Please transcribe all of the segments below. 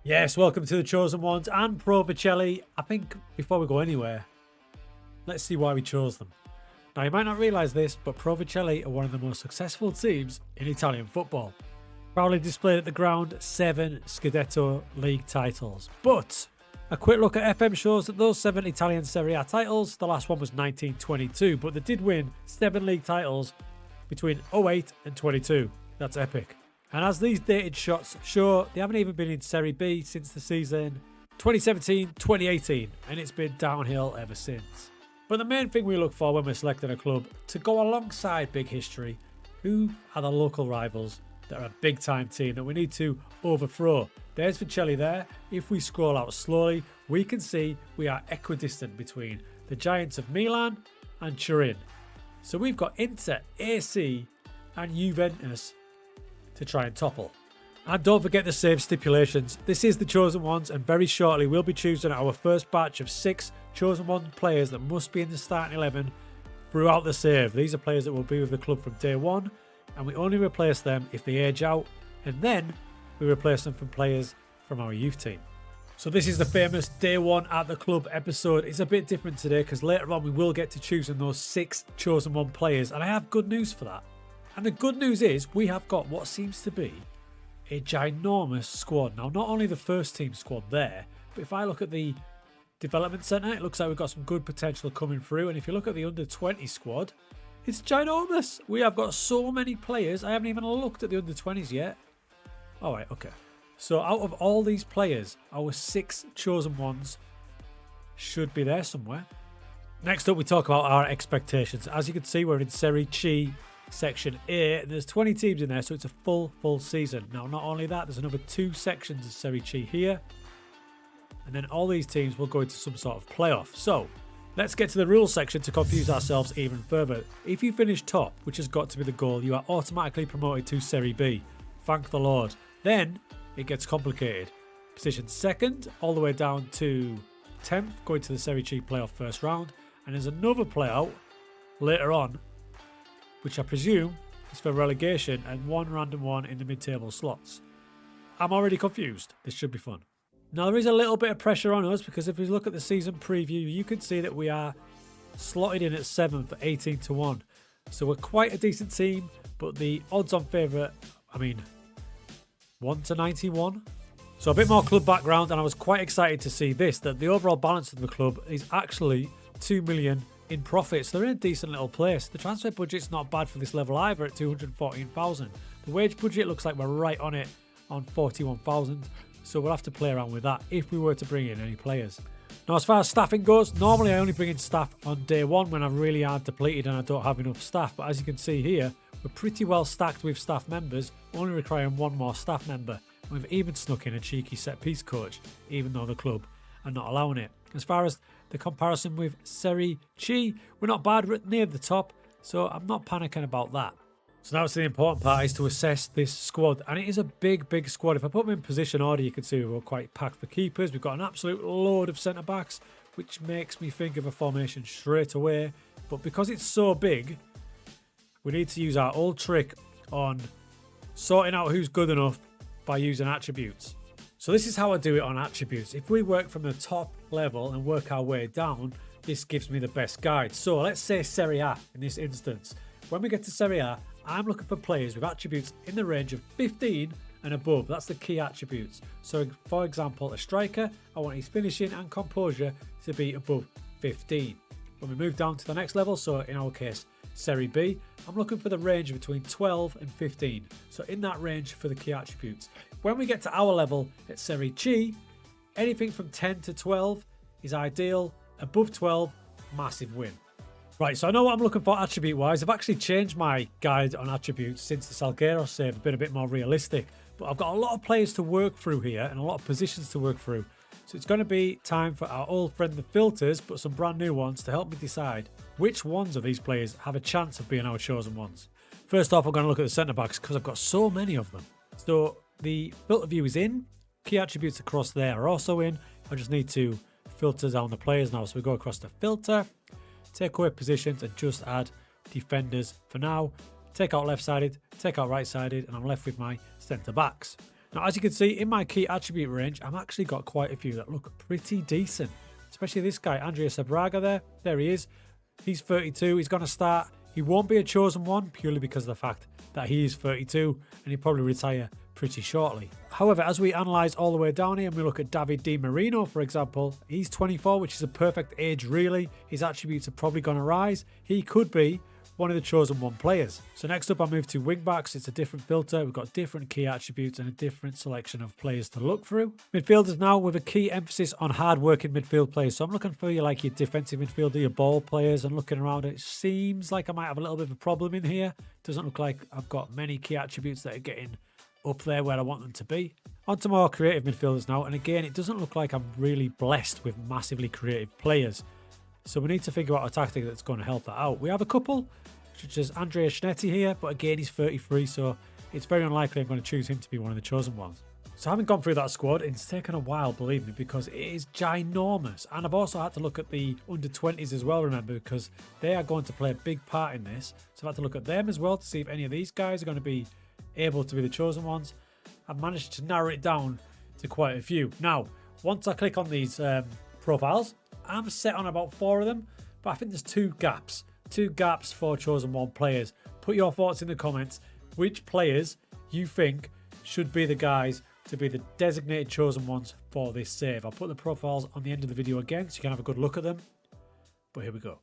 Yes, welcome to the Chosen Ones and Pro Vercelli. I think before we go anywhere, let's see why we chose them. Now, you might not realise this, but Pro Vercelli are one of the most successful teams in Italian football. Proudly displayed at the ground 7 Scudetto League titles. But a quick look at FM shows that those 7 Italian Serie A titles, the last one was 1922, but they did win 7 league titles between 08 and 22. That's epic. And as these dated shots show, they haven't even been in Serie B since the season 2017-2018, and it's been downhill ever since. But the main thing we look for when we're selecting a club to go alongside big history, who are the local rivals that are a big time team that we need to overthrow? There's Vercelli there. If we scroll out slowly, we can see we are equidistant between the giants of Milan and Turin. So we've got Inter, AC and Juventus to try and topple. And don't forget the save stipulations. This is the Chosen Ones, and very shortly we'll be choosing our first batch of 6 Chosen One players that must be in the starting 11 throughout the save. These are players that will be with the club from day one, and we only replace them if they age out, and then we replace them from players from our youth team. So this is the famous day one at the club episode. It's a bit different today because later on we will get to choosing those 6 Chosen One players, and I have good news for that. And the good news is we have got what seems to be a ginormous squad. Now, not only the first team squad there, but if I look at the development centre, it looks like we've got some good potential coming through. And if you look at the under-20 squad, it's ginormous. We have got so many players. I haven't even looked at the under-20s yet. All right, okay. So out of all these players, our 6 Chosen Ones should be there somewhere. Next up, we talk about our expectations. As you can see, we're in Serie C Section A, and there's 20 teams in there, so it's a full season. Now, not only that, there's another 2 sections of Serie C here, and then all these teams will go into some sort of playoff. So let's get to the rules section to confuse ourselves even further. If you finish top, which has got to be the goal, you are automatically promoted to Serie B. Thank the Lord. Then it gets complicated. Position 2nd all the way down to 10th, going to the Serie C playoff first round, and there's another playout later on, which I presume is for relegation, and one random one in the mid-table slots. I'm already confused. This should be fun. Now, there is a little bit of pressure on us because if we look at the season preview, you can see that we are slotted in at 7th at 18 to 1. So we're quite a decent team, but the odds on favourite, 1 to 91. So a bit more club background, and I was quite excited to see this, that the overall balance of the club is actually 2 million in profits. They're in a decent little place. The transfer budget's not bad for this level either at 214,000. The wage budget looks like we're right on it on 41,000. So we'll have to play around with that if we were to bring in any players. Now, as far as staffing goes, normally I only bring in staff on day one when I'm really hard depleted and I don't have enough staff. But as you can see here, we're pretty well stacked with staff members, only requiring 1 more staff member. And we've even snuck in a cheeky set-piece coach, even though the club are not allowing it. As far as the comparison with Serie C, we're not bad, we're near the top, so I'm not panicking about that. So now it's the important part, is to assess this squad, and it is a big squad. If I put them in position order, you can see we're quite packed for keepers. We've got an absolute load of centre-backs, which makes me think of a formation straight away. But because it's so big, we need to use our old trick on sorting out who's good enough by using attributes. So this is how I do it on attributes. If we work from the top level and work our way down, this gives me the best guide. So let's say Serie A in this instance. When we get to Serie A, I'm looking for players with attributes in the range of 15 and above. That's the key attributes. So for example, a striker, I want his finishing and composure to be above 15. When we move down to the next level, so in our case, Serie B, I'm looking for the range between 12 and 15. So in that range for the key attributes. When we get to our level at Serie C, anything from 10 to 12 is ideal. Above 12, massive win. Right, so I know what I'm looking for attribute-wise. I've actually changed my guide on attributes since the Salguero save, been a bit more realistic. But I've got a lot of players to work through here and a lot of positions to work through. So it's going to be time for our old friend the filters, but some brand new ones to help me decide which ones of these players have a chance of being our chosen ones. First off, I'm going to look at the centre-backs because I've got so many of them. So the filter view is in. Key attributes across there are also in. I just need to filter down the players now. So we go across the filter, take away positions and just add defenders for now. Take out left-sided, take out right-sided, and I'm left with my centre-backs. Now, as you can see, in my key attribute range, I've actually got quite a few that look pretty decent. Especially this guy, Andrea Sabraga there. There he is. He's 32. He's going to start. He won't be a chosen one purely because of the fact that he is 32 and he'll probably retire pretty shortly. However, as we analyse all the way down here and we look at David Di Marino, for example, he's 24, which is a perfect age really. His attributes are probably going to rise. He could be one of the chosen one players. So next up I move to wingbacks. It's a different filter. We've got different key attributes and a different selection of players to look through. Midfielders now with a key emphasis on hard-working midfield players. So I'm looking for you like your defensive midfielder, your ball players, and looking around it seems like I might have a little bit of a problem in here. Doesn't look like I've got many key attributes that are getting up there where I want them to be. On to more creative midfielders now, and again it doesn't look like I'm really blessed with massively creative players. So we need to figure out a tactic that's going to help that out. We have a couple, such as Andrea Schnetti here, but again he's 33, so it's very unlikely I'm going to choose him to be one of the chosen ones. So having gone through that squad, it's taken a while, believe me, because it is ginormous. And I've also had to look at the under-20s as well, remember, because they are going to play a big part in this. So I've had to look at them as well to see if any of these guys are going to be able to be the chosen ones. I've managed to narrow it down to quite a few. Now, once I click on these profiles, I'm set on about 4 of them, but I think there's 2 gaps. 2 gaps for chosen one players. Put your thoughts in the comments. Which players you think should be the guys to be the designated chosen ones for this save? I'll put the profiles on the end of the video again so you can have a good look at them. But here we go.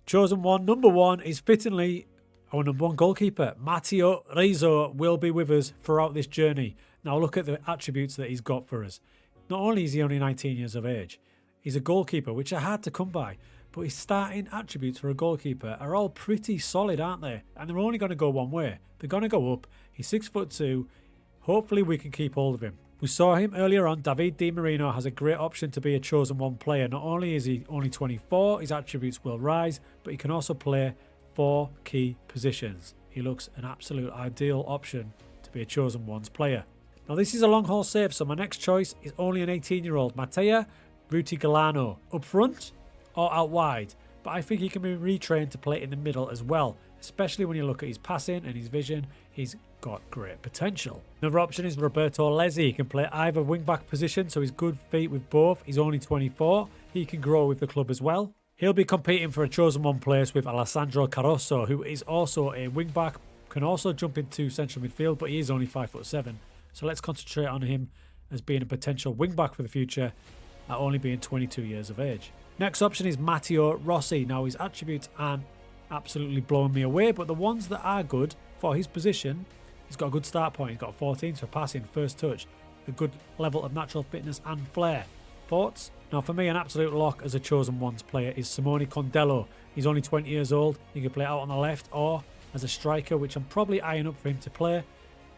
Chosen one, number 1 is fittingly our number 1 goalkeeper. Matteo Rizzo will be with us throughout this journey. Now look at the attributes that he's got for us. Not only is he only 19 years of age, he's a goalkeeper, which are hard to come by, but his starting attributes for a goalkeeper are all pretty solid, aren't they? And they're only going to go one way. They're going to go up. He's 6'2". Hopefully we can keep hold of him. We saw him earlier on. David Di Marino has a great option to be a chosen one player. Not only is he only 24, his attributes will rise, but he can also play 4 key positions. He looks an absolute ideal option to be a chosen one's player. Now this is a long haul save, so my next choice is only an 18-year-old Matteo Rutigliano. Up front or out wide, but I think he can be retrained to play in the middle as well, especially when you look at his passing and his vision. He's got great potential. Another option is Roberto Lezzi. He can play either wing-back position, so he's good feet with both. He's only 24. He can grow with the club as well. He'll be competing for a chosen one place with Alessandro Caruso, who is also a wing-back, can also jump into central midfield, but he is only 5'7". So let's concentrate on him as being a potential wing-back for the future at only being 22 years of age. Next option is Matteo Rossi. Now his attributes aren't absolutely blowing me away, but the ones that are good for his position, he's got a good start point. He's got 14 for passing, first touch, a good level of natural fitness and flair. Thoughts? Now for me, an absolute lock as a chosen ones player is Simone Condello. He's only 20 years old. He can play out on the left or as a striker, which I'm probably eyeing up for him to play.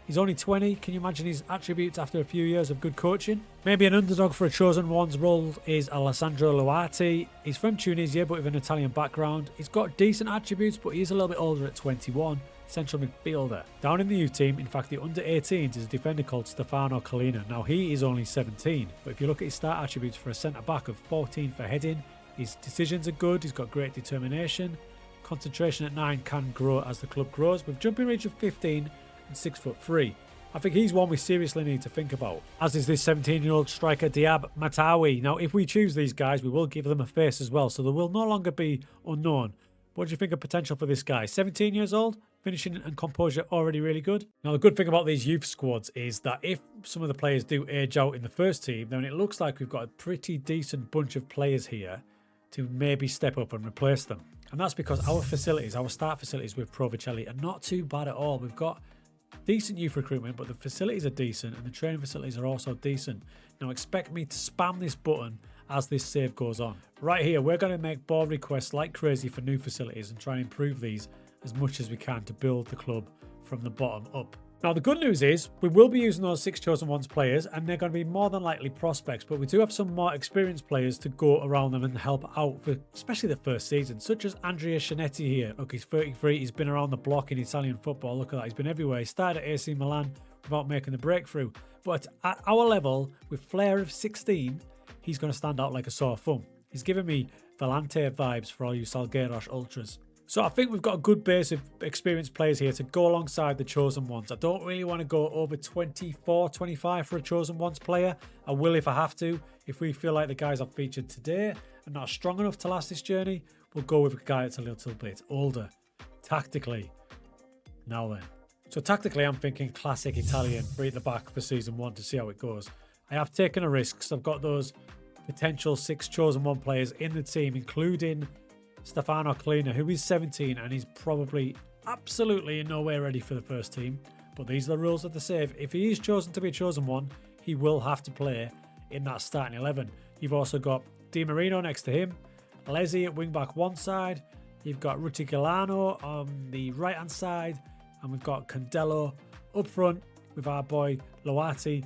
He's only 20. Can you imagine his attributes after a few years of good coaching? Maybe an underdog for a chosen one's role is Alessandro Luati. He's from Tunisia but with an Italian background. He's got decent attributes, but he's a little bit older at 21. Central midfielder. Down in the youth team, in fact the under 18s, is a defender called Stefano Collina. Now he is only 17, but if you look at his start attributes for a centre back of 14 for heading, his decisions are good, he's got great determination. Concentration at 9 can grow as the club grows, with jumping reach of 15 and 6'3". I think he's one we seriously need to think about, as is this 17-year-old striker Diab Matawi. Now if we choose these guys, we will give them a face as well, so they will no longer be unknown. What do you think of potential for this guy? 17 years old, finishing and composure already really good. Now the good thing about these youth squads is that if some of the players do age out in the first team, then it looks like we've got a pretty decent bunch of players here to maybe step up and replace them. And that's because our facilities, our start facilities with Pro Vercelli are not too bad at all. We've got decent youth recruitment, but the facilities are decent and the training facilities are also decent. Now expect me to spam this button as this save goes on. Right here, we're going to make board requests like crazy for new facilities and try and improve these as much as we can to build the club from the bottom up. Now the good news is we will be using those 6 chosen ones players, and they're going to be more than likely prospects, but we do have some more experienced players to go around them and help out for especially the first season, such as Andrea Schnetti here. Look, he's 33, he's been around the block in Italian football. Look at that, he's been everywhere. He started at AC Milan without making the breakthrough, but at our level with flair of 16, he's going to stand out like a sore thumb. He's giving me Volante vibes for all you Salgueiros ultras. So I think we've got a good base of experienced players here to go alongside the chosen ones. I don't really want to go over 24, 25 for a chosen ones player. I will if I have to. If we feel like the guys I've featured today are not strong enough to last this journey, we'll go with a guy that's a little bit older. Tactically. Now then. So tactically, I'm thinking classic Italian, 3 at the back for season 1 to see how it goes. I have taken a risk because I've got those potential 6 chosen one players in the team, including Stefano Collina, who is 17 and he's probably absolutely in no way ready for the first team. But these are the rules of the save. If he is chosen to be a chosen one, he will have to play in that starting 11. You've also got Di Marino next to him, Lezzi at wing back one side, you've got Rutigilano on the right hand side, and we've got Condello up front with our boy Loati,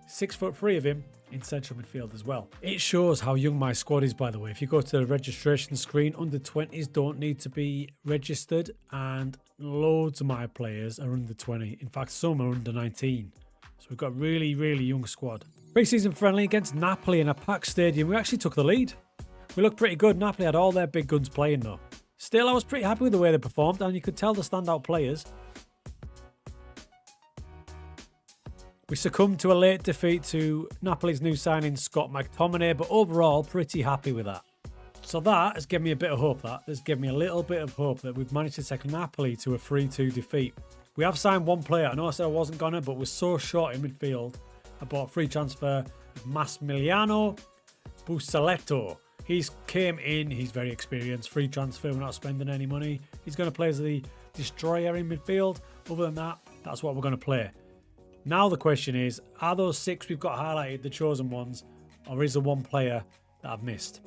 6'3" of him in central midfield as well. It shows how young my squad is, by the way. If you go to the registration screen, under 20s don't need to be registered, and loads of my players are under 20. In fact, some are under 19. So we've got a really, really young squad. Pre-season friendly against Napoli in a packed stadium. We actually took the lead. We looked pretty good. Napoli had all their big guns playing though. Still, I was pretty happy with the way they performed, and you could tell the standout players. We succumbed to a late defeat to Napoli's new signing Scott McTominay, but overall pretty happy with that. So that has given me a bit of hope. That has given me a little bit of hope that we've managed to take Napoli to a 3-2 defeat. We have signed one player. I know I said I wasn't gonna, but we're so short in midfield. I bought a free transfer of Massimiliano Busaletto. He's came in, he's very experienced, free transfer, we're not spending any money. He's going to play as the destroyer in midfield. Other than that, that's what we're going to play. Now the question is, are those 6 we've got highlighted the chosen ones, or is there one player that I've missed?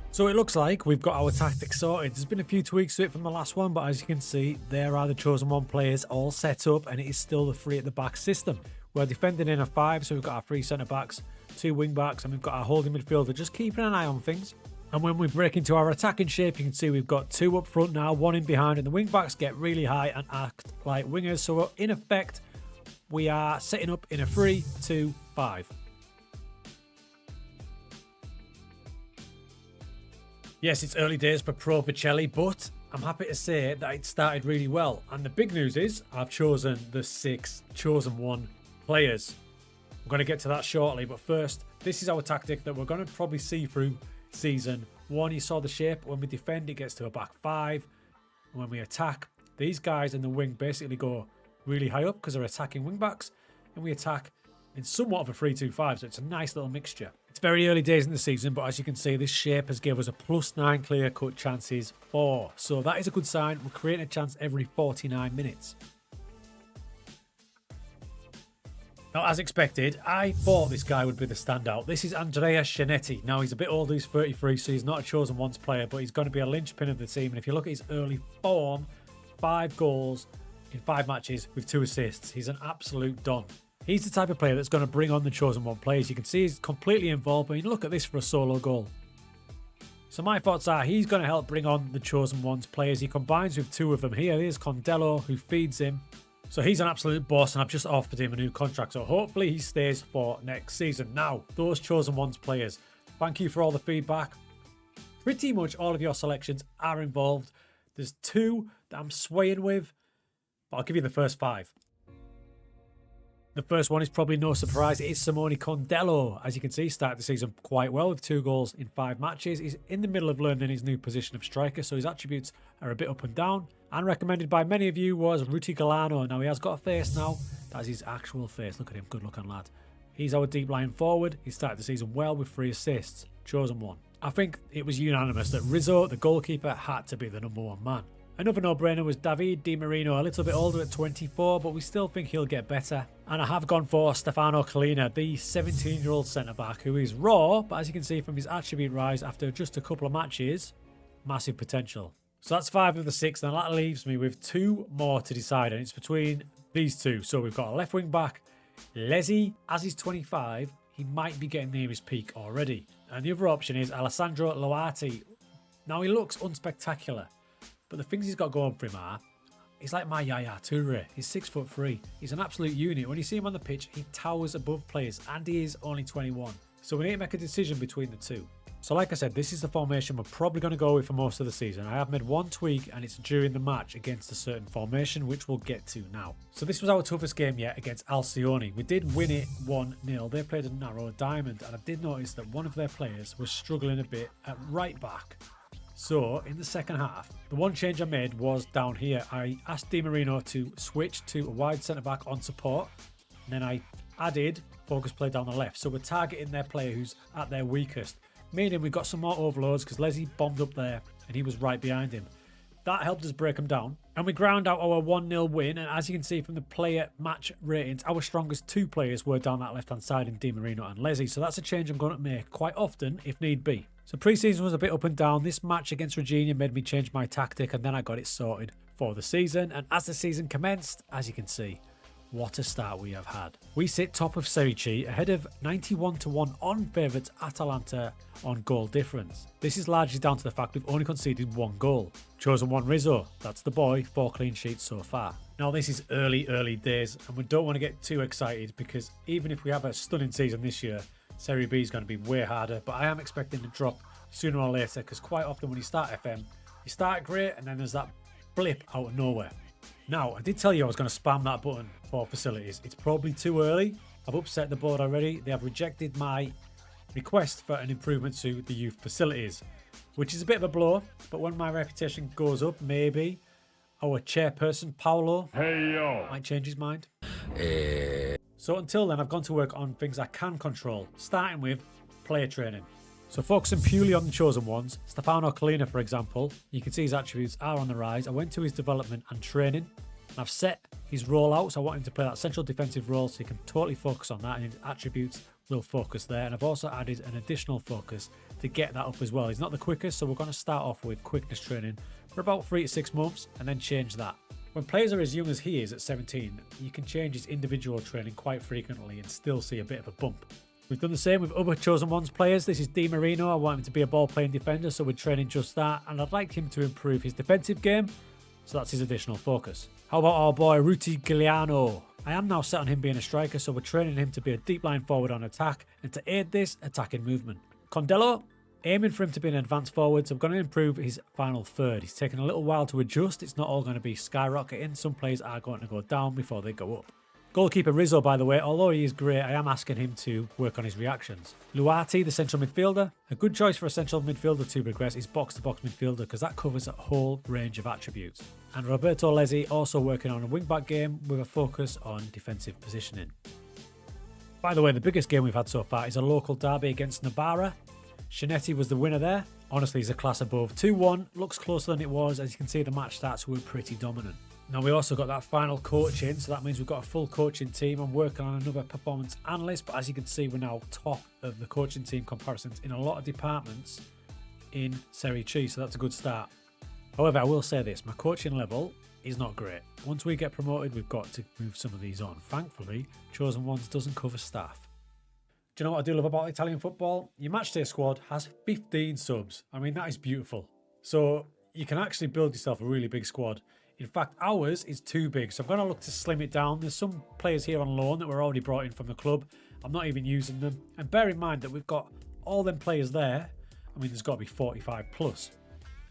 So it looks like we've got our tactics sorted. There's been a few tweaks to it from the last one, but as you can see, there are the chosen one players all set up, and it is still the 3 at the back system. We're defending in a 5, so we've got our 3 centre backs, 2 wing backs, and we've got our holding midfielder just keeping an eye on things. And when we break into our attacking shape, you can see we've got 2 up front now, 1 in behind, and the wing backs get really high and act like wingers. So in effect, we are setting up in a 3-2-5. Yes, it's early days for Pro Vercelli, but I'm happy to say that it started really well. And the big news is I've chosen the 6 chosen one players. I'm going to get to that shortly, but first, this is our tactic that we're going to probably see through season 1. You saw the shape. When we defend, it gets to a back 5. And when we attack, these guys in the wing basically go really high up because they're attacking wing backs. And we attack in somewhat of a 3-2-5, so it's a nice little mixture. It's very early days in the season, but as you can see, this shape has given us a +9 clear-cut chances for. So that is a good sign. We're creating a chance every 49 minutes. Now, as expected, I thought this guy would be the standout. This is Andrea Scianetti. Now, he's a bit older, he's 33, so he's not a chosen ones player, but he's going to be a linchpin of the team. And if you look at his early form, 5 goals in 5 matches with 2 assists. He's an absolute don. He's the type of player that's going to bring on the chosen one players. You can see he's completely involved, but look at this for a solo goal. So my thoughts are he's going to help bring on the chosen ones players. He combines with 2 of them here. Here's Condello, who feeds him. So he's an absolute boss, and I've just offered him a new contract. So hopefully he stays for next season. Now, those chosen ones players, thank you for all the feedback. Pretty much all of your selections are involved. There's 2 that I'm swaying with, but I'll give you the first 5. The first one is probably no surprise. It is Simone Condello. As you can see, he started the season quite well with 2 goals in 5 matches. He's in the middle of learning his new position of striker, so his attributes are a bit up and down. And recommended by many of you was Rutigilano. Now, he has got a face now. That's his actual face. Look at him. Good looking lad. He's our deep line forward. He started the season well with 3 assists. Chosen one. I think it was unanimous that Rizzo, the goalkeeper, had to be the number 1 man. Another no-brainer was David Di Marino, a little bit older at 24, but we still think he'll get better. And I have gone for Stefano Collina, the 17-year-old centre-back, who is raw, but as you can see from his attribute rise after just a couple of matches, massive potential. So that's 5 of the 6, and that leaves me with 2 more to decide, and it's between these two. So we've got a left wing back, Lesi, as he's 25, he might be getting near his peak already. And the other option is Alessandro Loati. Now he looks unspectacular, but the things he's got going for him are, he's like my Yaya Toure. He's 6'3". He's an absolute unit. When you see him on the pitch, he towers above players, and he is only 21. So we need to make a decision between the two. So like I said, this is the formation we're probably going to go with for most of the season. I have made one tweak, and it's during the match against a certain formation, which we'll get to now. So this was our toughest game yet against Alcione. We did win it 1-0. They played a narrow diamond, and I did notice that one of their players was struggling a bit at right back. So in the second half, the one change I made was down here. I asked Di Marino to switch to a wide centre-back on support, and then I added focus play down the left. So we're targeting their player who's at their weakest. Meaning we got some more overloads because Lesi bombed up there and he was right behind him. That helped us break him down. And we ground out our 1-0 win. And as you can see from the player match ratings, our strongest 2 players were down that left-hand side in Di Marino and Lesi. So that's a change I'm going to make quite often if need be. So pre-season was a bit up and down. This match against Regina made me change my tactic, and then I got it sorted for the season. And as the season commenced, as you can see, what a start we have had. We sit top of Serie C ahead of 91-1 on favourites Atalanta on goal difference. This is largely down to the fact we've only conceded 1 goal. Chosen one Rizzo, that's the boy, 4 clean sheets so far. Now this is early days, and we don't want to get too excited because even if we have a stunning season this year, Serie B is going to be way harder, but I am expecting to drop sooner or later because quite often when you start FM, you start great and then there's that blip out of nowhere. Now, I did tell you I was going to spam that button for facilities. It's probably too early. I've upset the board already. They have rejected my request for an improvement to the youth facilities, which is a bit of a blow. But when my reputation goes up, maybe our chairperson, Paolo, might change his mind. So until then, I've gone to work on things I can control, starting with player training. So focusing purely on the chosen ones, Stefano Collina for example, you can see his attributes are on the rise. I went to his development and training, and I've set his rollouts. I want him to play that central defensive role so he can totally focus on that, and his attributes will focus there. And I've also added an additional focus to get that up as well. He's not the quickest, so we're going to start off with quickness training for about 3 to 6 months and then change that. When players are as young as he is at 17, you can change his individual training quite frequently and still see a bit of a bump. We've done the same with other chosen ones players. This is Di Marino. I want him to be a ball-playing defender, so we're training just that. And I'd like him to improve his defensive game, so that's his additional focus. How about our boy Ruti Giuliano? I am now set on him being a striker, so we're training him to be a deep line forward on attack and to aid this attacking movement. Condello, aiming for him to be an advanced forward, so I'm going to improve his final third. He's taken a little while to adjust. It's not all going to be skyrocketing. Some players are going to go down before they go up. Goalkeeper Rizzo, by the way, although he is great, I am asking him to work on his reactions. Luati, the central midfielder. A good choice for a central midfielder to progress is box-to-box midfielder because that covers a whole range of attributes. And Roberto Lesi also working on a wing-back game with a focus on defensive positioning. By the way, the biggest game we've had so far is a local derby against Navarra. Shinetti was the winner there. Honestly, he's a class above. 2-1, looks closer than it was. As you can see, the match stats were pretty dominant. Now we also got that final coaching, so that means we've got a full coaching team. I'm working on another performance analyst, but as you can see, we're now top of the coaching team comparisons in a lot of departments in Serie C, so that's a good start. However, I will say this, my coaching level is not great. Once we get promoted, we've got to move some of these on. Thankfully, Chosen Ones doesn't cover staff. Do you know what I do love about Italian football? Your matchday squad has 15 subs. I mean, that is beautiful. So you can actually build yourself a really big squad. In fact, ours is too big, so I'm going to look to slim it down. There's some players here on loan that were already brought in from the club. I'm not even using them. And bear in mind that we've got all them players there. I mean, there's got to be 45 plus.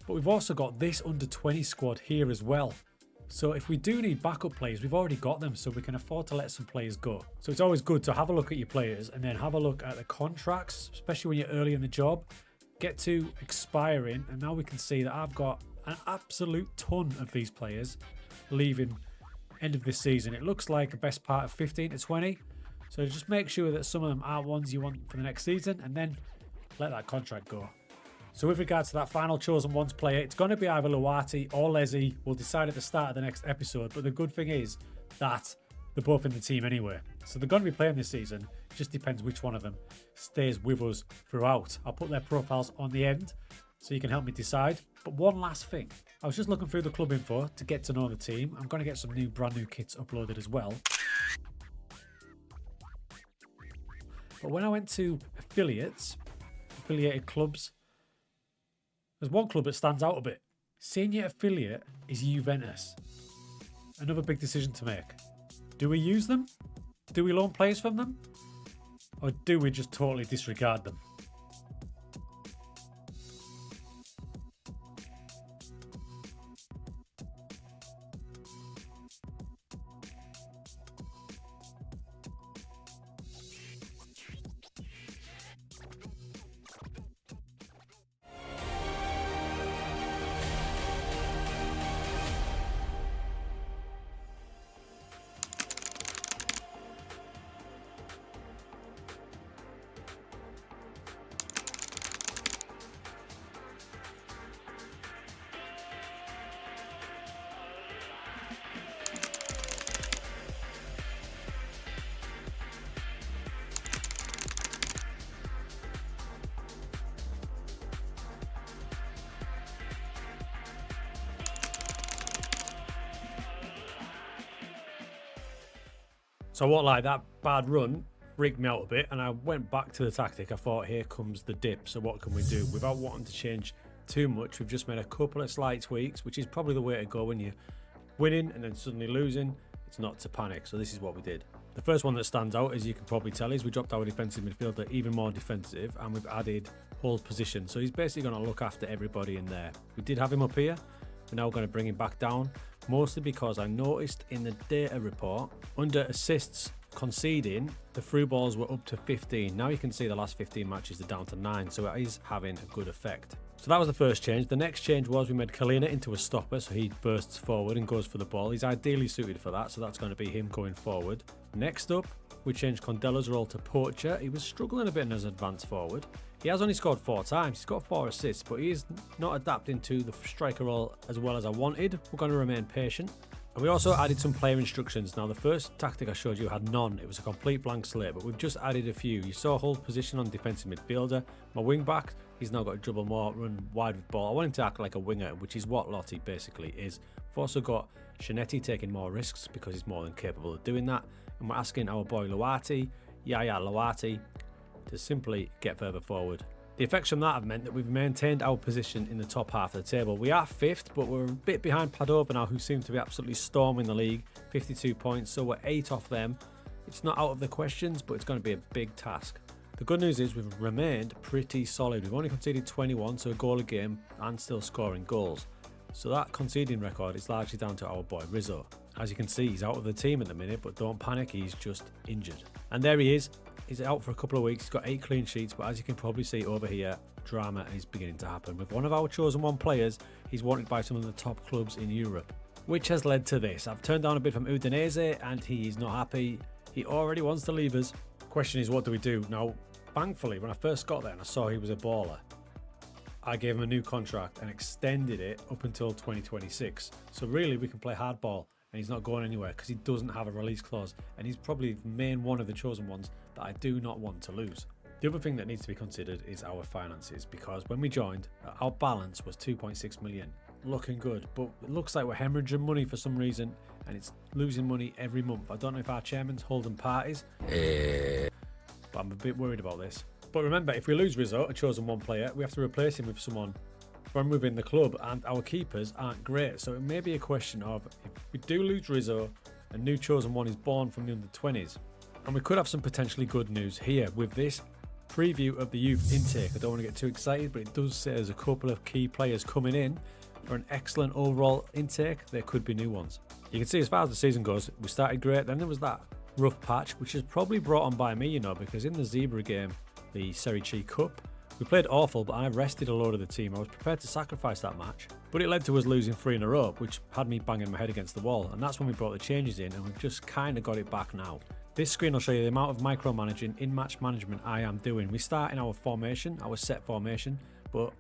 But we've also got this under 20 squad here as well. So if we do need backup players, we've already got them, so we can afford to let some players go. So it's always good to have a look at your players and then have a look at the contracts, especially when you're early in the job. Get to expiring, and now we can see that I've got an absolute ton of these players leaving end of this season. It looks like a best part of 15 to 20. So just make sure that some of them are ones you want for the next season and then let that contract go. So with regards to that final chosen ones player, it's going to be either Luati or Lesi. We'll decide at the start of the next episode. But the good thing is that they're both in the team anyway. So they're going to be playing this season. It just depends which one of them stays with us throughout. I'll put their profiles on the end. so you can help me decide. But one last thing, I was just looking through the club info to get to know the team. I'm going to get some brand new kits uploaded as well. But when I went to affiliated clubs, there's one club that stands out a bit. Senior affiliate is Juventus. Another big decision to make. Do we use them? Do we loan players from them? Or do we just totally disregard them? So what, like, that bad run freaked me out a bit, and I went back to the tactic. I thought, here comes the dip, so what can we do? Without wanting to change too much, we've just made a couple of slight tweaks, which is probably the way to go when you're winning and then suddenly losing. It's not to panic, so this is what we did. The first one that stands out, as you can probably tell, is we dropped our defensive midfielder even more defensive, and we've added hold position. So he's basically going to look after everybody in there. We did have him up here. We're now going to bring him back down, mostly because I noticed in the data report, under assists conceding, the through balls were up to 15. Now you can see the last 15 matches are down to 9, so it is having a good effect. So that was the first change. The next change was we made Kalina into a stopper, so he bursts forward and goes for the ball. He's ideally suited for that, so that's going to be him going forward. Next up, we changed Condella's role to poacher. He was struggling a bit as advanced forward. He has only scored 4 times. He's got 4 assists, but he is not adapting to the striker role as well as I wanted. We're going to remain patient. And we also added some player instructions. Now, the first tactic I showed you had none. It was a complete blank slate, but we've just added a few. You saw hold position on defensive midfielder. My wing back, he's now got to dribble more, run wide with ball. I want him to act like a winger, which is what Lotti basically is. We've also got Shanetti taking more risks because he's more than capable of doing that. And we're asking our boy Luati, Luati, to simply get further forward. The effects from that have meant that we've maintained our position in the top half of the table. We are 5th, but we're a bit behind Padova now, who seem to be absolutely storming the league. 52 points, so we're 8 off them. It's not out of the questions, but it's going to be a big task. The good news is we've remained pretty solid. We've only conceded 21, so a goal a game, and still scoring goals. So that conceding record is largely down to our boy Rizzo. As you can see, he's out of the team at the minute, but don't panic, he's just injured. And there he is. He's out for a couple of weeks. He's got 8 clean sheets, but as you can probably see over here, drama is beginning to happen. With one of our chosen one players, he's wanted by some of the top clubs in Europe, which has led to this. I've turned down a bid from Udinese, and he's not happy. He already wants to leave us. Question is, what do we do? Now, thankfully, when I first got there and I saw he was a baller, I gave him a new contract and extended it up until 2026. So really, we can play hardball, and he's not going anywhere because he doesn't have a release clause, and he's probably the main one of the chosen ones that I do not want to lose. The other thing that needs to be considered is our finances, because when we joined, our balance was 2.6 million. Looking good, but it looks like we're hemorrhaging money for some reason, and it's losing money every month. I don't know if our chairman's holding parties, but I'm a bit worried about this. But remember, if we lose Rizzo, a chosen one player, we have to replace him with someone from within the club, and our keepers aren't great. So it may be a question of, if we do lose Rizzo, a new chosen one is born from the under-20s. And we could have some potentially good news here with this preview of the youth intake. I don't want to get too excited, but it does say there's a couple of key players coming in for an excellent overall intake. There could be new ones. You can see as far as the season goes, we started great. Then there was that rough patch, which is probably brought on by me, because in the Zebra game, the Serie C Cup, we played awful, but I rested a load of the team. I was prepared to sacrifice that match, but it led to us losing 3 in a row, which had me banging my head against the wall. And that's when we brought the changes in, and we've just kind of got it back now. This screen will show you the amount of micromanaging in match management I am doing. We start in our formation, our set formation, but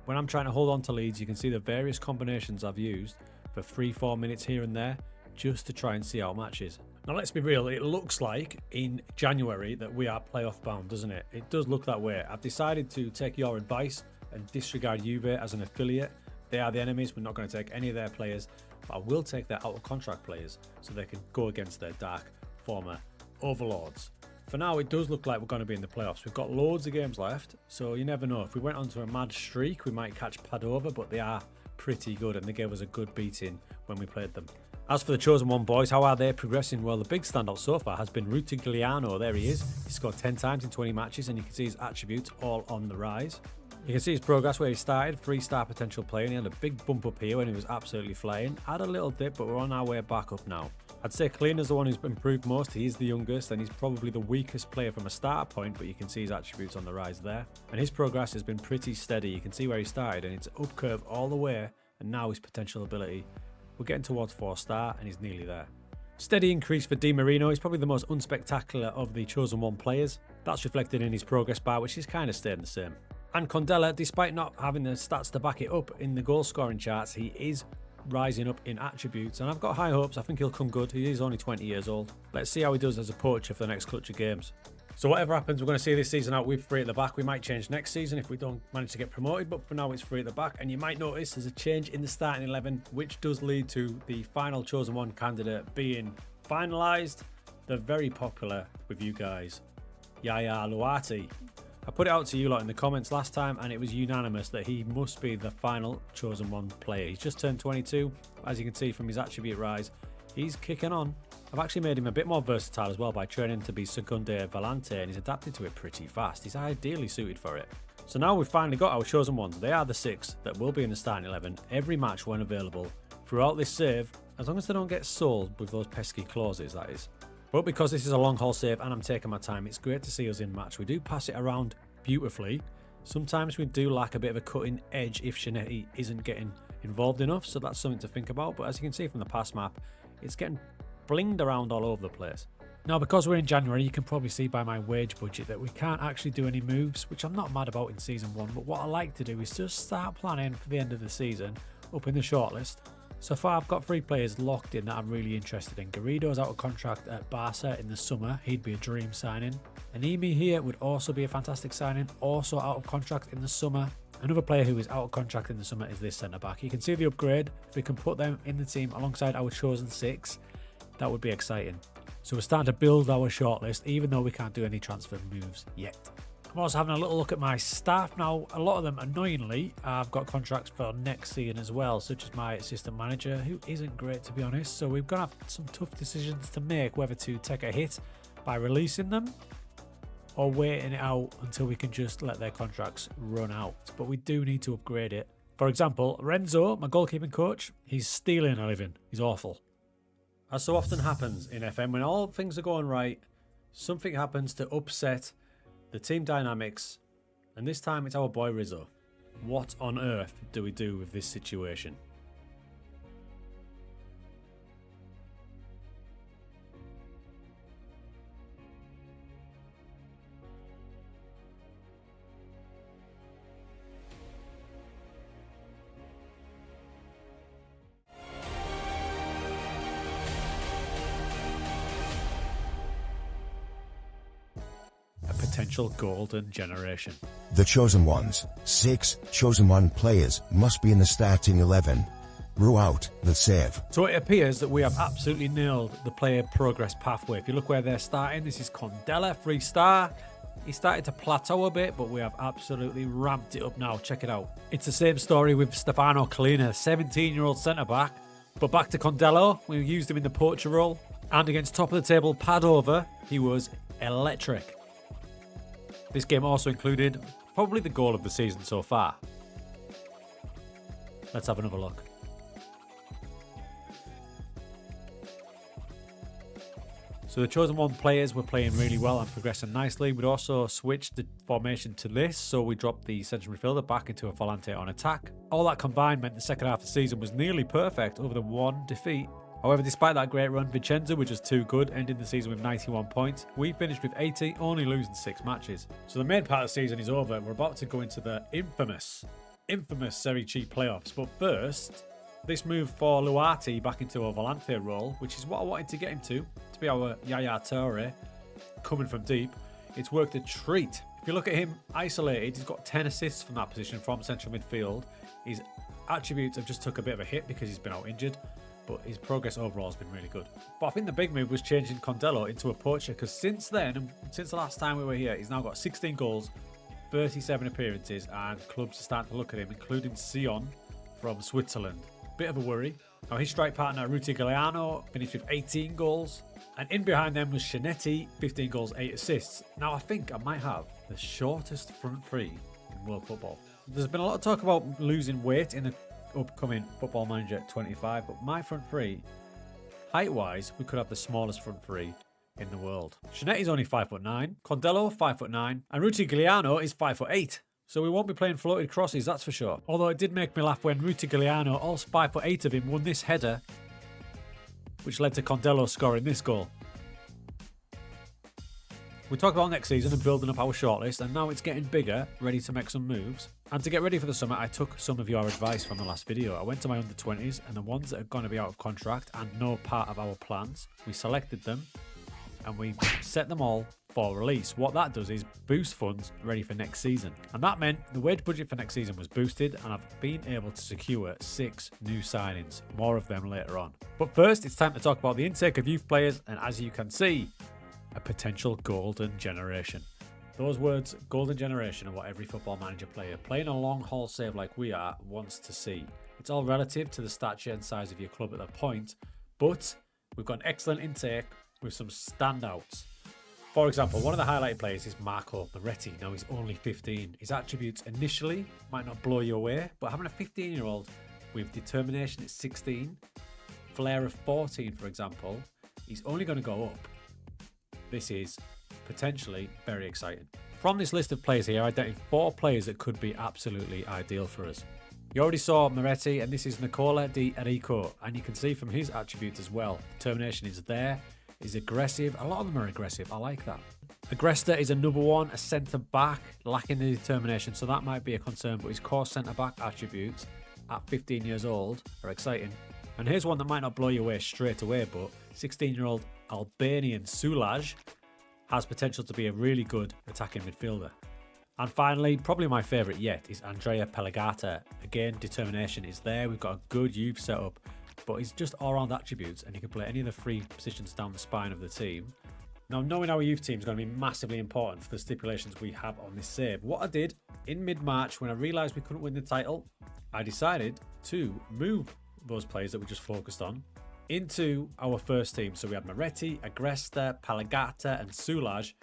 when I'm trying to hold on to leads, you can see the various combinations I've used for 3-4 minutes here and there just to try and see how matches. Now let's be real, it looks like in January that we are playoff bound, doesn't it? It does look that way. I've decided to take your advice and disregard Juve as an affiliate. They are the enemies. We're not going to take any of their players, but I will take their out of contract players so they can go against their dark former overlords. For now, it does look like we're going to be in the playoffs. We've got loads of games left, so you never know. If we went on to a mad streak, we might catch Padova, but they are pretty good and they gave us a good beating when we played them. As for the Chosen One boys, how are they progressing? Well, the big standout so far has been Rutigliano. There he is. He scored 10 times in 20 matches, and you can see his attributes all on the rise. You can see his progress where he started, 3-star potential player, and he had a big bump up here when he was absolutely flying. Had a little dip, but we're on our way back up now. I'd say Cleaner's the one who's improved most. He's the youngest, and he's probably the weakest player from a starter point, but you can see his attributes on the rise there. And his progress has been pretty steady. You can see where he started, and it's up curve all the way, and now his potential ability. We're getting towards 4-star, and he's nearly there. Steady increase for Di Marino. He's probably the most unspectacular of the Chosen One players. That's reflected in his progress bar, which is kind of staying the same. And Condella, despite not having the stats to back it up in the goal scoring charts, he is rising up in attributes, and I've got high hopes. I think he'll come good. He is only 20 years old. Let's see how he does as a poacher for the next clutch of games. So whatever happens, we're going to see this season out with 3 at the back. We might change next season if we don't manage to get promoted, but for now it's 3 at the back. And you might notice there's a change in the starting 11, which does lead to the final Chosen One candidate being finalised. They're very popular with you guys. Yaya Luati. I put it out to you lot in the comments last time, and it was unanimous that he must be the final Chosen One player. He's just turned 22. As you can see from his attribute rise, he's kicking on. I've actually made him a bit more versatile as well by training to be Seconde Volante, and he's adapted to it pretty fast. He's ideally suited for it. So now we've finally got our Chosen Ones. They are the 6 that will be in the starting 11 every match when available throughout this save, as long as they don't get sold with those pesky clauses, that is. But because this is a long haul save and I'm taking my time, it's great to see us in match. We do pass it around beautifully. Sometimes we do lack a bit of a cutting edge if Shinetti isn't getting involved enough, so that's something to think about. But as you can see from the pass map, it's getting blinged around all over the place. Now, because we're in January, you can probably see by my wage budget that we can't actually do any moves, which I'm not mad about in Season 1, but what I like to do is just start planning for the end of the season up in the shortlist. So far, I've got 3 players locked in that I'm really interested in. Garrido's out of contract at Barca in the summer. He'd be a dream signing. Animi here would also be a fantastic signing, also out of contract in the summer. Another player who is out of contract in the summer is this centre-back. You can see the upgrade. If we can put them in the team alongside our chosen 6, that would be exciting. So we're starting to build our shortlist, even though we can't do any transfer moves yet. I'm also having a little look at my staff now. A lot of them, annoyingly, I've got contracts for next season as well, such as my assistant manager, who isn't great to be honest. So we're going to have some tough decisions to make, whether to take a hit by releasing them or waiting it out until we can just let their contracts run out. But we do need to upgrade it. For example, Renzo, my goalkeeping coach, he's stealing a living. He's awful. As so often happens in FM, when all things are going right, something happens to upset the team dynamics, and this time it's our boy Rizzo. What on earth do we do with this situation? Potential golden generation. The Chosen Ones, 6 Chosen One players must be in the starting 11. Rule out the save. So it appears that we have absolutely nailed the player progress pathway. If you look where they're starting, this is Condella, 3-star. He started to plateau a bit, but we have absolutely ramped it up now. Check it out. It's the same story with Stefano Collina, 17-year-old centre-back. But back to Condello, we used him in the poacher role. And against top of the table Padova, he was electric. This game also included probably the goal of the season so far. Let's have another look. So the Chosen One players were playing really well and progressing nicely. We'd also switched the formation to this, so we dropped the central midfielder back into a Volante on attack. All that combined meant the second half of the season was nearly perfect, other than one defeat. However, despite that great run, Vicenza were just too good, ending the season with 91 points. We finished with 80, only losing 6 matches. So the main part of the season is over. We're about to go into the infamous Serie C playoffs. But first, this move for Luati back into a Volante role, which is what I wanted to get him to be our Yaya Toure, coming from deep. It's worked a treat. If you look at him isolated, he's got 10 assists from that position from central midfield. His attributes have just took a bit of a hit because he's been out injured, but his progress overall has been really good. But I think the big move was changing Condello into a poacher, because since then, and since the last time we were here, he's now got 16 goals, 37 appearances, and clubs are starting to look at him, including Sion from Switzerland. Bit of a worry. Now his strike partner, Ruti Giuliano, finished with 18 goals. And in behind them was Shinetti, 15 goals, 8 assists. Now I think I might have the shortest front three in world football. There's been a lot of talk about losing weight in the upcoming Football Manager 25, but my front three, height-wise, we could have the smallest front three in the world. Shinetti's only 5'9", Condello 5'9", and Ruti Giuliano is 5'8". So we won't be playing floated crosses, that's for sure. Although it did make me laugh when Ruti Giuliano, all 5'8" of him, won this header, which led to Condello scoring this goal. We talked about next season and building up our shortlist, and now it's getting bigger, ready to make some moves. And to get ready for the summer, I took some of your advice from the last video. I went to my under-20s, and the ones that are going to be out of contract and no part of our plans, we selected them, and we set them all for release. What that does is boost funds ready for next season. And that meant the wage budget for next season was boosted, and I've been able to secure 6 new signings. More of them later on. But first, it's time to talk about the intake of youth players, and as you can see, a potential golden generation. Those words, golden generation, are what every Football Manager player playing a long haul save like we are wants to see. It's all relative to the stature and size of your club at that point, but we've got an excellent intake with some standouts. For example, one of the highlighted players is Marco Moretti. Now he's only 15. His attributes initially might not blow you away, but having a 15-year-old with determination at 16, flair of 14 for example, he's only going to go up. This is potentially very exciting. From this list of players here, I identified 4 players that could be absolutely ideal for us. You already saw Moretti, and this is Nicola Di Enrico, and you can see from his attributes as well. Determination is there. He's aggressive. A lot of them are aggressive. I like that. Agresta is another one, a centre-back, lacking the determination, so that might be a concern, but his core centre-back attributes at 15 years old are exciting. And here's one that might not blow you away straight away, but 16-year-old Albanian Sulaj has potential to be a really good attacking midfielder. And finally, probably my favourite yet, is Andrea Pelagata. Again, determination is there. We've got a good youth setup, but he's just all-round attributes, and he can play any of the 3 positions down the spine of the team. Now, knowing our youth team is going to be massively important for the stipulations we have on this save. What I did in mid-March, when I realised we couldn't win the title, I decided to move those players that we just focused on into our first team. So we had Moretti, Agresta, Pelagata and Sulaj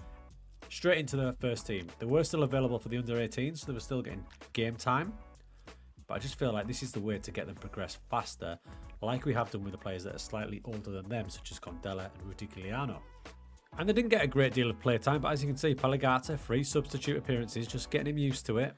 straight into the first team. They were still available for the under-18s, so they were still getting game time. But I just feel like this is the way to get them progress faster, like we have done with the players that are slightly older than them, such as Condella and Ruti Giuliano. And they didn't get a great deal of playtime, but as you can see, Pelagata, 3 substitute appearances, just getting him used to it.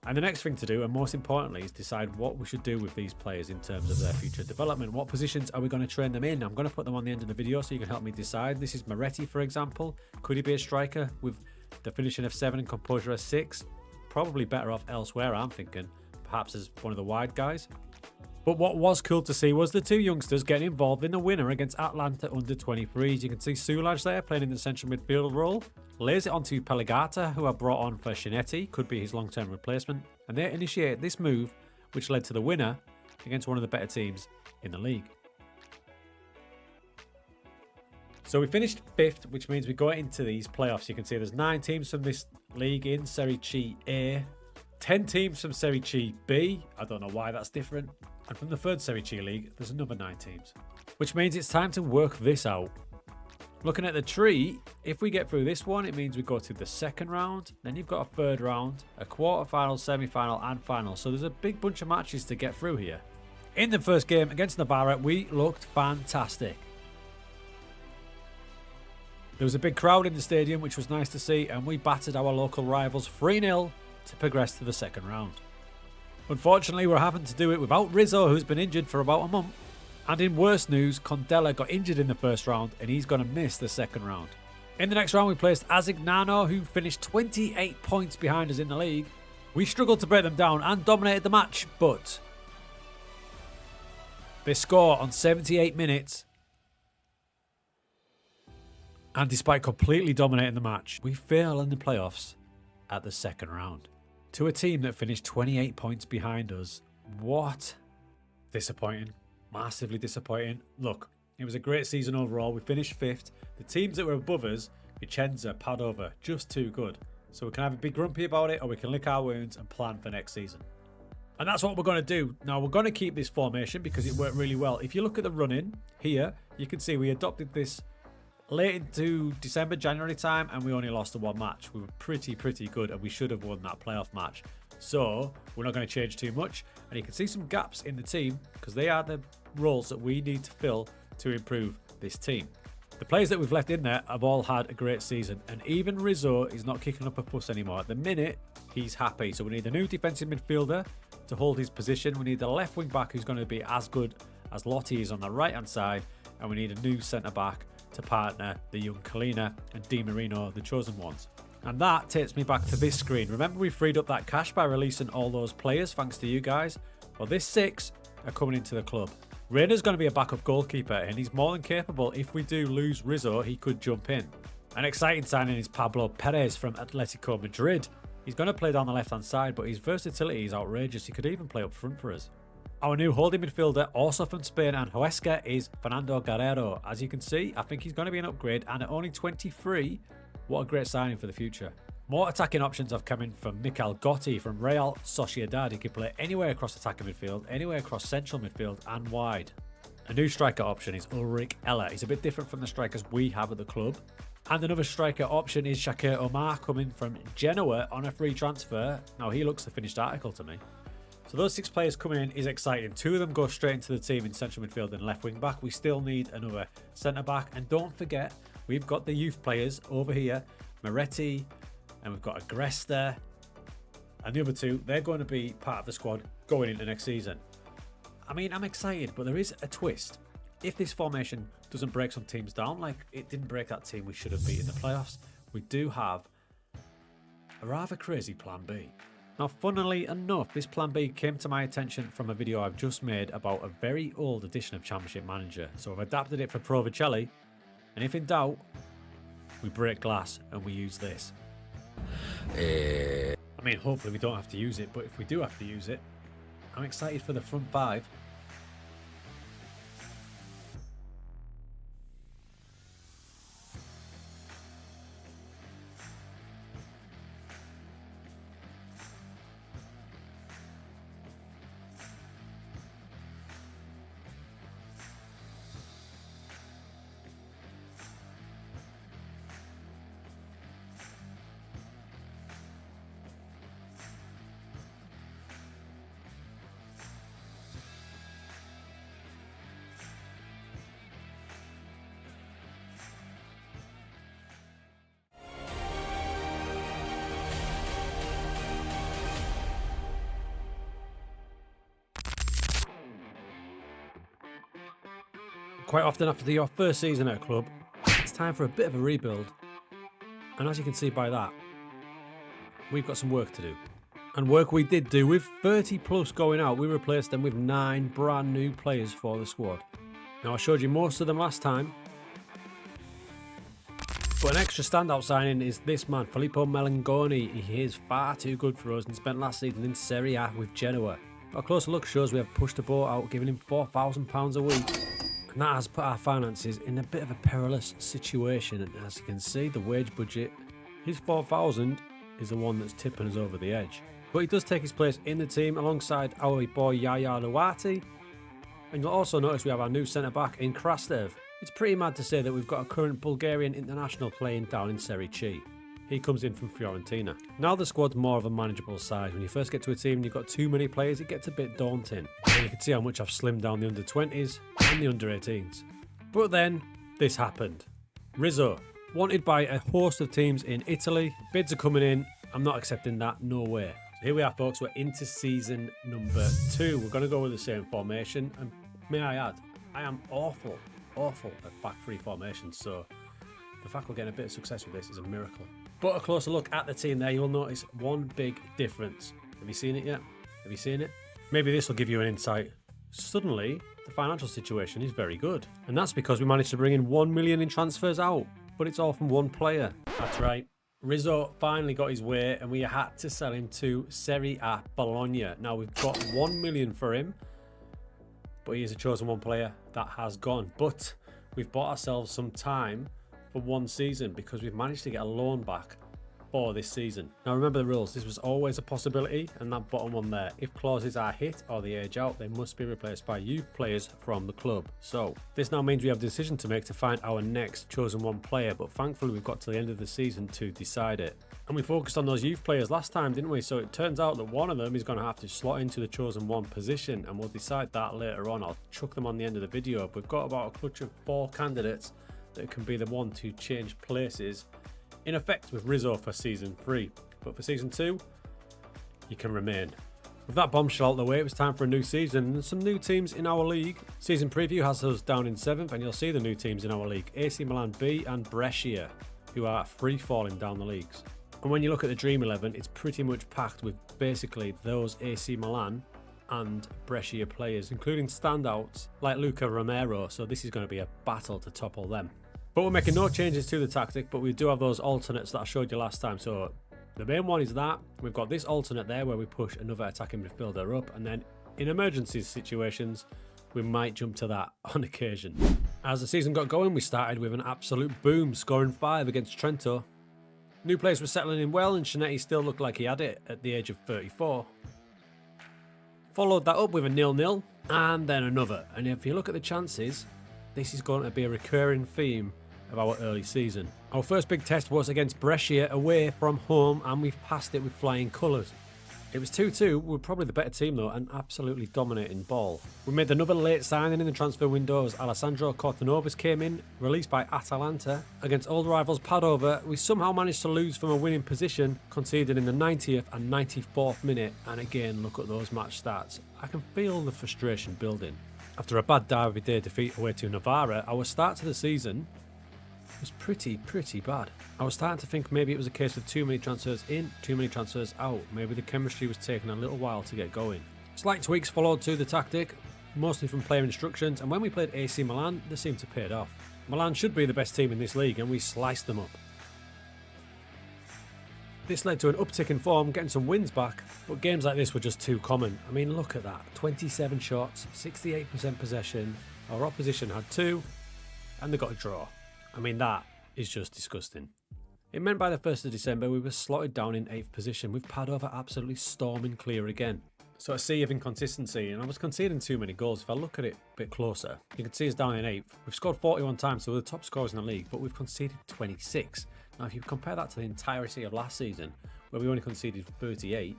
And the next thing to do, and most importantly, is decide what we should do with these players in terms of their future development. What positions are we going to train them in? I'm going to put them on the end of the video so you can help me decide. This is Moretti, for example. Could he be a striker with the finishing of 7 and composure of 6? Probably better off elsewhere, I'm thinking. Perhaps as one of the wide guys. But what was cool to see was the 2 youngsters getting involved in the winner against Atlanta under-23s. You can see Sulaj there playing in the central midfield role. Lays it onto Pelagata, who I brought on for Shinetti, could be his long-term replacement. And they initiate this move, which led to the winner against one of the better teams in the league. So we finished 5th, which means we go into these playoffs. You can see there's 9 teams from this league in Serie C A, 10 teams from Serie C B. I don't know why that's different. And from the 3rd Serie C league, there's another 9 teams. Which means it's time to work this out. Looking at the tree, if we get through this one, it means we go to the 2nd round. Then you've got a 3rd round, a quarter-final, semi-final and final. So there's a big bunch of matches to get through here. In the first game against Navarra, we looked fantastic. There was a big crowd in the stadium, which was nice to see, and we battered our local rivals 3-0 to progress to the 2nd round. Unfortunately, we're having to do it without Rizzo, who's been injured for about a month. And in worse news, Condella got injured in the 1st round, and he's going to miss the 2nd round. In the next round, we placed Azignano, who finished 28 points behind us in the league. We struggled to break them down and dominated the match, but they score on 78 minutes. And despite completely dominating the match, we fail in the playoffs at the second round. To a team that finished 28 points behind us. What? Disappointing. Massively disappointing. Look, it was a great season overall. We finished 5th. The teams that were above us, Vicenza, Padova, just too good. So we can either be grumpy about it or we can lick our wounds and plan for next season. And that's what we're going to do. Now, we're going to keep this formation because it worked really well. If you look at the run-in here, you can see we adopted this late into December, January time, and we only lost the one match. We were pretty good, and we should have won that playoff match. So we're not going to change too much. And you can see some gaps in the team because they are the roles that we need to fill to improve this team. The players that we've left in there have all had a great season, and even Rizzo is not kicking up a fuss anymore. At the minute, he's happy. So we need a new defensive midfielder to hold his position. We need a left wing back who's going to be as good as Lotti is on the right hand side, and we need a new centre back to partner the young Kalina and Di Marino, the chosen ones. And that takes me back to this screen. Remember, we freed up that cash by releasing all those players thanks to you guys? Well, this 6 are coming into the club. Reyna's going to be a backup goalkeeper, and he's more than capable. If we do lose Rizzo, he could jump in. An exciting signing is Pablo Perez from Atletico Madrid. He's going to play down the left-hand side, but his versatility is outrageous. He could even play up front for us. Our new holding midfielder, also from Spain and Huesca, is Fernando Guerrero. As you can see, I think he's going to be an upgrade, and at only 23, what a great signing for the future. More attacking options have come in from Mikel Gotti from Real Sociedad. He can play anywhere across attacking midfield, anywhere across central midfield and wide. A new striker option is Ulrich Eller. He's a bit different from the strikers we have at the club. And another striker option is Shakir Omar coming from Genoa on a free transfer. Now he looks the finished article to me. So those 6 players coming in is exciting. 2 of them go straight into the team in central midfield and left wing back. We still need another centre back. And don't forget, we've got the youth players over here, Moretti, and we've got Agresta, and the other 2, they're going to be part of the squad going into next season. I mean, I'm excited, but there is a twist. If this formation doesn't break some teams down, like it didn't break that team we should have beat in the playoffs, we do have a rather crazy plan B. Now, funnily enough, this plan B came to my attention from a video I've just made about a very old edition of Championship Manager. So I've adapted it for Pro Vercelli, and if in doubt, we break glass and we use this. I mean, hopefully we don't have to use it, but if we do have to use it, I'm excited for the front 5. Quite often after your first season at a club, it's time for a bit of a rebuild. And as you can see by that, we've got some work to do. And work we did do. With 30 plus going out, we replaced them with 9 brand new players for the squad. Now, I showed you most of them last time, but an extra standout signing is this man, Filippo Melangoni. He is far too good for us and spent last season in Serie A with Genoa. A closer look shows we have pushed the boat out, giving him £4,000 a week. And that has put our finances in a bit of a perilous situation. And as you can see, the wage budget, his 4,000 is the one that's tipping us over the edge. But he does take his place in the team alongside our boy Yaya Luati. And you'll also notice we have our new centre-back in Krastev. It's pretty mad to say that we've got a current Bulgarian international playing down in Serie C. He comes in from Fiorentina. Now the squad's more of a manageable size. When you first get to a team and you've got too many players, it gets a bit daunting. And you can see how much I've slimmed down the under-20s and the under-18s. But then, this happened. Rizzo, wanted by a host of teams in Italy. Bids are coming in. I'm not accepting that, no way. So here we are, folks. We're into season number 2. We're going to go with the same formation. And may I add, I am awful at back 3 formations. So the fact we're getting a bit of success with this is a miracle. But a closer look at the team there, you'll notice one big difference. Have you seen it yet? Have you seen it? Maybe this will give you an insight. Suddenly, the financial situation is very good. And that's because we managed to bring in 1 million in transfers out. But it's all from one player. That's right. Rizzo finally got his way and we had to sell him to Serie A Bologna. Now we've got 1 million for him, but he is a chosen one player that has gone. But we've bought ourselves some time for 1 season because we've managed to get a loan back for this season. Now remember the rules, this was always a possibility, and that bottom one there, if clauses are hit or they age out, they must be replaced by youth players from the club. So this now means we have a decision to make to find our next chosen one player, but thankfully we've got to the end of the season to decide it. And we focused on those youth players last time, didn't we? So it turns out that one of them is going to have to slot into the chosen one position, and we'll decide that later on. I'll chuck them on the end of the video. But we've got about a clutch of 4 candidates that can be the one to change places, in effect with Rizzo for season 3, but for season 2 you can remain. With that bombshell out the way, it was time for a new season and some new teams in our league. Season preview has us down in 7th, and you'll see the new teams in our league: AC Milan B and Brescia, who are free falling down the leagues. And when you look at the Dream 11, it's pretty much packed with basically those AC Milan and Brescia players, including standouts like Luca Romero, so this is going to be a battle to topple them. But we're making no changes to the tactic, but we do have those alternates that I showed you last time. So the main one is that we've got this alternate there where we push another attacking midfielder up, and then in emergency situations we might jump to that on occasion. As the season got going, we started with an absolute boom, scoring 5 against Trento. New players were settling in well, and Shanetti still looked like he had it at the age of 34. Followed that up with a 0-0 and then another, and if you look at the chances, this is going to be a recurring theme of our early season. Our first big test was against Brescia away from home, and we've passed it with flying colours. It was 2-2, we were probably the better team though, and absolutely dominating ball. We made another late signing in the transfer window as Alessandro Cortanovas came in, released by Atalanta. Against old rivals Padova, we somehow managed to lose from a winning position, conceded in the 90th and 94th minute, and again, look at those match stats. I can feel the frustration building. After a bad Derby Day defeat away to Novara, our start to the season was pretty bad. I was starting to think maybe it was a case of too many transfers in, too many transfers out. Maybe the chemistry was taking a little while to get going. Slight tweaks followed to the tactic, mostly from player instructions, and when we played AC Milan, they seemed to pay it off. Milan should be the best team in this league, and we sliced them up. This led to an uptick in form, getting some wins back, but games like this were just too common. I mean, look at that. 27 shots, 68% possession. Our opposition had 2, and they got a draw. I mean, that is just disgusting. It meant by the 1st of December we were slotted down in 8th position, with Padova absolutely storming clear again. So a sea of inconsistency, and I was conceding too many goals. If I look at it a bit closer, you can see us down in 8th. We've scored 41 times, so we're the top scorers in the league, but we've conceded 26. Now if you compare that to the entirety of last season, where we only conceded 38,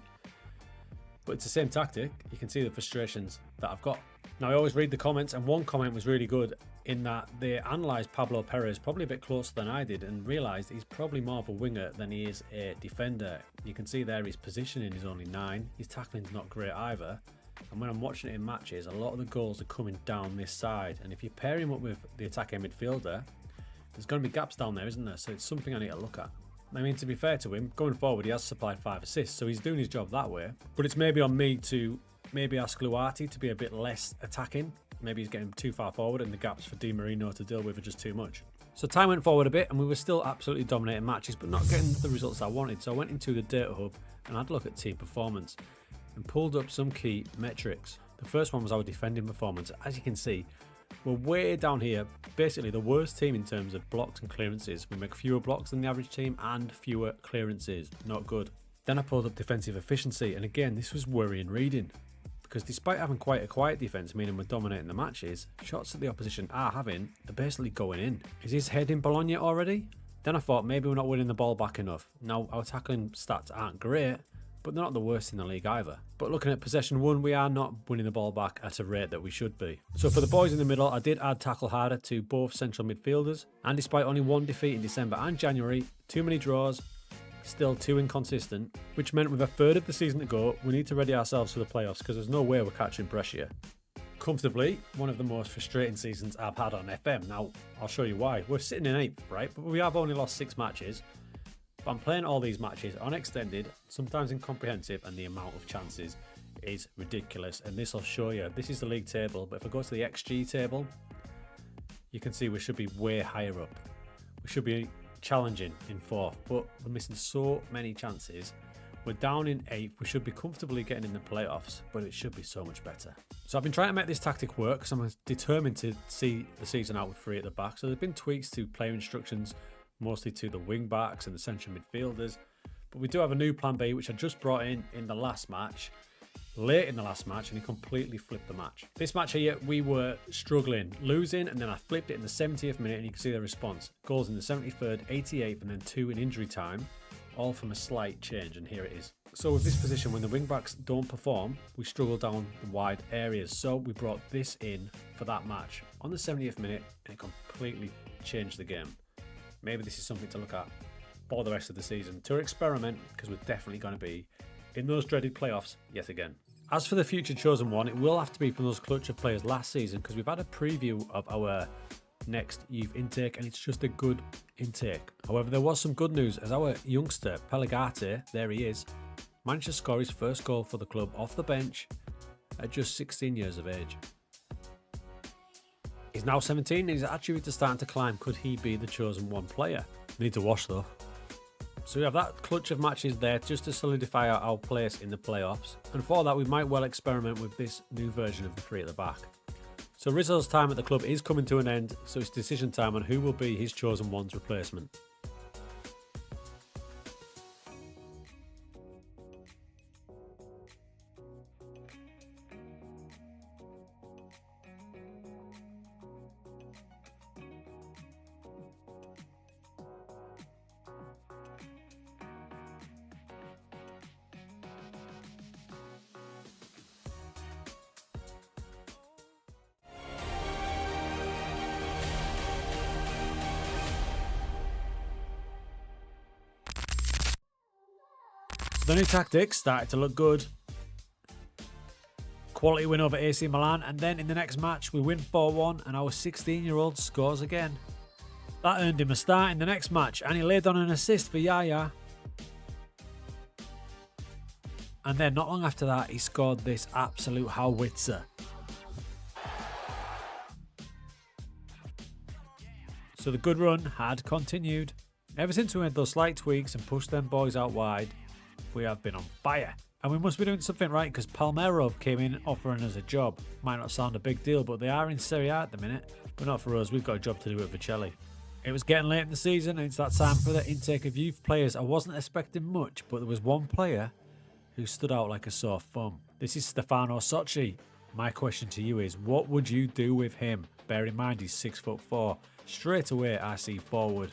but it's the same tactic, you can see the frustrations that I've got. Now I always read the comments, and one comment was really good in that they analysed Pablo Perez probably a bit closer than I did and realised he's probably more of a winger than he is a defender. You can see there his positioning is only 9, his tackling's not great either, and when I'm watching it in matches, a lot of the goals are coming down this side, and if you pair him up with the attacking midfielder, there's going to be gaps down there, isn't there? So it's something I need to look at. I mean, to be fair to him, going forward he has supplied 5 assists, so he's doing his job that way, but it's maybe on me to maybe ask Luati to be a bit less attacking. Maybe he's getting too far forward and the gaps for Di Marino to deal with are just too much. So time went forward a bit and we were still absolutely dominating matches, but not getting the results I wanted. So I went into the data hub and had a look at team performance and pulled up some key metrics. The first one was our defending performance. As you can see, we're way down here, basically the worst team in terms of blocks and clearances. We make fewer blocks than the average team and fewer clearances. Not good. Then I pulled up defensive efficiency, and again, this was worrying reading. Because despite having quite a quiet defence, meaning we're dominating the matches, shots that the opposition are having are basically going in. Is his head in Bologna already? Then I thought maybe we're not winning the ball back enough. Now our tackling stats aren't great, but they're not the worst in the league either. But looking at possession won, we are not winning the ball back at a rate that we should be. So for the boys in the middle, I did add tackle harder to both central midfielders, and despite only 1 defeat in December and January, too many draws, still too inconsistent, which meant with a third of the season to go, we need to ready ourselves for the playoffs because there's no way we're catching Brescia. Comfortably, one of the most frustrating seasons I've had on FM. Now, I'll show you why. We're sitting in 8th, right? But we have only lost 6 matches. But I'm playing all these matches on extended, sometimes incomprehensive, and the amount of chances is ridiculous. And this will show you. This is the league table, but if I go to the XG table, you can see we should be way higher up. We should be challenging in 4th, but we're missing so many chances. We're down in 8th. We should be comfortably getting in the playoffs, but it should be so much better. So I've been trying to make this tactic work because I'm determined to see the season out with 3 at the back. So there's been tweaks to player instructions, mostly to the wing backs and the central midfielders. But we do have a new plan B, which I just brought in the last match, late in the last match, and he completely flipped the match. This match here, we were struggling, losing, and then I flipped it in the 70th minute, and you can see the response. Goals in the 73rd, 88th, and then 2 in injury time, all from a slight change, and here it is. So with this position, when the wing backs don't perform, we struggle down the wide areas. So we brought this in for that match on the 70th minute, and it completely changed the game. Maybe this is something to look at for the rest of the season to experiment, because we're definitely going to be in those dreaded playoffs yet again. As for the future chosen one, it will have to be from those clutch of players last season, because we've had a preview of our next youth intake, and it's just a good intake. However, there was some good news as our youngster Pelagate, there he is, managed to score his first goal for the club off the bench at just 16 years of age. He's now 17 and he's actually starting to climb. Could he be the chosen one player? Need to wash though. So we have that clutch of matches there just to solidify our place in the playoffs. And for that, we might well experiment with this new version of the 3 at the back. So Rizzo's time at the club is coming to an end, so it's decision time on who will be his chosen one's replacement. The new tactics started to look good. Quality win over AC Milan, and then in the next match we win 4-1 and our 16-year-old scores again. That earned him a start in the next match, and he laid on an assist for Yaya. And then not long after that he scored this absolute howitzer. So the good run had continued. Ever since we made those slight tweaks and pushed them boys out wide, we have been on fire. And we must be doing something right, because Palmero came in offering us a job. Might not sound a big deal, but they are in Serie A at the minute. But not for us, we've got a job to do at Vercelli. It was getting late in the season and it's that time for the intake of youth players. I wasn't expecting much, but there was one player who stood out like a sore thumb. This is Stefano Socci. My question to you is, what would you do with him? Bear in mind he's 6'4". Straight away I see forward.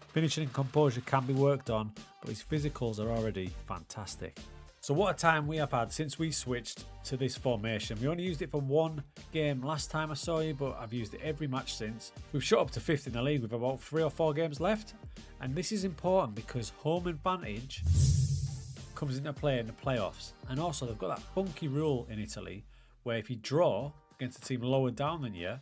Finishing and composure can be worked on, but his physicals are already fantastic. So what a time we have had since we switched to this formation. We only used it for one game last time I saw you, but I've used it every match since. We've shot up to 5th in the league with about 3 or 4 games left. And this is important because home advantage comes into play in the playoffs. And also they've got that funky rule in Italy where if you draw against a team lower down than you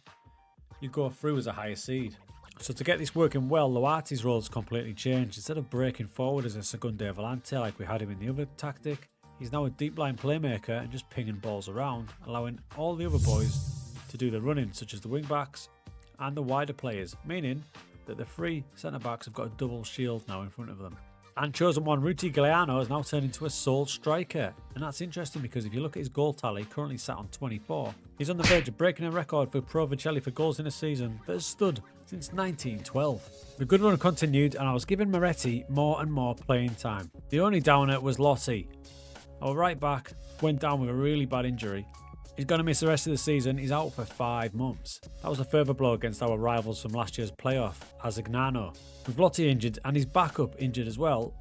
go through as a higher seed. So to get this working well, Loati's role's completely changed. Instead of breaking forward as a Seconde Volante like we had him in the other tactic, he's now a deep line playmaker and just pinging balls around, allowing all the other boys to do the running, such as the wing backs and the wider players, meaning that the 3 centre backs have got a double shield now in front of them. And chosen one, Ruti Galeano, has now turned into a sole striker. And that's interesting because if you look at his goal tally, currently sat on 24, he's on the verge of breaking a record for Pro Vercelli for goals in a season that has stood since 1912. The good run continued and I was giving Moretti more and more playing time. The only downer was Lotti. Our right back went down with a really bad injury. He's going to miss the rest of the season. He's out for 5 months. That was a further blow against our rivals from last year's playoff, Azignano. With Lotti injured and his backup injured as well,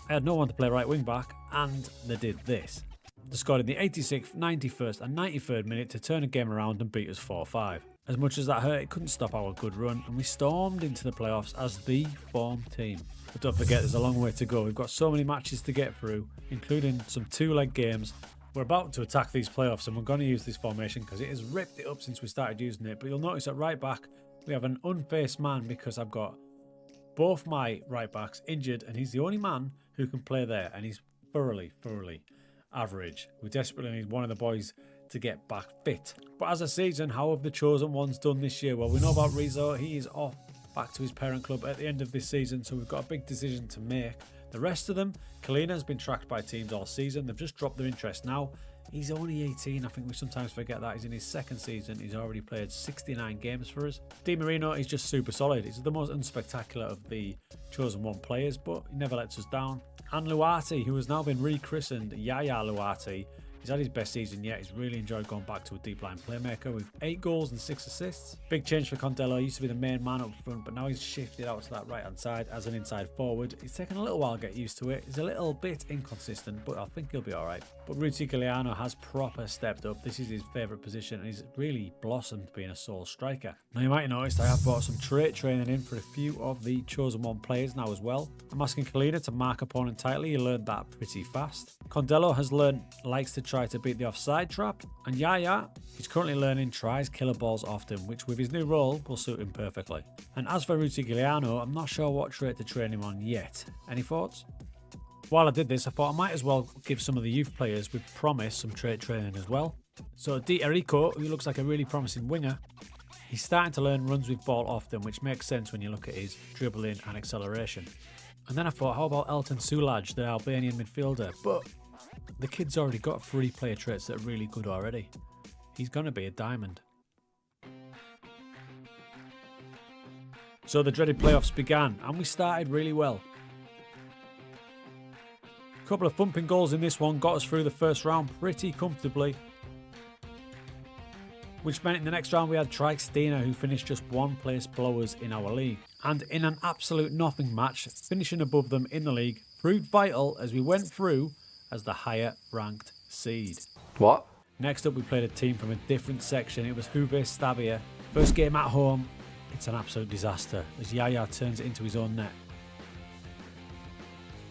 I had no one to play right wing back, and they did this. They scored in the 86th, 91st and 93rd minute to turn the game around and beat us 4-5. As much as that hurt, it couldn't stop our good run, and we stormed into the playoffs as the form team. But don't forget, there's a long way to go. We've got so many matches to get through, including some 2-leg games. We're about to attack these playoffs and we're going to use this formation because it has ripped it up since we started using it. But you'll notice at right back we have an unfaced man because I've got both my right backs injured and he's the only man who can play there, and he's thoroughly average. We desperately need one of the boys to get back fit. But as a season, how have the chosen ones done this year? Well, we know about Rizzo. He is off back to his parent club at the end of this season, so we've got a big decision to make. The rest of them, Kalina has been tracked by teams all season. They've just dropped their interest now. He's only 18. I think we sometimes forget that. He's in his second season. He's already played 69 games for us. Di Marino is just super solid. He's the most unspectacular of the chosen one players, but he never lets us down. And Luati, who has now been rechristened Yaya Luati, he's had his best season yet. He's really enjoyed going back to a deep line playmaker with 8 goals and 6 assists. Big change for Condello. He used to be the main man up front, but now he's shifted out to that right hand side as an inside forward. It's taken a little while to get used to it. He's a little bit inconsistent, but I think he'll be alright. But Ruti Giuliano has proper stepped up. This is his favourite position and he's really blossomed being a sole striker. Now you might have noticed I have brought some trait training in for a few of the chosen one players now as well. I'm asking Kalina to mark opponent tightly. He learned that pretty fast. Condello has learned likes to try to beat the offside trap, and Yaya, he's currently learning tries killer balls often, which with his new role will suit him perfectly. And as for Ruti Giuliano, I'm not sure what trait to train him on yet. Any thoughts? While I did this, I thought I might as well give some of the youth players with promise some trait training as well. So Di Erico, who looks like a really promising winger, he's starting to learn runs with ball often, which makes sense when you look at his dribbling and acceleration. And then I thought, how about Elton Sulaj, the Albanian midfielder? But the kid's already got 3 player traits that are really good already. He's going to be a diamond. So the dreaded playoffs began and we started really well. A couple of thumping goals in this one got us through the first round pretty comfortably. Which meant in the next round we had Trikestina, who finished just 1 place below us in our league. And in an absolute nothing match, finishing above them in the league proved vital as we went through as the higher ranked seed. What? Next up we played a team from a different section. It was Juve Stabia. First game at home, it's an absolute disaster as Yaya turns it into his own net.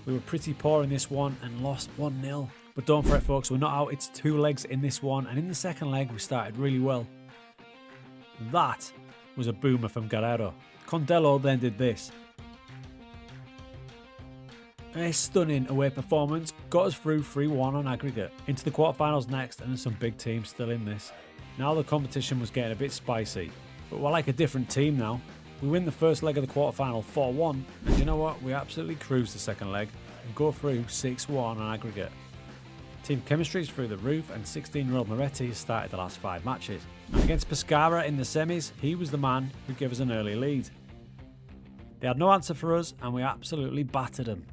We were pretty poor in this one and lost 1-0. But don't fret folks, we're not out. It's 2 legs in this one, and in the second leg we started really well. That was a boomer from Guerrero. Condello then did this. A stunning away performance got us through 3-1 on aggregate. Into the quarterfinals next, and there's some big teams still in this. Now the competition was getting a bit spicy, but we're like a different team now. We win the first leg of the quarterfinal 4-1, and you know what? We absolutely cruise the second leg and go through 6-1 on aggregate. Team chemistry is through the roof, and 16-year-old Moretti has started the last 5 matches. And against Pescara in the semis, he was the man who gave us an early lead. They had no answer for us, and we absolutely battered them.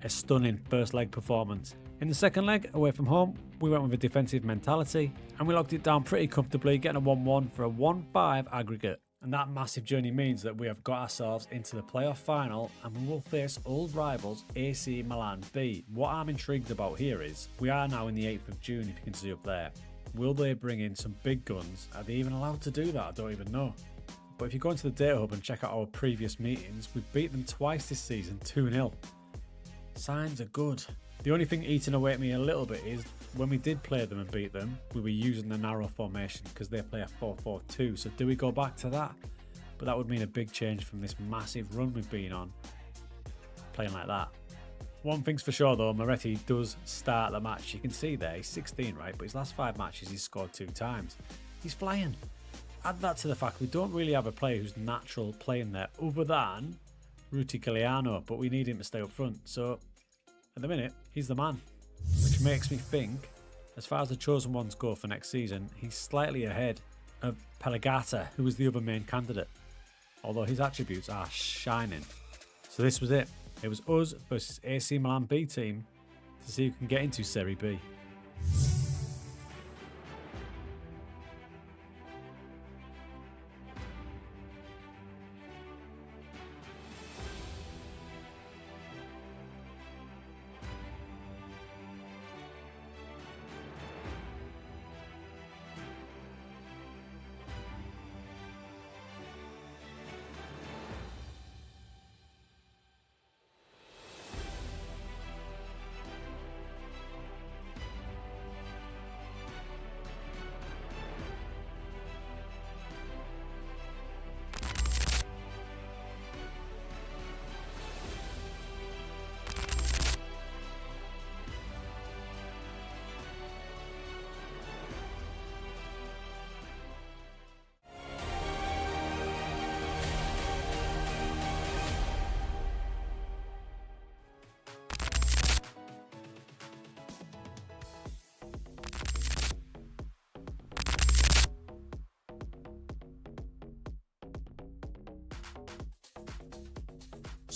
A stunning first leg performance. In the second leg, away from home, we went with a defensive mentality, and we locked it down pretty comfortably, getting a 1-1 for a 1-5 aggregate. And that massive journey means that we have got ourselves into the playoff final and we will face old rivals AC Milan B. What I'm intrigued about here is, we are now in the 8th of June, if you can see up there. Will they bring in some big guns? Are they even allowed to do that? I don't even know. But if you go into the data hub and check out our previous meetings, we've beat them twice this season, 2-0. Signs are good. The only thing eating away at me a little bit is when we did play them and beat them, we were using the narrow formation because they play a 4-4-2. So do we go back to that? But that would mean a big change from this massive run we've been on, playing like that. One thing's for sure though, Moretti does start the match. You can see there, he's 16, right? But his last 5 matches he's scored 2 times. He's flying. Add that to the fact we don't really have a player who's natural playing there other than Ruti Giuliano, but we need him to stay up front. So at the minute, he's the man. Which makes me think, as far as the chosen ones go for next season, he's slightly ahead of Pelagata, who was the other main candidate. Although his attributes are shining. So this was it. It was us versus AC Milan B team to see who can get into Serie B.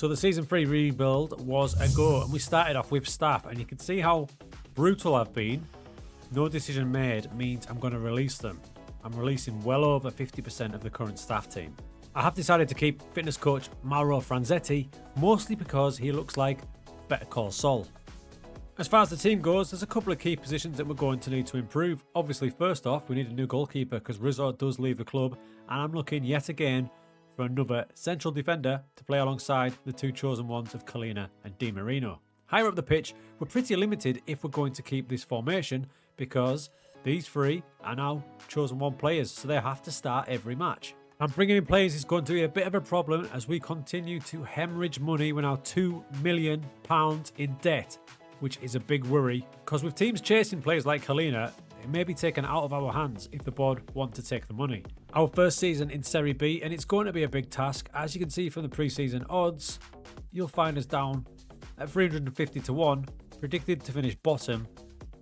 So the Season 3 rebuild was a go, and we started off with staff, and you can see how brutal I've been. No decision made means I'm going to release them. I'm releasing well over 50% of the current staff team. I have decided to keep fitness coach Mauro Franzetti, mostly because he looks like Better Call Saul. As far as the team goes, there's a couple of key positions that we're going to need to improve. Obviously, first off, we need a new goalkeeper because Rizzo does leave the club, and I'm looking yet again for another central defender to play alongside the two chosen ones of Collina and Di Marino. Higher up the pitch, we're pretty limited if we're going to keep this formation because these three are now chosen one players, so they have to start every match. And bringing in players is going to be a bit of a problem as we continue to hemorrhage money. We're now £2 million in debt, which is a big worry because with teams chasing players like Collina, it may be taken out of our hands if the board want to take the money. Our first season in Serie B, and it's going to be a big task. As you can see from the pre-season odds, you'll find us down at 350 to 1, predicted to finish bottom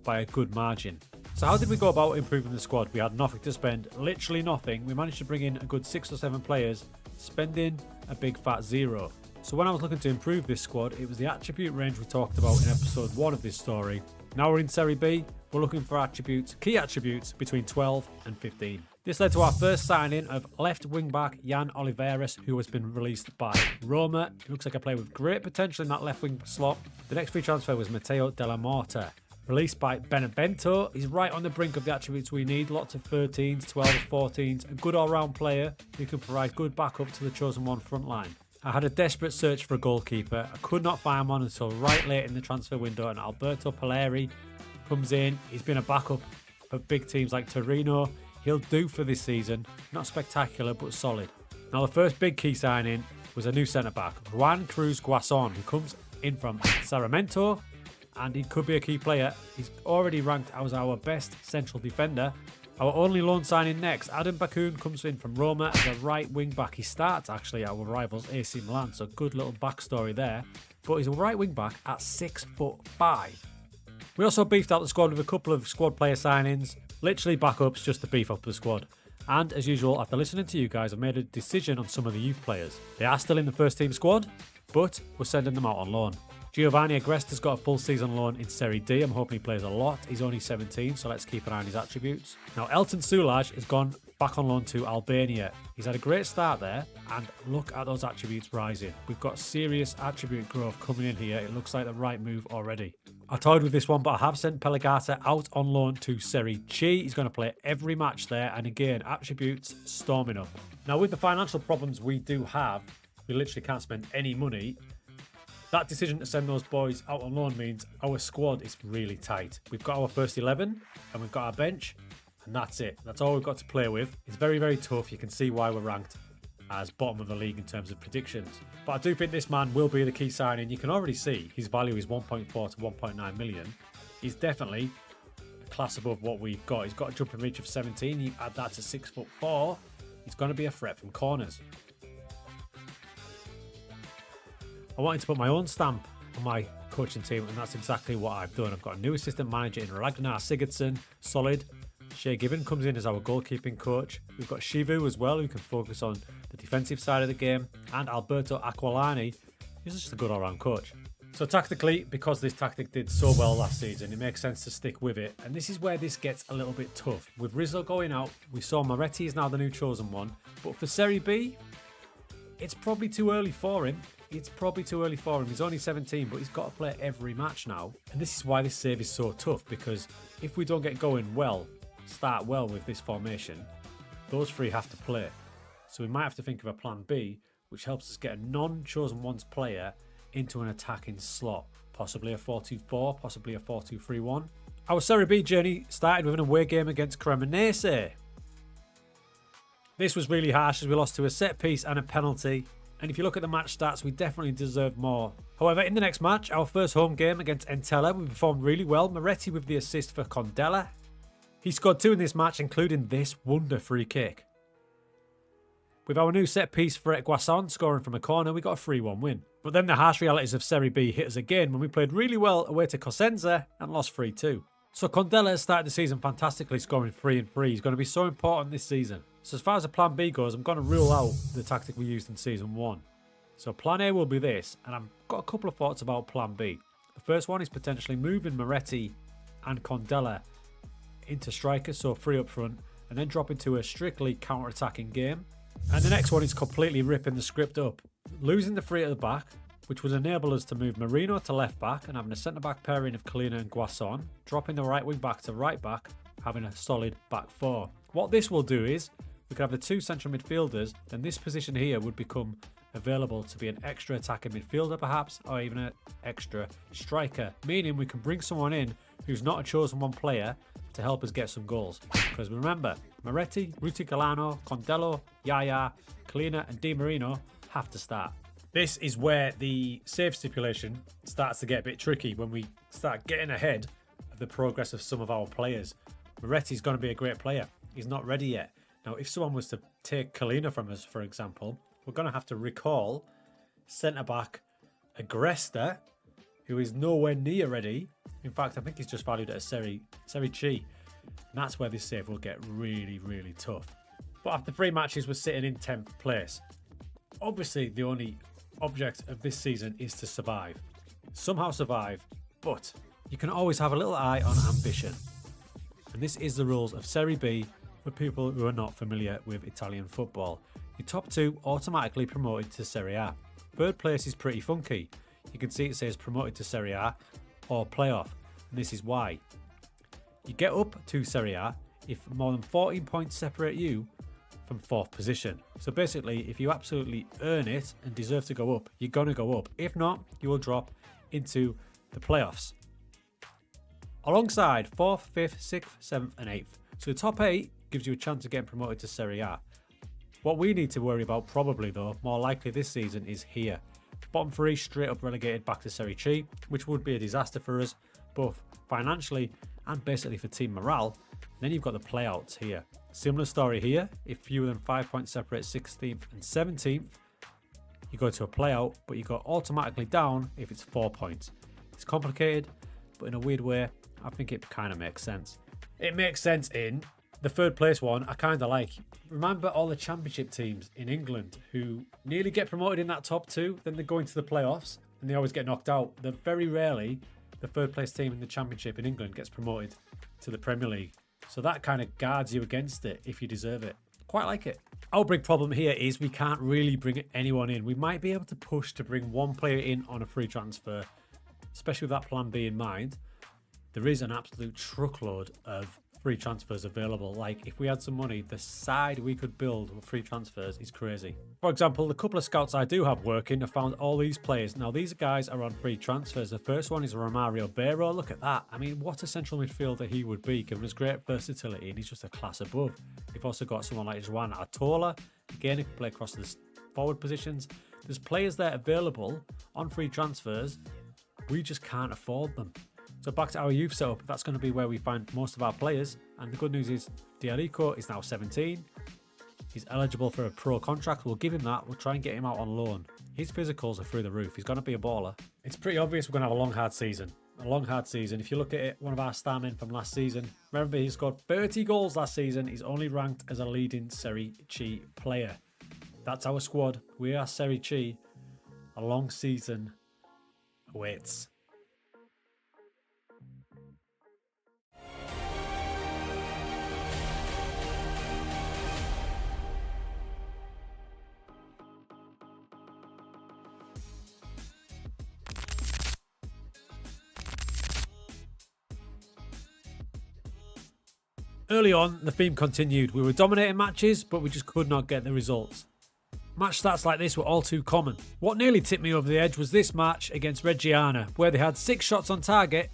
by a good margin. So how did we go about improving the squad? We had nothing to spend, literally nothing. We managed to bring in a good 6 or 7 players, spending a big fat zero. So when I was looking to improve this squad, it was the attribute range we talked about in episode 1 of this story. Now we're in Serie B, we're looking for attributes, key attributes between 12 and 15. This led to our first signing of left wing back Jan Oliveras, who has been released by Roma. He looks like a player with great potential in that left wing slot. The next free transfer was Matteo Della Morta, released by Benevento. He's right on the brink of the attributes we need. Lots of 13s, 12s, 14s. A good all-round player who can provide good backup to the chosen one front line. I had a desperate search for a goalkeeper. I could not find one until right late in the transfer window, and Alberto Paleri comes in. He's been a backup for big teams like Torino. He'll do for this season. Not spectacular, but solid. Now, the first big key signing was a new centre-back, Juan Cruz Guason, who comes in from Sarmiento, and he could be a key player. He's already ranked as our best central defender. Our only loan signing next, Adam Bakun, comes in from Roma as a right wing back. He starts actually at our rivals AC Milan, so good little backstory there. But he's a right wing back at 6'5". We also beefed out the squad with a couple of squad player signings, literally backups just to beef up the squad. And as usual, after listening to you guys, I've made a decision on some of the youth players. They are still in the first team squad, but we're sending them out on loan. Giovanni Agresta's got a full season loan in Serie D. I'm hoping he plays a lot. He's only 17, so let's keep an eye on his attributes. Now, Elton Sulaj has gone back on loan to Albania. He's had a great start there, and look at those attributes rising. We've got serious attribute growth coming in here. It looks like the right move already. I toyed with this one, but I have sent Pelagata out on loan to Serie C. He's going to play every match there, and again, attributes storming up. Now, with the financial problems we do have, we literally can't spend any money. That decision to send those boys out on loan means our squad is really tight. We've got our first 11 and we've got our bench, and that's it. That's all we've got to play with. It's very, very tough. You can see why we're ranked as bottom of the league in terms of predictions. But I do think this man will be the key signing. You can already see his value is 1.4 to 1.9 million. He's definitely a class above what we've got. He's got a jumping reach of 17. You add that to 6'4", he's going to be a threat from corners. I wanted to put my own stamp on my coaching team, and that's exactly what I've done. I've got a new assistant manager in Ragnar Sigurdsson, solid. Shea Given comes in as our goalkeeping coach. We've got Shivu as well, who can focus on the defensive side of the game, and Alberto Aquilani, who's just a good all-round coach. So tactically, because this tactic did so well last season, it makes sense to stick with it, and this is where this gets a little bit tough. With Rizzo going out, we saw Moretti is now the new chosen one, but for Serie B, it's probably too early for him. He's only 17, but he's got to play every match now. And this is why this save is so tough, because if we don't get going well, start well with this formation, those three have to play. So we might have to think of a plan B, which helps us get a non-chosen ones player into an attacking slot. Possibly a 4-2-4, possibly a 4-2-3-1. Our Serie B journey started with an away game against Cremonese. This was really harsh as we lost to a set piece and a penalty. And if you look at the match stats, we definitely deserve more. However, in the next match, our first home game against Entella, we performed really well. Moretti with the assist for Condella. He scored 2 in this match, including this wonder free kick. With our new set piece for Guason scoring from a corner, we got a 3-1 win. But then the harsh realities of Serie B hit us again when we played really well away to Cosenza and lost 3-2. So Condella has started the season fantastically, scoring 3 and 3. He's going to be so important this season. So as far as a plan B goes, I'm going to rule out the tactic we used in season 1. So plan A will be this, and I've got a couple of thoughts about plan B. The first one is potentially moving Moretti and Condella into strikers, so free up front, and then drop into a strictly counter-attacking game. And the next one is completely ripping the script up, losing the three at the back, which would enable us to move Marino to left back and having a centre-back pairing of Collina and Guasson, dropping the right wing back to right back, having a solid back four. What this will do is, we could have the two central midfielders, then this position here would become available to be an extra attacking midfielder perhaps, or even an extra striker, meaning we can bring someone in who's not a chosen one player to help us get some goals. Because remember, Moretti, Ruticolano, Condello, Yaya, Collina and Di Marino have to start. This is where the save stipulation starts to get a bit tricky when we start getting ahead of the progress of some of our players. Moretti's going to be a great player. He's not ready yet. Now, if someone was to take Collina from us, for example, we're going to have to recall centre-back Agresta, who is nowhere near ready. In fact, I think he's just valued at a Serie C. And that's where this save will get really, really tough. But after 3 matches, we're sitting in 10th place. Obviously, the only object of this season is to survive. Somehow survive, but you can always have a little eye on ambition. And this is the rules of Serie B for people who are not familiar with Italian football. Your top 2 automatically promoted to Serie A. 3rd place is pretty funky. You can see it says promoted to Serie A or playoff, and this is why. You get up to Serie A if more than 14 points separate you from 4th position. So basically, if you absolutely earn it and deserve to go up, you're going to go up. If not, you will drop into the playoffs. Alongside 4th, 5th, 6th, 7th and 8th. So the top 8 gives you a chance of getting promoted to Serie A. What we need to worry about probably though, more likely this season, is here. Bottom 3 straight up relegated back to Serie C, which would be a disaster for us, both financially and basically for team morale. Then you've got the playouts here. Similar story here. If fewer than 5 points separate 16th and 17th, you go to a playout, but you go automatically down if it's 4 points. It's complicated, but in a weird way, I think it kind of makes sense. It makes sense in the 3rd place one, I kind of like. Remember all the championship teams in England who nearly get promoted in that top 2, then they go into the playoffs and they always get knocked out. Then very rarely the 3rd place team in the championship in England gets promoted to the Premier League. So that kind of guards you against it if you deserve it. Quite like it. Our big problem here is we can't really bring anyone in. We might be able to push to bring one player in on a free transfer, especially with that plan B in mind. There is an absolute truckload of free transfers available. Like, if we had some money, the side we could build with free transfers is crazy. For example, the couple of scouts I do have working have found all these players. Now, these guys are on free transfers. The first one is Romario Beiro. Look at that. I mean, what a central midfielder he would be, given his great versatility, and he's just a class above. We've also got someone like Joan Artola. Again, he can play across the forward positions. There's players there available on free transfers. We just can't afford them. So back to our youth setup, that's going to be where we find most of our players. And the good news is Diarico is now 17. He's eligible for a pro contract. We'll give him that. We'll try and get him out on loan. His physicals are through the roof. He's going to be a baller. It's pretty obvious we're going to have a long, hard season. A long, hard season. If you look at it, one of our star men from last season, remember he scored 30 goals last season. He's only ranked as a leading Serie C player. That's our squad. We are Serie C. A long season awaits. Early on, the theme continued. We were dominating matches, but we just could not get the results. Match stats like this were all too common. What nearly tipped me over the edge was this match against Reggiana, where they had 6 shots on target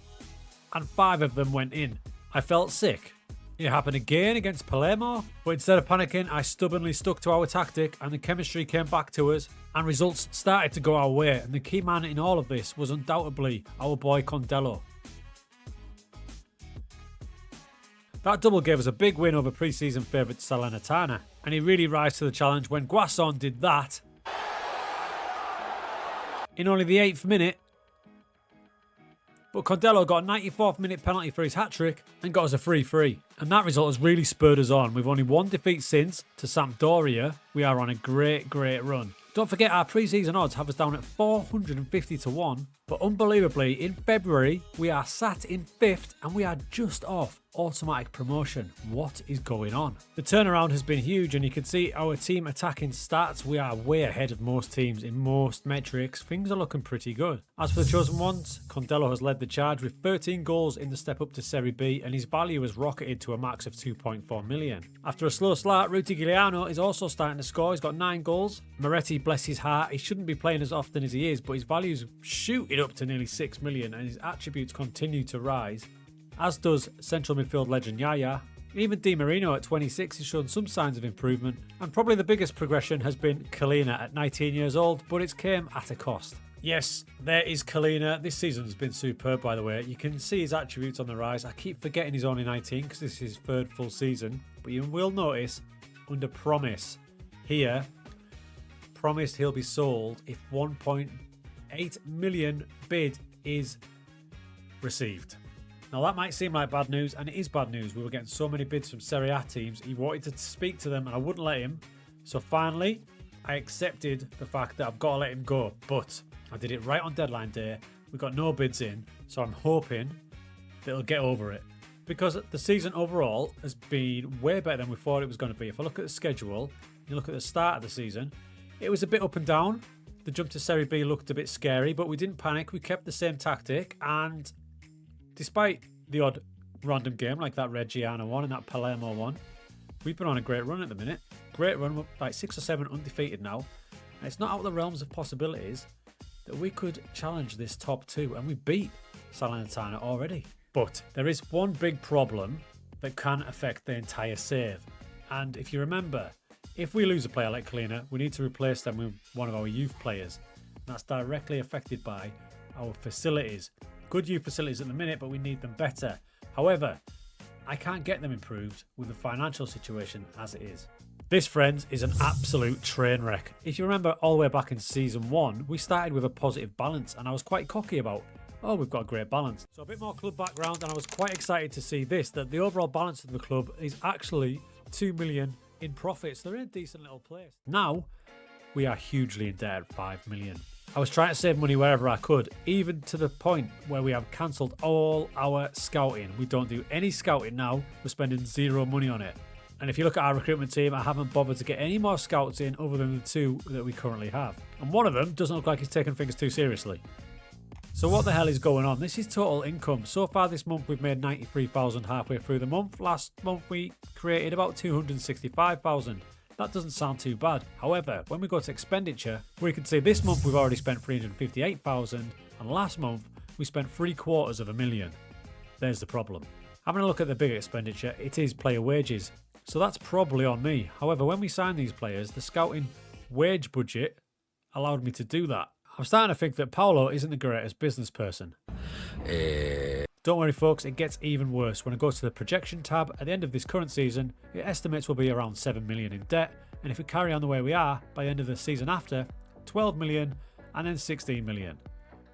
and 5 of them went in. I felt sick. It happened again against Palermo, but instead of panicking, I stubbornly stuck to our tactic and the chemistry came back to us and results started to go our way, and the key man in all of this was undoubtedly our boy Condello. That double gave us a big win over pre-season favourite Salernitana, and he really rose to the challenge when Guasson did that in only the 8th minute. But Condello got a 94th minute penalty for his hat-trick and got us a free. And that result has really spurred us on. We've only one defeat since, to Sampdoria. We are on a great run. Don't forget our pre-season odds have us down at 450 to 1. But unbelievably, in February, we are sat in 5th and we are just off automatic promotion. What is going on? The turnaround has been huge and you can see our team attacking stats. We are way ahead of most teams in most metrics. Things are looking pretty good. As for the chosen ones, Condello has led the charge with 13 goals in the step up to Serie B and his value has rocketed to a max of 2.4 million. After a slow start, Ruti Giuliano is also starting to score. He's got 9 goals. Moretti, bless his heart, he shouldn't be playing as often as he is, but his value's shooting up to nearly 6 million and his attributes continue to rise, as does central midfield legend Yaya. Even Di Marino at 26 has shown some signs of improvement, and probably the biggest progression has been Kalina at 19 years old, but it's came at a cost. Yes, there is Kalina. This season has been superb, by the way. You can see his attributes on the rise. I keep forgetting he's only 19 because this is his third full season, but you will notice under promise here, promised he'll be sold if 1.8 million bid is received. Now that might seem like bad news, and it is bad news. We were getting so many bids from Serie A teams. He wanted to speak to them and I wouldn't let him. So finally, I accepted the fact that I've got to let him go. But I did it right on deadline day. We got no bids in, so I'm hoping that he'll get over it. Because the season overall has been way better than we thought it was going to be. If I look at the schedule, you look at the start of the season, it was a bit up and down. The jump to Serie B looked a bit scary, but we didn't panic. We kept the same tactic, and despite the odd random game like that Reggiano one and that Palermo one, we've been on a great run at the minute. Great run, like 6 or 7 undefeated now. And it's not out of the realms of possibilities that we could challenge this top 2, and we beat Salernitana already. But there is one big problem that can affect the entire save. And if you remember, if we lose a player like Kalina, we need to replace them with one of our youth players. And that's directly affected by our facilities. Good youth facilities at the minute, but we need them better. However, I can't get them improved with the financial situation as it is. This, friends, is an absolute train wreck. If you remember all the way back in season 1, we started with a positive balance and I was quite cocky about, oh, we've got a great balance. So a bit more club background, and I was quite excited to see this, that the overall balance of the club is actually 2 million in profits. They're in a decent little place. Now, we are hugely in debt at 5 million. I was trying to save money wherever I could, even to the point where we have cancelled all our scouting. We don't do any scouting now. We're spending 0 money on it. And if you look at our recruitment team, I haven't bothered to get any more scouts in other than the 2 that we currently have. And one of them doesn't look like he's taking things too seriously. So what the hell is going on? This is total income. So far this month we've made 93,000 halfway through the month. Last month we created about 265,000. That doesn't sound too bad. However, when we go to expenditure, we can see this month we've already spent 358,000 and last month we spent 750,000. There's the problem. Having a look at the bigger expenditure, it is player wages. So that's probably on me. However, when we signed these players, the scouting wage budget allowed me to do that. I'm starting to think that Paolo isn't the greatest business person. Don't worry folks, it gets even worse. When I go to the projection tab, at the end of this current season, it estimates we'll be around 7 million in debt, and if we carry on the way we are, by the end of the season after, 12 million and then 16 million.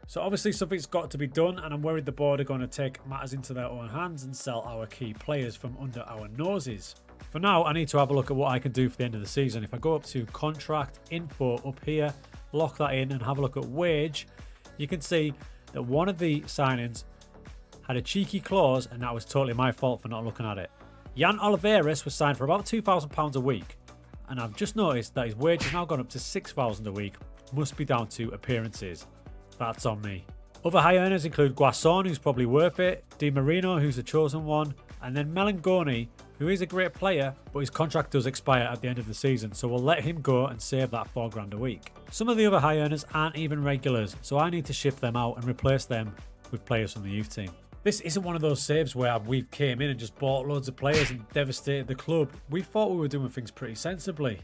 So obviously something's got to be done, and I'm worried the board are going to take matters into their own hands and sell our key players from under our noses. For now, I need to have a look at what I can do for the end of the season. If I go up to contract info up here, lock that in and have a look at wage, you can see that one of the signings had a cheeky clause, and that was totally my fault for not looking at it. Jan Oliveras was signed for about £2,000 a week, and I've just noticed that his wage has now gone up to £6,000 a week. Must be down to appearances. That's on me. Other high earners include Guasson, who's probably worth it, Di Marino, who's the chosen one, and then Melangoni, who is a great player, but his contract does expire at the end of the season, so we'll let him go and save that £4,000 a week. Some of the other high earners aren't even regulars, so I need to shift them out and replace them with players from the youth team. This isn't one of those saves where we came in and just bought loads of players and devastated the club. We thought we were doing things pretty sensibly,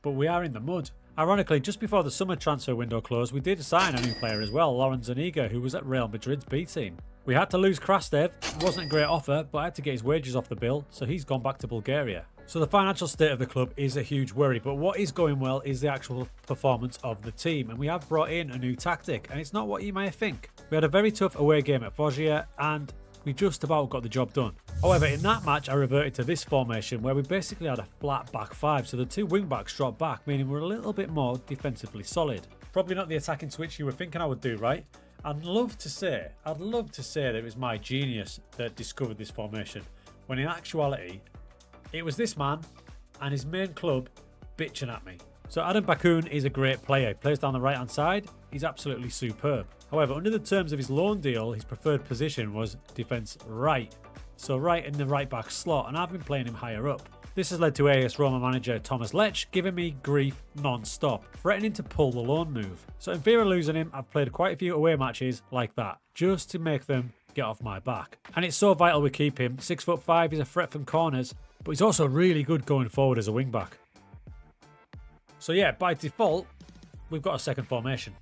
but we are in the mud. Ironically, just before the summer transfer window closed, we did sign a new player as well, Lauren Zuniga, who was at Real Madrid's B team. We had to lose Krastev. It wasn't a great offer, but I had to get his wages off the bill, so he's gone back to Bulgaria. So the financial state of the club is a huge worry, but what is going well is the actual performance of the team, and we have brought in a new tactic, and it's not what you may think. We had a very tough away game at Foggia and we just about got the job done. However, in that match I reverted to this formation where we basically had a flat back five, so the two wing backs dropped back, meaning we're a little bit more defensively solid. Probably not the attacking switch you were thinking I would do, right? I'd love to say that it was my genius that discovered this formation, when in actuality it was this man and his main club bitching at me. So Adam Bakun is a great player. He plays down the right hand side. He's absolutely superb. However, under the terms of his loan deal, his preferred position was defence right. So right in the right back slot, and I've been playing him higher up. This has led to AS Roma manager Thomas Lech giving me grief non-stop, threatening to pull the loan move. So in fear of losing him, I've played quite a few away matches like that, just to make them get off my back. And it's so vital we keep him. 6'5", he's a threat from corners, but he's also really good going forward as a wing back. So yeah, by default, we've got a second formation.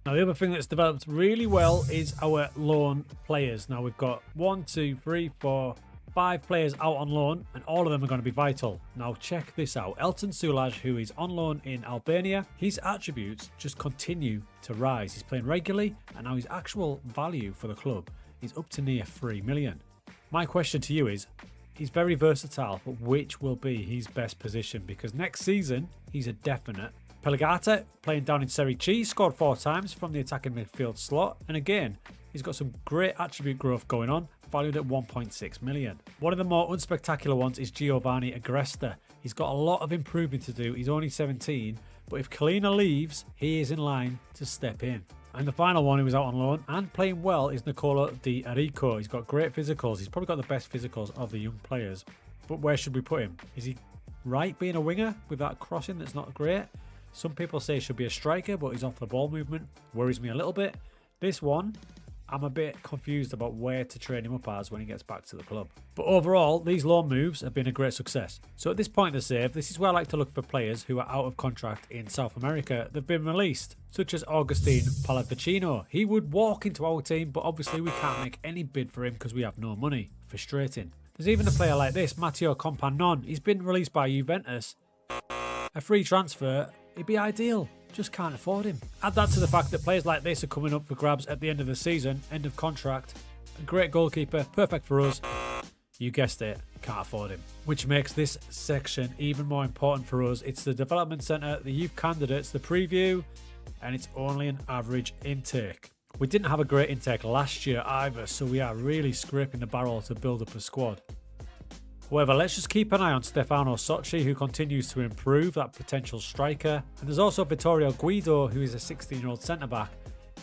Now the other thing that's developed really well is our loan players. Now we've got 5 players out on loan, and all of them are going to be vital. Now check this out. Elton Sulaj, who is on loan in Albania, his attributes just continue to rise. He's playing regularly, and now his actual value for the club is up to near 3 million. My question to you is, he's very versatile, but which will be his best position? Because next season, he's a definite. Pelagata, playing down in Serie C, scored 4 times from the attacking midfield slot, and again, he's got some great attribute growth going on, valued at 1.6 million. One of the more unspectacular ones is Giovanni Agresta. He's got a lot of improving to do. He's only 17, but if Kalina leaves, he is in line to step in. And the final one who was out on loan and playing well is Nicolo Di Arico. He's got great physicals. He's probably got the best physicals of the young players. But where should we put him? Is he right being a winger with that crossing that's not great? Some people say he should be a striker, but his off the ball movement worries me a little bit. This one, I'm a bit confused about where to train him up as when he gets back to the club. But overall, these loan moves have been a great success. So at this point in the save, this is where I like to look for players who are out of contract in South America that have been released, such as Augustine Pallavicino. He would walk into our team, but obviously we can't make any bid for him because we have no money. Frustrating. There's even a player like this, Matteo Companon. He's been released by Juventus. A free transfer, it'd be ideal. Just can't afford him. Add that to the fact that players like this are coming up for grabs at the end of the season, end of contract. A great goalkeeper, perfect for us. You guessed it, can't afford him. Which makes this section even more important for us. It's the development centre, the youth candidates, the preview, and it's only an average intake. We didn't have a great intake last year either, so we are really scraping the barrel to build up a squad. However, let's just keep an eye on Stefano Socci, who continues to improve, that potential striker. And there's also Vittorio Guido, who is a 16-year-old centre-back,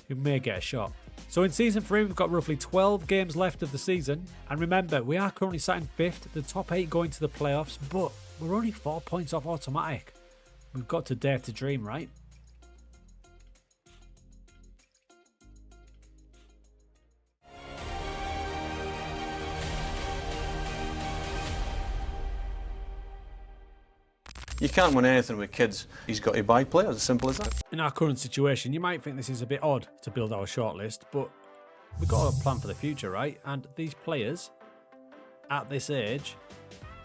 who may get a shot. So in Season 3, we've got roughly 12 games left of the season. And remember, we are currently sat in 5th, the top 8 going to the playoffs, but we're only 4 points off automatic. We've got to dare to dream, right? You can't win anything with kids. He's got to buy players, as simple as that. In our current situation, you might think this is a bit odd to build our shortlist, but we've got a plan for the future, right? And these players, at this age,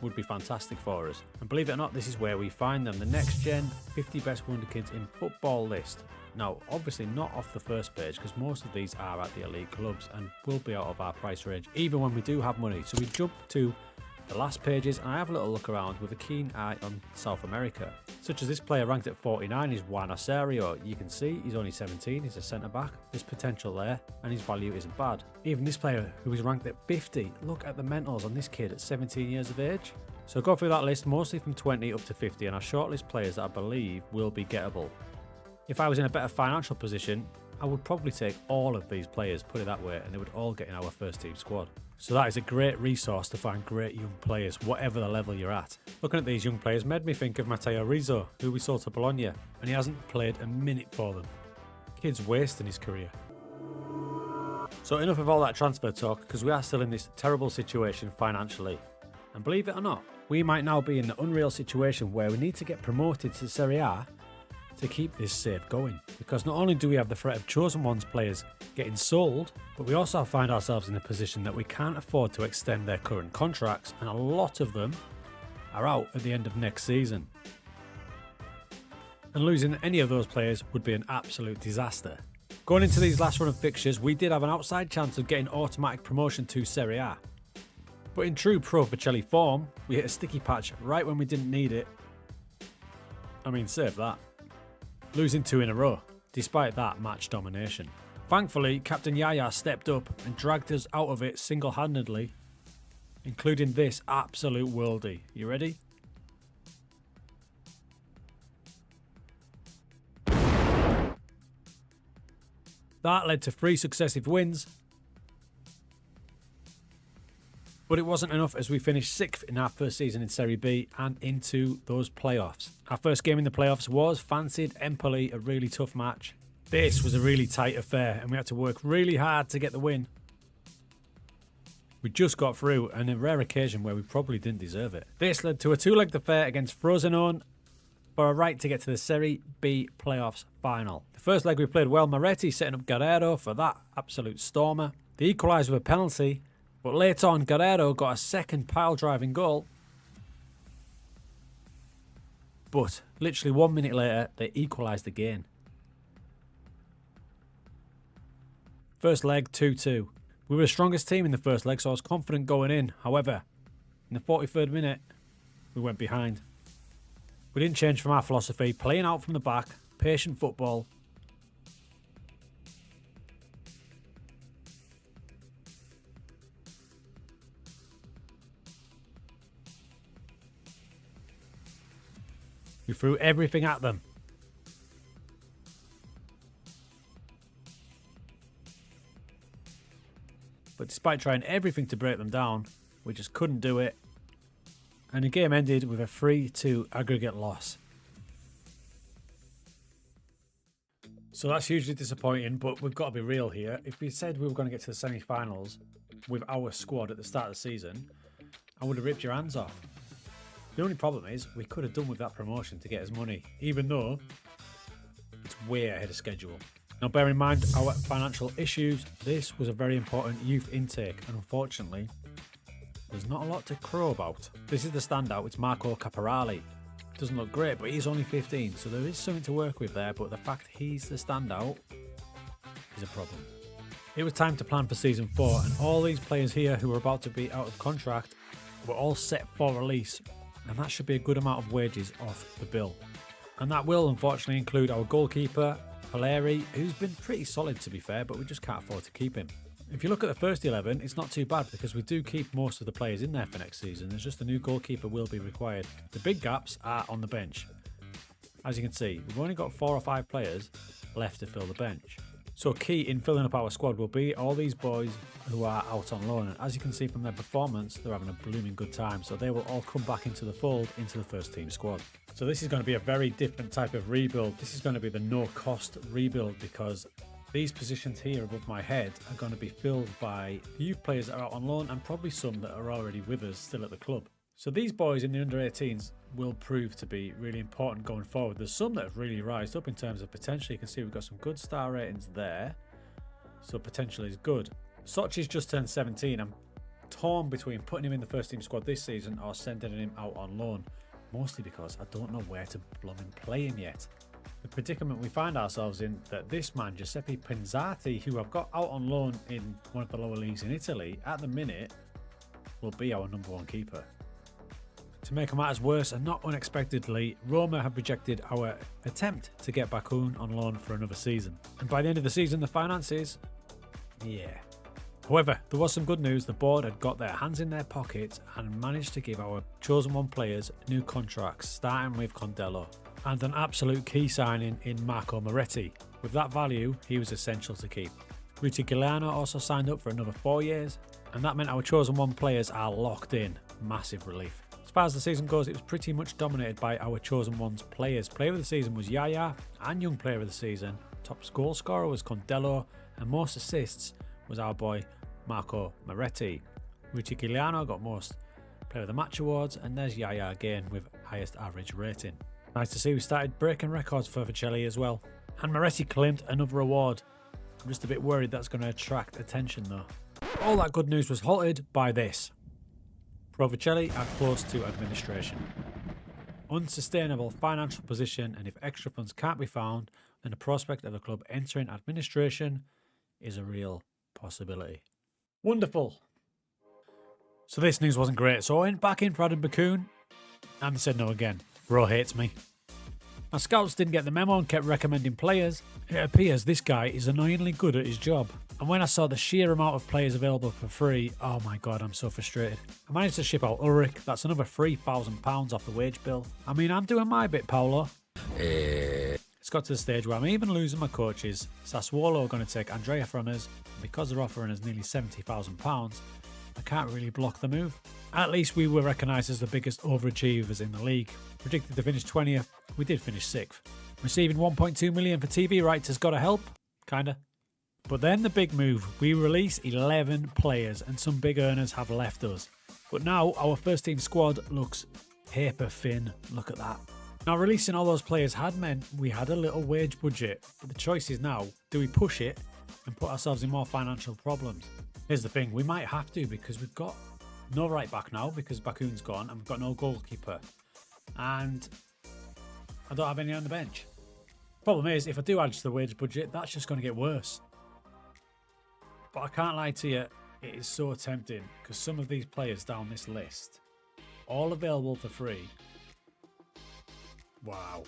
would be fantastic for us. And believe it or not, this is where we find them. The next gen 50 best wonder kids in football list. Now, obviously not off the first page, because most of these are at the elite clubs and will be out of our price range, even when we do have money. So we jump to the last pages, and I have a little look around with a keen eye on South America. Such as this player ranked at 49 is Juan Osorio. You can see he's only 17, he's a centre-back. There's potential there, and his value isn't bad. Even this player, who is ranked at 50, look at the mentals on this kid at 17 years of age. So go through that list, mostly from 20 up to 50, and I shortlist players that I believe will be gettable. If I was in a better financial position, I would probably take all of these players, put it that way, and they would all get in our first team squad. So that is a great resource to find great young players, whatever the level you're at. Looking at these young players made me think of Matteo Rizzo, who we sold to Bologna, and he hasn't played a minute for them. Kid's wasting his career. So enough of all that transfer talk, because we are still in this terrible situation financially. And believe it or not, we might now be in the unreal situation where we need to get promoted to Serie A to keep this save going. Because not only do we have the threat of Chosen Ones players getting sold, but we also find ourselves in a position that we can't afford to extend their current contracts, and a lot of them are out at the end of next season. And losing any of those players would be an absolute disaster. Going into these last run of fixtures, we did have an outside chance of getting automatic promotion to Serie A. But in true Pro Vercelli form, we hit a sticky patch right when we didn't need it. I mean, save that. Losing 2 in a row, despite that match domination. Thankfully, Captain Yaya stepped up and dragged us out of it single-handedly, including this absolute worldie. You ready? That led to 3 successive wins, but it wasn't enough as we finished 6th in our first season in Serie B and into those playoffs. Our first game in the playoffs was fancied Empoli, a really tough match. This was a really tight affair and we had to work really hard to get the win. We just got through, and a rare occasion where we probably didn't deserve it. This led to a 2-legged affair against Frosinone for a right to get to the Serie B playoffs final. The first leg we played well, Moretti setting up Guerrero for that absolute stormer. They equalised with a penalty, but later on Guerrero got a second pile-driving goal. But literally 1 minute later, they equalised again. First leg, 2-2. We were the strongest team in the first leg, so I was confident going in. However, in the 43rd minute, we went behind. We didn't change from our philosophy, playing out from the back, patient football. We threw everything at them. But despite trying everything to break them down, we just couldn't do it. And the game ended with a 3-2 aggregate loss. So that's hugely disappointing, but we've got to be real here. If we said we were going to get to the semi-finals with our squad at the start of the season, I would have ripped your hands off. The only problem is we could have done with that promotion to get us money, even though it's way ahead of schedule. Now bear in mind our financial issues. This was a very important youth intake, and unfortunately there's not a lot to crow about. This is the standout, it's Marco Caporali. Doesn't look great, but he's only 15, so there is something to work with there, but the fact he's the standout is a problem. It was time to plan for season 4, and all these players here who are about to be out of contract were all set for release, and that should be a good amount of wages off the bill. And that will unfortunately include our goalkeeper, Valeri, who's been pretty solid to be fair, but we just can't afford to keep him. If you look at the first 11, it's not too bad because we do keep most of the players in there for next season. There's just a new goalkeeper will be required. The big gaps are on the bench. As you can see, we've only got 4 or 5 players left to fill the bench. So key in filling up our squad will be all these boys who are out on loan. And as you can see from their performance, they're having a blooming good time. So they will all come back into the fold, into the first team squad. So this is going to be a very different type of rebuild. This is going to be the no-cost rebuild because these positions here above my head are going to be filled by youth players that are out on loan and probably some that are already with us still at the club. So these boys in the under-18s will prove to be really important going forward. There's some that have really rised up in terms of potential. You can see we've got some good star ratings there. So potential is good. Sochi's just turned 17. I'm torn between putting him in the first team squad this season or sending him out on loan. Mostly because I don't know where to blooming play him yet. The predicament we find ourselves in that this man, Giuseppe Pinzati, who I've got out on loan in one of the lower leagues in Italy, at the minute will be our number 1 keeper. To make matters worse, and not unexpectedly, Roma have rejected our attempt to get Bakun on loan for another season. And by the end of the season, the finances, yeah. However, there was some good news. The board had got their hands in their pockets and managed to give our chosen 1 players new contracts, starting with Condello, and an absolute key signing in Marco Moretti. With that value, he was essential to keep. Ruti Giuliano also signed up for another 4 years, and that meant our chosen 1 players are locked in. Massive relief. As far as the season goes, it was pretty much dominated by our chosen 1's players. Player of the season was Yaya, and young player of the season. Top goal scorer was Condello, and most assists was our boy Marco Moretti. Ruti Giuliano got most player of the match awards, and there's Yaya again with highest average rating. Nice to see we started breaking records for Vercelli as well. And Moretti claimed another award. I'm just a bit worried that's going to attract attention though. All that good news was halted by this. Pro Vercelli are close to administration. Unsustainable financial position, and if extra funds can't be found, then the prospect of a club entering administration is a real possibility. Wonderful. So this news wasn't great, so I went back in for Adam Bakun, and they said no again. Bro hates me. My scouts didn't get the memo and kept recommending players. It appears this guy is annoyingly good at his job. And when I saw the sheer amount of players available for free, oh my god, I'm so frustrated. I managed to ship out Ulrich, that's another £3,000 off the wage bill. I mean, I'm doing my bit, Paolo. It's got to the stage where I'm even losing my coaches. Sassuolo are going to take Andrea from us, and because they're offering us nearly £70,000, I can't really block the move. At least we were recognised as the biggest overachievers in the league. Predicted to finish 20th, we did finish 6th. Receiving 1.2 million for TV rights has got to help, kinda. But then the big move, we release 11 players and some big earners have left us. But now our first team squad looks paper thin, look at that. Now releasing all those players had meant we had a little wage budget, but the choice is now, do we push it and put ourselves in more financial problems? Here's the thing, we might have to because we've got no right back now because Bakun's gone and we've got no goalkeeper. And I don't have any on the bench. Problem is, if I do add to the wage budget, that's just going to get worse. But I can't lie to you, it is so tempting because some of these players down this list, all available for free. Wow.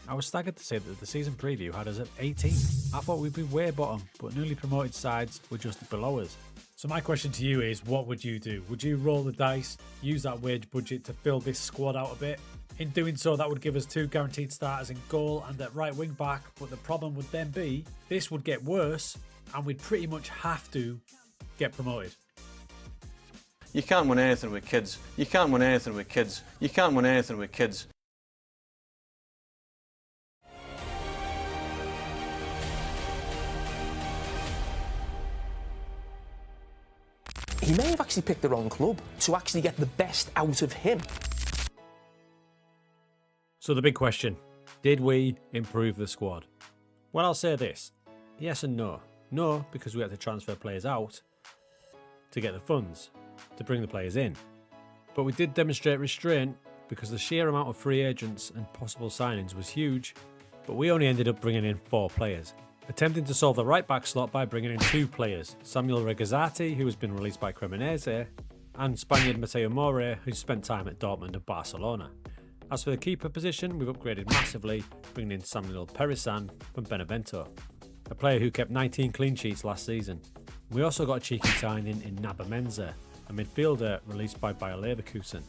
I was staggered to say that the season preview had us at 18. I thought we'd be way bottom, but newly promoted sides were just below us. So my question to you is, what would you do? Would you roll the dice, use that wage budget to fill this squad out a bit? In doing so, that would give us 2 guaranteed starters in goal and at right wing back, but the problem would then be, this would get worse and we'd pretty much have to get promoted. You can't win anything with kids. You can't win anything with kids. You can't win anything with kids. He may have actually picked the wrong club to actually get the best out of him. So the big question, did we improve the squad? Well, I'll say this, yes and no. No, because we had to transfer players out to get the funds to bring the players in. But we did demonstrate restraint because the sheer amount of free agents and possible signings was huge, but we only ended up bringing in 4 players. Attempting to solve the right back slot by bringing in 2 players, Samuel Regazzati, who has been released by Cremonese, and Spaniard Mateo More, who's spent time at Dortmund and Barcelona. As for the keeper position, we've upgraded massively, bringing in Samuel Perisan from Benevento, a player who kept 19 clean sheets last season. We also got a cheeky signing in Naber Menza, a midfielder released by Bayer Leverkusen.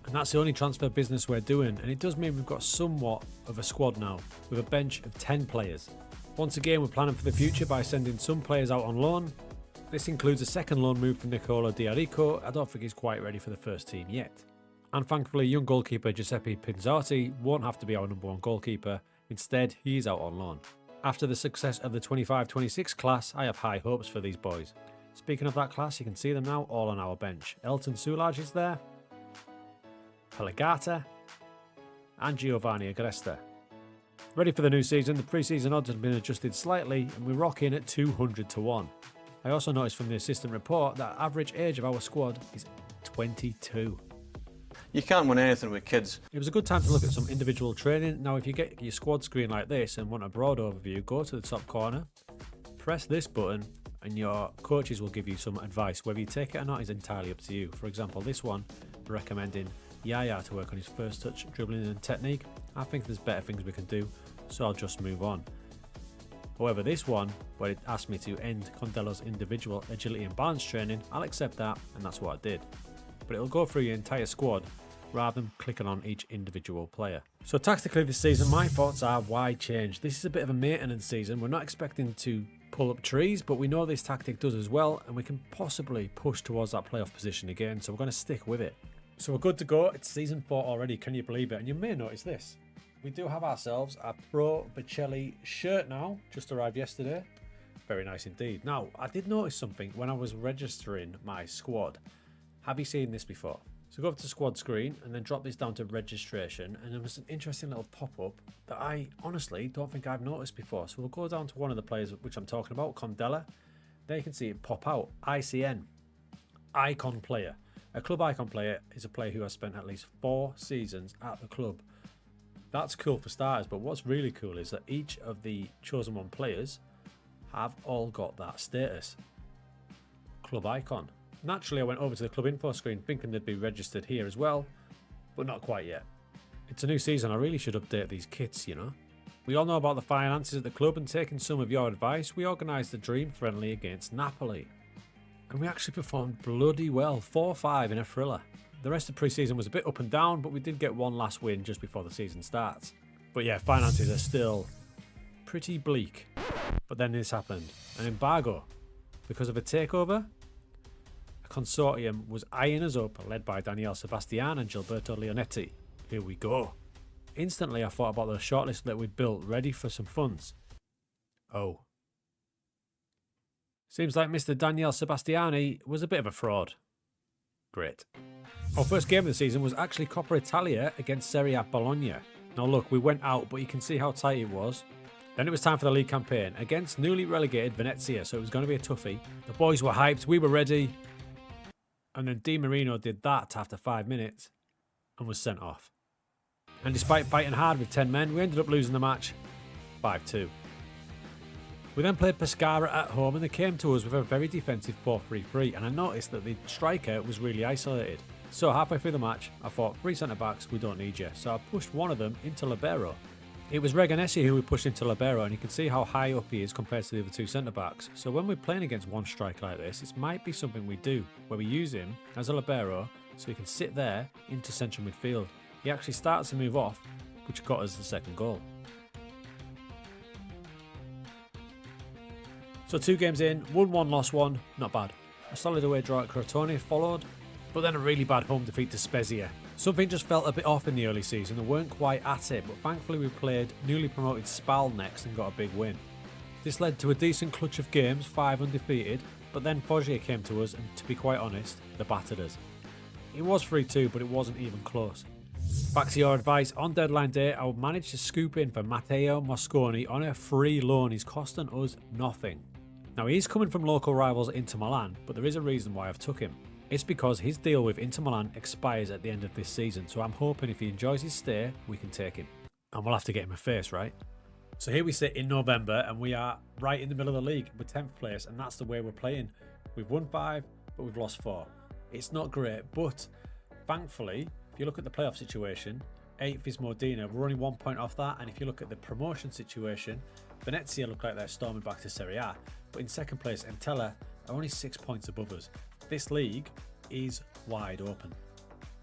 And that's the only transfer business we're doing, and it does mean we've got somewhat of a squad now, with a bench of 10 players. Once again, we're planning for the future by sending some players out on loan. This includes a second loan move from Nicola Diarico. I don't think he's quite ready for the first team yet. And thankfully, young goalkeeper Giuseppe Pinzotti won't have to be our number 1 goalkeeper. Instead, he's out on loan. After the success of the 25-26 class, I have high hopes for these boys. Speaking of that class, you can see them now all on our bench. Elton Soulage is there, Pelagata, and Giovanni Agresta. Ready for the new season, the pre-season odds have been adjusted slightly and we're rocking at 200 to 1. I also noticed from the assistant report that average age of our squad is 22. You can't win anything with kids. It was a good time to look at some individual training. Now if you get your squad screen like this and want a broad overview, go to the top corner, press this button and your coaches will give you some advice. Whether you take it or not is entirely up to you. For example, this one recommending Yaya to work on his first touch, dribbling and technique. I think there's better things we can do, so I'll just move on. However, this one, where it asked me to end Condelo's individual agility and balance training, I'll accept that, and that's what I did. But it'll go through your entire squad, rather than clicking on each individual player. So tactically this season, my thoughts are, why change? This is a bit of a maintenance season. We're not expecting to pull up trees, but we know this tactic does as well, and we can possibly push towards that playoff position again, so we're going to stick with it. So we're good to go. It's season 4 already, can you believe it? And you may notice this. We do have ourselves a Pro Vercelli shirt now, just arrived yesterday. Very nice indeed. Now, I did notice something when I was registering my squad. Have you seen this before? So go up to squad screen and then drop this down to registration, and there was an interesting little pop-up that I honestly don't think I've noticed before. So we'll go down to one of the players which I'm talking about, Condella. There you can see it pop out, ICN, Icon Player. A club icon player is a player who has spent at least 4 seasons at the club. That's cool for starters, but what's really cool is that each of the chosen one players have all got that status. Club icon. Naturally, I went over to the club info screen thinking they'd be registered here as well, but not quite yet. It's a new season, I really should update these kits, you know. We all know about the finances at the club, and taking some of your advice, we organised the dream friendly against Napoli. And we actually performed bloody well, 4-5 in a thriller. The rest of pre-season was a bit up and down, but we did get one last win just before the season starts. But yeah, finances are still pretty bleak. But then this happened, an embargo. Because of a takeover, a consortium was eyeing us up, led by Daniele Sebastian and Gilberto Leonetti. Here we go. Instantly I thought about the shortlist that we'd built, ready for some funds. Oh. Seems like Mr. Daniele Sebastiani was a bit of a fraud. Great. Our first game of the season was actually Coppa Italia against Serie A Bologna. Now look, we went out, but you can see how tight it was. Then it was time for the league campaign against newly relegated Venezia, so it was going to be a toughie. The boys were hyped, we were ready. And then Di Marino did that after 5 minutes and was sent off. And despite fighting hard with 10 men, we ended up losing the match 5-2. We then played Pescara at home and they came to us with a very defensive 4-3-3, and I noticed that the striker was really isolated. So halfway through the match, I thought 3 centre-backs, we don't need you. So I pushed one of them into libero. It was Reganesi who we pushed into libero, and you can see how high up he is compared to the other 2 centre-backs. So when we're playing against one striker like this, it might be something we do, where we use him as a libero so he can sit there into central midfield. He actually starts to move off, which got us the second goal. So 2 games in, won 1, lost 1, not bad. A solid away draw at Crotone followed, but then a really bad home defeat to Spezia. Something just felt a bit off in the early season and weren't quite at it, but thankfully we played newly promoted Spal next and got a big win. This led to a decent clutch of games, 5 undefeated, but then Foggia came to us and, to be quite honest, they battered us. It was 3-2, but it wasn't even close. Back to your advice, on deadline day I managed to scoop in for Matteo Mosconi on a free loan. He's costing us nothing. Now he's coming from local rivals Inter Milan, but there is a reason why I've took him. It's because his deal with Inter Milan expires at the end of this season, so I'm hoping if he enjoys his stay, we can take him. And we'll have to get him a face, right? So here we sit in November and we are right in the middle of the league. We're 10th place and that's the way we're playing. We've won 5, but we've lost 4. It's not great, but thankfully, if you look at the playoff situation, 8th is Modena. We're only 1 point off that, and if you look at the promotion situation, Venezia look like they're storming back to Serie A, but in second place, Entella are only 6 points above us. This league is wide open.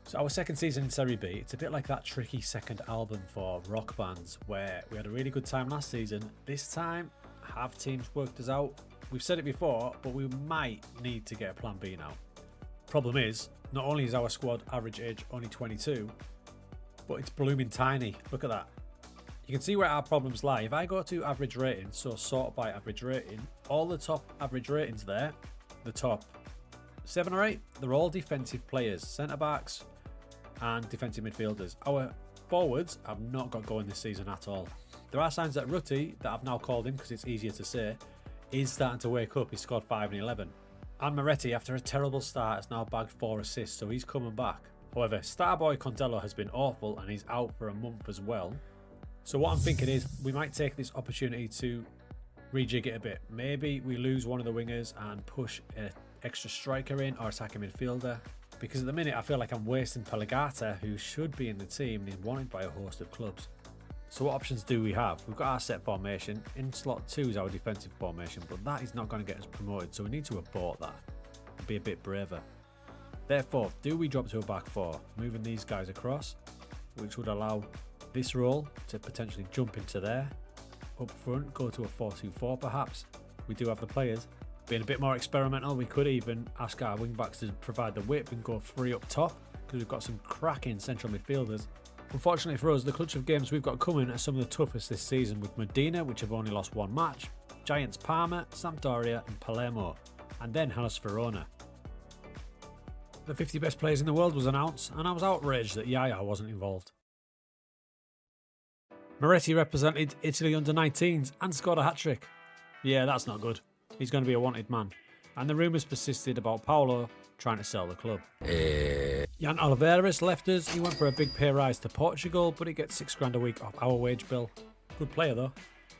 So our second season in Serie B, it's a bit like that tricky second album for rock bands where we had a really good time last season. This time, have teams worked us out? We've said it before, but we might need to get a plan B now. Problem is, not only is our squad average age only 22, but it's blooming tiny. Look at that. You can see where our problems lie. If I go to average rating, so sort by average rating, all the top average ratings there, the top 7 or 8, they're all defensive players, centre-backs and defensive midfielders. Our forwards have not got going this season at all. There are signs that Rutti, that I've now called him because it's easier to say, is starting to wake up. He scored 5 and 11. And Moretti, after a terrible start, has now bagged 4 assists, so he's coming back. However, Starboy Condello has been awful and he's out for a month as well. So what I'm thinking is we might take this opportunity to rejig it a bit. Maybe we lose one of the wingers and push an extra striker in or attacking midfielder. Because at the minute I feel like I'm wasting Pelagata, who should be in the team and is wanted by a host of clubs. So what options do we have? We've got our set formation. In slot 2 is our defensive formation, but that is not going to get us promoted, so we need to abort that and be a bit braver. Therefore, do we drop to a back 4, moving these guys across, which would allow this role to potentially jump into there. Up front, go to a 4-2-4 perhaps. We do have the players. Being a bit more experimental, we could even ask our wing backs to provide the width and go 3 up top, because we've got some cracking central midfielders. Unfortunately for us, the clutch of games we've got coming are some of the toughest this season, with Modena, which have only lost 1 match, Giants Parma, Sampdoria and Palermo, and then Hellas Verona. The 50 best players in the world was announced, and I was outraged that Yaya wasn't involved. Moretti represented Italy under-19s and scored a hat-trick. Yeah, that's not good. He's going to be a wanted man. And the rumours persisted about Paolo trying to sell the club. Jan Oliveras left us. He went for a big pay rise to Portugal, but he gets £6 a week off our wage bill. Good player though.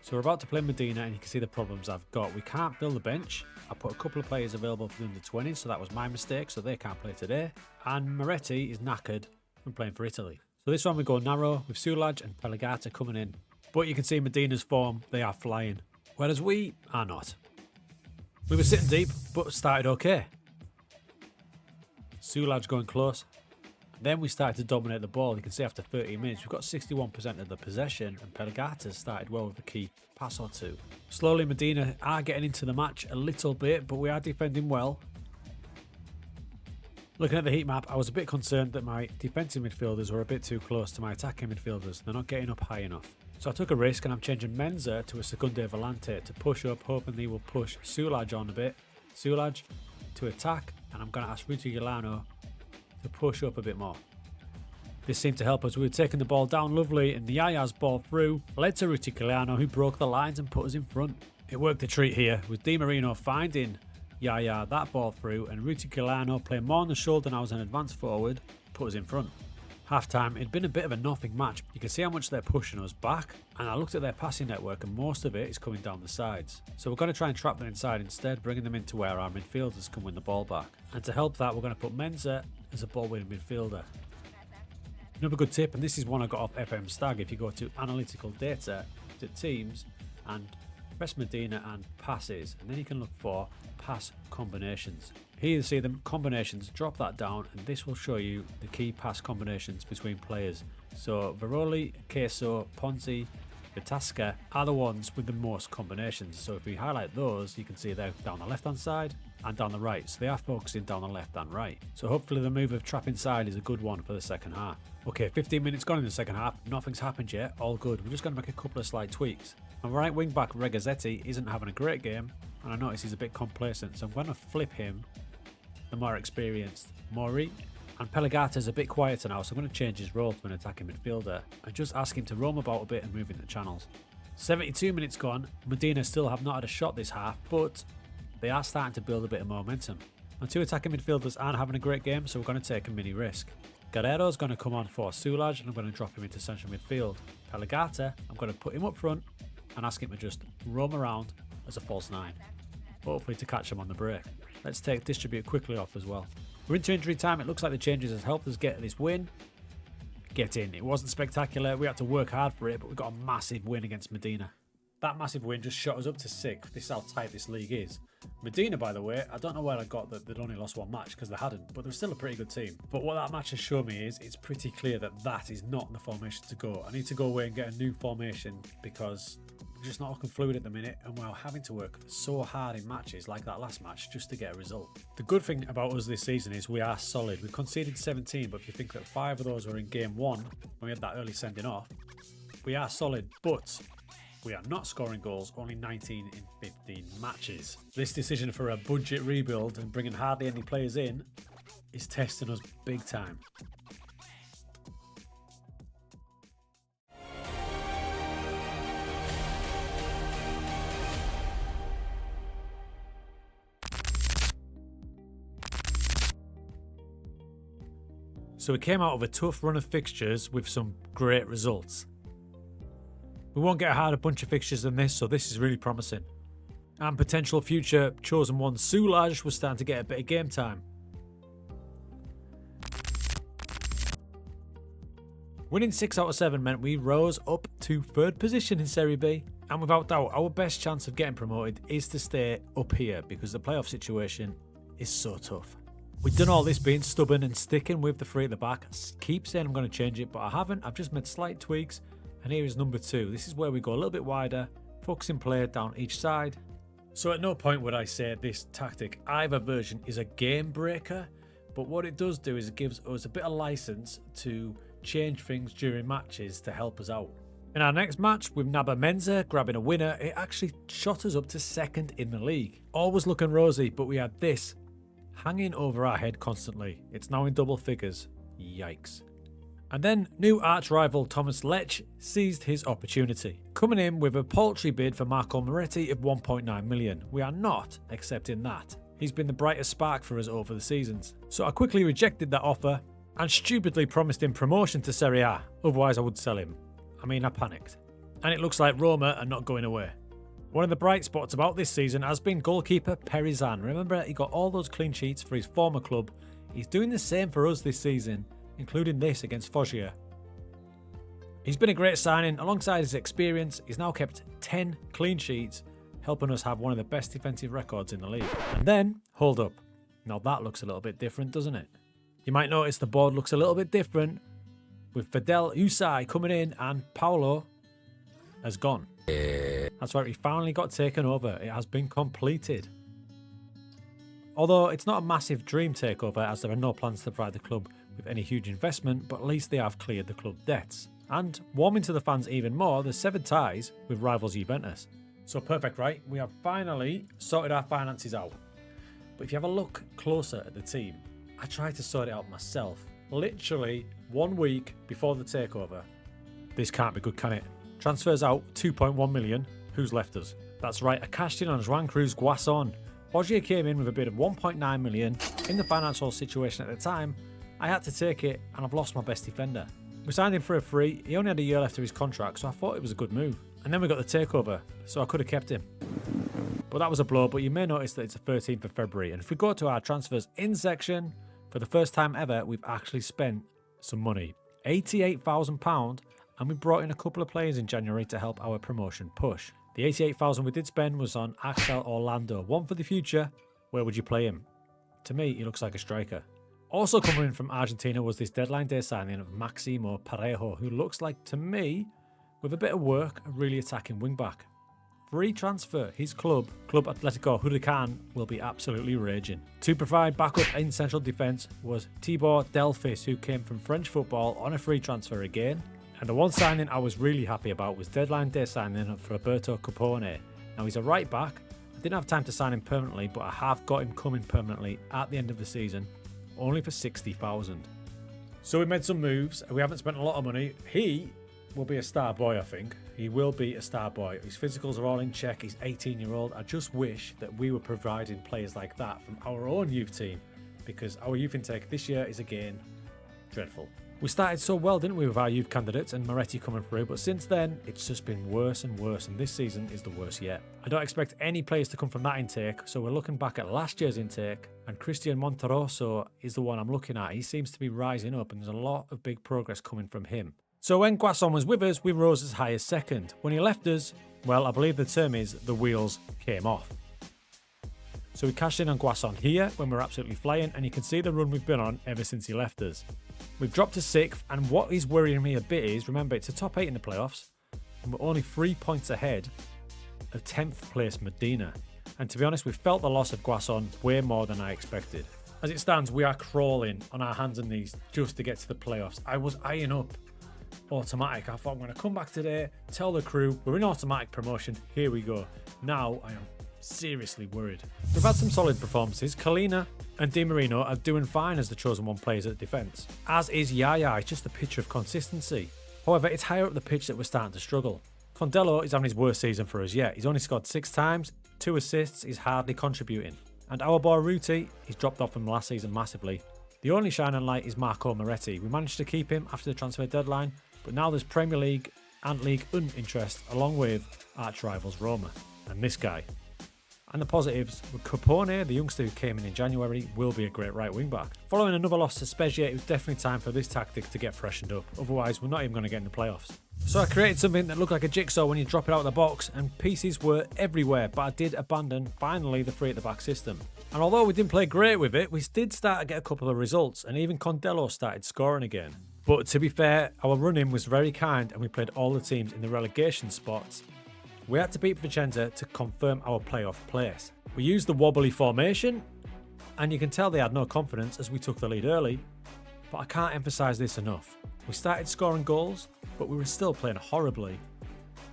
So we're about to play Medina, and you can see the problems I've got. We can't fill the bench. I put a couple of players available for the under-20s, so that was my mistake, so they can't play today. And Moretti is knackered from playing for Italy. So this one we go narrow with Sulaj and Pelagata coming in. But you can see Medina's form, they are flying. Whereas we are not. We were sitting deep, but started okay. Sulaj going close. Then we started to dominate the ball. You can see after 30 minutes, we've got 61% of the possession, and Pelagata started well with a key pass or two. Slowly, Medina are getting into the match a little bit, but we are defending well. Looking at the heat map, I was a bit concerned that my defensive midfielders were a bit too close to my attacking midfielders. They're not getting up high enough. So I took a risk, and I'm changing Menza to a Secunde Volante to push up, hoping they will push Sulaj on a bit. Sulaj to attack, and I'm going to ask Ruti Gilano to push up a bit more. This seemed to help us. We were taking the ball down lovely, and the Yaya's ball through led to Ruti Gilano, who broke the lines and put us in front. It worked a treat here, with Di Marino finding Yaya that ball through, and Ruti Gilano playing more on the shoulder now as an advanced forward, put us in front. Half time, it'd been a bit of a nothing match. You can see how much they're pushing us back, and I looked at their passing network, and most of it is coming down the sides. So we're going to try and trap them inside instead, bringing them into where our midfielders can win the ball back. And to help that, we're going to put Menza as a ball-winning midfielder. Another good tip, and this is one I got off FM Stag. If you go to analytical data, to teams, and press Medina and passes, and then you can look for pass combinations. Here you see them combinations, drop that down, and this will show you the key pass combinations between players. So Veroli, Queso, Ponzi, Vitasca are the ones with the most combinations. So if we highlight those, you can see they're down the left hand side and down the right. So they are focusing down the left and right. So hopefully the move of trap inside is a good one for the second half. Okay, 15 minutes gone in the second half. Nothing's happened yet. All good. We're just going to make a couple of slight tweaks. My right wing back Regazzetti isn't having a great game, and I notice he's a bit complacent. So I'm going to flip him, the more experienced Mori. And Pelagata's a bit quieter now, so I'm going to change his role to an attacking midfielder and just ask him to roam about a bit and move into channels. 72 minutes gone. Medina still have not had a shot this half, but they are starting to build a bit of momentum. My two attacking midfielders aren't having a great game, so we're going to take a mini risk. Guerrero's going to come on for Sulaj, and I'm going to drop him into central midfield. Pelagata, I'm going to put him up front and ask him to just roam around as a false nine, hopefully to catch him on the break. Let's take distribute quickly off as well. We're into injury time. It looks like the changes has helped us get this win. Get in. It wasn't spectacular. We had to work hard for it, but we got a massive win against Medina. That massive win just shot us up to 6th. This is how tight this league is. Medina, by the way, I don't know where I got that they'd only lost one match, because they hadn't, but they're still a pretty good team. But what that match has shown me is it's pretty clear that that is not the formation to go. I need to go away and get a new formation, because we're just not looking fluid at the minute, and we're having to work so hard in matches like that last match just to get a result. The good thing about us this season is we are solid. We've conceded 17, but if you think that 5 of those were in game 1, when we had that early sending off, we are solid, but we are not scoring goals, only 19 in 15 matches. This decision for a budget rebuild and bringing hardly any players in is testing us big time. So we came out of a tough run of fixtures with some great results. We won't get a harder bunch of fixtures than this, so this is really promising. And potential future chosen one Sulaj was starting to get a bit of game time. Winning 6 out of 7 meant we rose up to 3rd position in Serie B. And without doubt, our best chance of getting promoted is to stay up here, because the playoff situation is so tough. We've done all this being stubborn and sticking with the 3 at the back. I keep saying I'm going to change it, but I haven't. I've just made slight tweaks. And here is number 2. This is where we go a little bit wider, focusing play down each side. So at no point would I say this tactic either version is a game breaker, but what it does do is it gives us a bit of license to change things during matches to help us out. In our next match with Naba Menza grabbing a winner, it actually shot us up to 2nd in the league. All was looking rosy, but we had this hanging over our head constantly. It's now in double figures. Yikes. And then new arch-rival Thomas Lech seized his opportunity, coming in with a paltry bid for Marco Moretti of 1.9 million. We are not accepting that. He's been the brightest spark for us over the seasons. So I quickly rejected that offer and stupidly promised him promotion to Serie A, otherwise I would sell him. I mean, I panicked. And it looks like Roma are not going away. One of the bright spots about this season has been goalkeeper Perizan. Remember, he got all those clean sheets for his former club. He's doing the same for us this season, including this against Foggia. He's been a great signing. Alongside his experience, he's now kept 10 clean sheets, helping us have one of the best defensive records in the league. And then, hold up. Now that looks a little bit different, doesn't it? You might notice the board looks a little bit different, with Fidel Usai coming in and Paulo has gone. That's right, we finally got taken over. It has been completed. Although it's not a massive dream takeover, as there are no plans to provide the club with any huge investment, but at least they have cleared the club debts. And warming to the fans even more, there's 7 ties with rivals Juventus. So perfect, right? We have finally sorted our finances out. But if you have a look closer at the team, I tried to sort it out myself. Literally 1 week before the takeover. This can't be good, can it? Transfers out 2.1 million. Who's left us? That's right, I cashed in on Juan Cruz Guason. Foggia came in with a bid of 1.9 million. In the financial situation at the time, I had to take it and I've lost my best defender. We signed him for a free. He only had a year left of his contract, so I thought it was a good move. And then we got the takeover, so I could have kept him. But that was a blow, but you may notice that it's the 13th of February. And if we go to our transfers in section, for the first time ever, we've actually spent some money. £88,000, and we brought in a couple of players in January to help our promotion push. The £88,000 we did spend was on Axel Orlando. One for the future. Where would you play him? To me, he looks like a striker. Also coming in from Argentina was this deadline day signing of Maximo Parejo, who looks like, to me, with a bit of work, a really attacking wing-back. Free transfer, his club Atletico Huracan, will be absolutely raging. To provide backup in central defence was Tibor Delphis, who came from French football on a free transfer again. And the one signing I was really happy about was deadline day signing of Roberto Capone. Now he's a right back. I didn't have time to sign him permanently, but I have got him coming permanently at the end of the season, only for 60,000. So we made some moves. We haven't spent a lot of money. He will be a star boy, I think. He will be a star boy. His physicals are all in check. He's 18-year-old. I just wish that we were providing players like that from our own youth team, because our youth intake this year is again dreadful. We started so well, didn't we, with our youth candidates and Moretti coming through, but since then it's just been worse and worse, and this season is the worst yet. I don't expect any players to come from that intake, so we're looking back at last year's intake, and Christian Monterosso is the one I'm looking at. He seems to be rising up, and there's a lot of big progress coming from him. So when Guason was with us, we rose as high as second. When he left us, well, I believe the term is the wheels came off. So we cashed in on Guason here when we're absolutely flying, and you can see the run we've been on ever since he left us. We've dropped to 6th, and what is worrying me a bit is, remember, it's a top 8 in the playoffs, and we're only 3 points ahead of 10th place Medina. And to be honest, we felt the loss of Guason way more than I expected. As it stands, we are crawling on our hands and knees just to get to the playoffs. I was eyeing up automatic. I thought I'm going to come back today, tell the crew we're in automatic promotion. Here we go. Now I am seriously worried. We've had some solid performances. Kalina and Di Marino are doing fine as the chosen one players at defence, as is Yaya. It's just a picture of consistency. However, it's higher up the pitch that we're starting to struggle. Condello is having his worst season for us yet. He's only scored 6 times, 2 assists, he's hardly contributing. And our boy Ruti, he's dropped off from last season massively. The only shining light is Marco Moretti. We managed to keep him after the transfer deadline, but now there's Premier League and League interest, along with arch rivals Roma and this guy. And the positives, with Capone, the youngster who came in January, will be a great right wing back. Following another loss to Spezia, it was definitely time for this tactic to get freshened up. Otherwise, we're not even going to get in the playoffs. So I created something that looked like a jigsaw when you drop it out of the box, and pieces were everywhere, but I did abandon, finally, the 3 at the back system. And although we didn't play great with it, we did start to get a couple of results, and even Condello started scoring again. But to be fair, our run-in was very kind, and we played all the teams in the relegation spots. We had to beat Vicenza to confirm our playoff place. We used the wobbly formation, and you can tell they had no confidence as we took the lead early, but I can't emphasise this enough. We started scoring goals, but we were still playing horribly.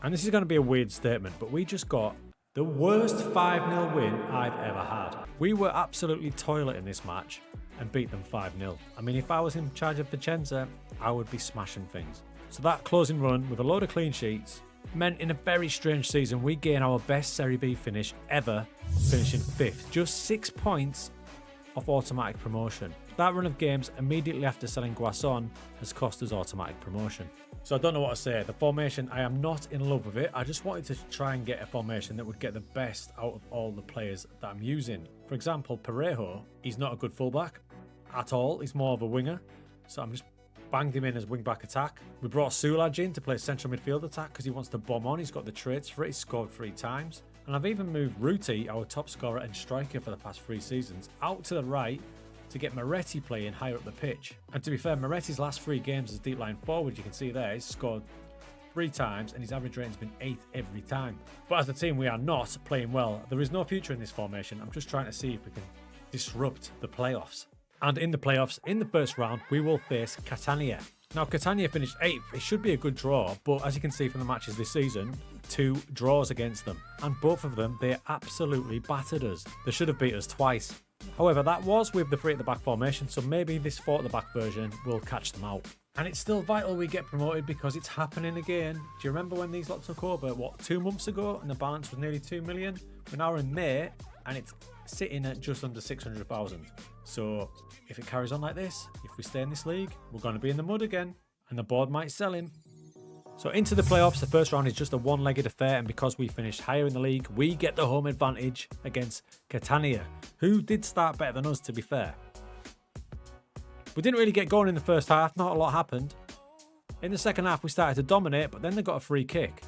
And this is going to be a weird statement, but we just got the worst 5-0 win I've ever had. We were absolutely toilet in this match and beat them 5-0. I mean, if I was in charge of Vicenza, I would be smashing things. So that closing run with a load of clean sheets meant in a very strange season we gained our best Serie B finish ever, finishing 5th, just 6 points off automatic promotion. That run of games immediately after selling Guasson has cost us automatic promotion. So I don't know what to say. The formation, I am not in love with it. I just wanted to try and get a formation that would get the best out of all the players that I'm using. For example, Parejo, he's not a good fullback at all. He's more of a winger. So I'm just banged him in as wing-back attack. We brought Sulaj in to play central midfield attack because he wants to bomb on. He's got the traits for it. He's scored 3 times. And I've even moved Ruti, our top scorer and striker for the past 3 seasons, out to the right to get Moretti playing higher up the pitch. And to be fair, Moretti's last 3 games as deep line forward, you can see there, he's scored 3 times and his average rating's been 8th every time. But as a team, we are not playing well. There is no future in this formation. I'm just trying to see if we can disrupt the playoffs. And in the playoffs, in the first round, we will face Catania. Now, Catania finished 8th. It should be a good draw, but as you can see from the matches this season, 2 draws against them. And both of them, they absolutely battered us. They should have beat us twice. However, that was with the 3 at the back formation, so maybe this 4 at the back version will catch them out. And it's still vital we get promoted because it's happening again. Do you remember when these lot took over, 2 months ago, and the balance was nearly 2 million? We're now in May, and it's sitting at just under 600,000. So if it carries on like this, if we stay in this league, we're going to be in the mud again, and the board might sell him. So into the playoffs, the first round is just a one-legged affair, and because we finished higher in the league, we get the home advantage against Catania, who did start better than us, to be fair. We didn't really get going in the first half, not a lot happened. In the second half, we started to dominate, but then they got a free kick.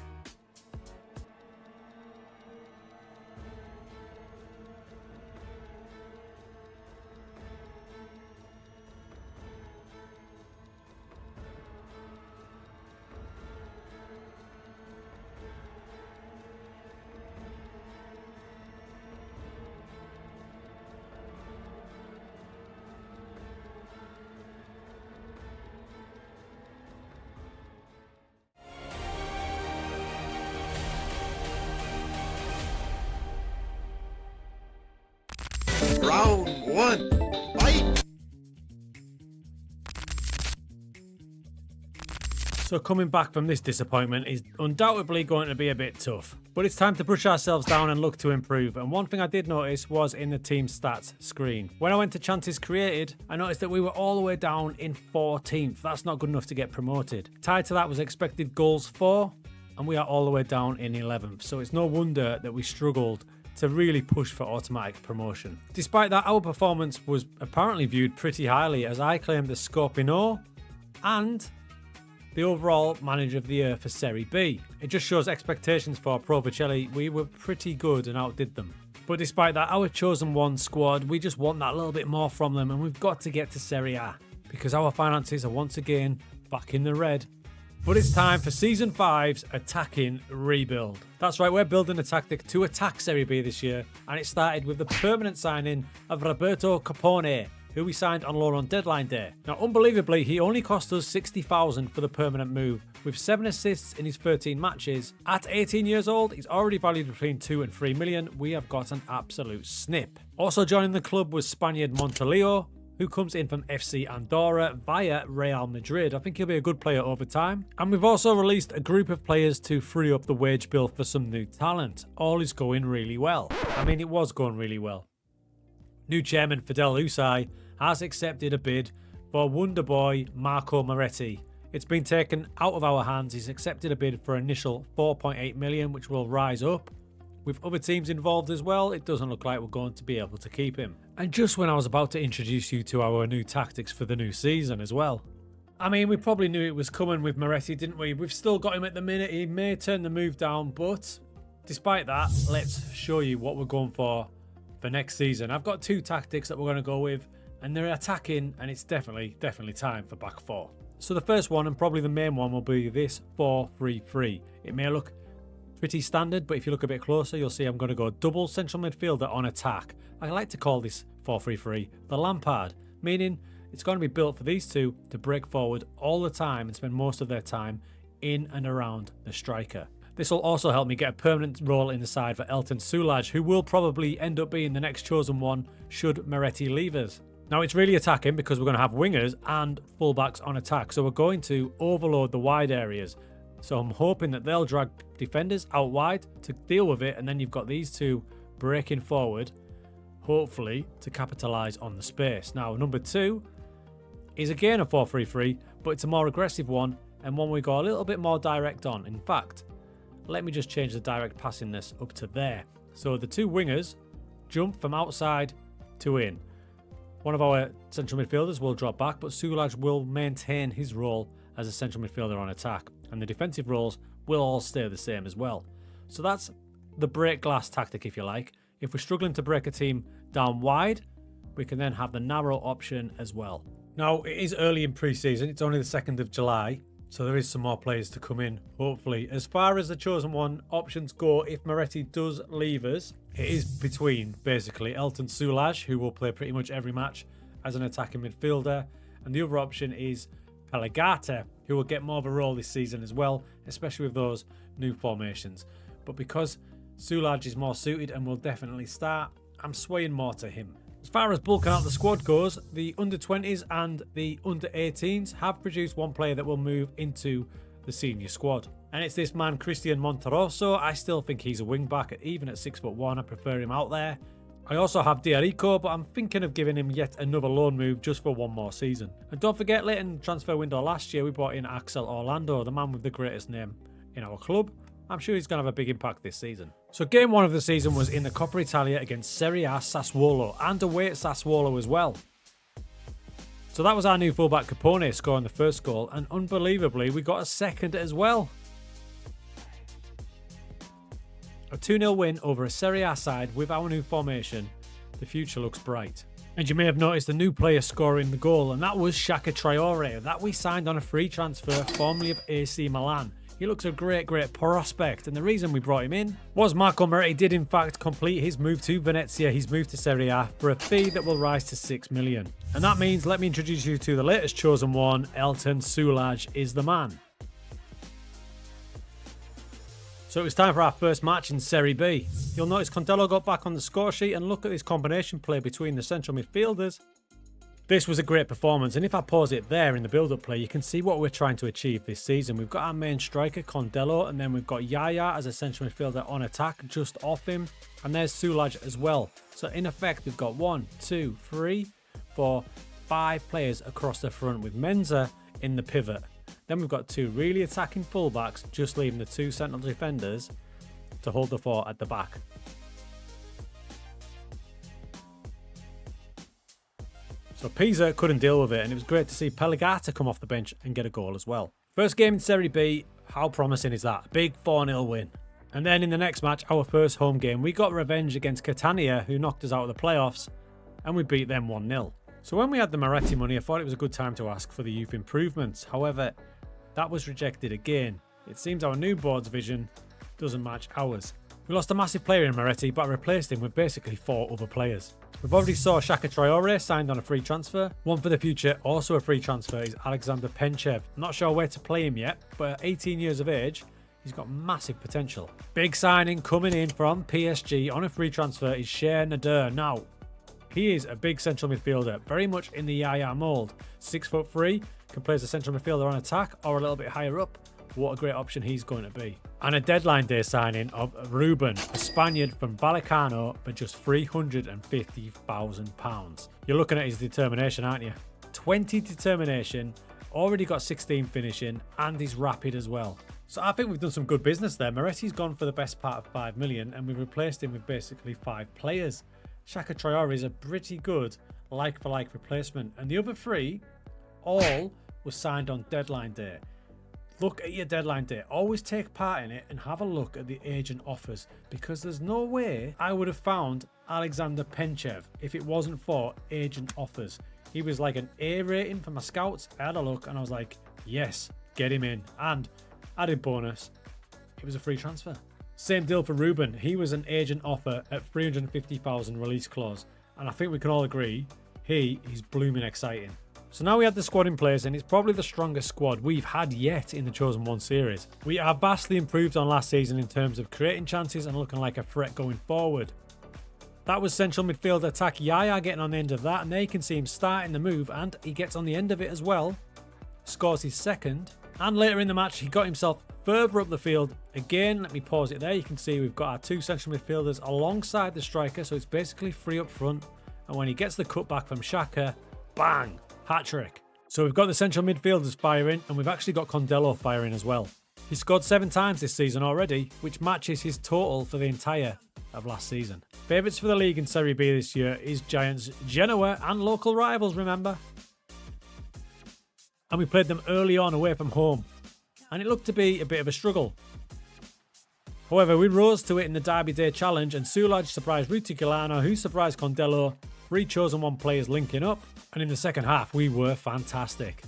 Round 1, fight! So coming back from this disappointment is undoubtedly going to be a bit tough. But it's time to push ourselves down and look to improve. And one thing I did notice was in the team stats screen. When I went to chances created, I noticed that we were all the way down in 14th. That's not good enough to get promoted. Tied to that was expected goals 4, and we are all the way down in 11th. So it's no wonder that we struggled to really push for automatic promotion. Despite that, our performance was apparently viewed pretty highly, as I claimed the Scorpino and the overall manager of the year for Serie B. It just shows expectations for Pro Vercelli. We were pretty good and outdid them. But despite that, our chosen one squad, we just want that little bit more from them, and we've got to get to Serie A because our finances are once again back in the red. But it's time for Season 5's attacking rebuild. That's right, we're building a tactic to attack Serie B this year, and it started with the permanent signing of Roberto Capone, who we signed on loan on deadline day. Now, unbelievably, he only cost us 60,000 for the permanent move, with 7 assists in his 13 matches. At 18 years old, he's already valued between 2 and 3 million. We have got an absolute snip. Also joining the club was Spaniard Montelio, who comes in from FC Andorra via Real Madrid. I think he'll be a good player over time. And we've also released a group of players to free up the wage bill for some new talent. All is going really well. I mean, it was going really well. New chairman Fidel Usai has accepted a bid for Wonder Boy Marco Moretti. It's been taken out of our hands. He's accepted a bid for initial 4.8 million, which will rise up. With other teams involved as well, it doesn't look like we're going to be able to keep him. And just when I was about to introduce you to our new tactics for the new season as well. I mean, we probably knew it was coming with Moretti, didn't we? We've still got him at the minute. He may turn the move down, but despite that, let's show you what we're going for next season. I've got 2 tactics that we're going to go with, and they're attacking, and it's definitely time for back 4. So the first one, and probably the main one, will be this 4-3-3. It may look pretty standard, but if you look a bit closer, you'll see I'm going to go double central midfielder on attack. I like to call this 4-3-3 the Lampard, meaning it's going to be built for these two to break forward all the time and spend most of their time in and around the striker. This will also help me get a permanent role in the side for Elton Sulaj, who will probably end up being the next chosen one should Moretti leave us. Now, it's really attacking because we're going to have wingers and fullbacks on attack, so we're going to overload the wide areas. So I'm hoping that they'll drag defenders out wide to deal with it, and then you've got these two breaking forward. hopefully, to capitalise on the space. Now, number 2 is again a 4-3-3, but it's a more aggressive one and one we go a little bit more direct on. In fact, let me just change the direct passingness up to there. So the 2 wingers jump from outside to in. One of our central midfielders will drop back, but Sulaj will maintain his role as a central midfielder on attack. And the defensive roles will all stay the same as well. So that's the break glass tactic, if you like. If we're struggling to break a team down wide, we can then have the narrow option as well. Now, it is early in pre-season. It's only the 2nd of July. So there is some more players to come in, hopefully. As far as the chosen one options go, if Moretti does leave us, it is between, basically, Elton Sulaj, who will play pretty much every match as an attacking midfielder, and the other option is Pelagata, who will get more of a role this season as well, especially with those new formations. But because Sulaj is more suited and will definitely start, I'm swaying more to him. As far as bulking out the squad goes, the under-20s and the under-18s have produced one player that will move into the senior squad. And it's this man, Christian Monterosso. I still think he's a wing-back, even at 6'1", I prefer him out there. I also have Diarico, but I'm thinking of giving him yet another loan move just for one more season. And don't forget, late in the transfer window last year, we brought in Axel Orlando, the man with the greatest name in our club. I'm sure he's going to have a big impact this season. So game 1 of the season was in the Coppa Italia against Serie A Sassuolo, and away at Sassuolo as well. So that was our new fullback Capone scoring the first goal, and unbelievably we got a second as well. A 2-0 win over a Serie A side with our new formation. The future looks bright. And you may have noticed a new player scoring the goal, and that was Shaka Traore, that we signed on a free transfer, formerly of AC Milan. He looks a great prospect, and the reason we brought him in was Marco Moretti did in fact complete his move to Venezia. He's moved to Serie A for a fee that will rise to 6 million. And that means, let me introduce you to the latest chosen one, Elton Sulaj is the man. So it was time for our first match in Serie B. You'll notice Condello got back on the score sheet, and look at this combination play between the central midfielders. This was a great performance, and if I pause it there in the build-up play, you can see what we're trying to achieve this season. We've got our main striker, Condello, and then we've got Yaya as a central midfielder on attack, just off him, and there's Sulaj as well. So in effect, we've got 1, 2, 3, 4, 5 players across the front with Menza in the pivot. Then we've got 2 really attacking fullbacks, just leaving the 2 central defenders to hold the fort at the back. So Pisa couldn't deal with it, and it was great to see Pelagata come off the bench and get a goal as well. First game in Serie B, how promising is that? Big 4-0 win. And then in the next match, our first home game, we got revenge against Catania, who knocked us out of the playoffs, and we beat them 1-0. So when we had the Moretti money, I thought it was a good time to ask for the youth improvements. However, that was rejected again. It seems our new board's vision doesn't match ours. We lost a massive player in Moretti, but I replaced him with basically 4 other players. We've already saw Shaka Traore signed on a free transfer. One for the future, also a free transfer, is Alexander Penchev. Not sure where to play him yet, but at 18 years of age, he's got massive potential. Big signing coming in from PSG on a free transfer is Cher Nader. Now, he is a big central midfielder, very much in the Yaya mould. 6'3", can play as a central midfielder on attack or a little bit higher up. What a great option he's going to be. And a deadline day signing of Ruben, a Spaniard from Vallecano, for just £350,000. You're looking at his determination, aren't you? 20 determination, already got 16 finishing, and he's rapid as well. So I think we've done some good business there. Moretti's gone for the best part of 5 million, and we've replaced him with basically 5 players. Shaka Traore is a pretty good like-for-like replacement, and the other 3 all were signed on deadline day. Look at your deadline day. Always take part in it and have a look at the agent offers, because there's no way I would have found Alexander Penchev if it wasn't for agent offers. He was like an A rating for my scouts. I had a look and I was like, yes, get him in. And added bonus, it was a free transfer. Same deal for Ruben. He was an agent offer at 350,000 release clause. And I think we can all agree, he's blooming exciting. So now we have the squad in place, and it's probably the strongest squad we've had yet in the Chosen One series. We are vastly improved on last season in terms of creating chances and looking like a threat going forward. That was central midfield attack Yaya getting on the end of that, and there you can see him starting the move, and he gets on the end of it as well. Scores his second, And later in the match, he got himself further up the field. Again, let me pause it there. You can see we've got our two central midfielders alongside the striker, so it's basically free up front. And when he gets the cutback from Xhaka, bang, hat-trick. So we've got the central midfielders firing, and we've actually got Condello firing as well. He scored 7 times this season already, which matches his total for the entire of last season. Favourites for the league in Serie B this year is Giants Genoa and local rivals, remember? And we played them early on away from home, and it looked to be a bit of a struggle. However, we rose to it in the Derby Day challenge, and Sulaj surprised Ruti Gilano, who surprised Condello, 3 chosen one players linking up, and in the second half we were fantastic.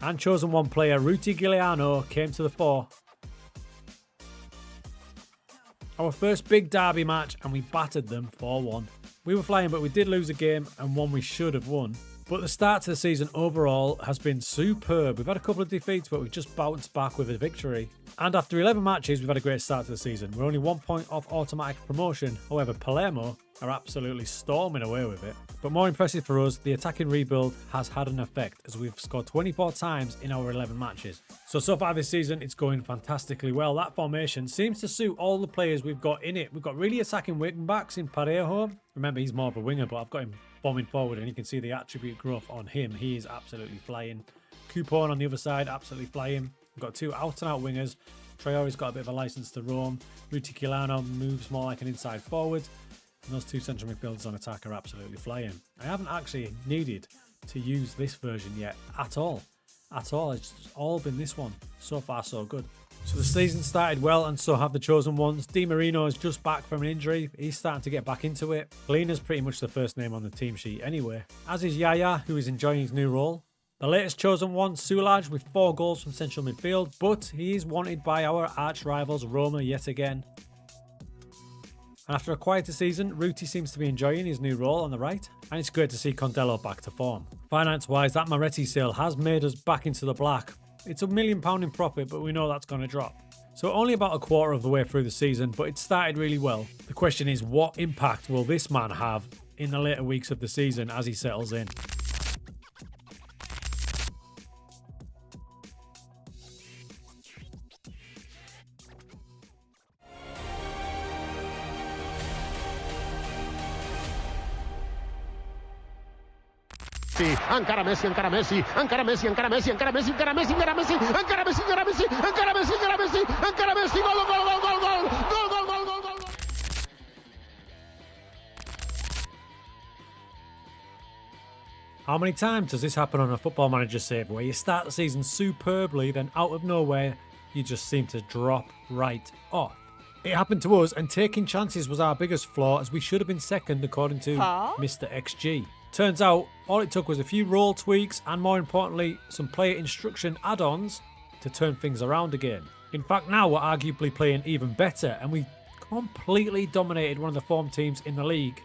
And chosen one player Ruti Giuliano came to the fore. Our first big derby match, and we battered them 4-1. We were flying, but we did lose a game, and one we should have won. But the start to the season overall has been superb. We've had a couple of defeats, but we've just bounced back with a victory. And after 11 matches, we've had a great start to the season. We're only 1 point off automatic promotion. However, Palermo are absolutely storming away with it. But more impressive for us, the attacking rebuild has had an effect, as we've scored 24 times in our 11 matches. So far this season, it's going fantastically well. That formation seems to suit all the players we've got in it. We've got really attacking wing backs in Parejo. Remember, he's more of a winger, but I've got him bombing forward, and you can see the attribute growth on him. He is absolutely flying. Coupon on the other side, absolutely flying. We've got 2 out-and-out wingers. Traore's got a bit of a license to roam. Ruti Gilano moves more like an inside forward. And those 2 central midfielders on attack are absolutely flying. I haven't actually needed to use this version yet at all. It's all been this one. So far, so good. So the season started well, and so have the chosen ones. Di Marino is just back from an injury. He's starting to get back into it. Gleaner's pretty much the first name on the team sheet anyway, as is Yaya, who is enjoying his new role. The latest chosen one, Sulaj, with 4 goals from central midfield, but he is wanted by our arch rivals Roma yet again. And after a quieter season, Ruti seems to be enjoying his new role on the right, and it's great to see Condello back to form. Finance-wise, that Moretti sale has made us back into the black. It's £1 million in profit, but we know that's going to drop. So only about a quarter of the way through the season, but it started really well. The question is, what impact will this man have in the later weeks of the season as he settles in? Encara Messi, encara Messi, encara Messi, encara Messi, encara Messi, encara Messi, encara Messi, encara Messi, encara Messi, encara Messi, encara Messi, encara Messi, gol, gol, gol, gol, gol, gol, gol, gol, gol, gol. How many times does this happen on a Football Manager save, where you start the season superbly, then out of nowhere, you just seem to drop right off? It happened to us, and taking chances was our biggest flaw, as we should have been second according to Mr. XG. Turns out, all it took was a few role tweaks and, more importantly, some player instruction add-ons to turn things around again. In fact, now we're arguably playing even better, and we completely dominated one of the form teams in the league.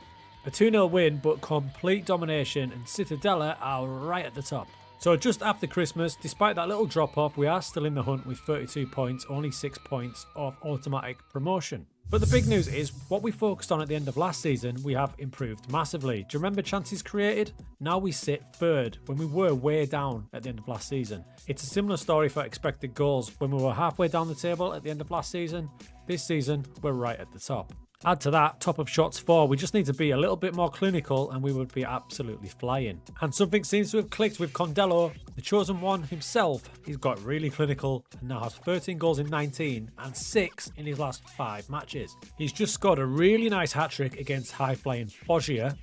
A 2-0 win, but complete domination, and Cittadella are right at the top. So just after Christmas, despite that little drop-off, we are still in the hunt with 32 points, only 6 points off automatic promotion. But the big news is, what we focused on at the end of last season, we have improved massively. Do you remember chances created? Now we sit third, when we were way down at the end of last season. It's a similar story for expected goals. When we were halfway down the table at the end of last season, this season we're right at the top. Add to that, top of shots for, we just need to be a little bit more clinical and we would be absolutely flying. And something seems to have clicked with Condello, the chosen one himself. He's got really clinical and now has 13 goals in 19 and 6 in his last 5 matches. He's just scored a really nice hat-trick against high-flying Foggia.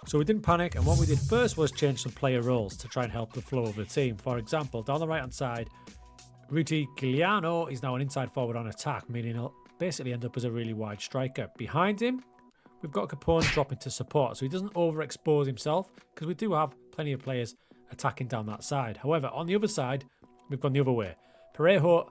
So we didn't panic, and what we did first was change some player roles to try and help the flow of the team. For example, down the right-hand side, Ruti Gilano is now an inside forward on attack, meaning he'll basically end up as a really wide striker. Behind him, we've got Capone dropping to support, so he doesn't overexpose himself, because we do have plenty of players attacking down that side. However, on the other side, we've gone the other way. Parejo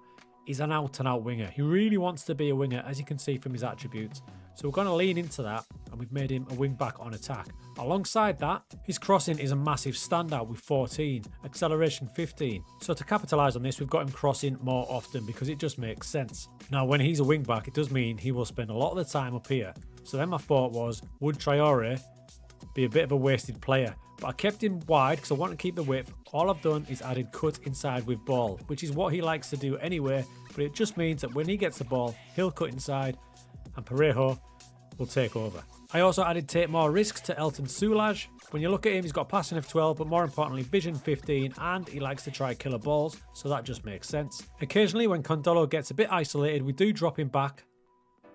is an out-and-out winger. He really wants to be a winger, as you can see from his attributes. So we're going to lean into that, and we've made him a wing-back on attack. Alongside that, his crossing is a massive standout with 14, acceleration 15. So to capitalise on this, we've got him crossing more often because it just makes sense. Now, when he's a wing-back, it does mean he will spend a lot of the time up here. So then my thought was, would Traore be a bit of a wasted player. But I kept him wide because I want to keep the width. All I've done is added cut inside with ball, which is what he likes to do anyway, but it just means that when he gets the ball, he'll cut inside and Parejo will take over. I also added take more risks to Elton Soulage. When you look at him, he's got passing of 12, but more importantly, vision 15, and he likes to try killer balls, so that just makes sense. Occasionally, when Condolo gets a bit isolated, we do drop him back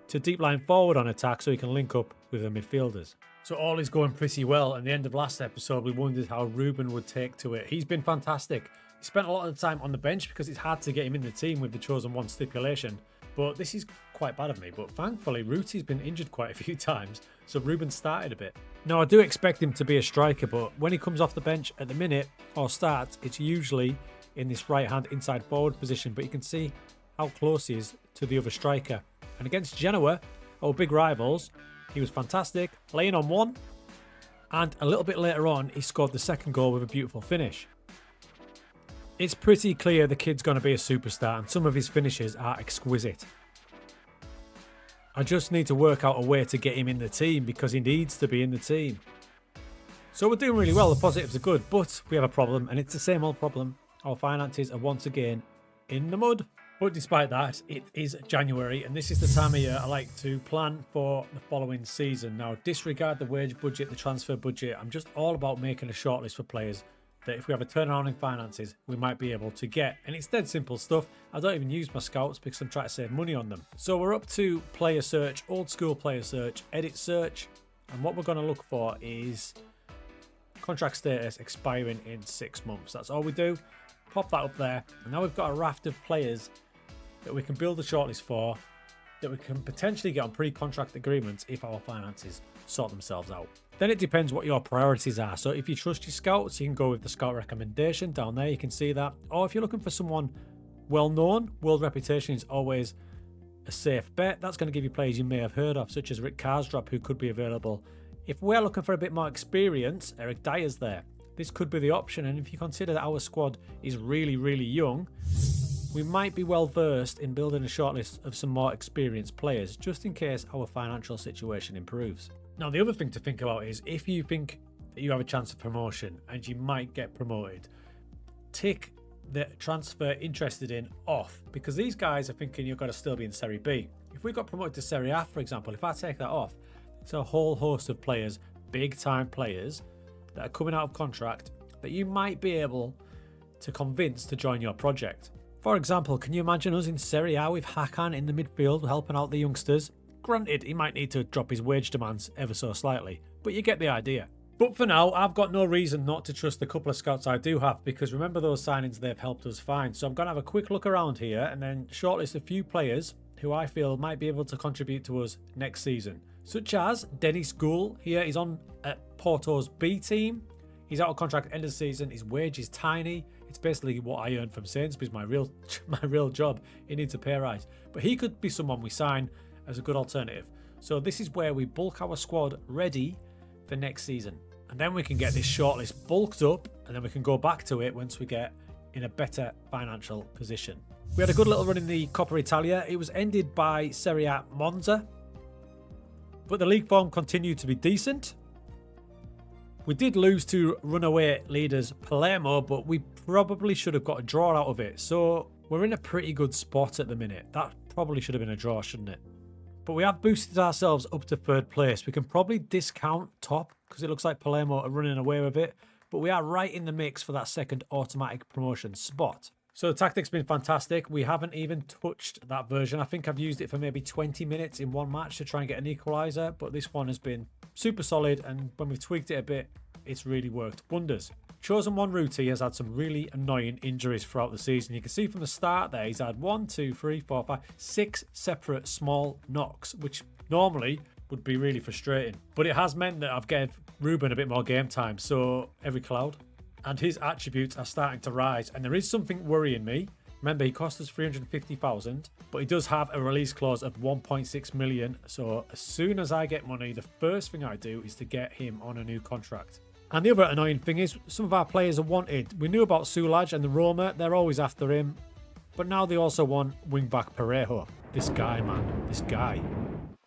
to deep line forward on attack so he can link up with the midfielders. So all is going pretty well. At the end of last episode, we wondered how Ruben would take to it. He's been fantastic. He spent a lot of the time on the bench because it's hard to get him in the team with the chosen one stipulation. But this is quite bad of me. But thankfully, Ruti's been injured quite a few times, so Ruben started a bit. Now, I do expect him to be a striker, but when he comes off the bench at the minute or starts, it's usually in this right-hand inside forward position. But you can see how close he is to the other striker. And against Genoa, our big rivals, he was fantastic, laying on one. And a little bit later on, he scored the second goal with a beautiful finish. It's pretty clear the kid's going to be a superstar, and some of his finishes are exquisite. I just need to work out a way to get him in the team because he needs to be in the team. So we're doing really well, the positives are good, but we have a problem, and it's the same old problem. Our finances are once again in the mud. But despite that, it is January, and this is the time of year I like to plan for the following season. Now, disregard the wage budget, the transfer budget. I'm just all about making a shortlist for players that if we have a turnaround in finances, we might be able to get. And it's dead simple stuff. I don't even use my scouts because I'm trying to save money on them. So we're up to player search, old school player search, edit search. And what we're going to look for is contract status expiring in 6 months. That's all we do. Pop that up there. And now we've got a raft of players that we can build a shortlist for, that we can potentially get on pre-contract agreements if our finances sort themselves out. Then it depends what your priorities are. So if you trust your scouts, you can go with the scout recommendation down there. You can see that. Or if you're looking for someone well-known, world reputation is always a safe bet. That's going to give you players you may have heard of, such as Rick Karsdorp, who could be available. If we're looking for a bit more experience, Eric Dyer's there. This could be the option. And if you consider that our squad is really, really young, we might be well versed in building a shortlist of some more experienced players, just in case our financial situation improves. Now, the other thing to think about is if you think that you have a chance of promotion and you might get promoted, take the transfer interested in off, because these guys are thinking you've got to still be in Serie B. If we got promoted to Serie A, for example, if I take that off, it's a whole host of players, big time players, that are coming out of contract that you might be able to convince to join your project. For example, can you imagine us in Serie A with Hakan in the midfield helping out the youngsters? Granted, he might need to drop his wage demands ever so slightly, but you get the idea. But for now, I've got no reason not to trust the couple of scouts I do have, because remember those signings they've helped us find. So I'm going to have a quick look around here and then shortlist a few players who I feel might be able to contribute to us next season. Such as Denis Goul. Here he's on at Porto's B team. He's out of contract end of the season. His wage is tiny. It's basically what I earn from Sainsbury's, my real job. He needs a pay rise. But he could be someone we sign as a good alternative. So this is where we bulk our squad ready for next season. And then we can get this shortlist bulked up, and then we can go back to it once we get in a better financial position. We had a good little run in the Coppa Italia. It was ended by Serie A Monza, but the league form continued to be decent. We did lose to runaway leaders Palermo, but we probably should have got a draw out of it. So we're in a pretty good spot at the minute. That probably should have been a draw, shouldn't it? But we have boosted ourselves up to third place. We can probably discount top because it looks like Palermo are running away with it. But we are right in the mix for that second automatic promotion spot. So the tactic's been fantastic. We haven't even touched that version. I think I've used it for maybe 20 minutes in one match to try and get an equaliser. But this one has been super solid. And when we've tweaked it a bit, it's really worked wonders. Chosen one Ruti has had some really annoying injuries throughout the season. You can see from the start there, he's had 6 separate small knocks, which normally would be really frustrating. But it has meant that I've given Ruben a bit more game time, so every cloud. And his attributes are starting to rise. And there is something worrying me. Remember, he cost us 350,000, but he does have a release clause of 1.6 million. So as soon as I get money, the first thing I do is to get him on a new contract. And the other annoying thing is some of our players are wanted. We knew about Soulage and the Roma. They're always after him. But now they also want wing-back Parejo. This guy, man. This guy.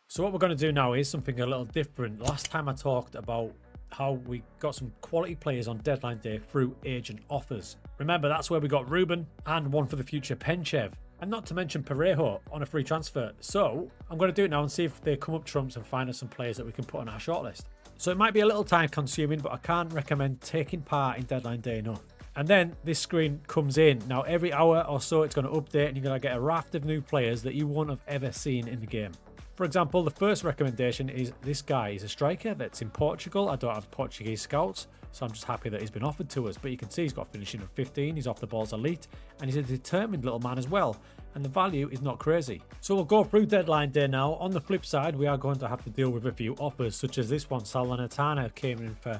So what we're going to do now is something a little different. Last time I talked about how we got some quality players on deadline day through agent offers. Remember, that's where we got Ruben and one for the future, Penchev. And not to mention Parejo on a free transfer. So I'm going to do it now and see if they come up trumps and find us some players that we can put on our shortlist. So it might be a little time consuming, but I can't recommend taking part in deadline day enough. And then this screen comes in. Now every hour or so it's going to update and you're going to get a raft of new players that you won't have ever seen in the game. For example, the first recommendation is this guy. He's a striker that's in Portugal. I don't have Portuguese scouts, so I'm just happy that he's been offered to us. But you can see he's got finishing of 15. He's off the balls elite, and he's a determined little man as well. And the value is not crazy. So we'll go through deadline day now. On the flip side, we are going to have to deal with a few offers, such as this one. Salernitana came in for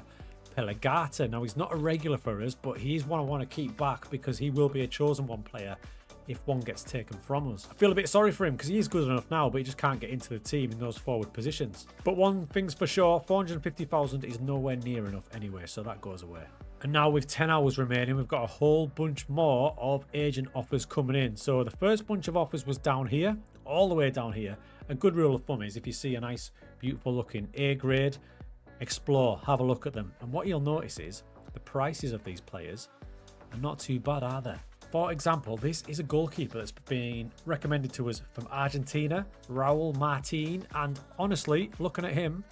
Pelagata. Now he's not a regular for us, but he's one I want to keep back because he will be a chosen one player if one gets taken from us. I feel a bit sorry for him because he is good enough now, but he just can't get into the team in those forward positions. But one thing's for sure, 450,000 is nowhere near enough anyway, so that goes away. And now with 10 hours remaining, we've got a whole bunch more of agent offers coming in. So the first bunch of offers was down here, all the way down here. A good rule of thumb is if you see a nice, beautiful looking A grade, explore, have a look at them. And what you'll notice is the prices of these players are not too bad, are they? For example, this is a goalkeeper that's been recommended to us from Argentina, Raul Martin, and honestly, looking at him,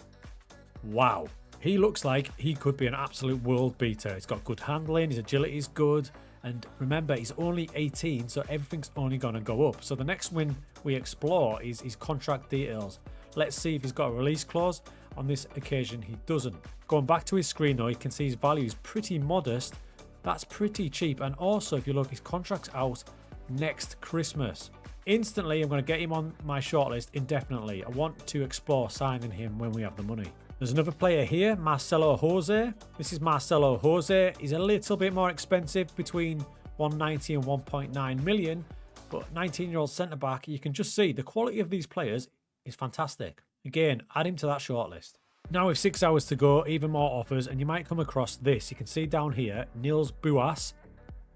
wow. He looks like he could be an absolute world beater. He's got good handling, his agility is good, and remember, he's only 18, so everything's only going to go up. So the next one we explore is his contract details. Let's see if he's got a release clause. On this occasion, he doesn't. Going back to his screen though, you can see his value is pretty modest. That's pretty cheap. And also, if you look, his contract's out next Christmas. Instantly, I'm going to get him on my shortlist indefinitely. I want to explore signing him when we have the money. There's another player here, Marcelo Jose. This is Marcelo Jose. He's a little bit more expensive, between 190 and 1.9 million. But 19-year-old centre-back, you can just see the quality of these players is fantastic. Again, add him to that shortlist. Now with 6 hours to go, even more offers, and you might come across this. You can see down here, Niels Buas.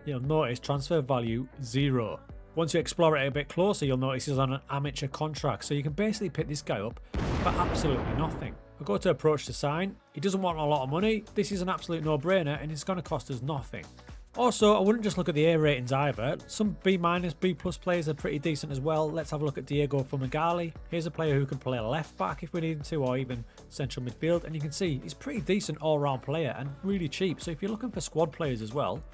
You'll notice transfer value 0. Once you explore it a bit closer, you'll notice he's on an amateur contract. So you can basically pick this guy up for absolutely nothing. I'll go to approach to sign. He doesn't want a lot of money. This is an absolute no-brainer, and it's going to cost us nothing. Also, I wouldn't just look at the A ratings either. Some B-, B+ players are pretty decent as well. Let's have a look at Diego Fumagalli. Here's a player who can play left back if we need him to, or even central midfield. And you can see he's a pretty decent all-round player and really cheap. So if you're looking for squad players as well,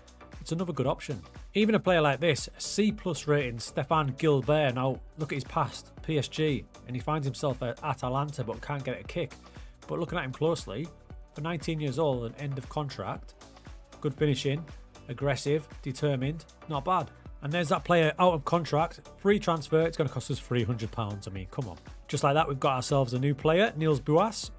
it's another good option. Even a player like this, C+ rating, Stefan Gilbert. Now look at his past, PSG, and he finds himself at Atalanta but can't get a kick. But looking at him closely, for 19 years old and end of contract, good finishing, aggressive, determined, not bad. And there's that player out of contract, free transfer. It's going to cost us £300. I mean, come on. Just like that, we've got ourselves a new player, Niels Buas.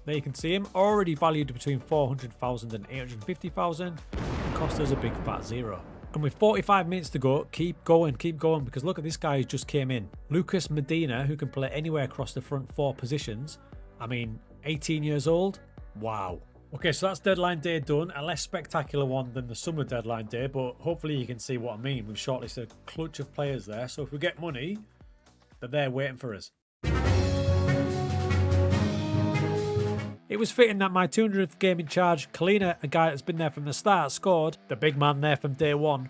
There you can see him, already valued between 400,000 and 850,000. It cost us a big fat 0. And with 45 minutes to go, keep going, because look at this guy who just came in. Lucas Medina, who can play anywhere across the front 4 positions. I mean, 18 years old. Wow. Okay, so that's deadline day done. A less spectacular one than the summer deadline day, but hopefully you can see what I mean. We've shortlisted a clutch of players there, so if we get money, they're there waiting for us. It was fitting that my 200th game in charge, Kalina, a guy that's been there from the start, scored. The big man there from day one.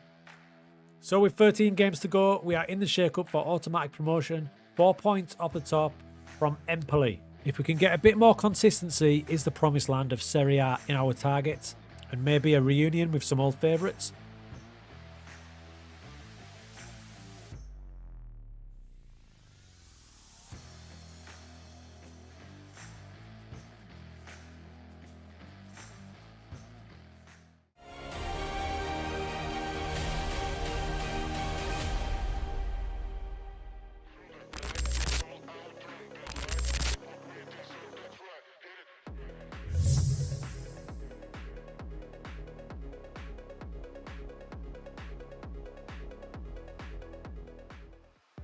So with 13 games to go, we are in the shake-up for automatic promotion. 4 points off the top from Empoli. If we can get a bit more consistency, is the promised land of Serie A in our targets, and maybe a reunion with some old favourites.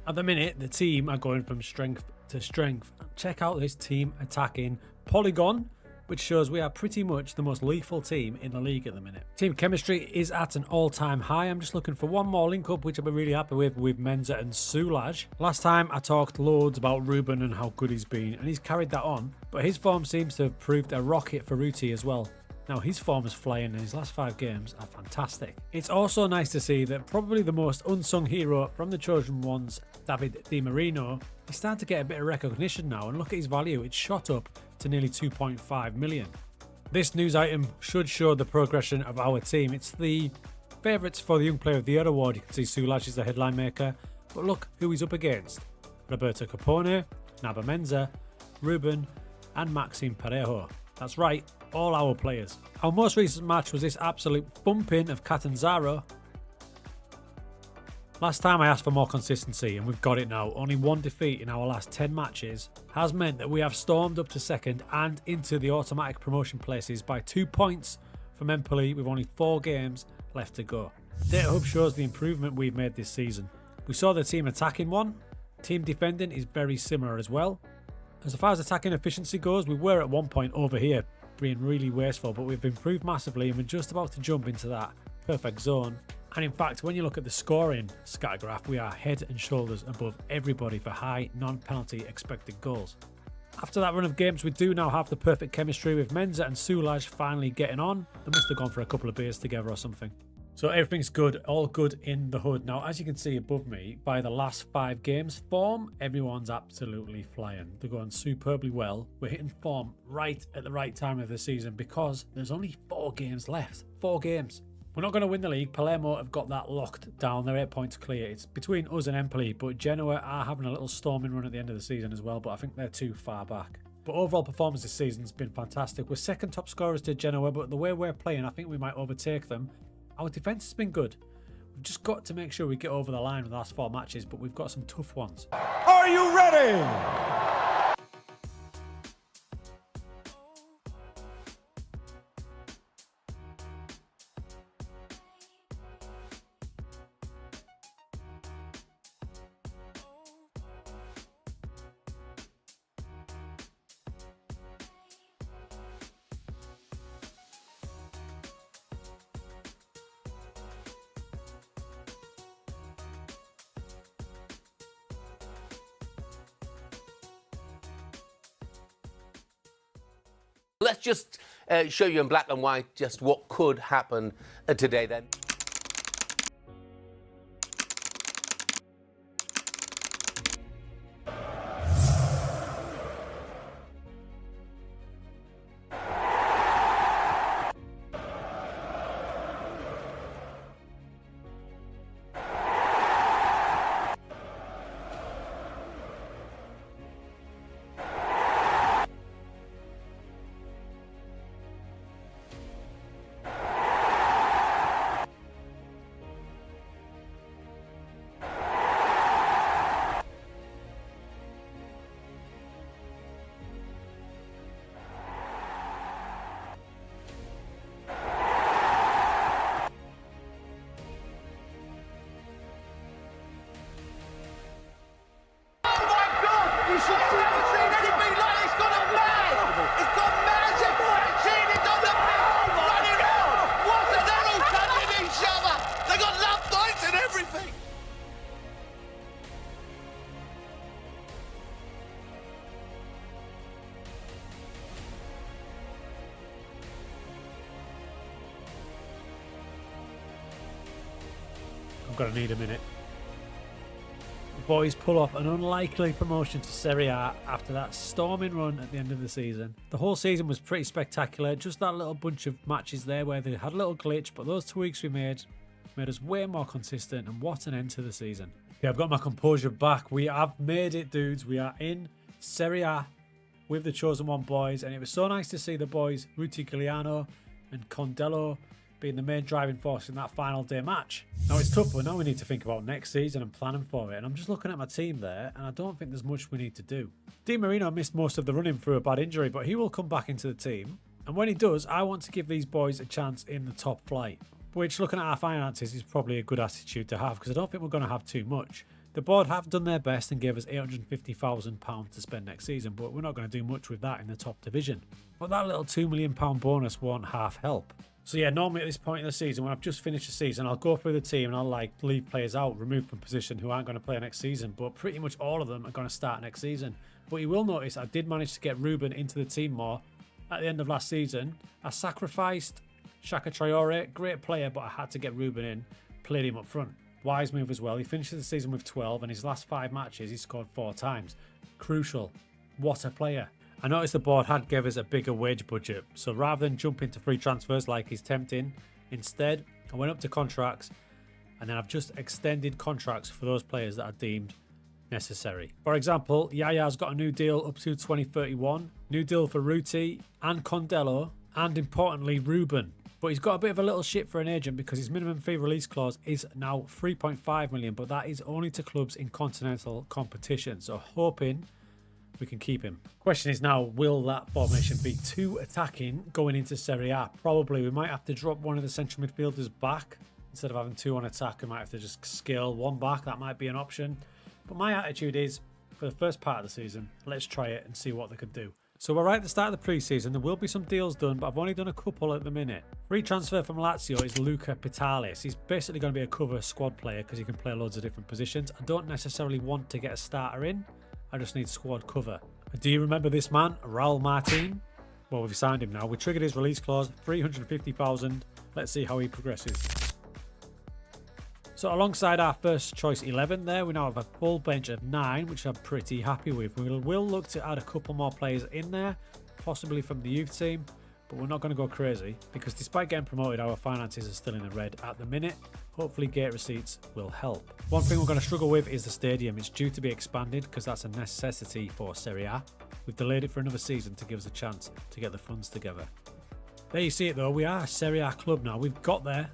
At the minute, the team are going from strength to strength. Check out this team attacking. Polygon, which shows we are pretty much the most lethal team in the league at the minute. Team chemistry is at an all-time high. I'm just looking for one more link-up, which I've been really happy with Menza and Sulaj. Last time I talked loads about Ruben and how good he's been, and he's carried that on, but his form seems to have proved a rocket for Ruti as well. Now, his form is flying and his last 5 games are fantastic. It's also nice to see that probably the most unsung hero from the Trojan Ones, David Di Marino, is starting to get a bit of recognition now, and look at his value, it's shot up to nearly 2.5 million. This news item should show the progression of our team. It's the favourites for the Young Player of the Year award. You can see Sulaj is the headline maker, but look who he's up against. Roberto Capone, Naba Menza, Ruben and Maxime Parejo. That's right, all our players. Our most recent match was this absolute thumping of Catanzaro. Last time I asked for more consistency and we've got it now. Only 1 defeat in our last 10 matches has meant that we have stormed up to second and into the automatic promotion places by 2 points from Empoli with only 4 games left to go. Data Hub shows the improvement we've made this season. We saw the team attacking one. Team defending is very similar as well. As far as attacking efficiency goes, we were at one point over here being really wasteful, but we've improved massively and we're just about to jump into that perfect zone. And in fact, when you look at the scoring scatter graph, we are head and shoulders above everybody for high non-penalty expected goals. After that run of games, we do now have the perfect chemistry with Menza and Sulaj finally getting on. They must have gone for a couple of beers together or something. So everything's good, all good in the hood. Now, as you can see above me, by the last 5 games form, everyone's absolutely flying. They're going superbly well. We're hitting form right at the right time of the season because there's only 4 games left. 4 games. We're not going to win the league. Palermo have got that locked down. They're 8 points clear. It's between us and Empoli, but Genoa are having a little storming run at the end of the season as well, but I think they're too far back. But overall performance this season's been fantastic. We're second top scorers to Genoa, but the way we're playing, I think we might overtake them. Our defence has been good. We've just got to make sure we get over the line with the last 4 matches, but we've got some tough ones. Are you ready? Let's just show you in black and white just what could happen today then. I'm going to need a minute. The boys pull off an unlikely promotion to Serie A after that storming run at the end of the season. The whole season was pretty spectacular. Just that little bunch of matches there where they had a little glitch, but those tweaks we made us way more consistent, and what an end to the season. Okay, I've got my composure back. We have made it, dudes. We are in Serie A with the Chosen One boys, and it was so nice to see the boys Ruti Giuliano and Condello being the main driving force in that final day match. Now it's tough, but now we need to think about next season and planning for it, and I'm just looking at my team there and I don't think there's much we need to do. Di Marino missed most of the running through a bad injury, but he will come back into the team, and when he does, I want to give these boys a chance in the top flight, which, looking at our finances, is probably a good attitude to have because I don't think we're going to have too much. The board have done their best and gave us £850,000 to spend next season, but we're not going to do much with that in the top division. But that little £2 million bonus won't half help. So yeah, normally at this point in the season, when I've just finished the season, I'll go through the team and I'll leave players out, remove from position who aren't going to play next season, but pretty much all of them are going to start next season. But you will notice I did manage to get Ruben into the team more at the end of last season. I sacrificed Shaka Traore, great player, but I had to get Ruben in, played him up front. Wise move as well. He finishes the season with 12 and his last 5 matches he scored 4 times. Crucial. What a player. I noticed the board had gave us a bigger wage budget, so rather than jump into free transfers like he's tempting, instead I went up to contracts and then I've just extended contracts for those players that are deemed necessary. For example, Yaya's got a new deal up to 2031, new deal for Ruti and Condello, and importantly Ruben. But he's got a bit of a little shit for an agent because his minimum fee release clause is now 3.5 million, but that is only to clubs in continental competition. So hoping we can keep him. Question is now, will that formation be too attacking going into Serie A? Probably. We might have to drop one of the central midfielders back. Instead of having 2 on attack, we might have to just scale 1 back. That might be an option. But my attitude is, for the first part of the season, let's try it and see what they can do. So we're right at the start of the pre-season. There will be some deals done, but I've only done a couple at the minute. Free transfer from Lazio is Luca Pitalis. He's basically going to be a cover squad player because he can play loads of different positions. I don't necessarily want to get a starter in. I just need squad cover. Do you remember this man, Raul Martin? Well, we've signed him now. We triggered his release clause, 350,000. Let's see how he progresses. So alongside our first choice 11 there, we now have a full bench of 9, which I'm pretty happy with. We'll look to add a couple more players in there, possibly from the youth team, but we're not going to go crazy because despite getting promoted, our finances are still in the red at the minute. Hopefully gate receipts will help. One thing we're going to struggle with is the stadium. It's due to be expanded because that's a necessity for Serie A. We've delayed it for another season to give us a chance to get the funds together. There you see it though, we are a Serie A club now. We've got there.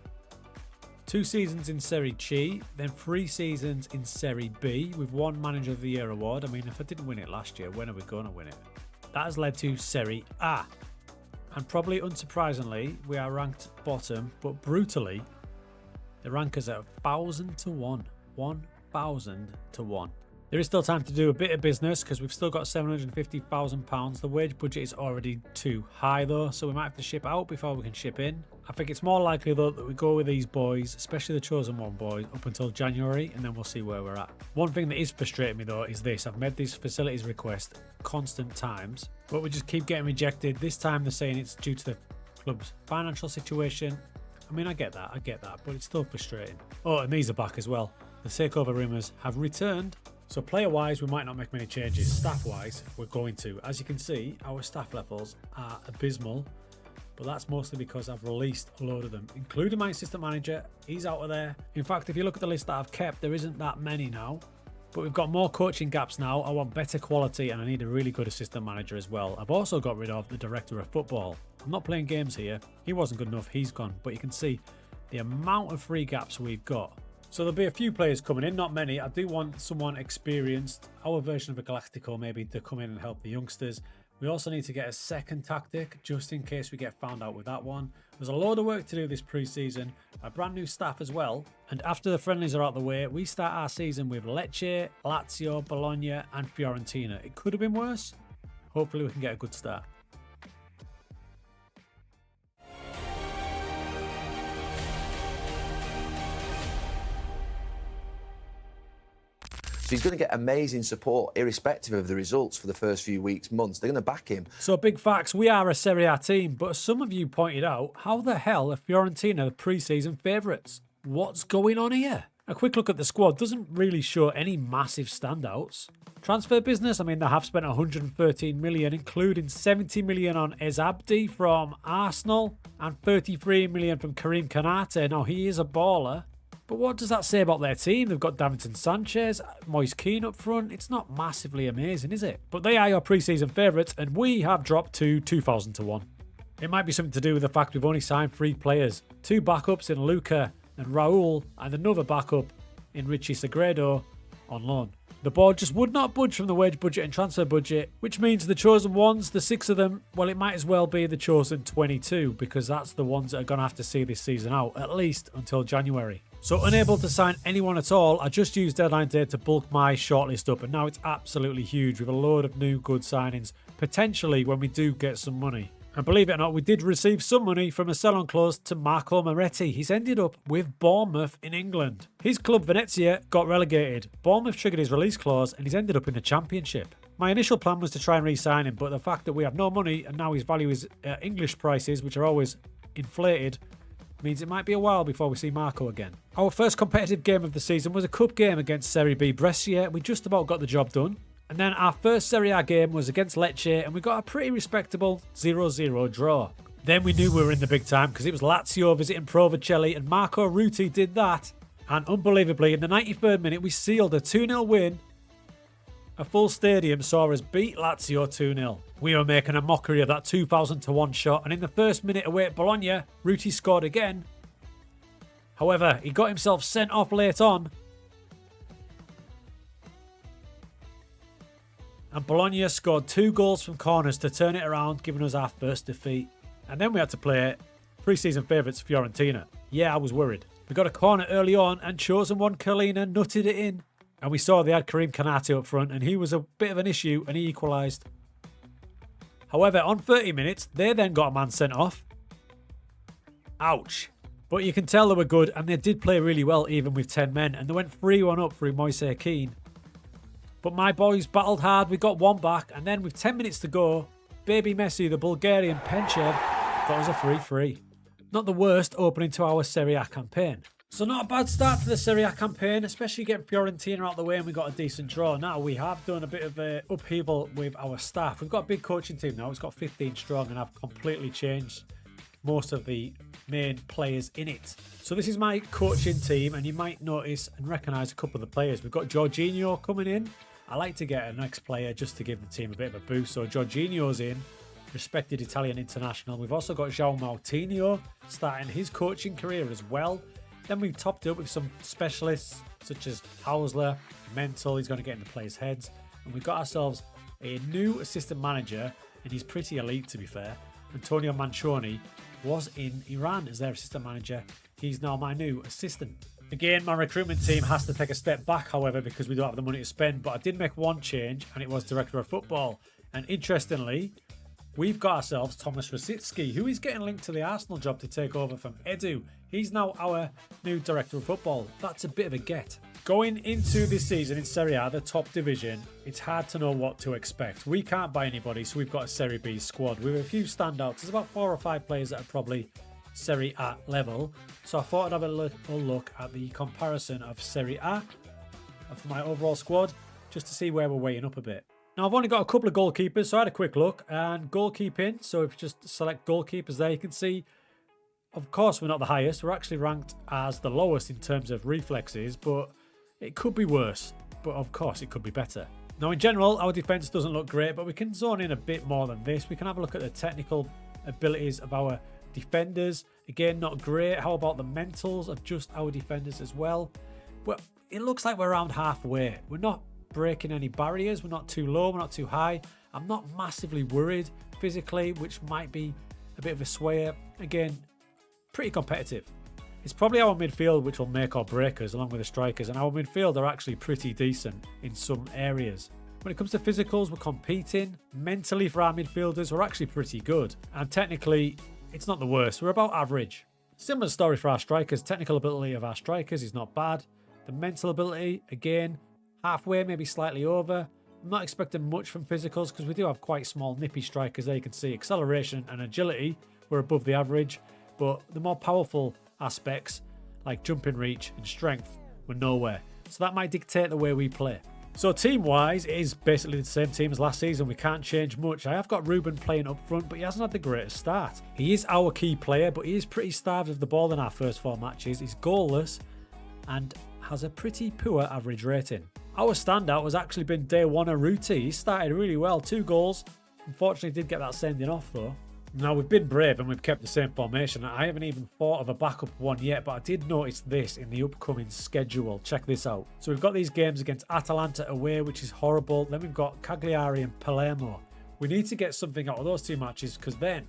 2 seasons in Serie C, then 3 seasons in Serie B with 1 Manager of the Year award. I mean, if I didn't win it last year, when are we going to win it? That has led to Serie A. And probably unsurprisingly, we are ranked bottom, but brutally, the rank us at 1,000 to 1. 1,000 to 1. There is still time to do a bit of business because we've still got £750,000. The wage budget is already too high though, so we might have to ship out before we can ship in. I think it's more likely though that we go with these boys, especially the chosen one boys, up until January, and then we'll see where we're at. One thing that is frustrating me though is this. I've made these facilities requests constant times, but we just keep getting rejected. This time they're saying it's due to the club's financial situation. I mean, I get that, but it's still frustrating. Oh, and these are back as well. The takeover rumours have returned. So player-wise, we might not make many changes. Staff-wise, we're going to. As you can see, our staff levels are abysmal, but that's mostly because I've released a load of them, including my assistant manager. He's out of there. In fact, if you look at the list that I've kept, there isn't that many now, but we've got more coaching gaps now. I want better quality, and I need a really good assistant manager as well. I've also got rid of the director of football. I'm not playing games here. He wasn't good enough. He's gone, but you can see the amount of free gaps we've got. So there'll be a few players coming in, not many. I do want someone experienced, our version of a Galactico maybe, to come in and help the youngsters. We also need to get a second tactic, just in case we get found out with that one. There's a load of work to do this pre-season, a brand new staff as well. And after the friendlies are out the way, we start our season with Lecce, Lazio, Bologna and Fiorentina. It could have been worse. Hopefully we can get a good start. So he's going to get amazing support, irrespective of the results for the first few weeks, months. They're going to back him. So big facts, we are a Serie A team, but as some of you pointed out, how the hell are Fiorentina the pre-season favourites? What's going on here? A quick look at the squad doesn't really show any massive standouts. Transfer business, I mean, they have spent 113 million, including 70 million on Ezabdi from Arsenal and 33 million from Karim Kanate. Now, he is a baller. But what does that say about their team? They've got Davinson Sanchez, Moise Kean up front. It's not massively amazing, is it? But they are your pre-season favourites, and we have dropped to 2,000 to 1. It might be something to do with the fact we've only signed 3 players. 2 backups in Luca and Raul, and another backup in Richie Sagredo on loan. The board just would not budge from the wage budget and transfer budget, which means the chosen ones, the 6 of them, well, it might as well be the chosen 22 because that's the ones that are going to have to see this season out, at least until January. So unable to sign anyone at all, I just used deadline day to bulk my shortlist up, and now it's absolutely huge with a load of new good signings, potentially when we do get some money. And believe it or not, we did receive some money from a sell-on clause to Marco Moretti. He's ended up with Bournemouth in England. His club Venezia got relegated. Bournemouth triggered his release clause and he's ended up in the Championship. My initial plan was to try and re-sign him, but the fact that we have no money and now his value is English prices, which are always inflated, means it might be a while before we see Marco again. Our first competitive game of the season was a cup game against Serie B Brescia. We just about got the job done. And then our first Serie A game was against Lecce and we got a pretty respectable 0-0 draw. Then we knew we were in the big time because it was Lazio visiting Pro Vercelli and Marco Ruti did that. And unbelievably, in the 93rd minute, we sealed a 2-0 win. A full stadium saw us beat Lazio 2-0. We were making a mockery of that 2,000-to-1 shot, and in the first minute away at Bologna, Ruti scored again. However, he got himself sent off late on. And Bologna scored 2 goals from corners to turn it around, giving us our first defeat. And then we had to play pre-season favourites Fiorentina. Yeah, I was worried. We got a corner early on and chosen one Carlina nutted it in. And we saw they had Karim Kanate up front and he was a bit of an issue and he equalised. However, on 30 minutes, they then got a man sent off. Ouch. But you can tell they were good and they did play really well even with 10 men. And they went 3-1 up through Moise Keane. But my boys battled hard, we got 1 back, and then with 10 minutes to go, baby Messi, the Bulgarian Penchev, got us a 3-3. Not the worst opening to our Serie A campaign. So not a bad start to the Serie A campaign, especially getting Fiorentina out the way and we got a decent draw. Now we have done a bit of a upheaval with our staff. We've got a big coaching team now, it's got 15 strong and I've completely changed most of the main players in it. So this is my coaching team and you might notice and recognise a couple of the players. We've got Jorginho coming in. I like to get an ex-player just to give the team a bit of a boost. So Jorginho's in, respected Italian international. We've also got João Moutinho starting his coaching career as well. Then we've topped up with some specialists such as Hausler, Mental. He's going to get into players' heads. And we've got ourselves a new assistant manager, and he's pretty elite to be fair. Antonio Mancioni was in Iran as their assistant manager. He's now my new assistant. Again, my recruitment team has to take a step back, however, because we don't have the money to spend. But I did make one change, and it was director of football. And interestingly, we've got ourselves Thomas Rosicki, who is getting linked to the Arsenal job to take over from Edu. He's now our new director of football. That's a bit of a get. Going into this season in Serie A, the top division, it's hard to know what to expect. We can't buy anybody, so we've got a Serie B squad with a few standouts. There's about 4 or 5 players that are probably Serie A level. So I thought I'd have a look at the comparison of Serie A of my overall squad, just to see where we're weighing up a bit. Now, I've only got a couple of goalkeepers, so I had a quick look. And goalkeeping, so if you just select goalkeepers there, you can see, of course, we're not the highest. We're actually ranked as the lowest in terms of reflexes, but it could be worse. But of course, it could be better. Now, in general, our defence doesn't look great, but we can zone in a bit more than this. We can have a look at the technical abilities of our defenders. Again, not great. How about the mentals of just our defenders as well? Well, it looks like we're around halfway. We're not breaking any barriers. We're not too low, we're not too high. I'm not massively worried physically, which might be a bit of a swayer. Again, pretty competitive. It's probably our midfield which will make or break us, along with the strikers, and our midfield are actually pretty decent in some areas. When it comes to physicals, we're competing. Mentally for our midfielders, we're actually pretty good, and technically it's not the worst. We're about average. Similar story for our strikers. Technical ability of our strikers is not bad. The mental ability, again, halfway, maybe slightly over. I'm not expecting much from physicals because we do have quite small nippy strikers there. You can see acceleration and agility, we're above the average, but the more powerful aspects like jumping reach and strength were nowhere. So that might dictate the way we play. So team-wise, it is basically the same team as last season. We can't change much. I have got Ruben playing up front, but he hasn't had the greatest start. He is our key player, but he is pretty starved of the ball in our first 4 matches. He's goalless and has a pretty poor average rating. Our standout has actually been day one of Ruti. He started really well, 2 goals. Unfortunately, did get that sending off though. Now, we've been brave and we've kept the same formation. I haven't even thought of a backup one yet, but I did notice this in the upcoming schedule. Check this out. So we've got these games against Atalanta away, which is horrible. Then we've got Cagliari and Palermo. We need to get something out of those two matches because then,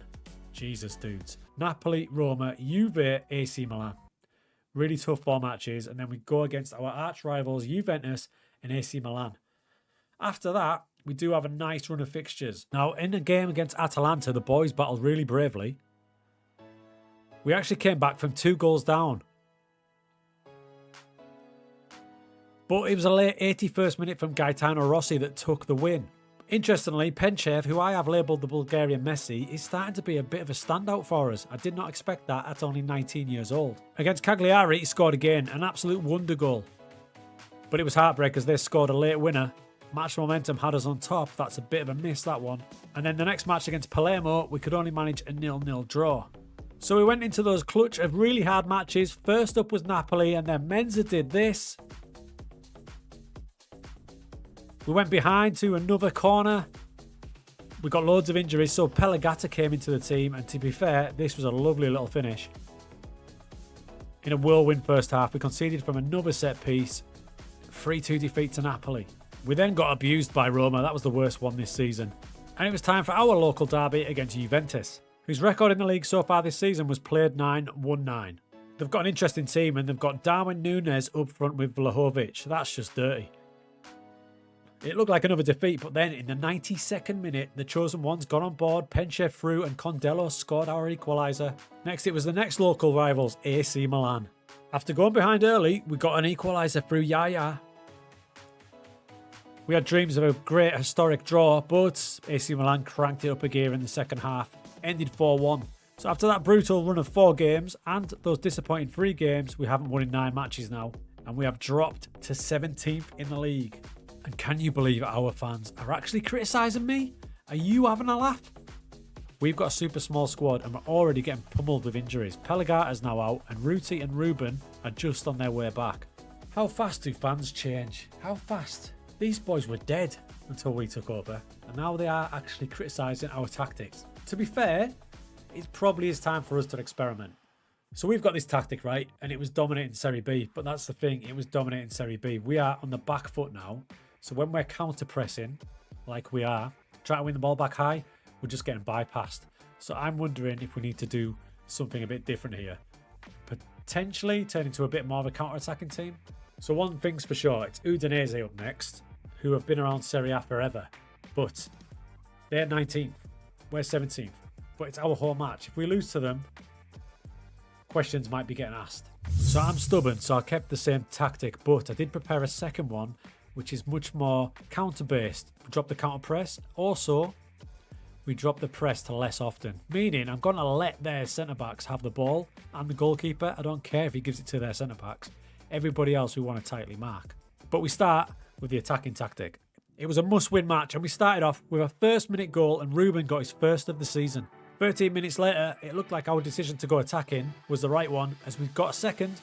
Jesus dudes, Napoli, Roma, Juve, AC Milan. Really tough 4 matches. And then we go against our arch rivals Juventus and AC Milan. After that, we do have a nice run of fixtures. Now, in the game against Atalanta, the boys battled really bravely. We actually came back from 2 goals down. But it was a late 81st minute from Gaetano Rossi that took the win. Interestingly, Penchev, who I have labelled the Bulgarian Messi, is starting to be a bit of a standout for us. I did not expect that at only 19 years old. Against Cagliari, he scored again, an absolute wonder goal. But it was heartbreak as they scored a late winner. Match momentum had us on top. That's a bit of a miss, that one. And then the next match against Palermo, we could only manage a 0-0 draw. So we went into those clutch of really hard matches. First up was Napoli, and then Menza did this. We went behind to another corner. We got loads of injuries, so Pelagata came into the team, and to be fair, this was a lovely little finish. In a whirlwind first half, we conceded from another set piece. 3-2 defeat to Napoli. We then got abused by Roma. That was the worst one this season. And it was time for our local derby against Juventus, whose record in the league so far this season was played 9, won 9. They've got an interesting team and they've got Darwin Núñez up front with Vlahovic. That's just dirty. It looked like another defeat, but then in the 92nd minute, the chosen ones got on board, Penchev through and Condello scored our equaliser. Next, it was the next local rivals, AC Milan. After going behind early, we got an equaliser through Yaya. We had dreams of a great historic draw, but AC Milan cranked it up a gear in the second half, ended 4-1. So after that brutal run of 4 games and those disappointing 3 games, we haven't won in 9 matches now, and we have dropped to 17th in the league. And can you believe our fans are actually criticising me? Are you having a laugh? We've got a super small squad and we're already getting pummeled with injuries. Pelagata's now out and Ruti and Ruben are just on their way back. How fast do fans change? How fast? These boys were dead until we took over, and now they are actually criticising our tactics. To be fair, it probably is time for us to experiment. So we've got this tactic, right? And it was dominating Serie B, but that's the thing, it was dominating Serie B. We are on the back foot now, so when we're counter-pressing, like we are, trying to win the ball back high, we're just getting bypassed. So I'm wondering if we need to do something a bit different here. Potentially turn into a bit more of a counter-attacking team. So one thing's for sure, it's Udinese up next, who have been around Serie A forever. But they're 19th, we're 17th. But it's our home match. If we lose to them, questions might be getting asked. So I'm stubborn, so I kept the same tactic, but I did prepare a second one, which is much more counter-based. We drop the counter-press. Also, we drop the press to less often. Meaning, I'm going to let their centre-backs have the ball and the goalkeeper. I don't care if he gives it to their centre-backs. Everybody else we want to tightly mark. But we start with the attacking tactic. It was a must-win match and we started off with a first-minute goal and Ruben got his first of the season. 13 minutes later, it looked like our decision to go attacking was the right one as we got a second.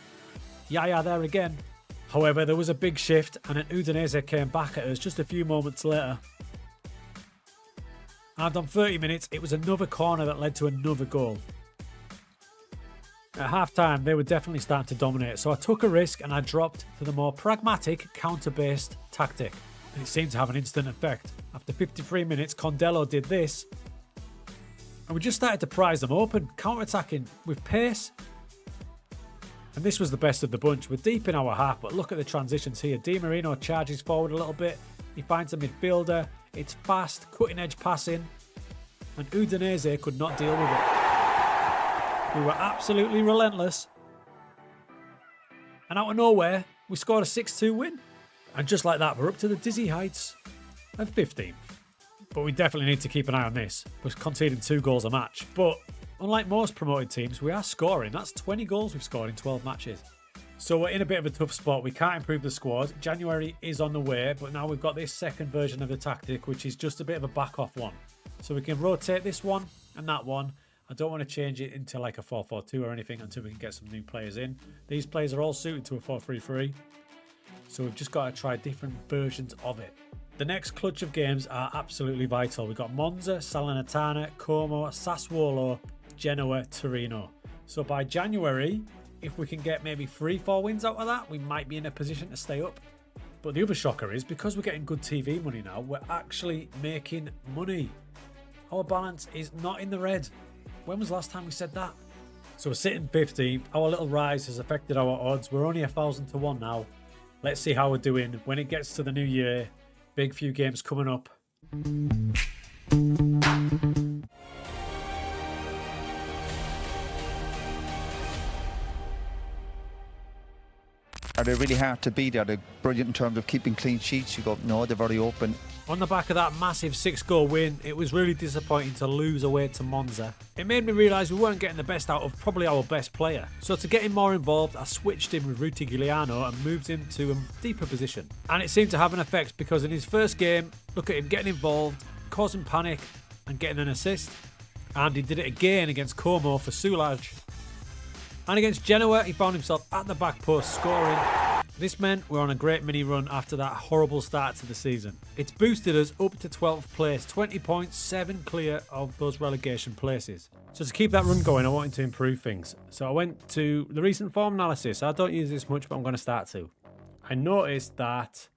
Yaya there again. However, there was a big shift and an Udinese came back at us just a few moments later. And on 30 minutes, it was another corner that led to another goal. At half-time, they were definitely starting to dominate, so I took a risk and I dropped to the more pragmatic, counter-based tactic. And it seemed to have an instant effect. After 53 minutes, Condello did this. And we just started to prize them open, counter-attacking with pace. And this was the best of the bunch. We're deep in our half, but look at the transitions here. Di Marino charges forward a little bit. He finds a midfielder. It's fast, cutting-edge passing. And Udinese could not deal with it. We were absolutely relentless. And out of nowhere, we scored a 6-2 win. And just like that, we're up to the dizzy heights of 15th. But we definitely need to keep an eye on this. We're conceding 2 goals a match. But unlike most promoted teams, we are scoring. That's 20 goals we've scored in 12 matches. So we're in a bit of a tough spot. We can't improve the squad. January is on the way, but now we've got this second version of the tactic, which is just a bit of a back-off one. So we can rotate this one and that one. I don't want to change it into like a 4-4-2 or anything until we can get some new players in. These players are all suited to a 4-3-3. So we've just got to try different versions of it. The next clutch of games are absolutely vital. We've got Monza, Salernitana, Como, Sassuolo, Genoa, Torino. So by January, if we can get maybe 3-4 wins out of that, we might be in a position to stay up. But the other shocker is, because we're getting good TV money now, we're actually making money. Our balance is not in the red. When was the last time we said that? So we're sitting 15th. Our little rise has affected our odds. We're only 1,000 to 1 now. Let's see how we're doing when it gets to the new year. Big few games coming up. Are they really hard to beat? Are they brilliant in terms of keeping clean sheets? You go, no, they're very open. On the back of that massive 6-goal win, it was really disappointing to lose away to Monza. It made me realise we weren't getting the best out of probably our best player. So to get him more involved, I switched him with Ruti Giuliano and moved him to a deeper position. And it seemed to have an effect, because in his first game, look at him getting involved, causing panic and getting an assist. And he did it again against Como for Sulaj. And against Genoa, he found himself at the back post scoring. This meant we're on a great mini run after that horrible start to the season. It's boosted us up to 12th place, 20 points, 7 clear of those relegation places. So to keep that run going, I wanted to improve things. So I went to the recent form analysis. I don't use this much, but I'm going to start to. I noticed that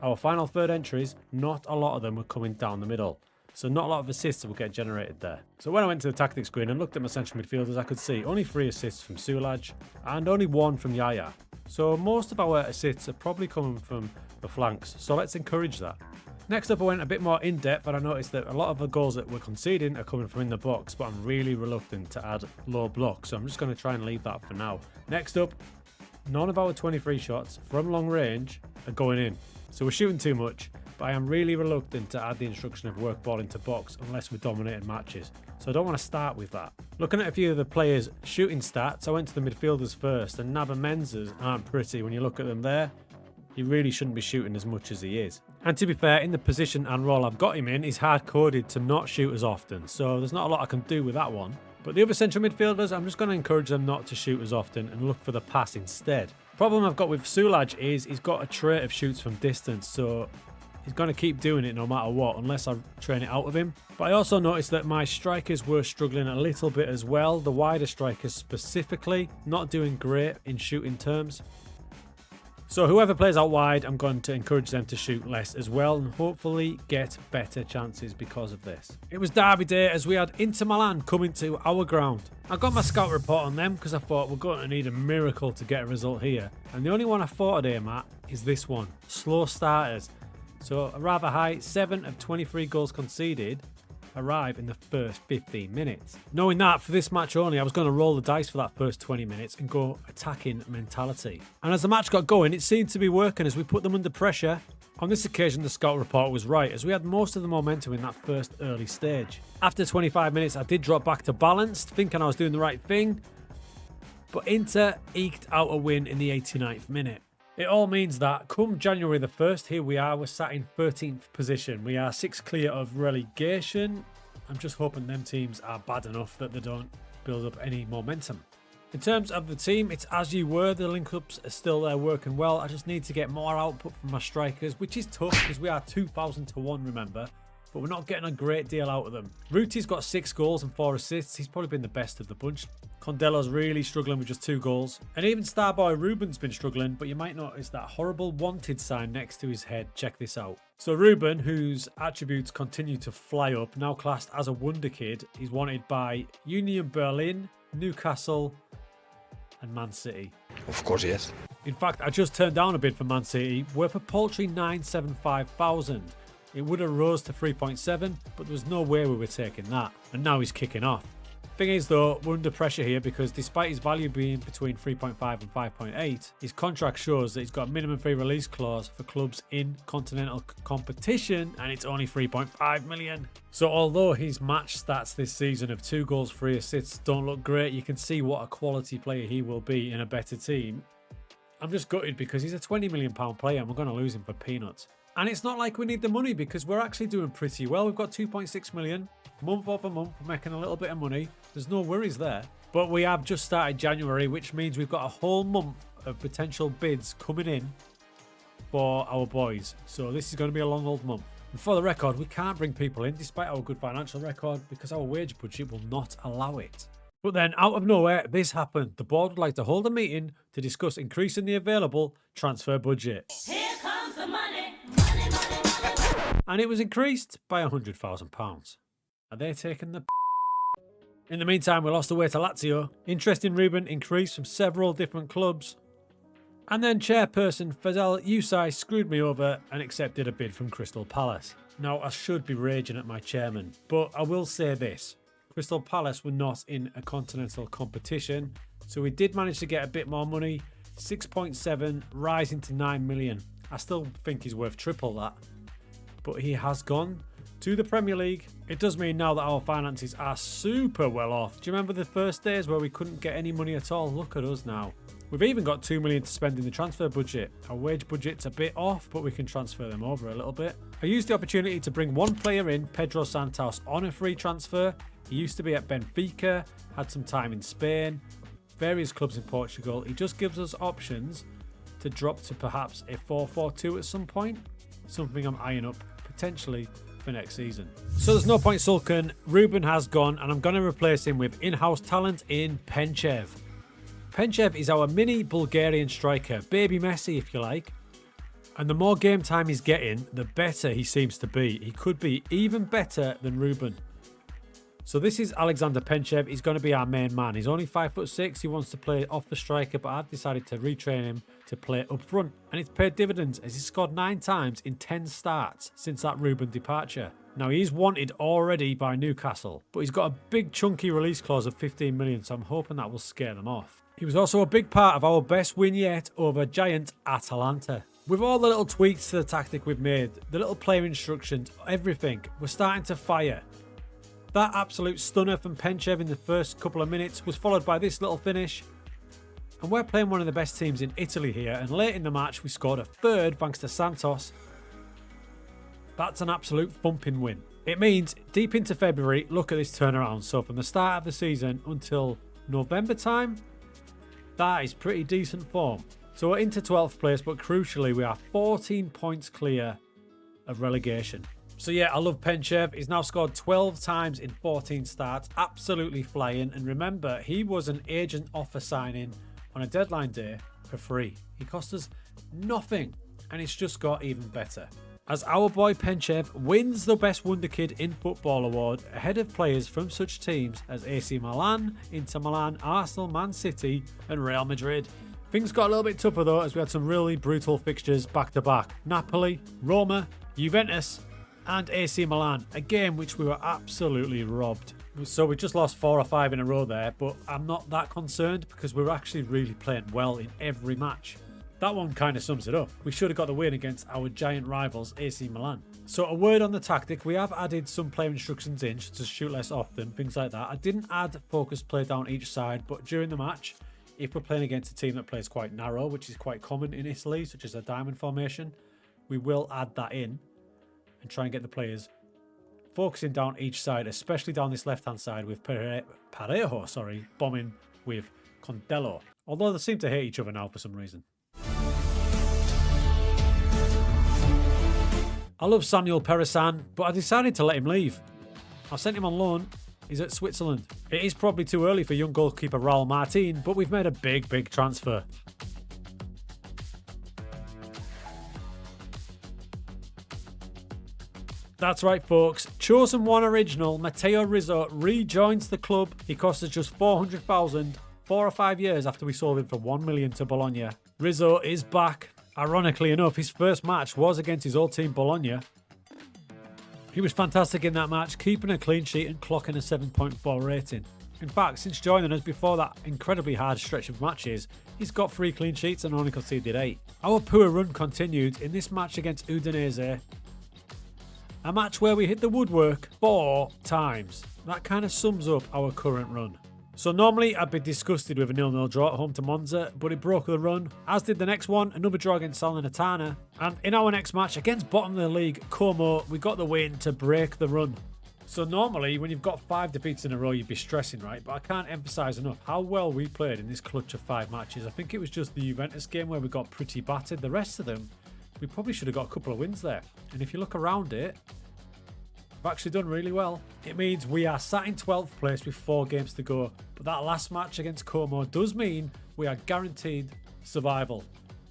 our final third entries, not a lot of them were coming down the middle. So not a lot of assists will get generated there. So when I went to the tactics screen and looked at my central midfielders, I could see only 3 assists from Sulaj and only 1 from Yaya. So most of our assists are probably coming from the flanks. So let's encourage that. Next up, I went a bit more in depth, and I noticed that a lot of the goals that we're conceding are coming from in the box, but I'm really reluctant to add low blocks. So I'm just going to try and leave that for now. Next up, none of our 23 shots from long range are going in. So we're shooting too much. But I am really reluctant to add the instruction of work ball into box unless we're dominating matches. So I don't want to start with that. Looking at a few of the players' shooting stats, I went to the midfielders first, and Naba Mensah's aren't pretty when you look at them there. He really shouldn't be shooting as much as he is. And to be fair, in the position and role I've got him in, he's hard-coded to not shoot as often. So there's not a lot I can do with that one. But the other central midfielders, I'm just going to encourage them not to shoot as often and look for the pass instead. Problem I've got with Sulaj is he's got a trait of shoots from distance, so he's going to keep doing it no matter what, unless I train it out of him. But I also noticed that my strikers were struggling a little bit as well. The wider strikers specifically, not doing great in shooting terms. So whoever plays out wide, I'm going to encourage them to shoot less as well and hopefully get better chances because of this. It was derby day as we had Inter Milan coming to our ground. I got my scout report on them because I thought we're going to need a miracle to get a result here. And the only one I thought I'd aim at is this one, slow starters. So a rather high 7 of 23 goals conceded arrive in the first 15 minutes. Knowing that for this match only, I was going to roll the dice for that first 20 minutes and go attacking mentality. And as the match got going, it seemed to be working as we put them under pressure. On this occasion, the scout report was right as we had most of the momentum in that first early stage. After 25 minutes, I did drop back to balanced, thinking I was doing the right thing. But Inter eked out a win in the 89th minute. It all means that come January the 1st, here we are, we're sat in 13th position. We are 6 clear of relegation. I'm just hoping them teams are bad enough that they don't build up any momentum. In terms of the team, it's as you were. The link-ups are still there working well. I just need to get more output from my strikers, which is tough because we are 2,000 to 1, remember. But we're not getting a great deal out of them. Ruti's got 6 goals and 4 assists. He's probably been the best of the bunch. Condello's really struggling with just 2 goals. And even Starboy Ruben's been struggling, but you might notice that horrible wanted sign next to his head. Check this out. So Ruben, whose attributes continue to fly up, now classed as a wonder kid, is wanted by Union Berlin, Newcastle and Man City. Of course, yes. In fact, I just turned down a bid for Man City worth a paltry 975,000. It would have rose to 3.7, but there was no way we were taking that. And now he's kicking off. Thing is though, we're under pressure here because despite his value being between 3.5 and 5.8, his contract shows that he's got a minimum free release clause for clubs in continental competition, and it's only 3.5 million. So although his match stats this season of 2 goals, 3 assists don't look great, you can see what a quality player he will be in a better team. I'm just gutted because he's a £20 million player and we're going to lose him for peanuts. And it's not like we need the money because we're actually doing pretty well. We've got 2.6 million. Month over month, we're making a little bit of money. There's no worries there. But we have just started January, which means we've got a whole month of potential bids coming in. for our boys. So this is going to be a long old month. And for the record, we can't bring people in despite our good financial record because our wage budget will not allow it. But then out of nowhere, this happened. The board would like to hold a meeting to discuss increasing the available transfer budget. Here comes the money. And it was increased by £100,000. Are they taking the In the meantime, we lost away to Lazio. Interest in Ruben increased from several different clubs. And then chairperson Fazel Yousai screwed me over and accepted a bid from Crystal Palace. Now, I should be raging at my chairman, but I will say this. Crystal Palace were not in a continental competition, so we did manage to get a bit more money. 6.7 rising to 9 million. I still think he's worth triple that. But he has gone to the Premier League. It does mean now that our finances are super well off. Do you remember the first days where we couldn't get any money at all? Look at us now. We've even got 2 million to spend in the transfer budget. Our wage budget's a bit off, but we can transfer them over a little bit. I used the opportunity to bring one player in, Pedro Santos, on a free transfer. He used to be at Benfica, had some time in Spain, various clubs in Portugal. He just gives us options to drop to perhaps a 4-4-2 at some point. Something I'm eyeing up potentially for next season. So there's no point sulking. Ruben has gone and I'm going to replace him with in-house talent in Penchev. Penchev is our mini Bulgarian striker, baby Messi if you like. And the more game time he's getting, the better he seems to be. He could be even better than Ruben. So this is Alexander Penchev. He's going to be our main man. He's only 5'6". He wants to play off the striker, but I've decided to retrain him to play up front. And it's paid dividends as he's scored 9 times in 10 starts since that Ruben departure. Now he's wanted already by Newcastle, but he's got a big chunky release clause of 15 million, so I'm hoping that will scare them off. He was also a big part of our best win yet over giant Atalanta. With all the little tweaks to the tactic we've made, the little player instructions, everything, we're starting to fire. That absolute stunner from Penchev in the first couple of minutes was followed by this little finish. And we're playing one of the best teams in Italy here, and late in the match we scored a third thanks to Santos. That's an absolute thumping win. It means deep into February, look at this turnaround. So from the start of the season until November time, that is pretty decent form. So we're into 12th place, but crucially we are 14 points clear of relegation. So yeah, I love Penchev. He's now scored 12 times in 14 starts. Absolutely flying. And remember, he was an agent offer signing on a deadline day for free. He cost us nothing. And it's just got even better. As our boy Penchev wins the Best Wonder Kid in Football award ahead of players from such teams as AC Milan, Inter Milan, Arsenal, Man City and Real Madrid. Things got a little bit tougher though as we had some really brutal fixtures back to back. Napoli, Roma, Juventus and AC Milan, a game which we were absolutely robbed. So we just lost 4 or 5 in a row there, but I'm not that concerned because we're actually really playing well in every match. That one kind of sums it up. We should have got the win against our giant rivals AC Milan. So a word on the tactic, we have added some player instructions in to shoot less often, things like that. I didn't add focused play down each side, but during the match, if we're playing against a team that plays quite narrow, which is quite common in Italy, such as a diamond formation, we will add that in and try and get the players focusing down each side, especially down this left-hand side with Parejo, bombing with Condello. Although they seem to hate each other now for some reason. I love Samuel Peresan, but I decided to let him leave. I sent him on loan. He's at Switzerland. It is probably too early for young goalkeeper Raul Martin, but we've made a big transfer. That's right, folks. Chosen One original Matteo Rizzo rejoins the club. He cost us just 400,000 4 or 5 years after we sold him for 1 million to Bologna. Rizzo is back. Ironically enough, his first match was against his old team Bologna. He was fantastic in that match, keeping a clean sheet and clocking a 7.4 rating. In fact, since joining us before that incredibly hard stretch of matches, he's got 3 clean sheets and only conceded 8. Our poor run continued in this match against Udinese. A match where we hit the woodwork 4 times. That kind of sums up our current run. So normally I'd be disgusted with a 0-0 draw at home to Monza, but it broke the run, as did the next one, another draw against Salernitana. And in our next match against bottom of the league, Como, we got the win to break the run. So normally when you've got 5 defeats in a row, you'd be stressing, right? But I can't emphasise enough how well we played in this clutch of 5 matches. I think it was just the Juventus game where we got pretty battered. The rest of them, we probably should have got a couple of wins there. And if you look around it, we've actually done really well. It means we are sat in 12th place with 4 games to go. But that last match against Como does mean we are guaranteed survival.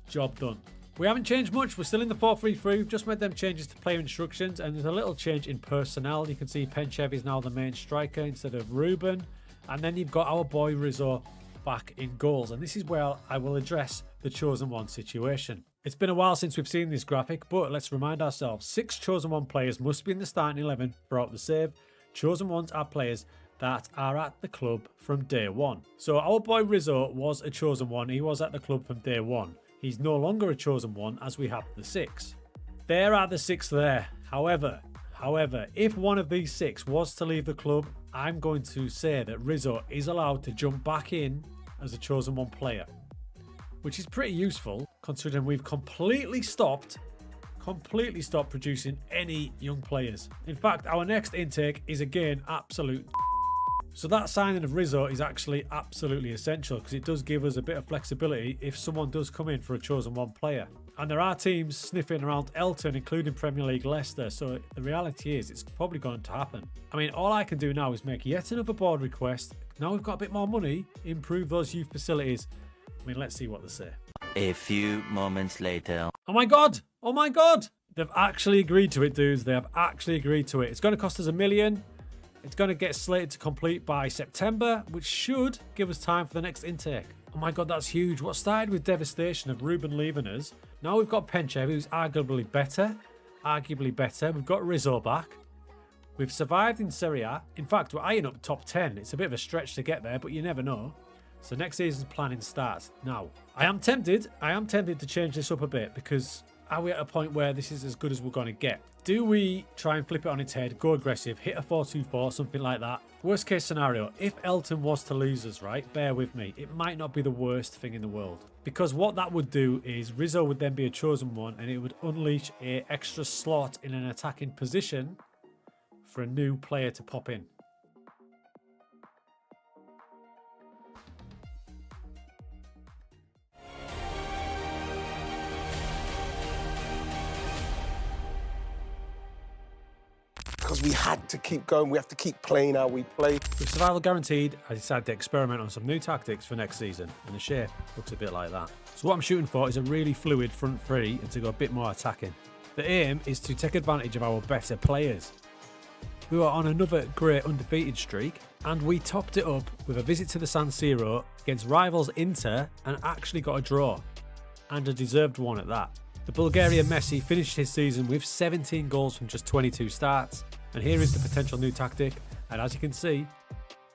Job done. We haven't changed much. We're still in the 4-3-3. We've just made them changes to player instructions, and there's a little change in personnel. You can see Penchev is now the main striker instead of Ruben. And then you've got our boy Rizzo back in goals. And this is where I will address the Chosen One situation. It's been a while since we've seen this graphic, but let's remind ourselves, 6 Chosen One players must be in the starting 11 throughout the save. Chosen Ones are players that are at the club from day one. So our boy Rizzo was a Chosen One. He was at the club from day one. He's no longer a Chosen One as we have the 6. There are the 6 there. However, if one of these 6 was to leave the club, I'm going to say that Rizzo is allowed to jump back in as a Chosen One player, which is pretty useful considering we've completely stopped producing any young players. In fact, our next intake is again absolute. So that signing of Rizzo is actually absolutely essential because it does give us a bit of flexibility if someone does come in for a Chosen One player. And there are teams sniffing around Elton, including Premier League Leicester, so the reality is it's probably going to happen. I mean, all I can do now is make yet another board request. Now we've got a bit more money, improve those youth facilities. I mean, let's see what they say. A few moments later. Oh my god! Oh my god! They've actually agreed to it, dudes. They have actually agreed to it. It's going to cost us $1 million. It's going to get slated to complete by September, which should give us time for the next intake. Oh my god, that's huge. What started with devastation of Ruben leaving us, now we've got Penchev, who's arguably better. We've got Rizzo back. We've survived in Serie A. In fact, we're eyeing up top 10. It's a bit of a stretch to get there, but you never know. So next season's planning starts now. I am tempted to change this up a bit because are we at a point where this is as good as we're going to get? Do we try and flip it on its head, go aggressive, hit a 4-2-4, something like that? Worst case scenario, if Elton was to lose us, right, bear with me, it might not be the worst thing in the world. Because what that would do is Rizzo would then be a Chosen One and it would unleash an extra slot in an attacking position for a new player to pop in. Because we had to keep going, we have to keep playing how we play. With survival guaranteed, I decided to experiment on some new tactics for next season, and the shape looks a bit like that. So what I'm shooting for is a really fluid front three and to go a bit more attacking. The aim is to take advantage of our better players. We were on another great undefeated streak, and we topped it up with a visit to the San Siro against rivals Inter and actually got a draw, and a deserved one at that. The Bulgarian Messi finished his season with 17 goals from just 22 starts. And here is the potential new tactic, and as you can see,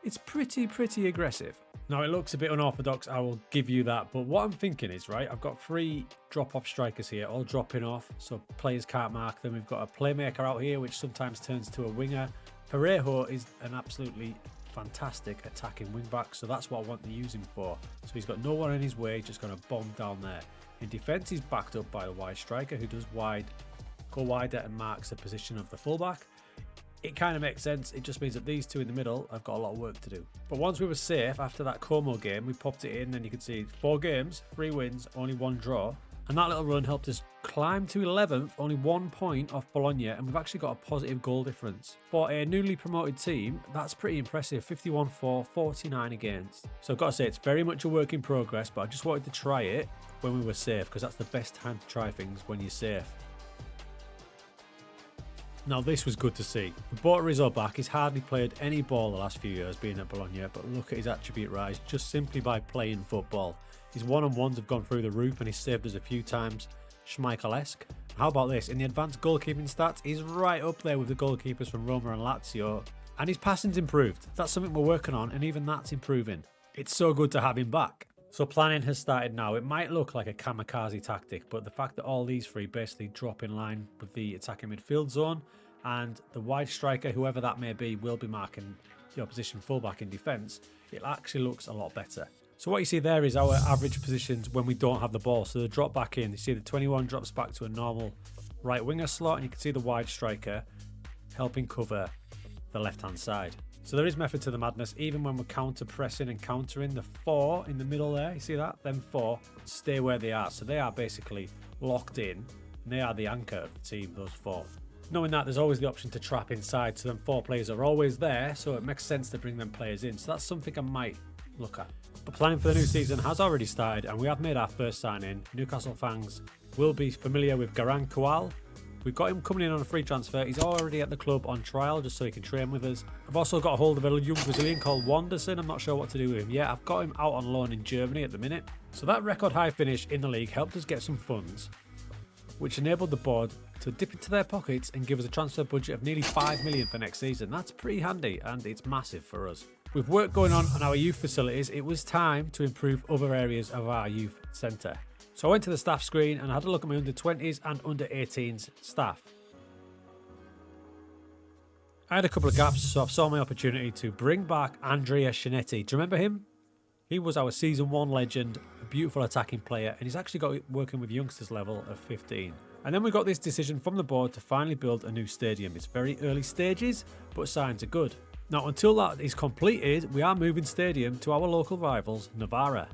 it's pretty aggressive. Now it looks a bit unorthodox, I will give you that, but what I'm thinking is, right, I've got 3 drop-off strikers here, all dropping off, so players can't mark them. We've got a playmaker out here, which sometimes turns to a winger. Parejo is an absolutely fantastic attacking wing-back, so that's what I want to use him for. So he's got no one in his way, just going to bomb down there. In defence, he's backed up by the wide striker, who does go wider and marks the position of the fullback. It kind of makes sense. It just means that these 2 in the middle have got a lot of work to do. But once we were safe after that Como game, we popped it in and you can see 4 games, 3 wins, only 1 draw. And that little run helped us climb to 11th, only 1 point off Bologna, and we've actually got a positive goal difference. For a newly promoted team, that's pretty impressive. 51 for, 49 against. So I've got to say, it's very much a work in progress, but I just wanted to try it when we were safe, because that's the best time to try things, when you're safe. Now this was good to see. We brought Rizzo back. He's hardly played any ball the last few years being at Bologna, but look at his attribute rise just simply by playing football. His one-on-ones have gone through the roof and he's saved us a few times. Schmeichel-esque. How about this? In the advanced goalkeeping stats, he's right up there with the goalkeepers from Roma and Lazio. And his passing's improved. That's something we're working on, and even that's improving. It's so good to have him back. So planning has started now. It might look like a kamikaze tactic, but the fact that all these 3 basically drop in line with the attacking midfield zone, and the wide striker, whoever that may be, will be marking the opposition fullback in defence, it actually looks a lot better. So what you see there is our average positions when we don't have the ball. So they drop back in. You see the 21 drops back to a normal right winger slot, and you can see the wide striker helping cover the left-hand side. So there is method to the madness, even when we're counter-pressing and countering. The 4 in the middle there, you see that? Them 4 stay where they are. So they are basically locked in and they are the anchor of the team, those 4. Knowing that, there's always the option to trap inside, so them 4 players are always there, so it makes sense to bring them players in. So that's something I might look at. But planning for the new season has already started, and we have made our first sign-in. Newcastle fans will be familiar with Garang Kual. We've got him coming in on a free transfer. He's already at the club on trial just so he can train with us. I've also got a hold of a young Brazilian called Wanderson. I'm not sure what to do with him yet. I've got him out on loan in Germany at the minute. So that record high finish in the league helped us get some funds, which enabled the board to dip into their pockets and give us a transfer budget of nearly 5 million for next season. That's pretty handy, and it's massive for us. With work going on our youth facilities, it was time to improve other areas of our youth centre. So I went to the staff screen and I had a look at my under-20s and under-18s staff. I had a couple of gaps, so I saw my opportunity to bring back Andrea Shinetti. Do you remember him? He was our Season 1 legend, a beautiful attacking player, and he's actually got it working with youngsters level of 15. And then we got this decision from the board to finally build a new stadium. It's very early stages, but signs are good. Now, until that is completed, we are moving stadium to our local rivals, Novara.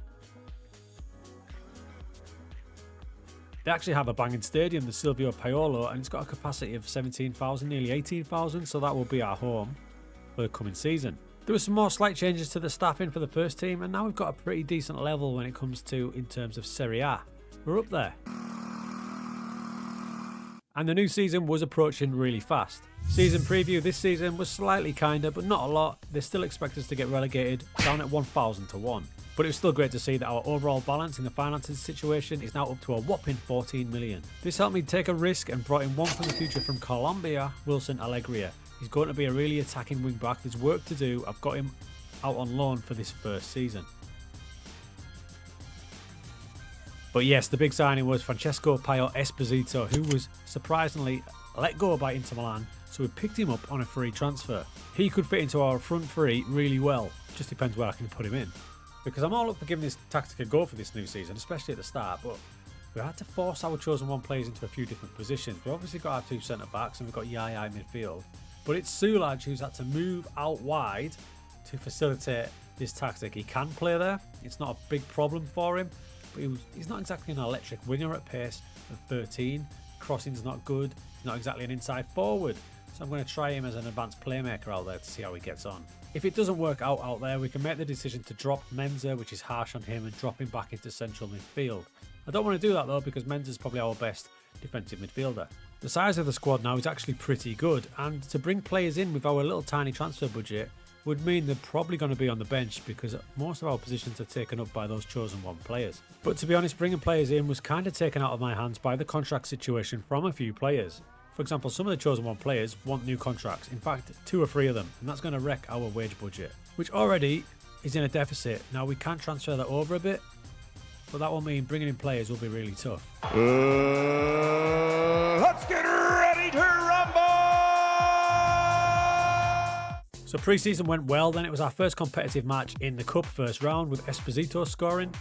They actually have a banging stadium, the Silvio Paolo, and it's got a capacity of 17,000, nearly 18,000, so that will be our home for the coming season. There were some more slight changes to the staffing for the first team, and now we've got a pretty decent level when it comes to in terms of Serie A. We're up there. And the new season was approaching really fast. Season preview this season was slightly kinder, but not a lot. They still expect us to get relegated down at 1,000 to 1. But it was still great to see that our overall balance in the finances situation is now up to a whopping 14 million. This helped me take a risk and brought in one from the future from Colombia, Wilson Alegria. He's going to be a really attacking wing back. There's work to do. I've got him out on loan for this first season. But yes, the big signing was Francesco Paio Esposito, who was surprisingly let go by Inter Milan, so we picked him up on a free transfer. He could fit into our front three really well. Just depends where I can put him in. Because I'm all up for giving this tactic a go for this new season, especially at the start, but we had to force our chosen one players into a few different positions. We've obviously got our 2 centre-backs and we've got Yaya in midfield, but it's Sulaj who's had to move out wide to facilitate this tactic. He can play there, it's not a big problem for him, but he's not exactly an electric winger at pace of 13. Crossing's not good, he's not exactly an inside forward, so I'm going to try him as an advanced playmaker out there to see how he gets on. If it doesn't work out there, we can make the decision to drop Menza, which is harsh on him, and drop him back into central midfield. I don't want to do that though, because Menza's probably our best defensive midfielder. The size of the squad now is actually pretty good, and to bring players in with our little tiny transfer budget would mean they're probably going to be on the bench, because most of our positions are taken up by those chosen one players. But to be honest, bringing players in was kind of taken out of my hands by the contract situation from a few players. For example, some of the chosen one players want new contracts, in fact 2 or 3 of them, and that's going to wreck our wage budget, which already is in a deficit. Now we can transfer that over a bit, but that will mean bringing in players will be really tough. Let's get ready to rumble! So pre-season went well, then it was our first competitive match in the Cup first round with Esposito scoring.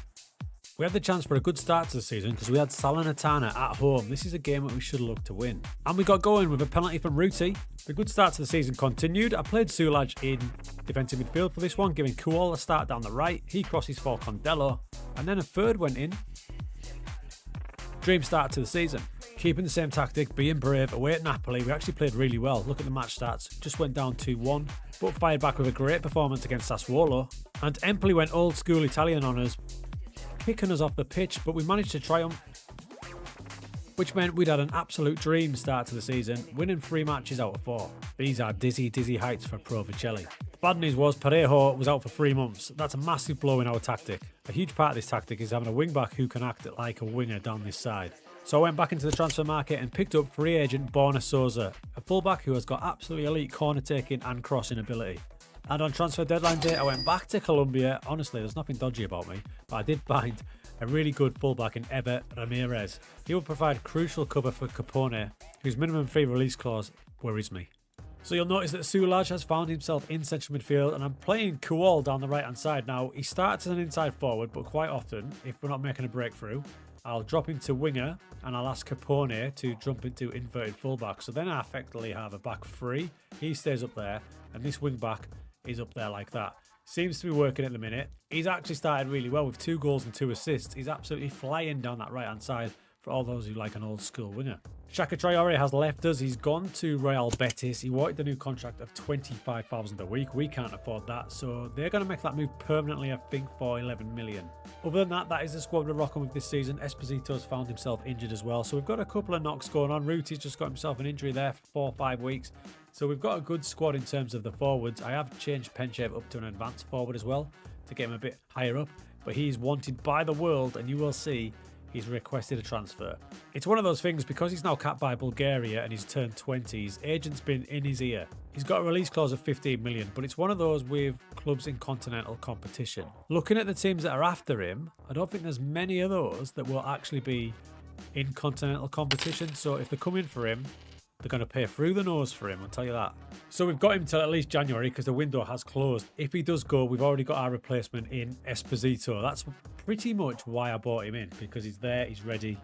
We had the chance for a good start to the season because we had Salernitana at home. This is a game that we should look to win. And we got going with a penalty from Ruti. The good start to the season continued. I played Sulaj in defensive midfield for this one, giving Kual a start down the right. He crosses for Condello, and then a third went in. Dream start to the season. Keeping the same tactic, being brave, away at Napoli, we actually played really well. Look at the match stats. Just went down 2-1, but fired back with a great performance against Sassuolo. And Empoli went old school Italian on us, kicking us off the pitch, but we managed to triumph, which meant we'd had an absolute dream start to the season, winning 3 matches out of 4. These are dizzy, dizzy heights for Pro Vercelli. The bad news was Parejo was out for 3 months. That's a massive blow in our tactic. A huge part of this tactic is having a wing-back who can act like a winger down this side. So I went back into the transfer market and picked up free agent Borna Souza, a fullback who has got absolutely elite corner taking and crossing ability. And on transfer deadline day, I went back to Colombia. Honestly, there's nothing dodgy about me, but I did find a really good fullback in Eber Ramirez. He will provide crucial cover for Capone, whose minimum free release clause worries me. So you'll notice that Sulaj has found himself in central midfield, and I'm playing Kual down the right hand side. Now, he starts as an inside forward, but quite often, if we're not making a breakthrough, I'll drop him to winger and I'll ask Capone to jump into inverted fullback. So then I effectively have a back 3. He stays up there, and this wing back is up there like that. Seems to be working at the minute. He's actually started really well with 2 goals and 2 assists. He's absolutely flying down that right hand side for all those who like an old school winger. Shaka Traore has left us. He's gone to Real Betis. He wanted a new contract of $25,000 a week. We can't afford that, so they're going to make that move permanently, I think, for 11 million. Other than that, that is the squad we're rocking with this season. Esposito's found himself injured as well, so we've got a couple of knocks going on. Ruti's just got himself an injury there for 4 or 5 weeks. So we've got a good squad in terms of the forwards. I have changed Penchev up to an advanced forward as well to get him a bit higher up, but he's wanted by the world, and you will see he's requested a transfer. It's one of those things, because he's now capped by Bulgaria and he's turned 20, his agent's been in his ear. He's got a release clause of 15 million, but it's one of those with clubs in continental competition. Looking at the teams that are after him, I don't think there's many of those that will actually be in continental competition, so if they're coming for him, they're going to pay through the nose for him, I'll tell you that. So we've got him till at least January because the window has closed. If he does go, we've already got our replacement in Esposito. That's pretty much why I bought him in, because he's there, he's ready,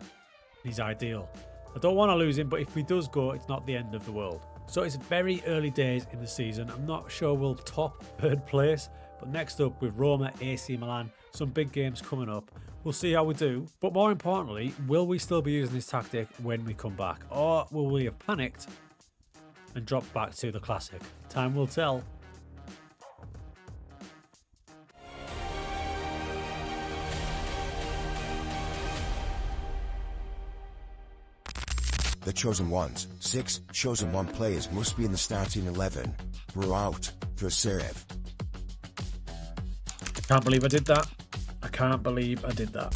he's ideal. I don't want to lose him, but if he does go, it's not the end of the world. So it's very early days in the season. I'm not sure we'll top 3rd place, but next up with Roma, AC Milan, some big games coming up. We'll see how we do, but more importantly, will we still be using this tactic when we come back, or will we have panicked and dropped back to the classic? Time will tell. The chosen ones, 6 chosen one players must be in the starting 11. Throughout, Vercelli. Can't believe I did that. I can't believe I did that.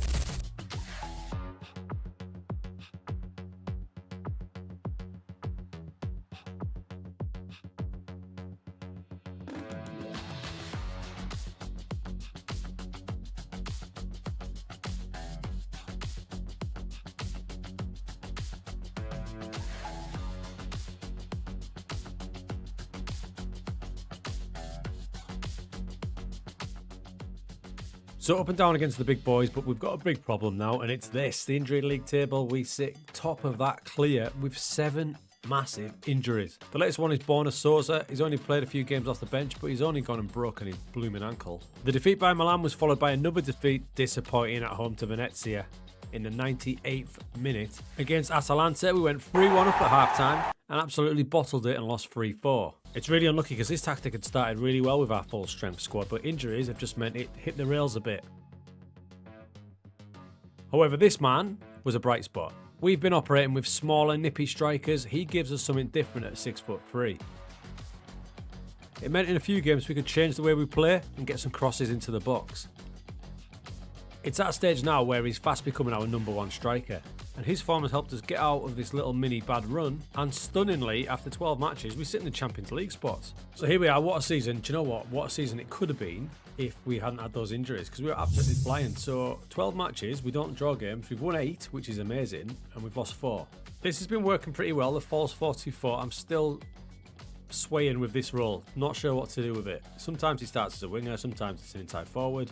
So up and down against the big boys, but we've got a big problem now, and it's this. The injury league table, we sit top of that clear with 7 massive injuries. The latest one is Borna Sosa. He's only played a few games off the bench, but he's only gone and broken his blooming ankle. The defeat by Milan was followed by another defeat, disappointing at home to Venezia in the 98th minute. Against Atalanta, we went 3-1 up at half-time and absolutely bottled it and lost 3-4. It's really unlucky because this tactic had started really well with our full-strength squad, but injuries have just meant it hit the rails a bit. However, this man was a bright spot. We've been operating with smaller, nippy strikers. He gives us something different at 6'3". It meant in a few games we could change the way we play and get some crosses into the box. It's at a stage now where he's fast becoming our #1 striker, and his form has helped us get out of this little mini bad run, and stunningly, after 12 matches, we sit in the Champions League spots. So here we are. What a season. Do you know what a season it could have been if we hadn't had those injuries, because we were absolutely flying. So 12 matches, we don't draw games, we've won 8, which is amazing, and we've lost 4. This has been working pretty well, the false 4-2-4. I'm still swaying with this role, not sure what to do with it. Sometimes he starts as a winger, sometimes it's an inside forward.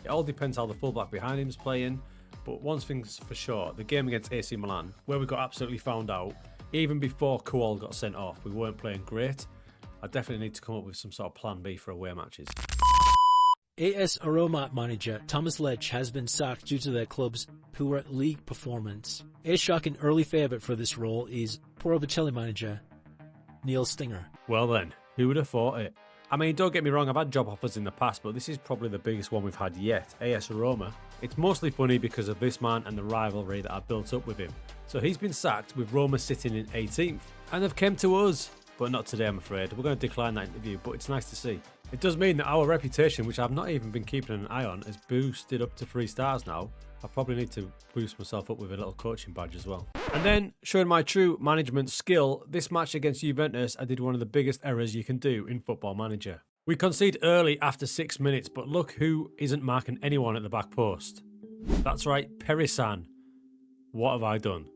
It all depends how the fullback behind him is playing, but one thing's for sure, the game against AC Milan, where we got absolutely found out, even before Kuol got sent off, we weren't playing great. I definitely need to come up with some sort of plan B for away matches. AS Roma manager Thomas Lech has been sacked due to their club's poor league performance. A shocking early favourite for this role is Pro Vercelli manager Neil Stinger. Well then, who would have thought it? I mean, don't get me wrong, I've had job offers in the past, but this is probably the biggest one we've had yet, AS Roma. It's mostly funny because of this man and the rivalry that I've built up with him. So he's been sacked with Roma sitting in 18th, and they've come to us. But not today, I'm afraid. We're going to decline that interview, but it's nice to see. It does mean that our reputation, which I've not even been keeping an eye on, has boosted up to 3 stars now. I probably need to boost myself up with a little coaching badge as well. And then, showing my true management skill, this match against Juventus, I did one of the biggest errors you can do in Football Manager. We concede early after 6 minutes, but look who isn't marking anyone at the back post. That's right, Perisan. What have I done?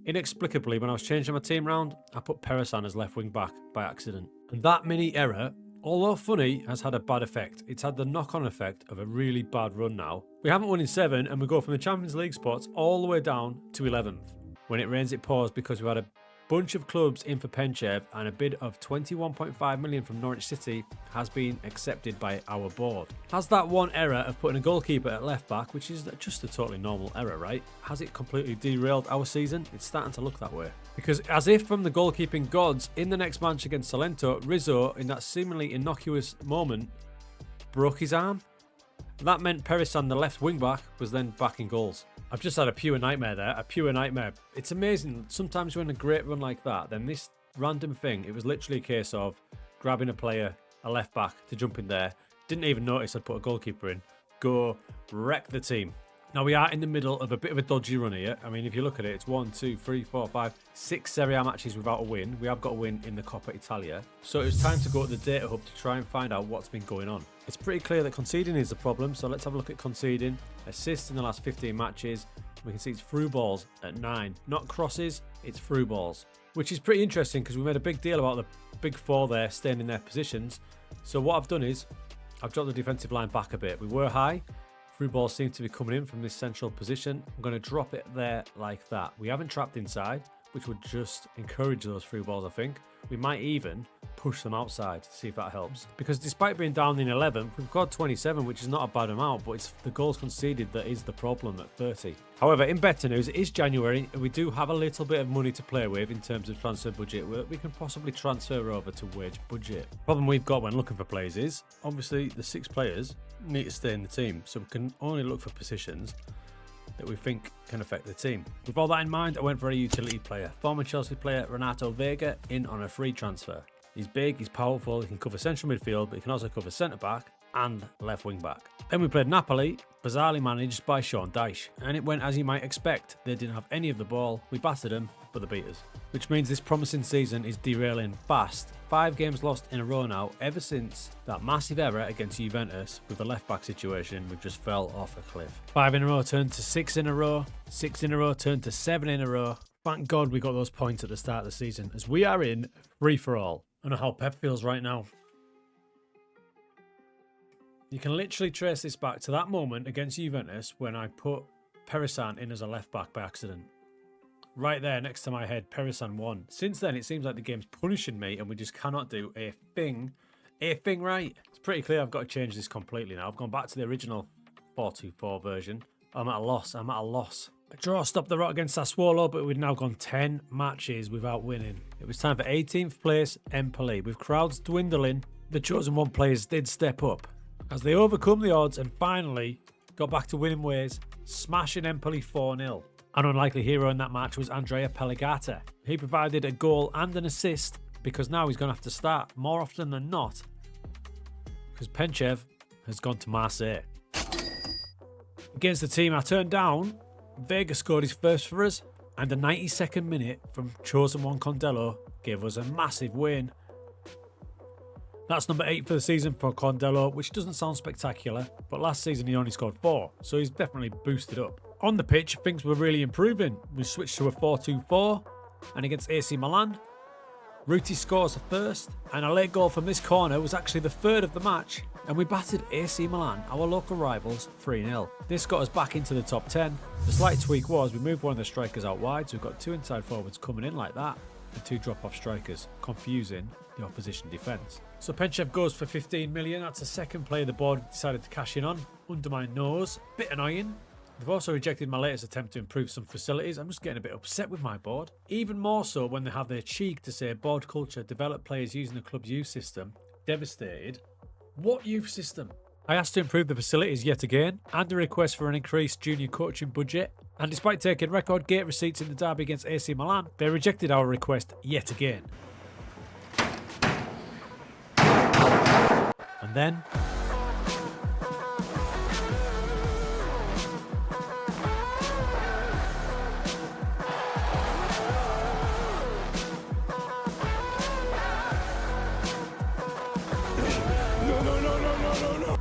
Inexplicably, when I was changing my team round, I put Perisan as left wing back by accident. And that mini error, although funny, has had a bad effect. It's had the knock-on effect of a really bad run now. We haven't won in 7, and we go from the Champions League spots all the way down to 11th. When it rains, it pours because we had a Bunch of clubs in for Penchev, and a bid of 21.5 million from Norwich City has been accepted by our board. Has that one error of putting a goalkeeper at left back, which is just a totally normal error, right? Has it completely derailed our season? It's starting to look that way. Because as if from the goalkeeping gods, in the next match against Salento, Rizzo, in that seemingly innocuous moment, broke his arm. That meant Perisan, the left wing back, was then back in goals. I've just had a pure nightmare there, a pure nightmare. It's amazing, sometimes you're in a great run like that, then this random thing, it was literally a case of grabbing a player, a left back, to jump in there, didn't even notice I'd put a goalkeeper in, go wreck the team. Now we are in the middle of a bit of a dodgy run here. I mean, if you look at it, it's 1, 2, 3, 4, 5, 6 Serie A matches without a win. We have got a win in the Coppa Italia. So it was time to go to the data hub to try and find out what's been going on. It's pretty clear that conceding is the problem, so let's have a look at conceding. Assists in the last 15 matches. We can see it's through balls at 9. Not crosses, it's through balls. Which is pretty interesting because we made a big deal about the big four there staying in their positions. So what I've done is, I've dropped the defensive line back a bit. We were high. Through balls seem to be coming in from this central position. I'm going to drop it there like that. We haven't trapped inside, which would just encourage those through balls, I think. We might even push them outside to see if that helps. Because despite being down in 11, we've got 27, which is not a bad amount, but it's the goals conceded that is the problem at 30. However, in better news, it is January, and we do have a little bit of money to play with in terms of transfer budget. We can possibly transfer over to wage budget. The problem we've got when looking for players is, obviously, the 6 players need to stay in the team, so we can only look for positions that we think can affect the team. With all that in mind, I went for a utility player. Former Chelsea player Renato Vega in on a free transfer. He's big, he's powerful, he can cover central midfield, but he can also cover centre back and left wing back. Then we played Napoli, bizarrely managed by Sean Dyche, and it went as you might expect. They didn't have any of the ball, we battered them, but they beat us. Which means this promising season is derailing fast. 5 games lost in a row now, ever since that massive error against Juventus with the left back situation. We've just fell off a cliff. 5 in a row turned to 6 in a row, 6 in a row turned to 7 in a row. Thank God we got those points at the start of the season, as we are in free for all. I know how Pep feels right now. You can literally trace this back to that moment against Juventus when I put Perisan in as a left back by accident. Right there next to my head, Perisan won. Since then, it seems like the game's punishing me and we just cannot do a thing right. It's pretty clear I've got to change this completely now. I've gone back to the original 4-2-4 version. I'm at a loss. A draw stopped the rot against Sassuolo, but we've now gone 10 matches without winning. It was time for 18th place Empoli. With crowds dwindling, the chosen one players did step up as they overcome the odds and finally got back to winning ways, smashing Empoli 4-0. An unlikely hero in that match was Andrea Pellegata. He provided a goal and an assist because now he's going to have to start more often than not because Penchev has gone to Marseille. Against the team I turned down, Vega scored his first for us, and the 92nd minute from chosen one Condello gave us a massive win. That's number 8 for the season for Condello, which doesn't sound spectacular, but last season he only scored 4, so he's definitely boosted up. On the pitch, things were really improving. We switched to a 4-2-4, and against AC Milan, Ruti scores the first, and a late goal from this corner was actually the third of the match, and we battered AC Milan, our local rivals, 3-0. This got us back into the top 10. The slight tweak was we moved one of the strikers out wide, so we've got 2 inside forwards coming in like that, and 2 drop-off strikers, confusing the opposition defence. So Penchev goes for 15 million. That's the second player the board decided to cash in on, under my nose. Bit annoying. They've also rejected my latest attempt to improve some facilities. I'm just getting a bit upset with my board. Even more so when they have their cheek to say board culture, develop players using the club's youth system. Devastated. What youth system? I asked to improve the facilities yet again, and a request for an increased junior coaching budget. And despite taking record gate receipts in the derby against AC Milan, they rejected our request yet again. And then No.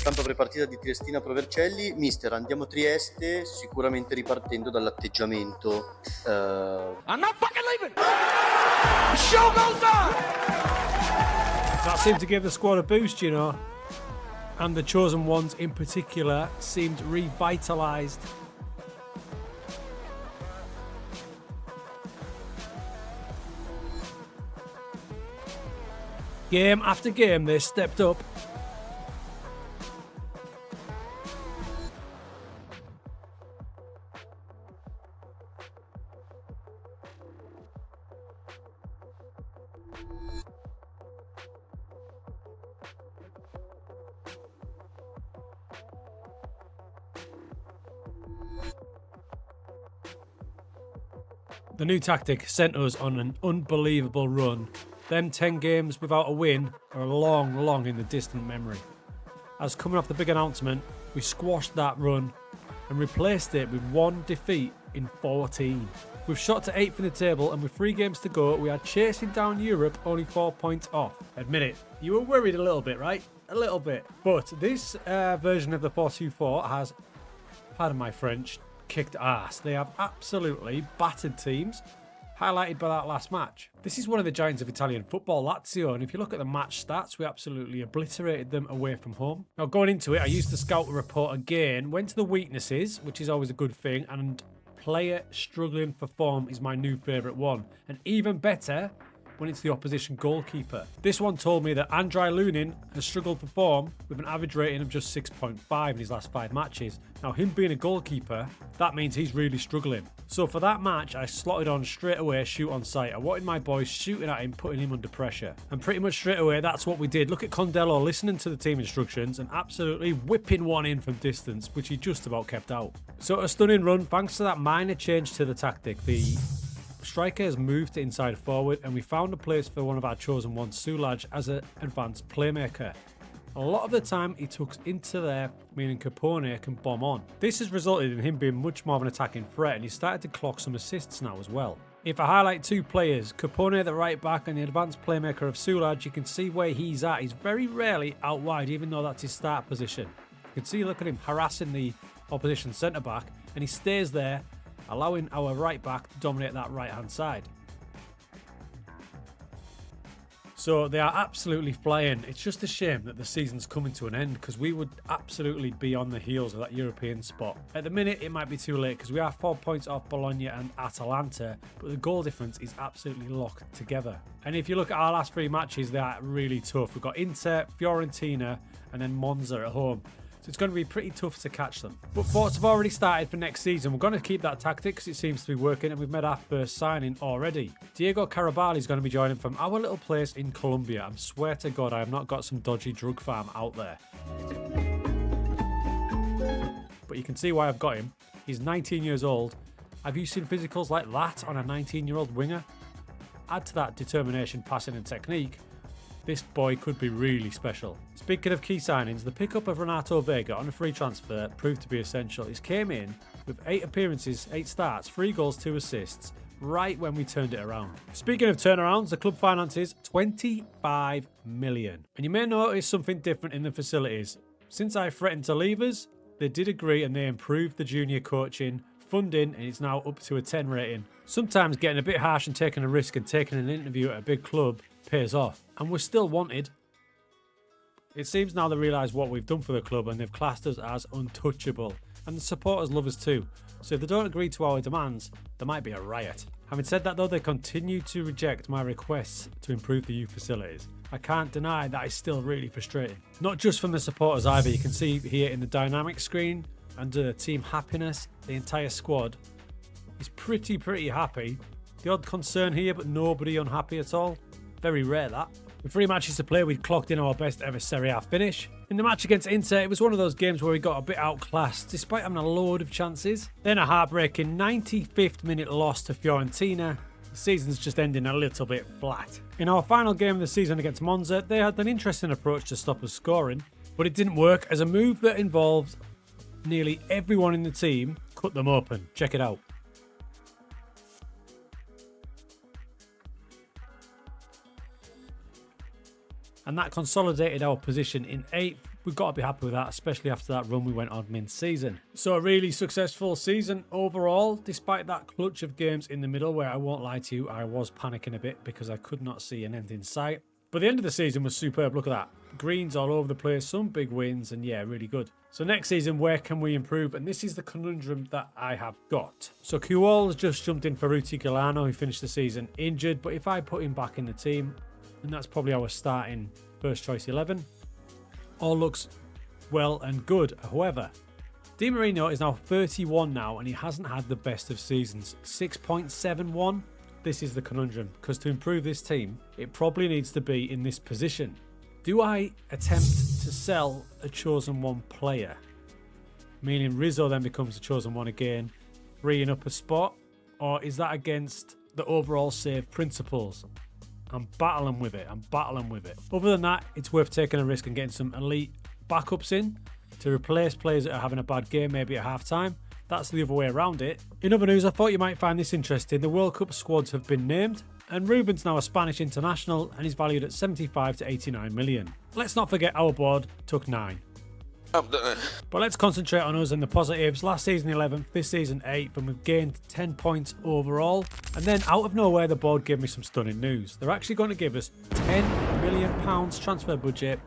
stampa prepartita di Triestina Pro Vercelli. Mister, andiamo a Trieste sicuramente ripartendo dall'atteggiamento. I'm not fucking leaving! Show goes on! That seemed to give the squad a boost, you know. And the chosen ones in particular seemed revitalised. Game after game, they stepped up. The new tactic sent us on an unbelievable run. Them 10 games without a win are long in the distant memory. As coming off the big announcement, we squashed that run and replaced it with 1 defeat in 14. We've shot to 8th in the table, and with 3 games to go, we are chasing down Europe only 4 points off. Admit it, you were worried a little bit, right? A little bit. But this version of the 4-2-4 has, pardon my French, kicked ass. They have absolutely battered teams, highlighted by that last match. This is one of the giants of Italian football, Lazio, and if you look at the match stats, we absolutely obliterated them away from home. Now, going into it, I used the scout report again, went to the weaknesses, which is always a good thing, and player struggling for form is my new favourite one. And even better when it's the opposition goalkeeper. This one told me that Andrei Lunin has struggled for form with an average rating of just 6.5 in his last 5 matches. Now, him being a goalkeeper, that means he's really struggling. So for that match, I slotted on straight away shoot on sight. I wanted my boys shooting at him, putting him under pressure. And pretty much straight away, that's what we did. Look at Condello listening to the team instructions and absolutely whipping one in from distance, which he just about kept out. So a stunning run, thanks to that minor change to the tactic. The striker has moved to inside forward, and we found a place for one of our chosen ones, Sulaj, as an advanced playmaker. A lot of the time he tucks into there, meaning Capone can bomb on. This has resulted in him being much more of an attacking threat, and he's started to clock some assists now as well. If I highlight 2 players, Capone the right back and the advanced playmaker of Sulaj, you can see where he's at. He's very rarely out wide, even though that's his start position. You can see, look at him harassing the opposition centre back, and he stays there, allowing our right back to dominate that right hand side. So they are absolutely flying. It's just a shame that the season's coming to an end, because we would absolutely be on the heels of that European spot. At the minute, it might be too late because we are 4 points off Bologna and Atalanta, but the goal difference is absolutely locked together. And if you look at our last 3 matches, they are really tough. We've got Inter, Fiorentina, and then Monza at home. So it's going to be pretty tough to catch them. But thoughts have already started for next season. We're going to keep that tactic because it seems to be working, and we've made our first signing already. Diego Carabali is going to be joining from our little place in Colombia. I swear to God, I have not got some dodgy drug farm out there. But you can see why I've got him. He's 19 years old. Have you seen physicals like that on a 19-year-old winger? Add to that determination, passing and technique, this boy could be really special. Speaking of key signings, the pickup of Renato Vega on a free transfer proved to be essential. He came in with 8 appearances, 8 starts, 3 goals, 2 assists, right when we turned it around. Speaking of turnarounds, the club finances 25 million. And you may notice something different in the facilities. Since I threatened to leave us, they did agree and they improved the junior coaching, funding, and it's now up to a 10 rating. Sometimes getting a bit harsh and taking a risk and taking an interview at a big club pays off, and we're still wanted. It seems now they realise what we've done for the club and they've classed us as untouchable, and the supporters love us too, so if they don't agree to our demands, there might be a riot. Having said that though, they continue to reject my requests to improve the youth facilities. I can't deny that it's still really frustrating. Not just from the supporters either. You can see here in the dynamic screen under team happiness, the entire squad is pretty happy. The odd concern here, but nobody unhappy at all. Very rare that. With 3 matches to play, we'd clocked in our best ever Serie A finish. In the match against Inter, it was one of those games where we got a bit outclassed, despite having a load of chances. Then a heartbreaking 95th minute loss to Fiorentina. The season's just ending a little bit flat. In our final game of the season against Monza, they had an interesting approach to stop us scoring, but it didn't work as a move that involved nearly everyone in the team cut them open. Check it out. And that consolidated our position in 8th we've got to be happy with that, especially after that run we went on mid-season. So a really successful season overall, despite that clutch of games in the middle where I won't lie to you, I was panicking a bit because I could not see an end in sight. But the end of the season was superb. Look at that. Greens all over the place, some big wins, and yeah, really good. So next season, where can we improve? And this is the conundrum that I have got. So Kual has just jumped in for Ruti Galano, who finished the season injured. But if I put him back in the team, and that's probably our starting first choice 11, all looks well and good. However, Di Marino is now 31 now, and he hasn't had the best of seasons. 6.71. This is the conundrum, because to improve this team, it probably needs to be in this position. Do I attempt to sell a chosen one player? Meaning Rizzo then becomes a chosen one again, freeing up a spot? Or is that against the overall save principles? I'm battling with it. Other than that, it's worth taking a risk and getting some elite backups in to replace players that are having a bad game, maybe at half-time. That's the other way around it. In other news, I thought you might find this interesting. The World Cup squads have been named, and Ruben's now a Spanish international and is valued at 75 to 89 million. Let's not forget our board took 9. But let's concentrate on us and the positives. Last season 11th, this season 8th, and we've gained 10 points overall. And then out of nowhere, the board gave me some stunning news. They're actually going to give us £10 million transfer budget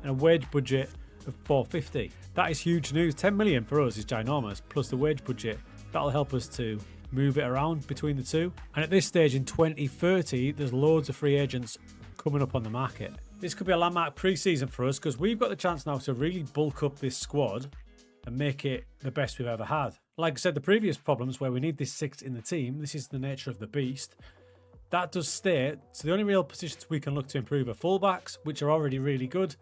and a wage budget of 450. That is huge news. 10 million for us is ginormous, plus the wage budget. That'll help us to move it around between the two. And at this stage in 2030, there's loads of free agents coming up on the market. This could be a landmark pre-season for us because we've got the chance now to really bulk up this squad and make it the best we've ever had. Like I said, the previous problems where we need this 6 in the team, this is the nature of the beast. That does stay. So the only real positions we can look to improve are fullbacks, which are already really good,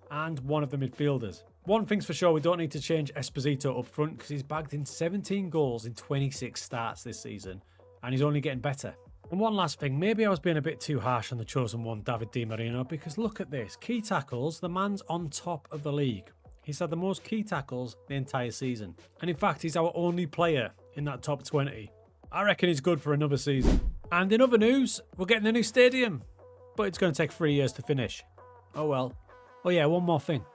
and one of the midfielders. One thing's for sure, we don't need to change Esposito up front because he's bagged in 17 goals in 26 starts this season, and he's only getting better. And one last thing, maybe I was being a bit too harsh on the chosen one, David Di Marino, because look at this. Key tackles, the man's on top of the league. He's had the most key tackles the entire season. And in fact, he's our only player in that top 20. I reckon he's good for another season. And in other news, we're getting a new stadium, but it's going to take 3 years to finish. Oh well. Oh yeah, one more thing.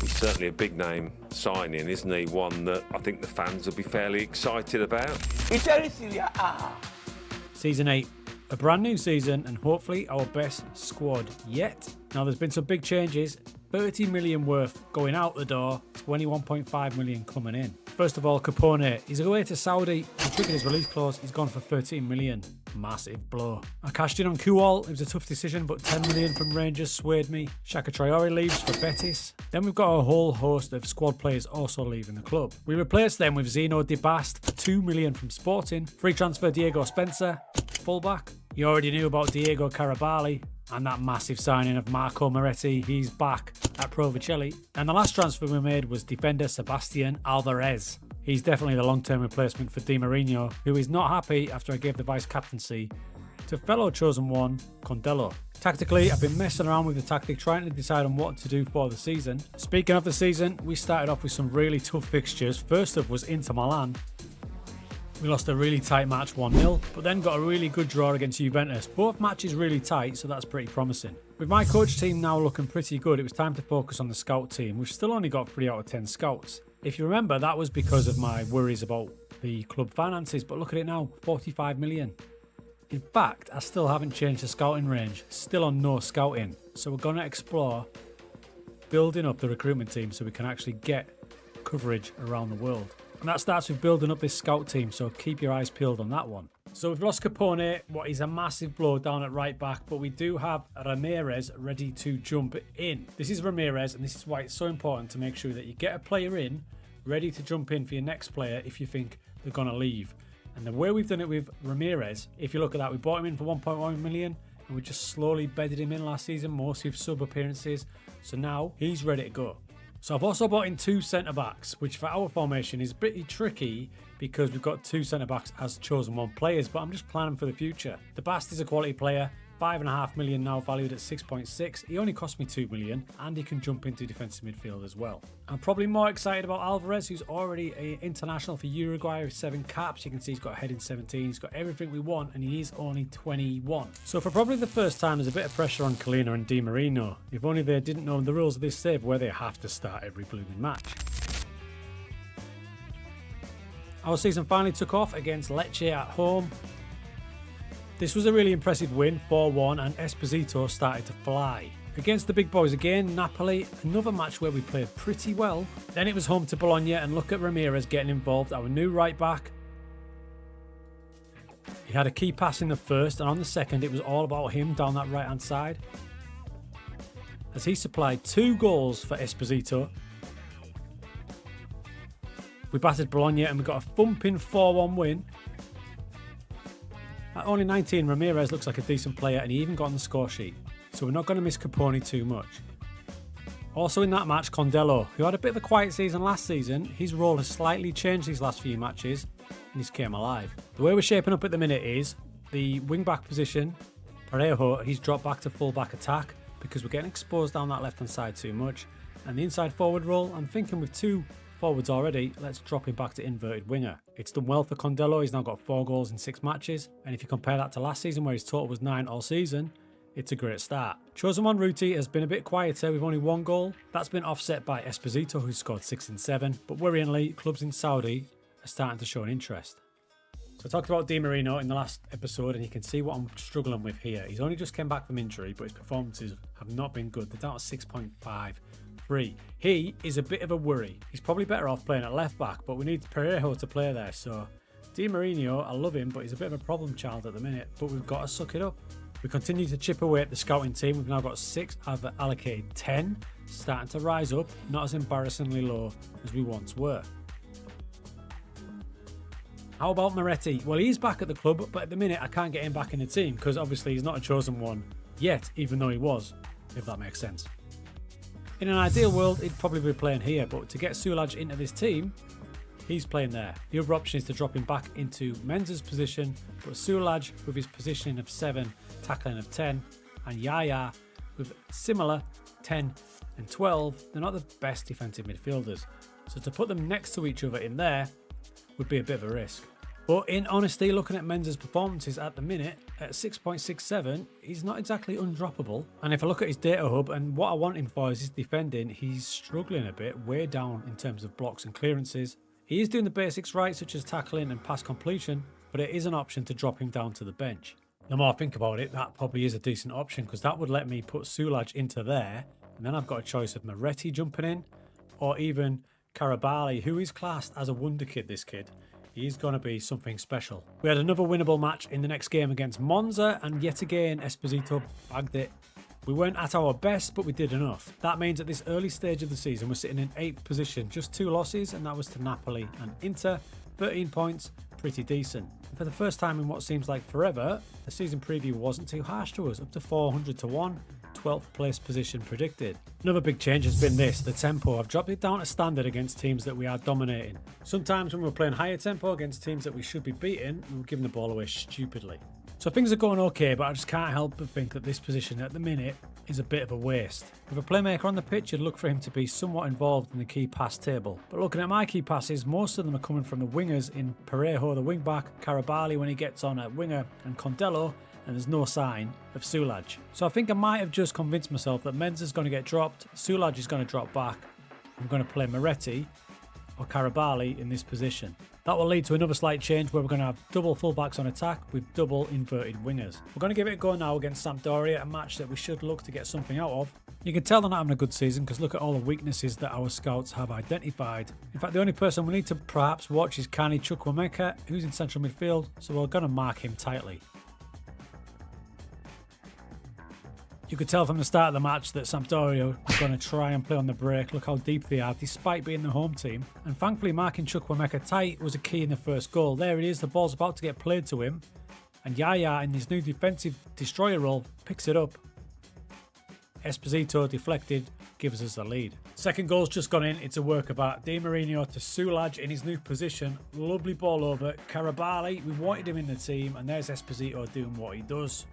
He's certainly a big name signing, isn't he? One that I think the fans will be fairly excited about. Season 8, a brand new season and hopefully our best squad yet. Now there's been some big changes, 30 million worth going out the door, 21.5 million coming in. First of all, Capone, he's away to Saudi, he triggered his release clause, he's gone for 13 million. Massive blow. I cashed in on Kual, it was a tough decision, but 10 million from Rangers swayed me. Shaka Traore leaves for Betis. Then we've got a whole host of squad players also leaving the club. We replaced them with Zeno De Bast for 2 million from Sporting. Free transfer Diego Spencer, fullback. You already knew about Diego Carabali and that massive signing of Marco Moretti. He's back at Pro Vercelli. And the last transfer we made was defender Sebastian Alvarez. He's definitely the long-term replacement for Di Marino, who is not happy after I gave the vice-captaincy to fellow chosen one, Condello. Tactically, I've been messing around with the tactic, trying to decide on what to do for the season. Speaking of the season, we started off with some really tough fixtures. First up was Inter Milan. We lost a really tight match 1-0, but then got a really good draw against Juventus. Both matches really tight, so that's pretty promising. With my coach team now looking pretty good, it was time to focus on the scout team. We've still only got 3 out of 10 scouts. If you remember, that was because of my worries about the club finances, but look at it now, 45 million. In fact, I still haven't changed the scouting range, still on no scouting. So we're going to explore building up the recruitment team so we can actually get coverage around the world. And that starts with building up this scout team, so keep your eyes peeled on that one. So we've lost Capone, what is a massive blow down at right back, but we do have Ramirez ready to jump in. This is Ramirez, and this is why it's so important to make sure that you get a player in, ready to jump in for your next player if you think they're going to leave. And the way we've done it with Ramirez, if you look at that, we bought him in for 1.1 million and we just slowly bedded him in last season, mostly with sub appearances. So now he's ready to go. So I've also bought in 2 centre-backs, which for our formation is pretty tricky because we've got 2 centre-backs as chosen one players, but I'm just planning for the future. The Bast is a quality player, 5.5 million now valued at 6.6. He only cost me 2 million and he can jump into defensive midfield as well. I'm probably more excited about Alvarez, who's already an international for Uruguay with 7 caps. You can see he's got a head in 17. He's got everything we want and he is only 21. So for probably the first time, there's a bit of pressure on Colina and Di Marino. If only they didn't know the rules of this save where they have to start every blooming match. Our season finally took off against Lecce at home. This was a really impressive win, 4-1, and Esposito started to fly. Against the big boys again, Napoli, another match where we played pretty well. Then it was home to Bologna, and look at Ramirez getting involved, our new right back. He had a key pass in the first, and on the second it was all about him down that right hand side. As he supplied 2 goals for Esposito. We battered Bologna and we got a thumping 4-1 win. At only 19, Ramirez looks like a decent player and he even got on the score sheet. So we're not going to miss Caponi too much. Also in that match, Condello, who had a bit of a quiet season last season, his role has slightly changed these last few matches and he's came alive. The way we're shaping up at the minute is the wing-back position, Parejo, he's dropped back to full-back attack because we're getting exposed down that left-hand side too much. And the inside forward role, I'm thinking with 2 forwards already, let's drop him back to inverted winger. It's done well for Condello, he's now got 4 goals in 6 matches, and if you compare that to last season where his total was 9 all season, it's a great start. Chosen one Ruti has been a bit quieter with only 1 goal. That's been offset by Esposito, who scored 6 and 7, but worryingly, clubs in Saudi are starting to show an interest. So I talked about Di Marino in the last episode, and you can see what I'm struggling with here. He's only just came back from injury, but his performances have not been good. They're down at 6.53. He is a bit of a worry. He's probably better off playing at left back, but we need Parejo to play there. So Di Marino, I love him, but he's a bit of a problem child at the minute, but we've got to suck it up. We continue to chip away at the scouting team. We've now got 6 out of allocated 10, starting to rise up, not as embarrassingly low as we once were. How about Moretti? Well, he's back at the club, but at the minute I can't get him back in the team because obviously he's not a chosen one yet, even though he was, if that makes sense. In an ideal world, he'd probably be playing here, but to get Sulaj into this team, he's playing there. The other option is to drop him back into Menza's position, but Sulaj with his positioning of 7, tackling of 10, and Yaya with similar 10 and 12, they're not the best defensive midfielders. So to put them next to each other in there would be a bit of a risk. But in honesty, looking at Menza's performances at the minute, at 6.67, he's not exactly undroppable. And if I look at his data hub and what I want him for is his defending, he's struggling a bit, way down in terms of blocks and clearances. He is doing the basics right, such as tackling and pass completion, but it is an option to drop him down to the bench. The more I think about it, that probably is a decent option because that would let me put Sulaj into there, and then I've got a choice of Moretti jumping in, or even Carabali, who is classed as a wonder kid, this kid. He's going to be something special. We had another winnable match in the next game against Monza, and yet again Esposito bagged it. We weren't at our best, but we did enough. That means at this early stage of the season, we're sitting in 8th position, just 2 losses, and that was to Napoli and Inter. 13 points, pretty decent. And for the first time in what seems like forever, the season preview wasn't too harsh to us, up to 400 to 1. 12th place position predicted. Another big change has been this, the tempo. I've dropped it down to standard against teams that we are dominating. Sometimes when we're playing higher tempo against teams that we should be beating, we're giving the ball away stupidly. So things are going okay, but I just can't help but think that this position at the minute is a bit of a waste. With a playmaker on the pitch, you'd look for him to be somewhat involved in the key pass table. But looking at my key passes, most of them are coming from the wingers in Parejo, the wing back, Carabali when he gets on at winger, and Condello, and there's no sign of Sulaj. So I think I might have just convinced myself that Menza's going to get dropped, Sulaj is going to drop back, I'm going to play Moretti or Carabali in this position. That will lead to another slight change where we're going to have double fullbacks on attack with double inverted wingers. We're going to give it a go now against Sampdoria, a match that we should look to get something out of. You can tell they're not having a good season because look at all the weaknesses that our scouts have identified. In fact, the only person we need to perhaps watch is Kani Chukwuemeka, who's in central midfield, so we're going to mark him tightly. You could tell from the start of the match that Sampdoria were going to try and play on the break. Look how deep they are, despite being the home team. And thankfully, marking Chukwuemeka tight was a key in the first goal. There it is, the ball's about to get played to him. And Yaya, in his new defensive destroyer role, picks it up. Esposito deflected, gives us the lead. Second goal's just gone in. It's a work of art. Di Marino to Sulaj in his new position. Lovely ball over. Carabali, we wanted him in the team, and there's Esposito doing what he does.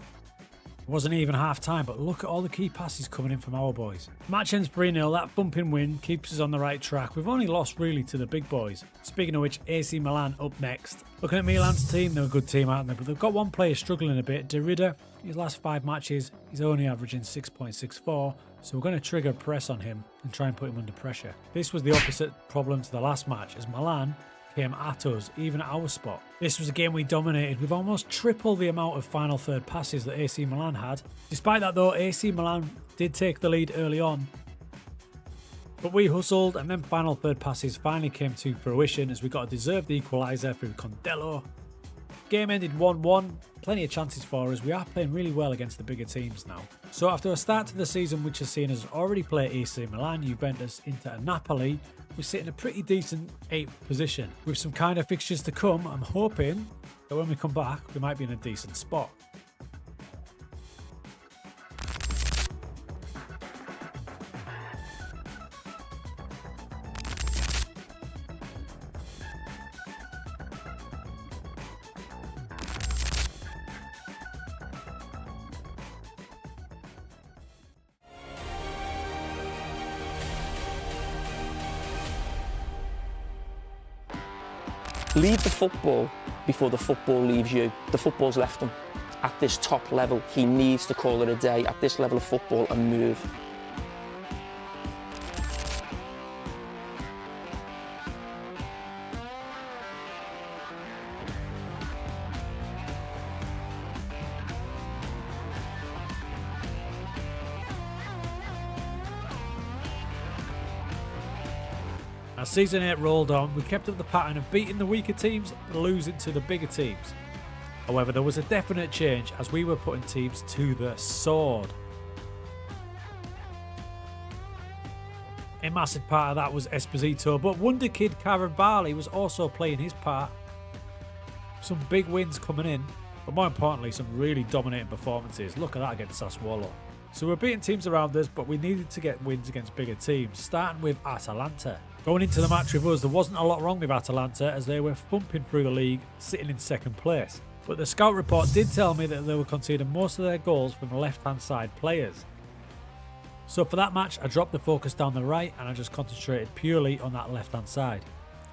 It wasn't even half time, but look at all the key passes coming in from our boys. Match ends 3-0. That bumping win keeps us on the right track. We've only lost really to the big boys. Speaking of which, AC Milan up next. Looking at Milan's team, they're a good team, aren't they? But they've got one player struggling a bit. Derrida, his last 5 matches, he's only averaging 6.64. So we're going to trigger press on him and try and put him under pressure. This was the opposite problem to the last match, as Milan came at us, even at our spot. This was a game we dominated. We've almost tripled the amount of final third passes that AC Milan had. Despite that though, AC Milan did take the lead early on. But we hustled, and then final third passes finally came to fruition as we got a deserved equaliser through Condello. Game ended 1-1. Plenty of chances for us. We are playing really well against the bigger teams now. So after a start to the season which has seen us already play AC Milan, Juventus, Inter and Napoli, we sit in a pretty decent 8th position. With some kind of fixtures to come, I'm hoping that when we come back, we might be in a decent spot. Leave the football before the football leaves you. The football's left him. At this top level, he needs to call it a day at this level of football and move. As Season 8 rolled on, we kept up the pattern of beating the weaker teams and losing to the bigger teams. However, there was a definite change as we were putting teams to the sword. A massive part of that was Esposito, but Wonder Kid Carabali was also playing his part. Some big wins coming in, but more importantly, some really dominating performances. Look at that against Sassuolo. So we're beating teams around us, but we needed to get wins against bigger teams, starting with Atalanta. Going into the match with us, there wasn't a lot wrong with Atalanta as they were thumping through the league, sitting in second place. But the scout report did tell me that they were conceding most of their goals from the left-hand side players. So for that match, I dropped the focus down the right and I just concentrated purely on that left-hand side.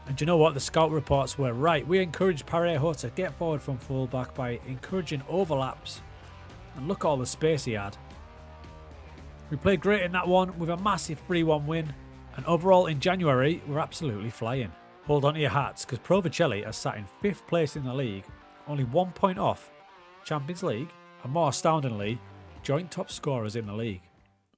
And do you know what? The scout reports were right. We encouraged Parejo to get forward from fullback by encouraging overlaps. And look at all the space he had. We played great in that one with a massive 3-1 win. And overall in January, we're absolutely flying. Hold on to your hats, because Pro Vercelli are sat in 5th place in the league, only 1 point off Champions League, and more astoundingly, joint top scorers in the league.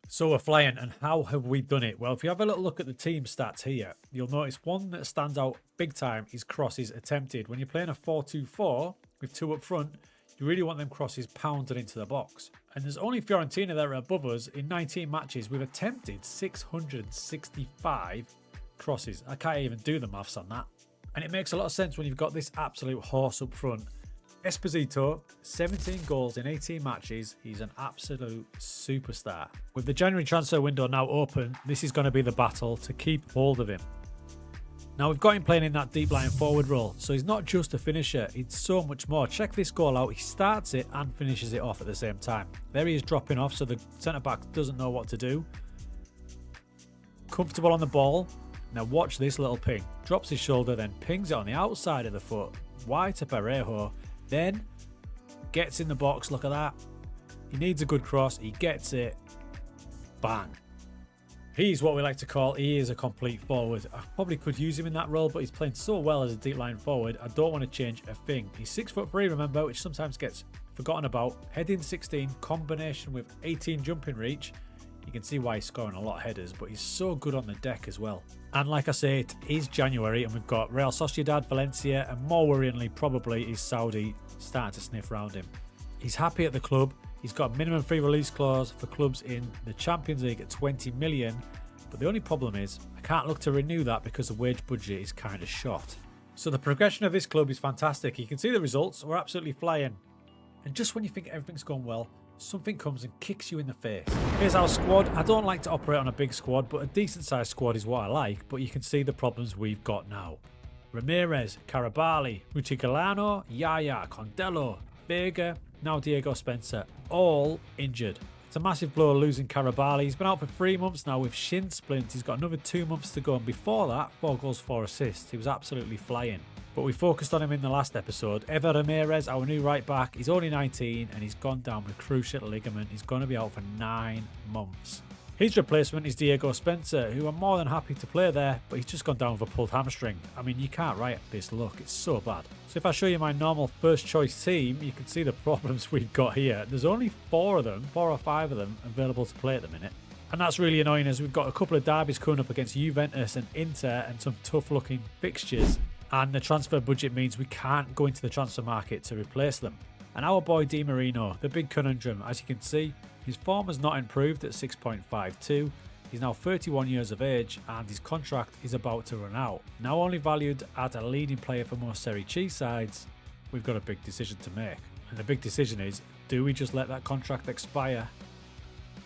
So we're flying, and how have we done it? Well, if you have a little look at the team stats here, you'll notice one that stands out big time is crosses attempted. When you're playing a 4-2-4 with 2 up front, you really want them crosses pounded into the box. And there's only Fiorentina that are above us. In 19 matches, we've attempted 665 crosses. I can't even do the maths on that. And it makes a lot of sense when you've got this absolute horse up front. Esposito, 17 goals in 18 matches. He's an absolute superstar. With the January transfer window now open, this is going to be the battle to keep hold of him. Now we've got him playing in that deep line forward role, so he's not just a finisher, he's so much more. Check this goal out, he starts it and finishes it off at the same time. There he is dropping off, so the centre-back doesn't know what to do. Comfortable on the ball. Now watch this little ping. Drops his shoulder, then pings it on the outside of the foot. Wide to Parejo, then gets in the box, look at that. He needs a good cross, he gets it. Bang. He's what we like to call, he is a complete forward. I probably could use him in that role, but he's playing so well as a deep line forward, I don't want to change a thing. He's 6'3", remember, which sometimes gets forgotten about. Heading 16, combination with 18 jumping reach. You can see why he's scoring a lot of headers, but he's so good on the deck as well. And like I say, it is January, and we've got Real Sociedad, Valencia, and more worryingly, probably is Saudi starting to sniff around him. He's happy at the club. He's got a minimum free release clause for clubs in the Champions League at 20 million. But the only problem is I can't look to renew that because the wage budget is kind of shot. So the progression of this club is fantastic. You can see the results. We're absolutely flying. And just when you think everything's going well, something comes and kicks you in the face. Here's our squad. I don't like to operate on a big squad, but a decent sized squad is what I like. But you can see the problems we've got now. Ramirez, Carabali, Rutigalano, Yaya, Condello, Vega, now Diego Spencer, all injured. It's a massive blow losing Carabali. He's been out for 3 months now with shin splints. He's got another 2 months to go, and before that, 4 goals, 4 assists. He was absolutely flying. But we focused on him in the last episode. Ever Ramirez, our new right back, he's only 19 and he's gone down with cruciate ligament. He's going to be out for 9 months. His replacement is Diego Spencer, who I'm more than happy to play there, but he's just gone down with a pulled hamstring. I mean, you can't write this look, it's so bad. So if I show you my normal first choice team, you can see the problems we've got here. There's only 4 or 5 of them available to play at the minute. And that's really annoying as we've got a couple of derbies coming up against Juventus and Inter and some tough looking fixtures. And the transfer budget means we can't go into the transfer market to replace them. And our boy Di Marino, the big conundrum, as you can see, his form has not improved at 6.52. He's now 31 years of age and his contract is about to run out. Now only valued at a leading player for most Serie C sides, we've got a big decision to make. And the big decision is, do we just let that contract expire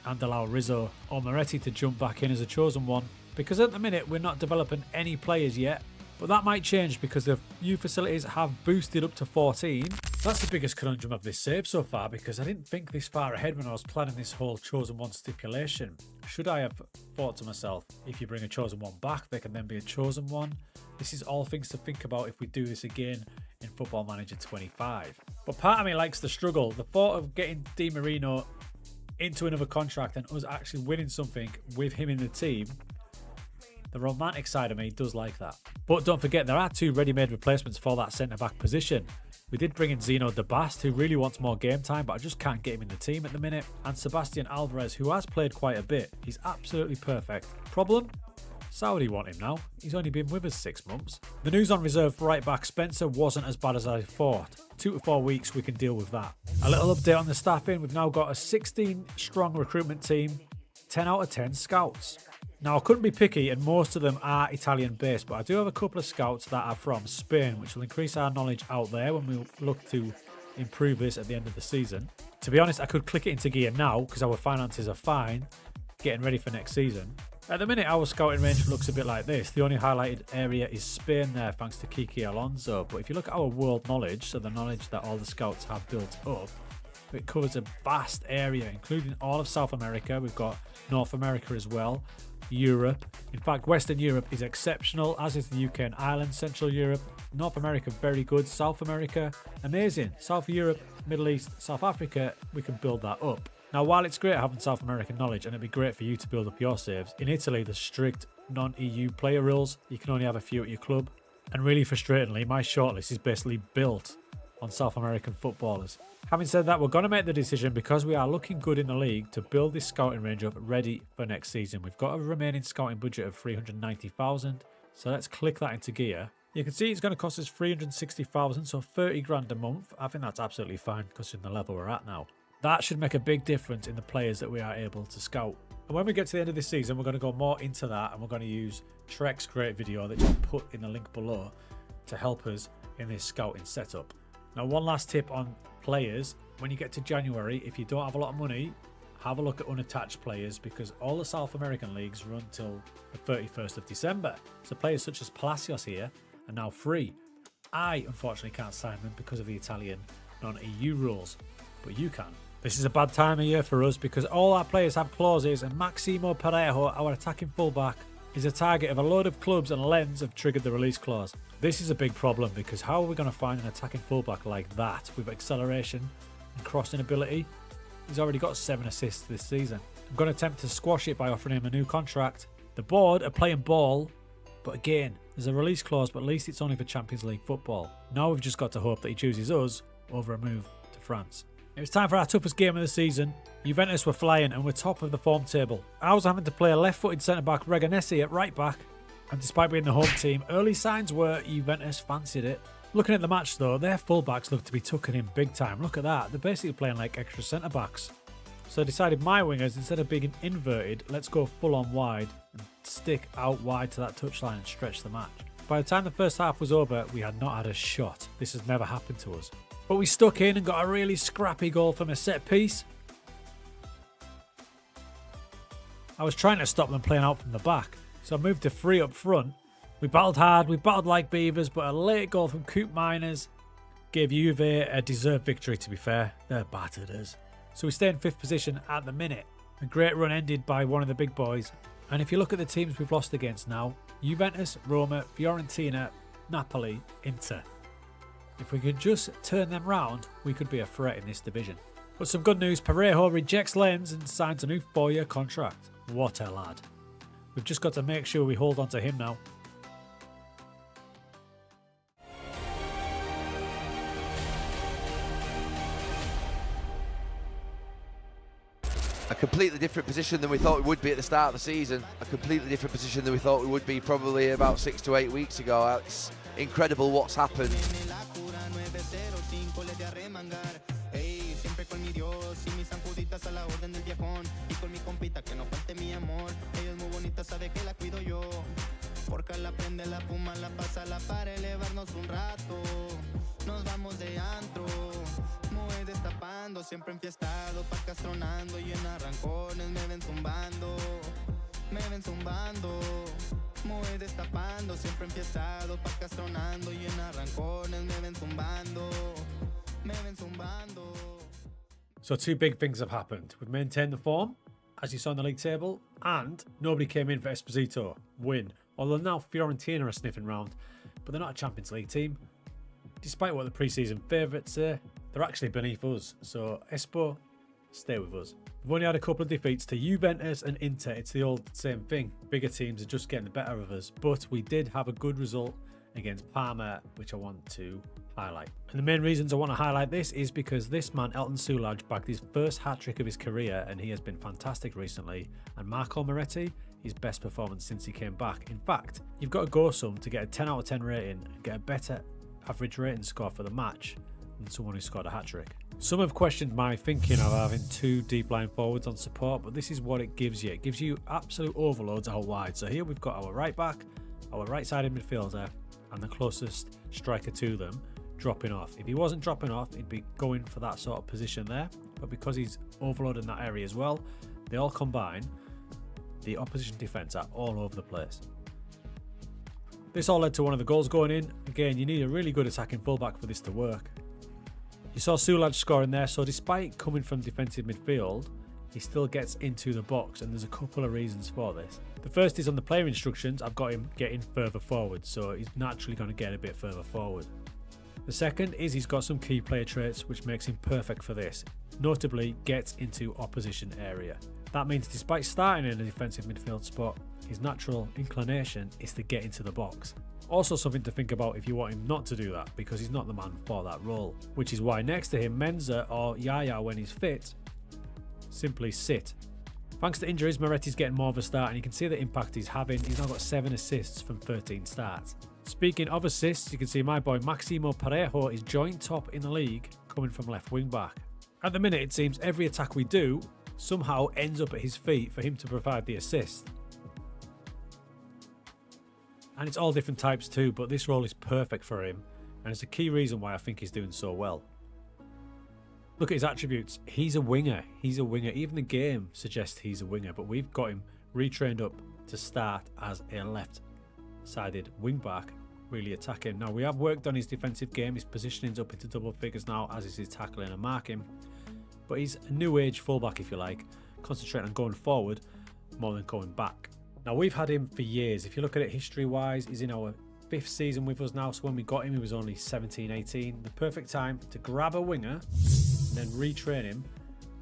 and allow Rizzo or Moretti to jump back in as a chosen one? Because at the minute we're not developing any players yet. But that might change because the youth facilities have boosted up to 14. That's the biggest conundrum of this save so far, because I didn't think this far ahead when I was planning this whole chosen one stipulation. Should I have thought to myself, if you bring a chosen one back, there can then be a chosen one? This is all things to think about if we do this again in Football Manager 25. But part of me likes the struggle. The thought of getting Di Marino into another contract and us actually winning something with him in the team, the romantic side of me does like that. But don't forget, there are 2 ready-made replacements for that centre-back position. We did bring in Zeno De Bast, who really wants more game time, but I just can't get him in the team at the minute. And Sebastian Alvarez, who has played quite a bit. He's absolutely perfect. Problem? Saudi want him now. He's only been with us 6 months. The news on reserve right-back Spencer wasn't as bad as I thought. 2 to 4 weeks, we can deal with that. A little update on the staffing. We've now got a 16-strong recruitment team, 10 out of 10 scouts. Now, I couldn't be picky, and most of them are Italian-based, but I do have a couple of scouts that are from Spain, which will increase our knowledge out there when we look to improve this at the end of the season. To be honest, I could click it into gear now because our finances are fine, getting ready for next season. At the minute, our scouting range looks a bit like this. The only highlighted area is Spain there, thanks to Kiki Alonso. But if you look at our world knowledge, so the knowledge that all the scouts have built up, it covers a vast area, including all of South America. We've got North America as well, Europe. In fact, Western Europe is exceptional, as is the UK and Ireland. Central Europe, North America, very good. South America, amazing. South Europe, Middle East, South Africa, we can build that up. Now, while it's great having South American knowledge, and it'd be great for you to build up your saves, in Italy, there's strict non-EU player rules. You can only have a few at your club. And really frustratingly, my shortlist is basically built on South American footballers. Having said that, we're going to make the decision, because we are looking good in the league, to build this scouting range up ready for next season. We've got a remaining scouting budget of 390,000, so let's click that into gear. You can see it's going to cost us 360,000, so 30 grand a month. I think that's absolutely fine considering the level we're at now. That should make a big difference in the players that we are able to scout. And when we get to the end of this season, we're going to go more into that, and we're going to use Trek's great video that you put in the link below to help us in this scouting setup. Now, one last tip on players. When you get to January, if you don't have a lot of money, have a look at unattached players, because all the South American leagues run till the 31st of December. So players such as Palacios here are now free. I, unfortunately, can't sign them because of the Italian non-EU rules, but you can. This is a bad time of year for us because all our players have clauses, and Maximo Parejo, our attacking fullback, is a target of a load of clubs, and Lens have triggered the release clause. This is a big problem, because how are we going to find an attacking fullback like that with acceleration and crossing ability? He's already got 7 assists this season. I'm going to attempt to squash it by offering him a new contract. The board are playing ball, but again, there's a release clause, but at least it's only for Champions League football. Now we've just got to hope that he chooses us over a move to France. It was time for our toughest game of the season. Juventus were flying and we're top of the form table. I was having to play a left-footed centre-back Reganesi at right-back, and despite being the home team, early signs were Juventus fancied it. Looking at the match though, their fullbacks look to be tucking in big time. Look at that, they're basically playing like extra centre backs. So I decided my wingers, instead of being inverted, let's go full on wide and stick out wide to that touchline and stretch the match. By the time the first half was over, we had not had a shot. This has never happened to us. But we stuck in and got a really scrappy goal from a set piece. I was trying to stop them playing out from the back, so I moved to 3 up front. We battled hard, we battled like beavers, but a late goal from Coop Miners gave Juve a deserved victory, to be fair. They're battered us. So we stay in 5th position at the minute. A great run ended by one of the big boys. And if you look at the teams we've lost against now, Juventus, Roma, Fiorentina, Napoli, Inter. If we could just turn them round, we could be a threat in this division. But some good news, Parejo rejects Lens and signs a new 4-year contract. What a lad. We've just got to make sure we hold on to him now. A completely different position than we thought we would be at the start of the season. A completely different position than we thought we would be probably about 6 to 8 weeks ago. It's incredible what's happened. Siempre enfiestado, pacas tronando y en arrancones me ven zumbando, muy destapando, siempre enfiestado, pacas tronando y en arrancones me ven zumbando. So 2 big things have happened. We've maintained the form, as you saw on the league table, and nobody came in for Esposito. Win. Although now Fiorentina are sniffing round, but they're not a Champions League team. Despite what the pre-season favourites say, they're actually beneath us, so Espo, stay with us. We've only had a couple of defeats to Juventus and Inter. It's the old same thing. Bigger teams are just getting the better of us, but we did have a good result against Parma, which I want to highlight. And the main reasons I want to highlight this is because this man, Elton Sulaj, bagged his first hat-trick of his career, and he has been fantastic recently. And Marco Moretti, his best performance since he came back. In fact, you've got to go some to get a 10 out of 10 rating and get a better average rating score for the match than someone who scored a hat-trick. Some have questioned my thinking of having 2 deep line forwards on support, but this is what it gives you. It gives you absolute overloads out wide. So here we've got our right back, our right-sided midfielder, and the closest striker to them dropping off. If he wasn't dropping off, he'd be going for that sort of position there. But because he's overloaded in that area as well, they all combine. The opposition defence are all over the place. This all led to one of the goals going in. Again, you need a really good attacking fullback for this to work. You saw Sulaj scoring there, so despite coming from defensive midfield, he still gets into the box, and there's a couple of reasons for this. The first is on the player instructions, I've got him getting further forward, so he's naturally going to get a bit further forward. The second is he's got some key player traits which makes him perfect for this, notably gets into opposition area. That means despite starting in a defensive midfield spot, his natural inclination is to get into the box. Also something to think about if you want him not to do that, because he's not the man for that role. Which is why next to him, Menza or Yaya, when he's fit, simply sit. Thanks to injuries, Moretti's getting more of a start, and you can see the impact he's having. He's now got 7 assists from 13 starts. Speaking of assists, you can see my boy Maximo Parejo is joint top in the league, coming from left wing back. At the minute, it seems every attack we do somehow ends up at his feet for him to provide the assist. And it's all different types too, but this role is perfect for him, and it's a key reason why I think he's doing so well. Look at his attributes. He's a winger. Even the game suggests he's a winger, but we've got him retrained up to start as a left-sided wing-back, really attacking. Now, we have worked on his defensive game. His positioning's up into double figures now, as is his tackling and marking. But he's a new-age fullback, if you like, concentrating on going forward more than going back. Now, we've had him for years. If you look at it history-wise, he's in our 5th season with us now. So when we got him, he was only 17, 18. The perfect time to grab a winger and then retrain him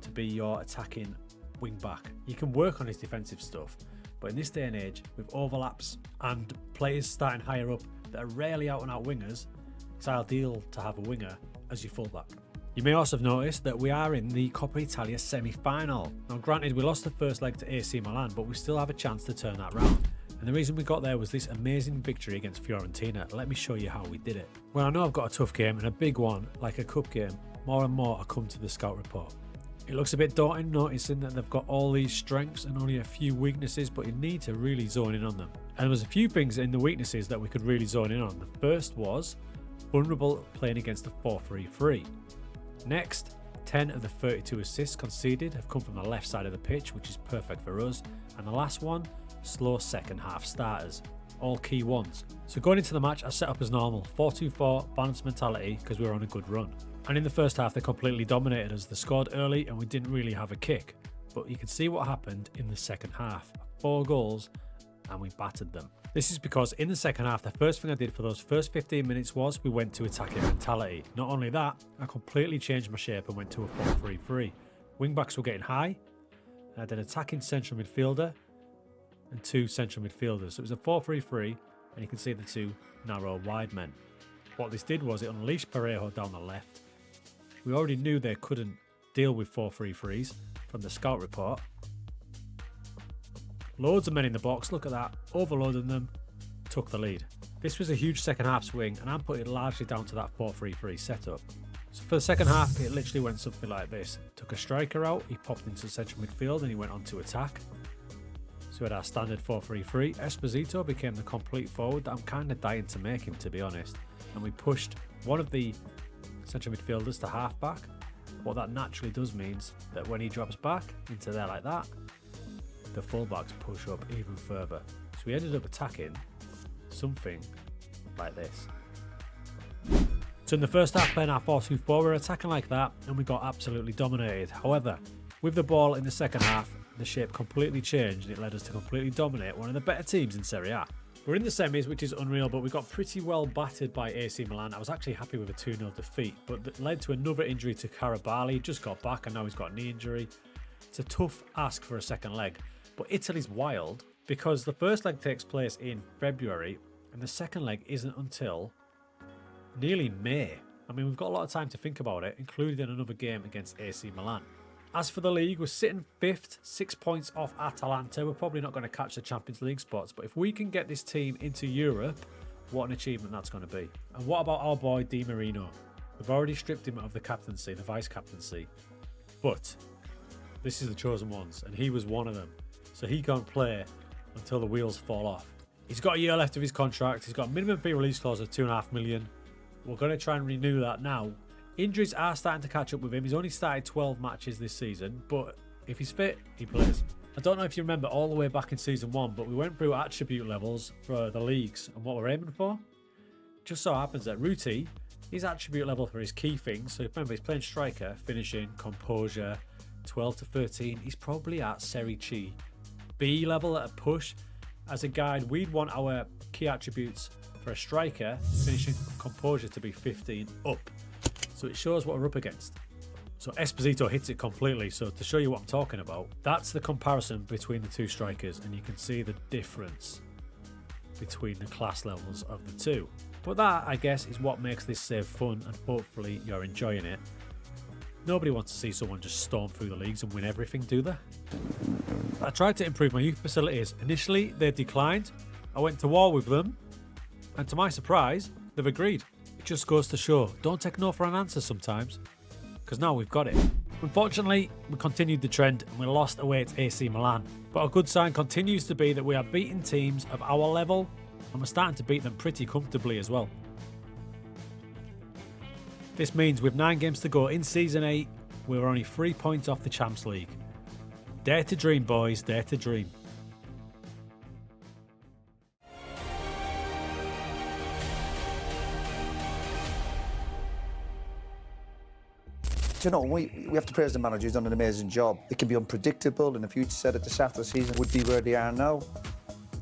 to be your attacking wing-back. You can work on his defensive stuff, but in this day and age, with overlaps and players starting higher up that are rarely out-and-out wingers, it's ideal to have a winger as your fullback. You may also have noticed that we are in the Coppa Italia semi-final. Now granted, we lost the first leg to AC Milan, but we still have a chance to turn that round. And the reason we got there was this amazing victory against Fiorentina. Let me show you how we did it. Well, I know I've got a tough game and a big one, like a cup game. More and more I come to the scout report. It looks a bit daunting, noticing that they've got all these strengths and only a few weaknesses, but you need to really zone in on them. And there was a few things in the weaknesses that we could really zone in on. The first was vulnerable playing against the 4-3-3. Next, 10 of the 32 assists conceded have come from the left side of the pitch, which is perfect for us. And the last one, slow second half starters. All key ones. So going into the match, I set up as normal, 4-2-4, balanced mentality, because we were on a good run. And in the first half, they completely dominated us. They scored early and we didn't really have a kick. But you can see what happened in the second half. 4 goals and we battered them. This is because in the second half, the first thing I did for those first 15 minutes was we went to attacking mentality. Not only that, I completely changed my shape and went to a 4-3-3. Wing backs were getting high. I had an attacking central midfielder and 2 central midfielders. So it was a 4-3-3 and you can see the 2 narrow wide men. What this did was it unleashed Parejo down the left. We already knew they couldn't deal with 4-3-3s from the scout report. Loads of men in the box, look at that, overloading them, took the lead. This was a huge second half swing and I'm putting it largely down to that 4-3-3 setup. So for the second half, it literally went something like this. Took a striker out, he popped into central midfield and he went on to attack. So we had our standard 4-3-3. Esposito became the complete forward that I'm kind of dying to make him, to be honest. And we pushed one of the central midfielders to half back. What that naturally does means that when he drops back into there like that, the fullbacks push up even further. So we ended up attacking something like this. So in the first half, playing our 4-2-4, we were attacking like that and we got absolutely dominated. However, with the ball in the second half, the shape completely changed and it led us to completely dominate one of the better teams in Serie A. We're in the semis, which is unreal, but we got pretty well battered by AC Milan. I was actually happy with a 2-0 defeat, but that led to another injury to Carabali. He just got back and now he's got a knee injury. It's a tough ask for a second leg, but Italy's wild because the first leg takes place in February and the second leg isn't until nearly May. I mean, we've got a lot of time to think about it, including another game against AC Milan. As for the league, we're sitting 5th, 6 points off Atalanta. We're probably not going to catch the Champions League spots, but if we can get this team into Europe, what an achievement that's going to be. And what about our boy Di Marino? We've already stripped him of the captaincy, the vice captaincy, but this is the chosen ones, and he was one of them. So he can't play until the wheels fall off. He's got a year left of his contract. He's got a minimum fee release clause of $2.5 million. We're going to try and renew that now. Injuries are starting to catch up with him. He's only started 12 matches this season, but if he's fit, he plays. I don't know if you remember all the way back in season 1, but we went through attribute levels for the leagues and what we're aiming for. Just so happens that Ruti, his attribute level for his key things, so remember he's playing striker, finishing, composure, 12 to 13. He's probably at Serie C B level at a push. As a guide, we'd want our key attributes for a striker, finishing, composure to be 15 up. So it shows what we're up against. So Esposito hits it completely. So to show you what I'm talking about, that's the comparison between the two strikers, and you can see the difference between the class levels of the two. But that, I guess, is what makes this save fun, and hopefully you're enjoying it. Nobody wants to see someone just storm through the leagues and win everything, do they? I tried to improve my youth facilities. Initially, they declined. I went to war with them, and to my surprise, they've agreed. It just goes to show, don't take no for an answer sometimes, because now we've got it. Unfortunately, we continued the trend and we lost away at AC Milan. But a good sign continues to be that we are beating teams of our level, and we're starting to beat them pretty comfortably as well. This means with 9 games to go in Season 8, we're only 3 points off the Champs League. Dare to dream, boys, dare to dream. Do you know, we have to praise the manager. He's done an amazing job. It can be unpredictable, and if you said at the start of the season would be where they are now,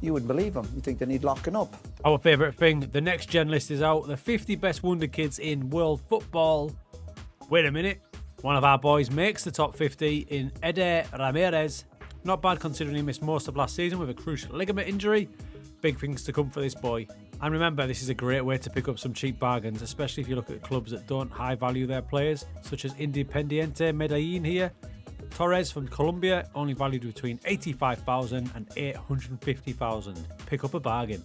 you wouldn't believe them. You think they need locking up. Our favourite thing, the next gen list is out. The 50 best wonder kids in world football. Wait a minute. One of our boys makes the top 50 in Eder Ramirez. Not bad considering he missed most of last season with a crucial ligament injury. Big things to come for this boy. And remember, this is a great way to pick up some cheap bargains, especially if you look at clubs that don't high value their players, such as Independiente Medellin here. Torres from Colombia, only valued between 85,000 and 850,000. Pick up a bargain.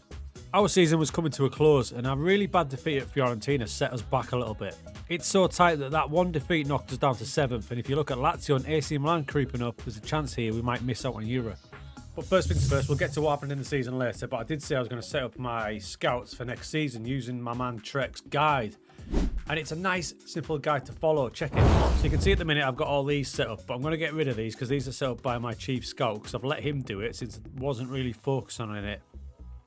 Our season was coming to a close, and a really bad defeat at Fiorentina set us back a little bit. It's so tight that one defeat knocked us down to 7th, and if you look at Lazio and AC Milan creeping up, there's a chance here we might miss out on Europe. But first things first, we'll get to what happened in the season later, but I did say I was going to set up my scouts for next season using my man Trek's guide. And it's a nice, simple guide to follow. Check it. So you can see at the minute I've got all these set up, but I'm going to get rid of these because these are set up by my chief scout because I've let him do it since I wasn't really focusing on it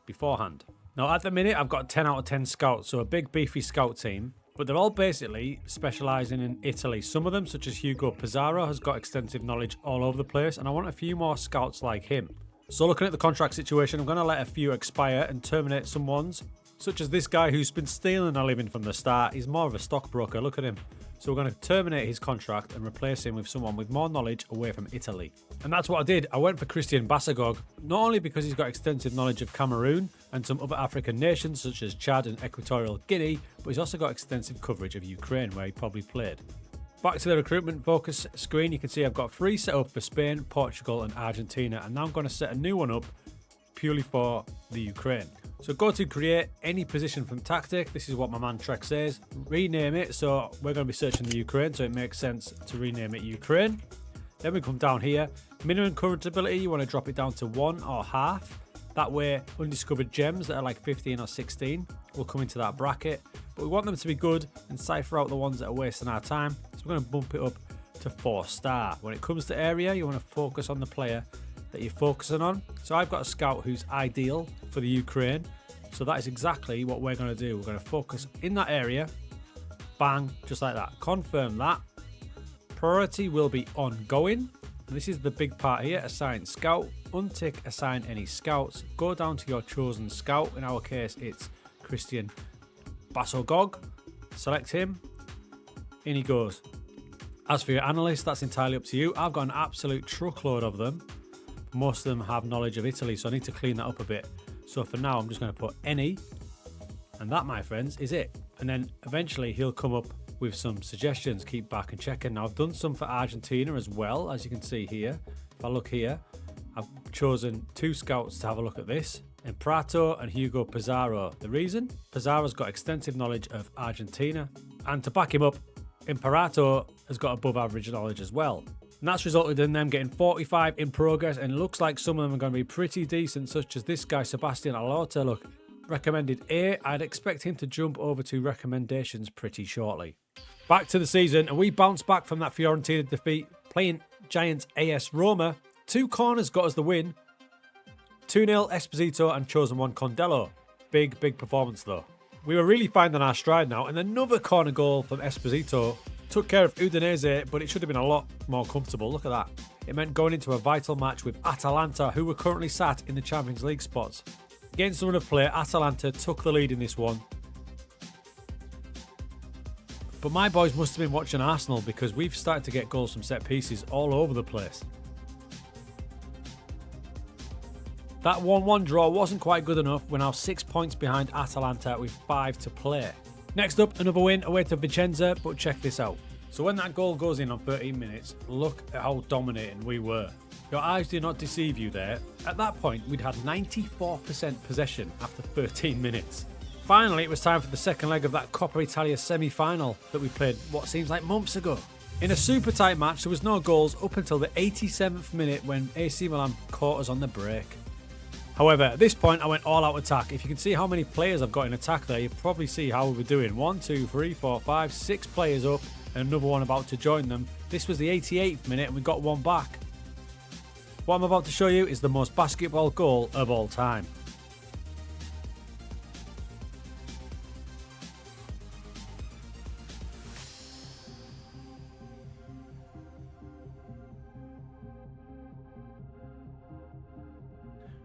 beforehand. Now at the minute I've got 10 out of 10 scouts, so a big beefy scout team, but they're all basically specialising in Italy. Some of them, such as Hugo Pizarro, has got extensive knowledge all over the place, and I want a few more scouts like him. So looking at the contract situation, I'm going to let a few expire and terminate some ones, such as this guy who's been stealing a living from the start. He's more of a stockbroker, look at him. So we're going to terminate his contract and replace him with someone with more knowledge away from Italy. And that's what I did. I went for Christian Basagog, not only because he's got extensive knowledge of Cameroon and some other African nations such as Chad and Equatorial Guinea, but he's also got extensive coverage of Ukraine where he probably played. Back to the recruitment focus screen, you can see I've got 3 set up for Spain, Portugal and Argentina, and now I'm going to set a new one up purely for the Ukraine. So go to create any position from tactic. This is what my man Trek says. Rename it. So we're going to be searching the Ukraine, so it makes sense to rename it Ukraine. Then we come down here. Minimum current ability, you want to drop it down to 1 or half. That way, undiscovered gems that are like 15 or 16 will come into that bracket. But we want them to be good and cipher out the ones that are wasting our time. So we're going to bump it up to 4-star. When it comes to area, you want to focus on the player that you're focusing on. So I've got a scout who's ideal for the Ukraine. So that is exactly what we're going to do. We're going to focus in that area. Bang, just like that. Confirm that. Priority will be ongoing. And this is the big part here. Assign scout. Untick assign any scouts. Go down to your chosen scout. In our case, it's Christian Basogog. Select him. In he goes. As for your analyst, that's entirely up to you. I've got an absolute truckload of them. Most of them have knowledge of Italy, so I need to clean that up a bit. So for now, I'm just going to put any, and that, my friends, is it. And then eventually he'll come up with some suggestions. Keep back and checking. Now, I've done some for Argentina as well, as you can see here. If I look here, I've chosen 2 scouts to have a look at this. Prato and Hugo Pizarro. The reason? Pizarro's got extensive knowledge of Argentina, and to back him up, Imperato has got above average knowledge as well. And that's resulted in them getting 45 in progress, and it looks like some of them are going to be pretty decent, such as this guy, Sebastian Alorta. Look, recommended A. I'd expect him to jump over to recommendations pretty shortly. Back to the season, and we bounced back from that Fiorentina defeat, playing giant AS Roma. 2 corners got us the win. 2-0 Esposito and chosen one Condello. Big performance though. We were really finding our stride now, and another corner goal from Esposito took care of Udinese, but it should have been a lot more comfortable. Look at that. It meant going into a vital match with Atalanta, who were currently sat in the Champions League spots. Against the run of play, Atalanta took the lead in this one. But my boys must have been watching Arsenal, because we've started to get goals from set pieces all over the place. That 1-1 draw wasn't quite good enough. We're now 6 points behind Atalanta with 5 to play. Next up, another win away to Vicenza, but check this out. So when that goal goes in on 13 minutes, look at how dominating we were. Your eyes do not deceive you there. At that point, we'd had 94% possession after 13 minutes. Finally, it was time for the second leg of that Coppa Italia semi-final that we played what seems like months ago. In a super tight match, there was no goals up until the 87th minute when AC Milan caught us on the break. However, at this point, I went all-out attack. If you can see how many players I've got in attack there, you probably see how we were doing. 1, 2, 3, 4, 5, 6 players up, and another one about to join them. This was the 88th minute, and we got one back. What I'm about to show you is the most basketball goal of all time.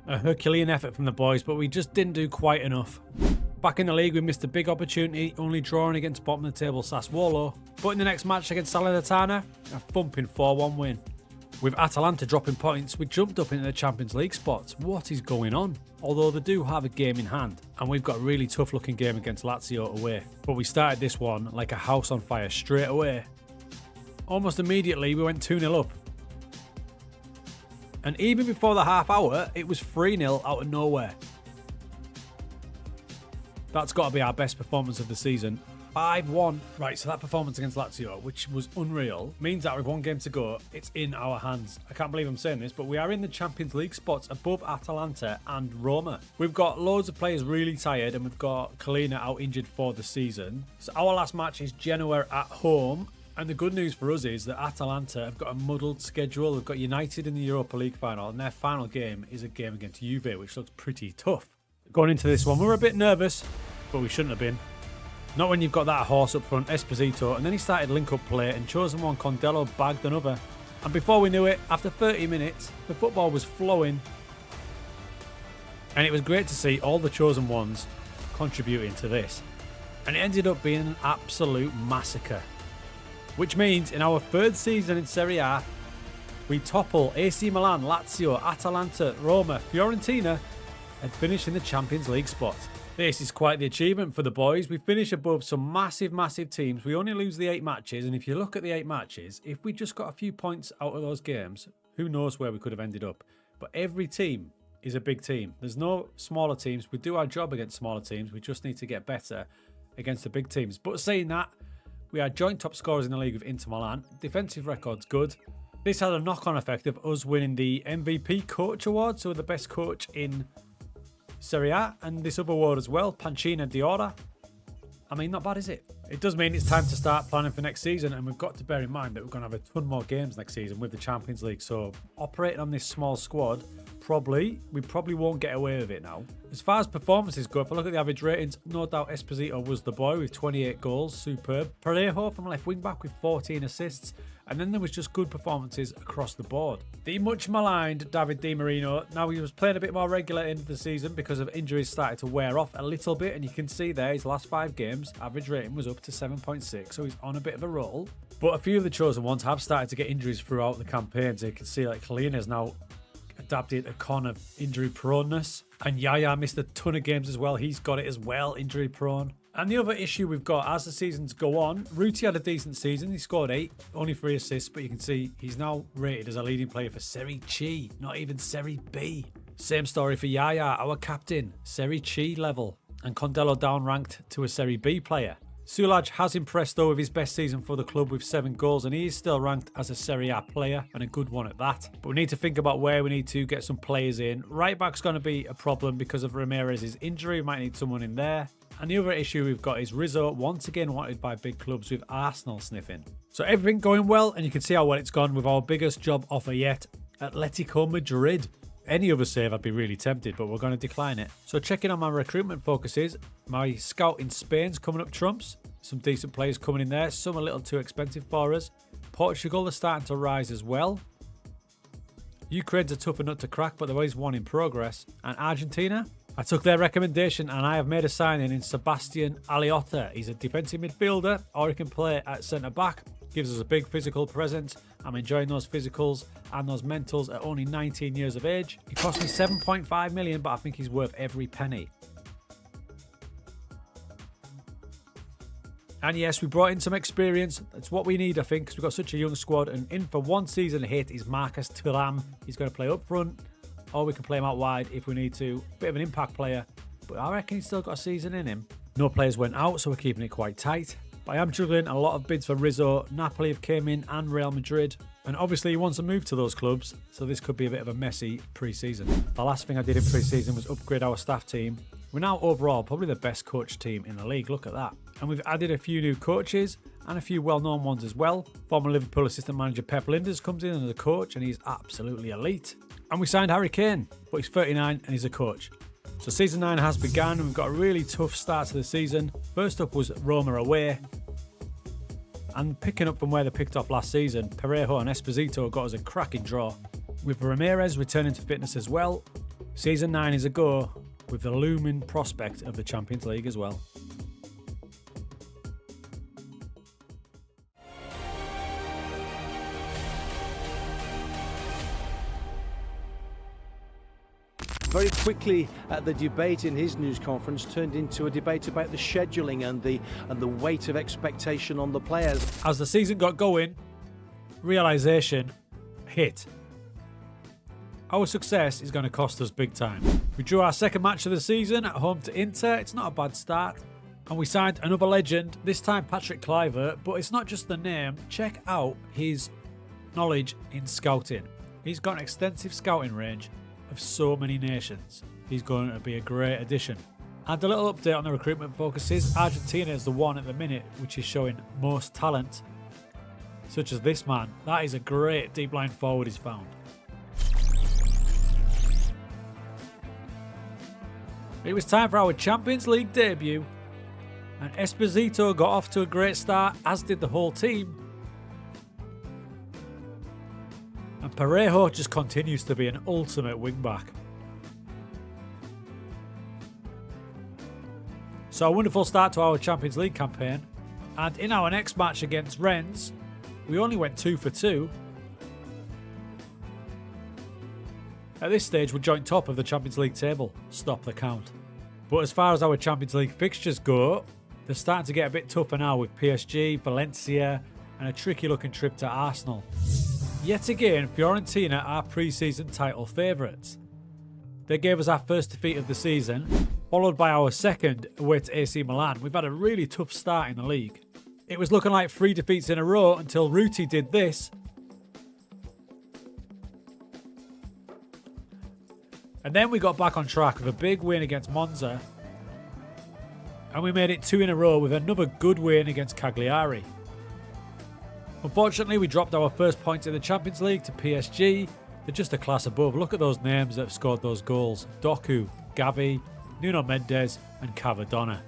A Herculean effort from the boys, but we just didn't do quite enough. Back in the league, we missed a big opportunity, only drawing against bottom of the table Sassuolo. But in the next match against Salernitana, a thumping 4-1 win. With Atalanta dropping points, we jumped up into the Champions League spots. What is going on? Although they do have a game in hand, and we've got a really tough looking game against Lazio away. But we started this one like a house on fire straight away. Almost immediately, we went 2-0 up. And even before the half hour, it was 3-0 out of nowhere. That's got to be our best performance of the season. 5-1. Right, so that performance against Lazio, which was unreal, means that with 1 game to go, it's in our hands. I can't believe I'm saying this, but we are in the Champions League spots above Atalanta and Roma. We've got loads of players really tired, and we've got Kalina out injured for the season. So our last match is Genoa at home. And the good news for us is that Atalanta have got a muddled schedule. They've got United in the Europa League final, and their final game is a game against Juve, which looks pretty tough. Going into this one, we were a bit nervous, but we shouldn't have been. Not when you've got that horse up front, Esposito, and then he started link-up play, and chosen one, Condello, bagged another. And before we knew it, after 30 minutes, the football was flowing. And it was great to see all the chosen ones contributing to this. And it ended up being an absolute massacre. Which means in our 3rd season in Serie A, we topple AC Milan, Lazio, Atalanta, Roma, Fiorentina, and finish in the Champions League spot. This is quite the achievement for the boys. We finish above some massive, massive teams. We only lose the 8 matches, and if you look at the 8 matches, if we just got a few points out of those games, who knows where we could have ended up. But every team is a big team. There's no smaller teams. We do our job against smaller teams. We just need to get better against the big teams. But saying that, we are joint top scorers in the league with Inter Milan. Defensive record's good. This had a knock-on effect of us winning the MVP Coach Award, so we're the best coach in Serie A, and this other award as well, Pancina Diora. I mean, not bad, is it? It does mean it's time to start planning for next season, and we've got to bear in mind that we're going to have a ton more games next season with the Champions League, so operating on this small squad, we probably won't get away with it now. As far as performances go, if I look at the average ratings, no doubt Esposito was the boy with 28 goals, superb. Parejo from left wing back with 14 assists, and then there was just good performances across the board. The much maligned David Di Marino, now he was playing a bit more regular in the season because of injuries started to wear off a little bit, and you can see there his last 5 games, average rating was up to 7.6, so he's on a bit of a roll. But a few of the chosen ones have started to get injuries throughout the campaign, so you can see like Kalina's now adapted a con of injury proneness, and Yaya missed a ton of games as well. He's got it as well, injury prone. And the other issue we've got as the seasons go on, Ruti had a decent season. He scored 8, only 3 assists, but you can see he's now rated as a leading player for Serie C, not even Serie B. Same story for Yaya, our captain, Serie C level, and Condello down-ranked to a Serie B player. Sulaj has impressed though with his best season for the club with 7 goals, and he is still ranked as a Serie A player, and a good one at that. But we need to think about where we need to get some players in. Right back's going to be a problem because of Ramirez's injury. We might need someone in there. And the other issue we've got is Rizzo, once again wanted by big clubs with Arsenal sniffing. So everything going well, and you can see how well it's gone with our biggest job offer yet, Atletico Madrid. Any other save I'd be really tempted, but we're going to decline it. So checking on my recruitment focuses, my scout in Spain's coming up trumps. Some decent players coming in there, some a little too expensive for us. Portugal is starting to rise as well. Ukraine's a tougher nut to crack, but there is one in progress. And Argentina, I took their recommendation and I have made a signing in Sebastian Aliotta. He's a defensive midfielder, or he can play at centre-back. Gives us a big physical presence. I'm enjoying those physicals and those mentals at only 19 years of age. He cost me 7.5 million, but I think he's worth every penny. And yes, we brought in some experience. That's what we need, I think, because we've got such a young squad. And in for 1 season hit is Marcus Thuram. He's going to play up front, or we can play him out wide if we need to. Bit of an impact player, but I reckon he's still got a season in him. No players went out, so we're keeping it quite tight. But I am juggling a lot of bids for Rizzo. Napoli have came in, and Real Madrid. And obviously he wants to move to those clubs, so this could be a bit of a messy pre-season. The last thing I did in pre-season was upgrade our staff team. We're now overall probably the best coach team in the league, look at that. And we've added a few new coaches and a few well-known ones as well. Former Liverpool assistant manager Pep Linders comes in as a coach, and he's absolutely elite. And we signed Harry Kane, but he's 39 and he's a coach. So season 9 has begun, and we've got a really tough start to the season. First up was Roma away. And picking up from where they picked off last season, Parejo and Esposito got us a cracking draw. With Ramirez returning to fitness as well, season 9 is a go, with the looming prospect of the Champions League as well. Very quickly, the debate in his news conference turned into a debate about the scheduling and the weight of expectation on the players. As the season got going, realisation hit. our success is going to cost us big time. We drew our second match of the season at home to Inter. It's not a bad start. And we signed another legend, this time Patrick Kluivert, but it's not just the name. Check out his knowledge in scouting. He's got an extensive scouting range of so many nations. He's going to be a great addition. And a little update on the recruitment focuses. Argentina is the one at the minute which is showing most talent, such as this man. That is a great deep line forward he's found. It was time for our Champions League debut, and Esposito got off to a great start, as did the whole team. And Parejo just continues to be an ultimate wingback. So a wonderful start to our Champions League campaign. And in our next match against Rennes, we only went 2 for 2. At this stage, we're joint top of the Champions League table. Stop the count. But as far as our Champions League fixtures go, they're starting to get a bit tougher now with PSG, Valencia, and a tricky looking trip to Arsenal. Yet again, Fiorentina are pre-season title favourites. They gave us our first defeat of the season, followed by our second away to AC Milan. We've had a really tough start in the league. It was looking like 3 defeats in a row until Ruti did this. And then we got back on track with a big win against Monza. And we made it 2 in a row with another good win against Cagliari. Unfortunately, we dropped our first points in the Champions League to PSG. They're just a class above. Look at those names that have scored those goals. Doku, Gavi, Nuno Mendes and Cavadonna.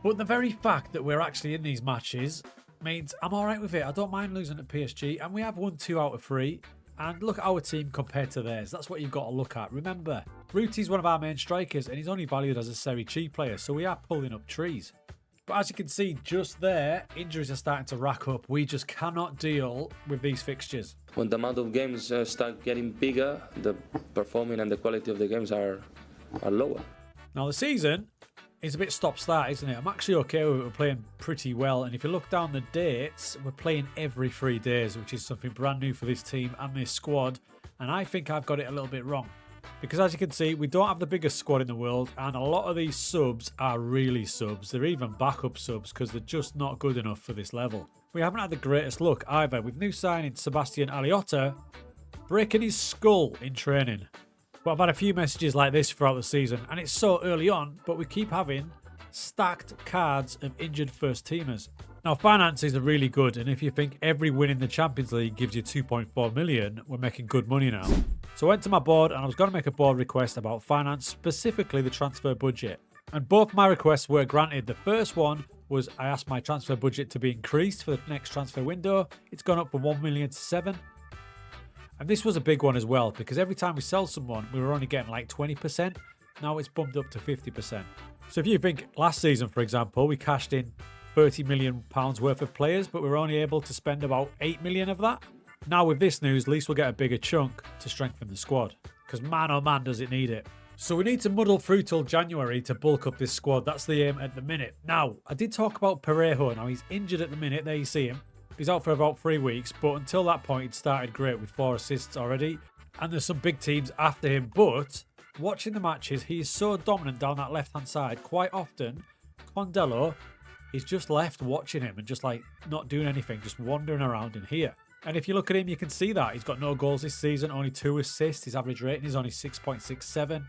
But the very fact that we're actually in these matches means I'm alright with it. I don't mind losing to PSG, and we have won 2 out of 3. And look at our team compared to theirs. That's what you've got to look at. Remember, Ruti's one of our main strikers and he's only valued as a Serie C player, so we are pulling up trees. But as you can see just there, injuries are starting to rack up. We just cannot deal with these fixtures. When the amount of games start getting bigger, the performing and the quality of the games are lower. Now the season is a bit stop-start, isn't it? I'm actually okay with it. We're playing pretty well, and if you look down the dates, we're playing every 3 days, which is something brand new for this team and this squad, and I think I've got it a little bit wrong. Because as you can see, we don't have the biggest squad in the world, and a lot of these subs are really subs. They're even backup subs because they're just not good enough for this level. We haven't had the greatest luck either, with new signing Sebastian Aliotta breaking his skull in training. But I've had a few messages like this throughout the season, and it's so early on, but we keep having stacked cards of injured first teamers. Now, finances are really good, and if you think every win in the Champions League gives you 2.4 million, we're making good money now. So I went to my board, and I was going to make a board request about finance, specifically the transfer budget. And both my requests were granted. The first one was I asked my transfer budget to be increased for the next transfer window. It's gone up from 1 million to 7. And this was a big one as well, because every time we sell someone, we were only getting like 20%. Now it's bumped up to 50%. So if you think last season, for example, we cashed in £30 million worth of players, but we were only able to spend about 8 million of that. Now with this news, at least we'll get a bigger chunk to strengthen the squad, because man oh man does it need it. So we need to muddle through till January to bulk up this squad. That's the aim at the minute. Now, I did talk about Parejo. Now he's injured at the minute. There you see him. He's out for about 3 weeks, but until that point, he'd started great with 4 assists already. And there's some big teams after him, but watching the matches, he is so dominant down that left-hand side. Quite often, Condello is just left watching him and just like not doing anything, just wandering around in here. And if you look at him, you can see that. He's got no goals this season, only 2 assists. His average rating is only 6.67.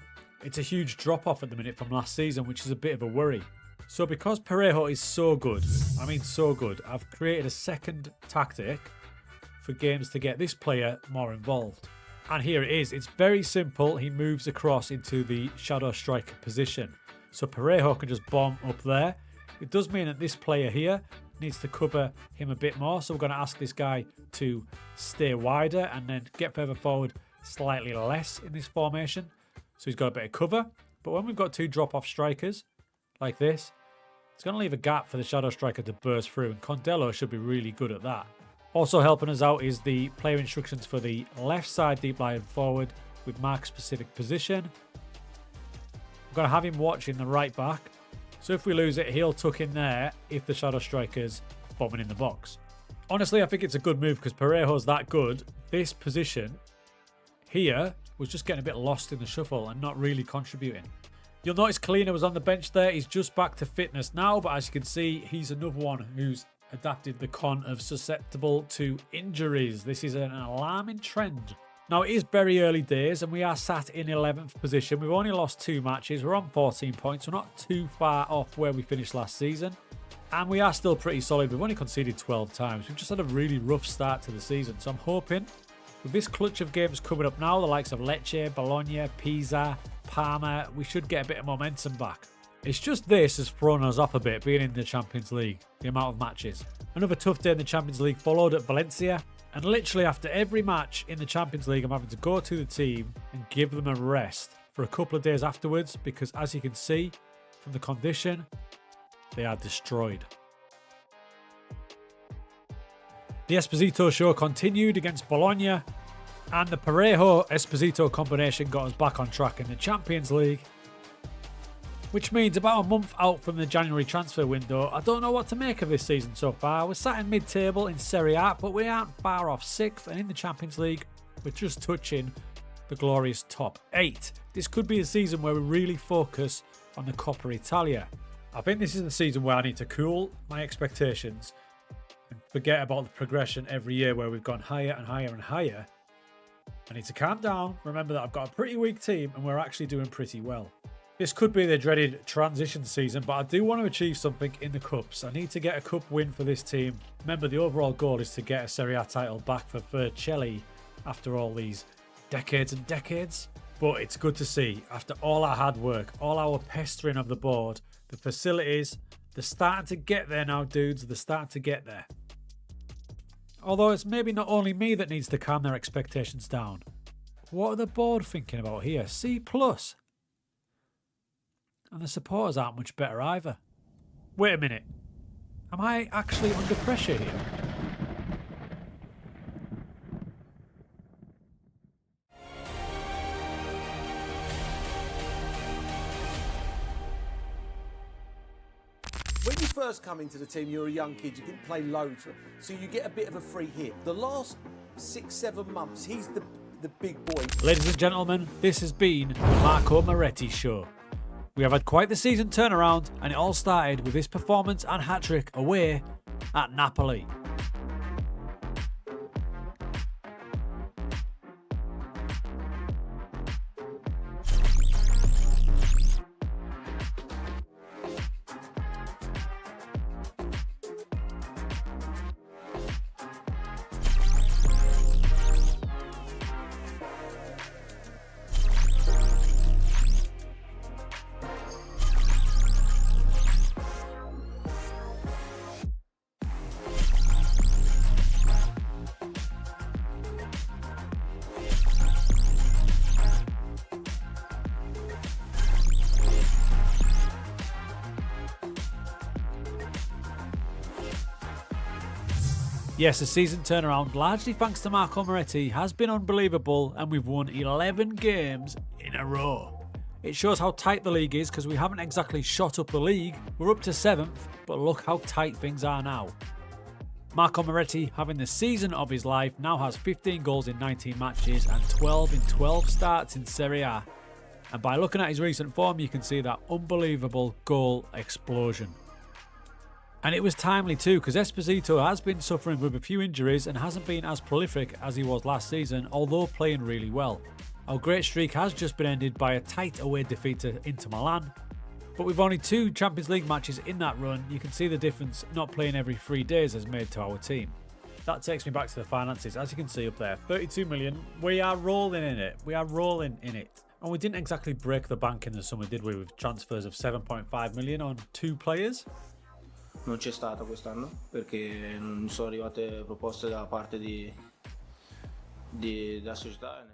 It's a huge drop-off at the minute from last season, which is a bit of a worry. So because Parejo is so good, I mean so good, I've created a second tactic for games to get this player more involved. And here it is. It's very simple. He moves across into the shadow striker position. So Parejo can just bomb up there. It does mean that this player here needs to cover him a bit more. So we're going to ask this guy to stay wider and then get further forward slightly less in this formation. So he's got a bit of cover. But when we've got 2 drop-off strikers like this, it's going to leave a gap for the shadow striker to burst through, and Condello should be really good at that. Also helping us out is the player instructions for the left side deep line forward with mark-specific position. I'm going to have him watching the right back, so if we lose it, he'll tuck in there if the shadow striker's bombing in the box. Honestly, I think it's a good move because Parejo's that good. This position here was just getting a bit lost in the shuffle and not really contributing. You'll notice Kalina was on the bench there. He's just back to fitness now, but as you can see, he's another one who's adapted the con of susceptible to injuries. This is an alarming trend. Now, it is very early days and we are sat in 11th position. We've only lost 2 matches. We're on 14 points. We're not too far off where we finished last season. And we are still pretty solid. We've only conceded 12 times. We've just had a really rough start to the season. So I'm hoping with this clutch of games coming up now, the likes of Lecce, Bologna, Pisa, Parma, we should get a bit of momentum back. It's just this has thrown us off a bit, being in the Champions League, the amount of matches. Another tough day in the Champions League followed at Valencia. And literally after every match in the Champions League, I'm having to go to the team and give them a rest for a couple of days afterwards because, as you can see from the condition, they are destroyed. The Esposito show continued against Bologna, and the Parejo-Esposito combination got us back on track in the Champions League, which means about a month out from the January transfer window, I don't know what to make of this season so far. We're sat in mid-table in Serie A, but we aren't far off 6th, and in the Champions League, we're just touching the glorious top 8. This could be a season where we really focus on the Coppa Italia. I think this is the season where I need to cool my expectations and forget about the progression every year where we've gone higher and higher and higher. I need to calm down, remember that I've got a pretty weak team and we're actually doing pretty well. This could be the dreaded transition season, but I do want to achieve something in the Cups. I need to get a Cup win for this team. Remember, the overall goal is to get a Serie A title back for Vercelli after all these decades and decades. But it's good to see, after all our hard work, all our pestering of the board, the facilities, they're starting to get there now, dudes. They're starting to get there. Although it's maybe not only me that needs to calm their expectations down. What are the board thinking about here? C+. And the supporters aren't much better either. Wait a minute. Am I actually under pressure here? When you first come into the team, you're a young kid, you didn't play loads, so you get a bit of a free hit. The last 6-7 months, he's the big boy. Ladies and gentlemen, this has been the Marco Moretti Show. We have had quite the season turnaround, and it all started with this performance and hat-trick away at Napoli. Yes, the season turnaround, largely thanks to Marco Moretti, has been unbelievable, and we've won 11 games in a row. It shows how tight the league is because we haven't exactly shot up the league. We're up to 7th, but look how tight things are now. Marco Moretti, having the season of his life, now has 15 goals in 19 matches and 12 in 12 starts in Serie A. And by looking at his recent form, you can see that unbelievable goal explosion. And it was timely too, because Esposito has been suffering with a few injuries and hasn't been as prolific as he was last season, although playing really well. Our great streak has just been ended by a tight away defeat to Inter Milan, but with only 2 Champions League matches in that run, you can see the difference not playing every 3 days has made to our team. That takes me back to the finances. As you can see up there, 32 million. We are rolling in it. We are rolling in it. And we didn't exactly break the bank in the summer, did we, with transfers of 7.5 million on 2 players? Non c'è stata quest'anno perché non sono arrivate proposte da parte della società.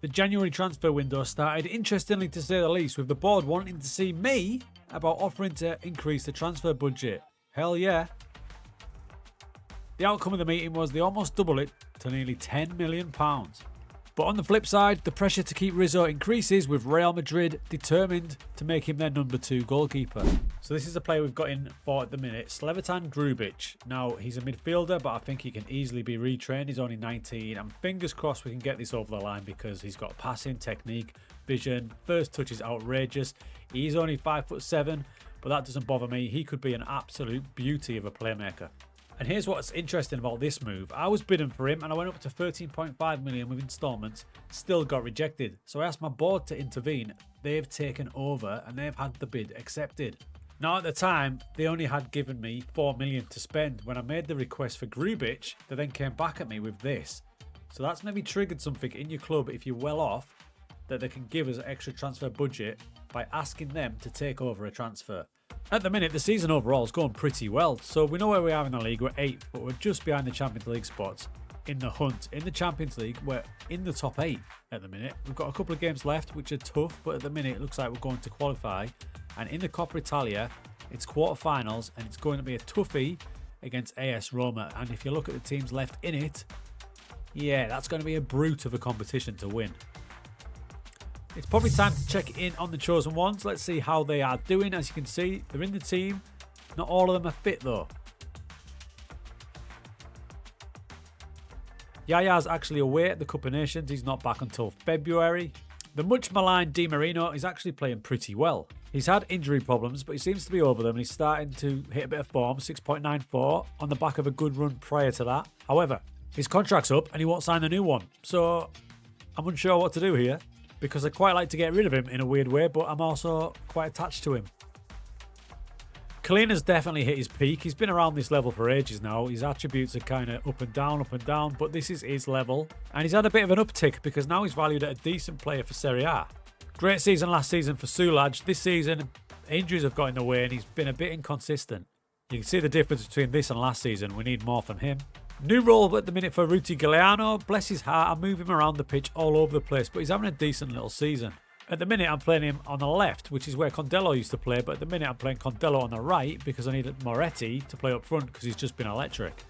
The January transfer window started, interestingly to say the least, with the board wanting to see me about offering to increase the transfer budget. Hell yeah. The outcome of the meeting was they almost double it to nearly £10 million. But on the flip side, the pressure to keep Rizzo increases with Real Madrid determined to make him their number 2 goalkeeper. So this is the player we've got in for at the minute, Slevotan Grubic. Now, he's a midfielder, but I think he can easily be retrained. He's only 19, and fingers crossed we can get this over the line because he's got passing, technique, vision, first touch is outrageous. He's only 5'7", but that doesn't bother me. He could be an absolute beauty of a playmaker. And here's what's interesting about this move. I was bidding for him and I went up to 13.5 million with installments, still got rejected. So I asked my board to intervene. They've taken over and they've had the bid accepted. Now at the time, they only had given me 4 million to spend. When I made the request for Grubic, they then came back at me with this. So that's maybe triggered something in your club if you're well off, that they can give us an extra transfer budget by asking them to take over a transfer. At the minute, the season overall is going pretty well, so we know where we are in the league. We're 8th, but we're just behind the Champions League spots. In the hunt, in the Champions League, we're in the top 8 at the minute. We've got a couple of games left, which are tough, but at the minute, it looks like we're going to qualify. And in the Coppa Italia, it's quarterfinals, and it's going to be a toughie against AS Roma. And if you look at the teams left in it, yeah, that's going to be a brute of a competition to win. It's probably time to check in on the chosen ones. Let's see how they are doing. As you can see, they're in the team. Not all of them are fit though. Yaya's actually away at the Cup of Nations. He's not back until February. The much maligned Di Marino is actually playing pretty well. He's had injury problems, but he seems to be over them and he's starting to hit a bit of form, 6.94 on the back of a good run prior to that. However, his contract's up and he won't sign the new one. So I'm unsure what to do here, because I quite like to get rid of him in a weird way, but I'm also quite attached to him. Kalina's definitely hit his peak. He's been around this level for ages now. His attributes are kind of up and down, but this is his level. And he's had a bit of an uptick because now he's valued at a decent player for Serie A. Great season last season for Sulaj. This season, injuries have got in the way and he's been a bit inconsistent. You can see the difference between this and last season. We need more from him. New role at the minute for Ruti Galeano. Bless his heart, I move him around the pitch all over the place, but he's having a decent little season. At the minute, I'm playing him on the left, which is where Condello used to play, but at the minute, I'm playing Condello on the right because I need Moretti to play up front because he's just been electric.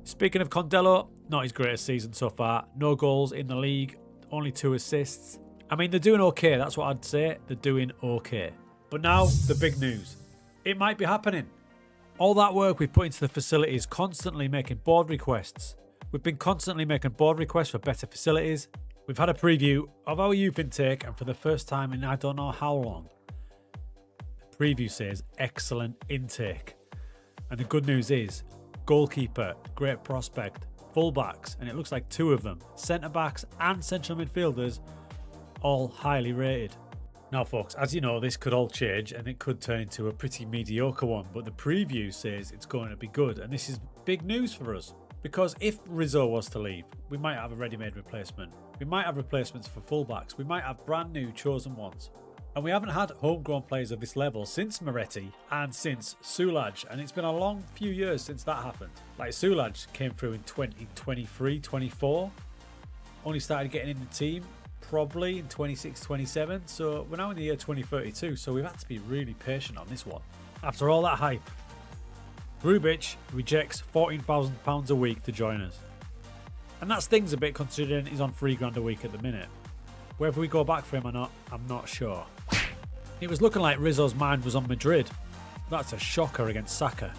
Speaking of Condello, not his greatest season so far. No goals in the league, only 2 assists. I mean, they're doing okay, that's what I'd say. They're doing okay. But now, the big news. It might be happening. All that work we've put into the facilities, constantly making board requests. We've been constantly making board requests for better facilities. We've had a preview of our youth intake, and for the first time in I don't know how long, the preview says excellent intake. And the good news is, goalkeeper, great prospect, fullbacks, and it looks like 2 of them, centre-backs and central midfielders, all highly rated. Now folks, as you know, this could all change and it could turn into a pretty mediocre one, but the preview says it's going to be good, and this is big news for us. Because if Rizzo was to leave, we might have a ready-made replacement. We might have replacements for fullbacks. We might have brand new chosen ones. And we haven't had homegrown players of this level since Moretti and since Sulaj, and it's been a long few years since that happened. Like Sulaj came through in 2023, 24, only started getting in the team probably in 26, 27, so we're now in the year 2032, so we've had to be really patient on this one. After all that hype, Grubic rejects £14,000 a week to join us. And that stings a bit considering he's on £3,000 a week at the minute. Whether we go back for him or not, I'm not sure. It was looking like Rizzo's mind was on Madrid. That's a shocker against Saka.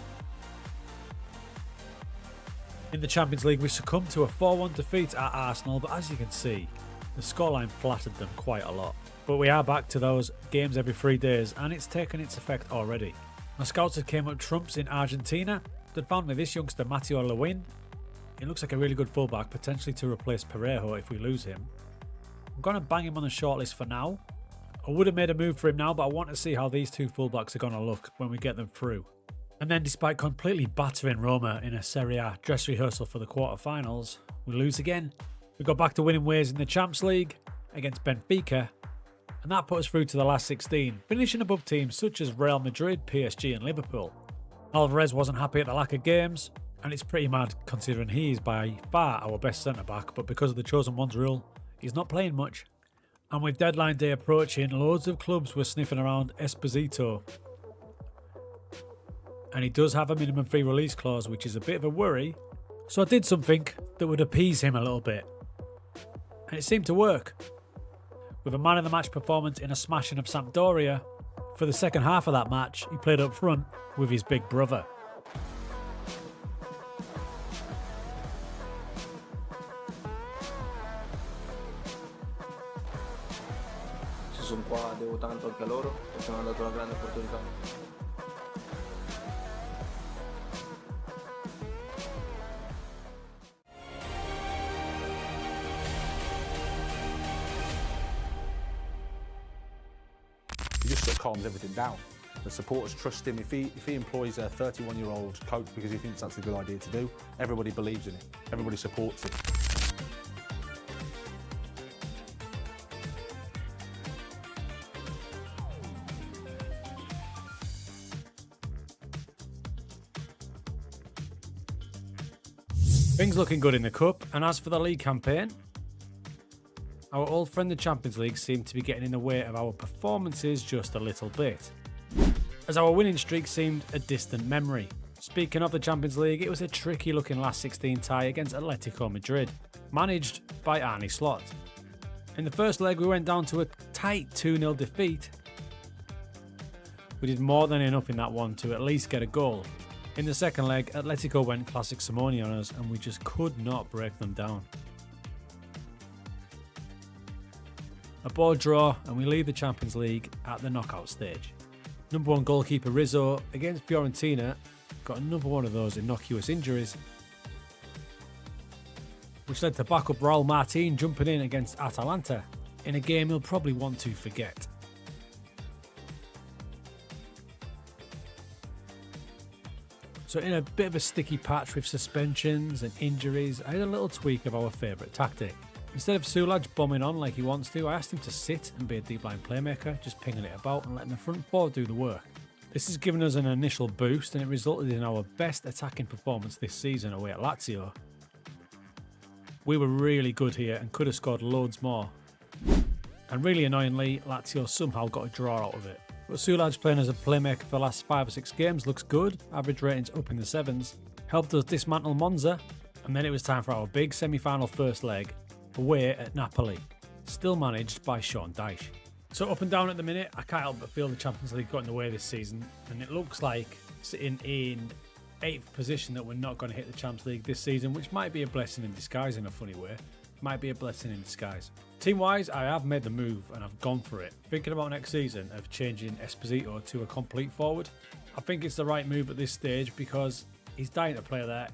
In the Champions League, we succumbed to a 4-1 defeat at Arsenal, but as you can see, the scoreline flattered them quite a lot. But we are back to those games every 3 days, and it's taken its effect already. My scouts had came up trumps in Argentina. They'd found me this youngster, Matteo Lewin. He looks like a really good fullback, potentially to replace Parejo if we lose him. I'm going to bang him on the shortlist for now. I would have made a move for him now, but I want to see how these 2 fullbacks are going to look when we get them through. And then despite completely battering Roma in a Serie A dress rehearsal for the quarterfinals, we lose again. We got back to winning ways in the Champions League against Benfica, and that put us through to the last 16, finishing above teams such as Real Madrid, PSG and Liverpool. Alvarez wasn't happy at the lack of games, and it's pretty mad considering he is by far our best centre-back, but because of the chosen ones rule, he's not playing much. And with deadline day approaching, loads of clubs were sniffing around Esposito. and he does have a minimum fee release clause, which is a bit of a worry. So I did something that would appease him a little bit, and it seemed to work. With a man of the match performance in a smashing of Sampdoria, for the second half of that match, he played up front with his big brother. Se sono qua devo tanto anche a loro perché mi hanno dato una grande opportunità. He just sort of calms everything down. The supporters trust him. If he employs a 31-year-old coach because he thinks that's a good idea to do, everybody believes in it. Everybody supports it. Things looking good in the Cup, and as for the league campaign, our old friend the Champions League seemed to be getting in the way of our performances just a little bit, as our winning streak seemed a distant memory. Speaking of the Champions League, it was a tricky looking last 16 tie against Atletico Madrid, managed by Arne Slot. In the first leg we went down to a tight 2-0 defeat. We did more than enough in that one to at least get a goal. In the second leg, Atletico went classic Simone on us and we just could not break them down. A ball draw and we leave the Champions League at the knockout stage. Number one goalkeeper Rizzo against Fiorentina got another one of those innocuous injuries, which led to backup Raul Martin jumping in against Atalanta in a game he'll probably want to forget. So in a bit of a sticky patch with suspensions and injuries, I had a little tweak of our favourite tactic. Instead of Sulaj bombing on like he wants to, I asked him to sit and be a deep line playmaker, just pinging it about and letting the front four do the work. This has given us an initial boost and it resulted in our best attacking performance this season away at Lazio. We were really good here and could have scored loads more. And really annoyingly, Lazio somehow got a draw out of it. But Sulaj playing as a playmaker for the last 5 or 6 games looks good, average ratings up in the 7s, helped us dismantle Monza, and then it was time for our big semi-final first leg, away at Napoli, still managed by Sean Dyche. So up and down at the minute, I can't help but feel the Champions League got in the way this season, and it looks like sitting in 8th position that we're not going to hit the Champions League this season, which might be a blessing in disguise in a funny way. Might be a blessing in disguise. Team-wise, I have made the move and I've gone for it. Thinking about next season of changing Esposito to a complete forward. I think it's the right move at this stage because he's dying to play there.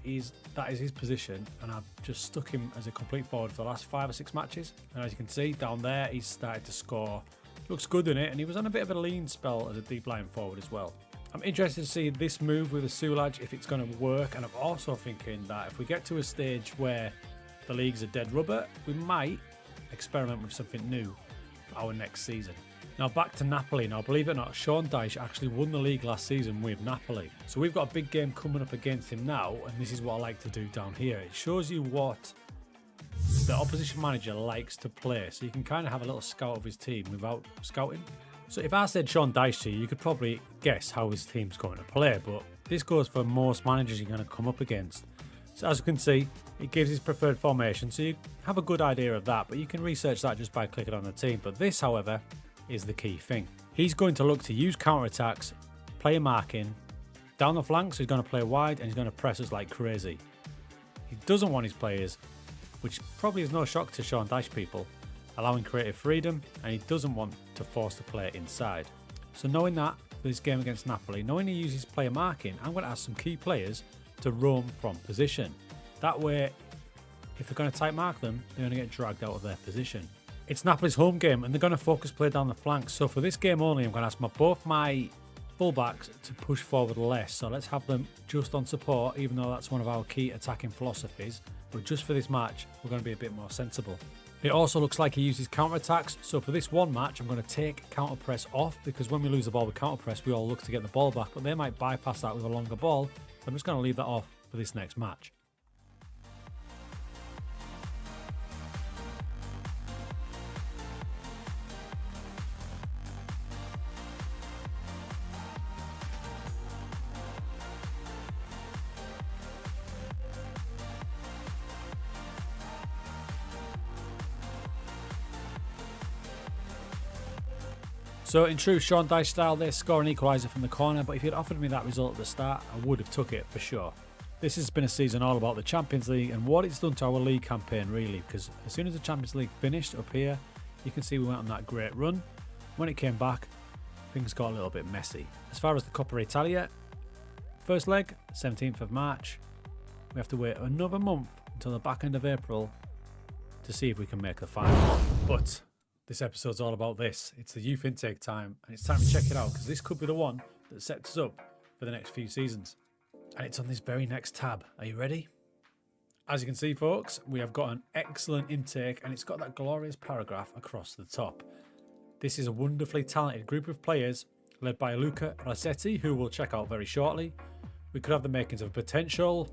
That is his position, and I've just stuck him as a complete forward for the last 5 or 6 matches. And as you can see down there, he's started to score. Looks good in it, and he was on a bit of a lean spell as a deep line forward as well. I'm interested to see this move with the Sulaj if it's going to work, and I'm also thinking that if we get to a stage where the league's a dead rubber, we might experiment with something new for our next season. Now back to Napoli. Now believe it or not, Sean Dyche actually won the league last season with Napoli. So we've got a big game coming up against him now, and this is what I like to do down here. It shows you what the opposition manager likes to play, so you can kind of have a little scout of his team without scouting. So if I said Sean Dyche to you could probably guess how his team's going to play, but this goes for most managers you're going to come up against. So as you can see, it gives his preferred formation, so you have a good idea of that, but you can research that just by clicking on the team. But this, however, is the key thing. He's going to look to use counter-attacks, play marking, down the flanks, he's going to play wide, and he's going to press us like crazy. He doesn't want his players, which probably is no shock to Sean Dyche people, allowing creative freedom, and he doesn't want to force the player inside. So knowing that, for this game against Napoli, knowing he uses player marking, I'm going to ask some key players to roam from position. That way, if they're going to tight mark them, they're going to get dragged out of their position. It's Napoli's home game and they're going to focus play down the flanks. So for this game only, I'm going to ask both my fullbacks to push forward less. So let's have them just on support, even though that's one of our key attacking philosophies. But just for this match, we're going to be a bit more sensible. It also looks like he uses counter-attacks. So for this one match, I'm going to take counter-press off, because when we lose the ball with counter-press, we all look to get the ball back, but they might bypass that with a longer ball. So I'm just going to leave that off for this next match. So in true Sean Dyche style, they score an equaliser from the corner, but if you'd offered me that result at the start, I would have took it for sure. This has been a season all about the Champions League and what it's done to our league campaign really, because as soon as the Champions League finished up here, you can see we went on that great run. When it came back, things got a little bit messy. As far as the Coppa Italia, first leg, 17th of March. We have to wait another month until the back end of April to see if we can make the final. But this episode's all about this. It's the youth intake time, and it's time to check it out because this could be the one that sets us up for the next few seasons. And it's on this very next tab. Are you ready? As you can see, folks, we have got an excellent intake, and it's got that glorious paragraph across the top. This is a wonderfully talented group of players led by Luca Rossetti, who we'll check out very shortly. We could have the makings of a potential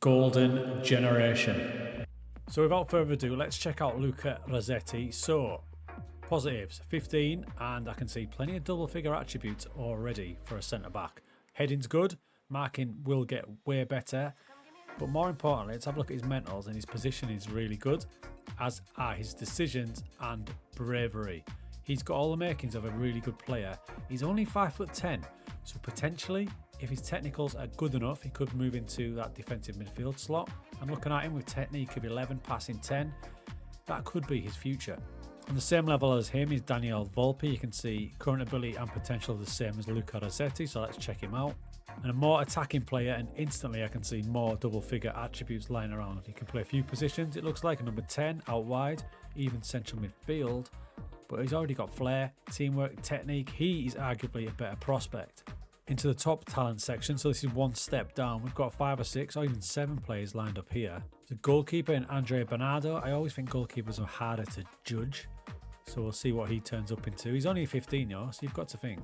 golden generation. So without further ado, let's check out Luca Rossetti. So, positives, 15, and I can see plenty of double figure attributes already for a centre-back. Heading's good, marking will get way better, but more importantly, let's have a look at his mentals, and his position is really good, as are his decisions and bravery. He's got all the makings of a really good player. He's only 5'10", so potentially, if his technicals are good enough, he could move into that defensive midfield slot. I'm looking at him with technique of 11, passing 10. That could be his future. On the same level as him is Daniel Volpe. You can see current ability and potential the same as Luca Rossetti, so let's check him out. And a more attacking player, and instantly I can see more double figure attributes lying around. He can play a few positions, it looks like, a number 10 out wide, even central midfield. But he's already got flair, teamwork, technique. He is arguably a better prospect. Into the top talent section, so this is one step down. We've got 5 or 6 or even 7 players lined up here. The goalkeeper in Andrea Bernardo. I always think goalkeepers are harder to judge, so we'll see what he turns up into. He's only 15, so you've got to think.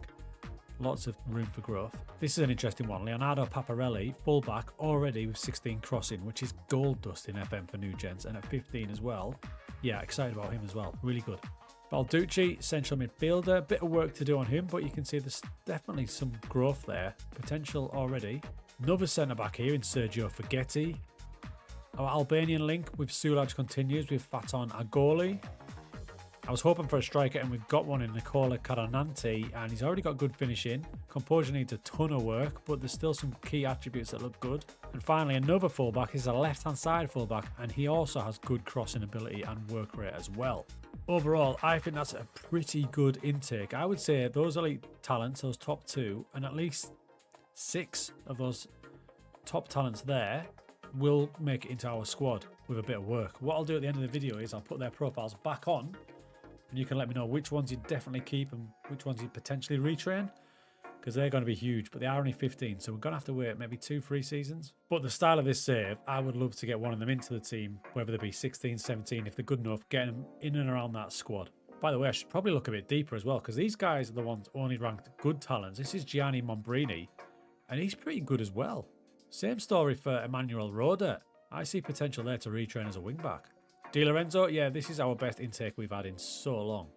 Lots of room for growth. This is an interesting one. Leonardo Paparelli, fullback, already with 16 crossing, which is gold dust in FM for new gens, and at 15 as well. Yeah, excited about him as well. Really good. Balducci, central midfielder. A bit of work to do on him, but you can see there's definitely some growth there. Potential already. Another centre-back here in Sergio Fagetti. Our Albanian link with Sulaj continues with Faton Agoli. I was hoping for a striker, and we've got one in Nicola Caronanti, and he's already got good finishing. Composure needs a ton of work, but there's still some key attributes that look good. And finally, another fullback is a left-hand side fullback, and he also has good crossing ability and work rate as well. Overall, I think that's a pretty good intake. I would say those elite talents, those top 2, and at least 6 of those top talents there will make it into our squad with a bit of work. What I'll do at the end of the video is I'll put their profiles back on, and you can let me know which ones you'd definitely keep and which ones you'd potentially retrain, because they're going to be huge, but they are only 15, so we're going to have to wait maybe 2-3 seasons. But the style of this save, I would love to get one of them into the team, whether they be 16, 17, if they're good enough, getting them in and around that squad. By the way, I should probably look a bit deeper as well, because these guys are the ones only ranked good talents. This is Gianni Mombrini, and he's pretty good as well. Same story for Emmanuel Roda. I see potential there to retrain as a wing-back. Di Lorenzo, yeah, this is our best intake we've had in so long.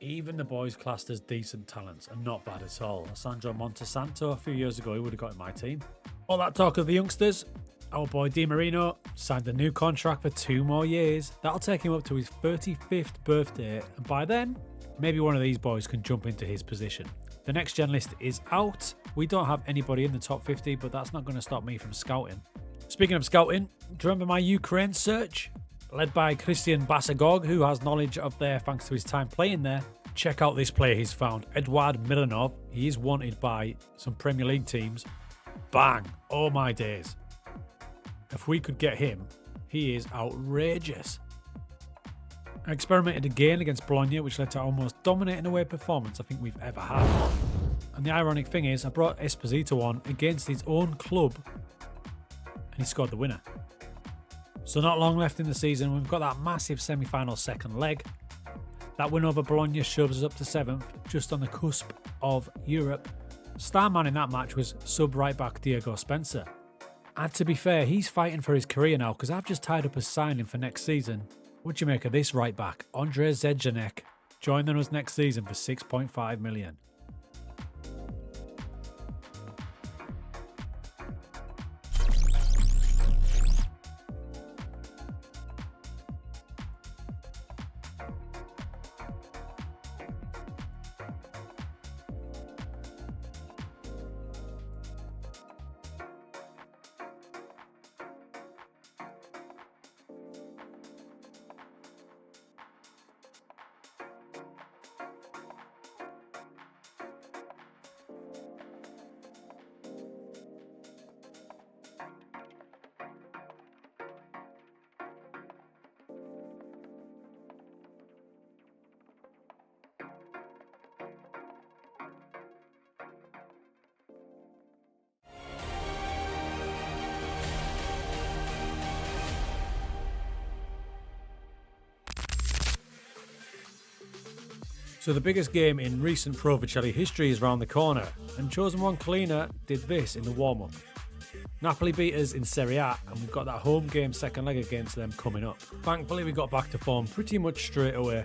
Even the boys classed as decent talents are not bad at all. Sandro Montesanto, a few years ago, he would have got in my team. All that talk of the youngsters, our boy Di Marino signed a new contract for 2 more years. That'll take him up to his 35th birthday, and by then, maybe one of these boys can jump into his position. The next gen list is out. We don't have anybody in the top 50, but that's not going to stop me from scouting. Speaking of scouting, do you remember my Ukraine search? Led by Christian Basagog, who has knowledge of there thanks to his time playing there. Check out this player he's found, Eduard Milanov. He is wanted by some Premier League teams. Bang! Oh my days. If we could get him, he is outrageous. I experimented again against Bologna, which led to almost dominating away performance I think we've ever had. And the ironic thing is, I brought Esposito on against his own club, and he scored the winner. So not long left in the season. We've got that massive semi-final second leg. That win over Bologna shoves us up to 7th, just on the cusp of Europe. Star man in that match was sub right back Diego Spencer. And to be fair, he's fighting for his career now, because I've just tied up a signing for next season. What do you make of this right back, Andrzej Zedjanek, joining us next season for 6.5 million? So the biggest game in recent Pro Vercelli history is round the corner, and Chosen One Kalina did this in the warm-up. Napoli beat us in Serie A, and we've got that home game second leg against them coming up. Thankfully we got back to form pretty much straight away.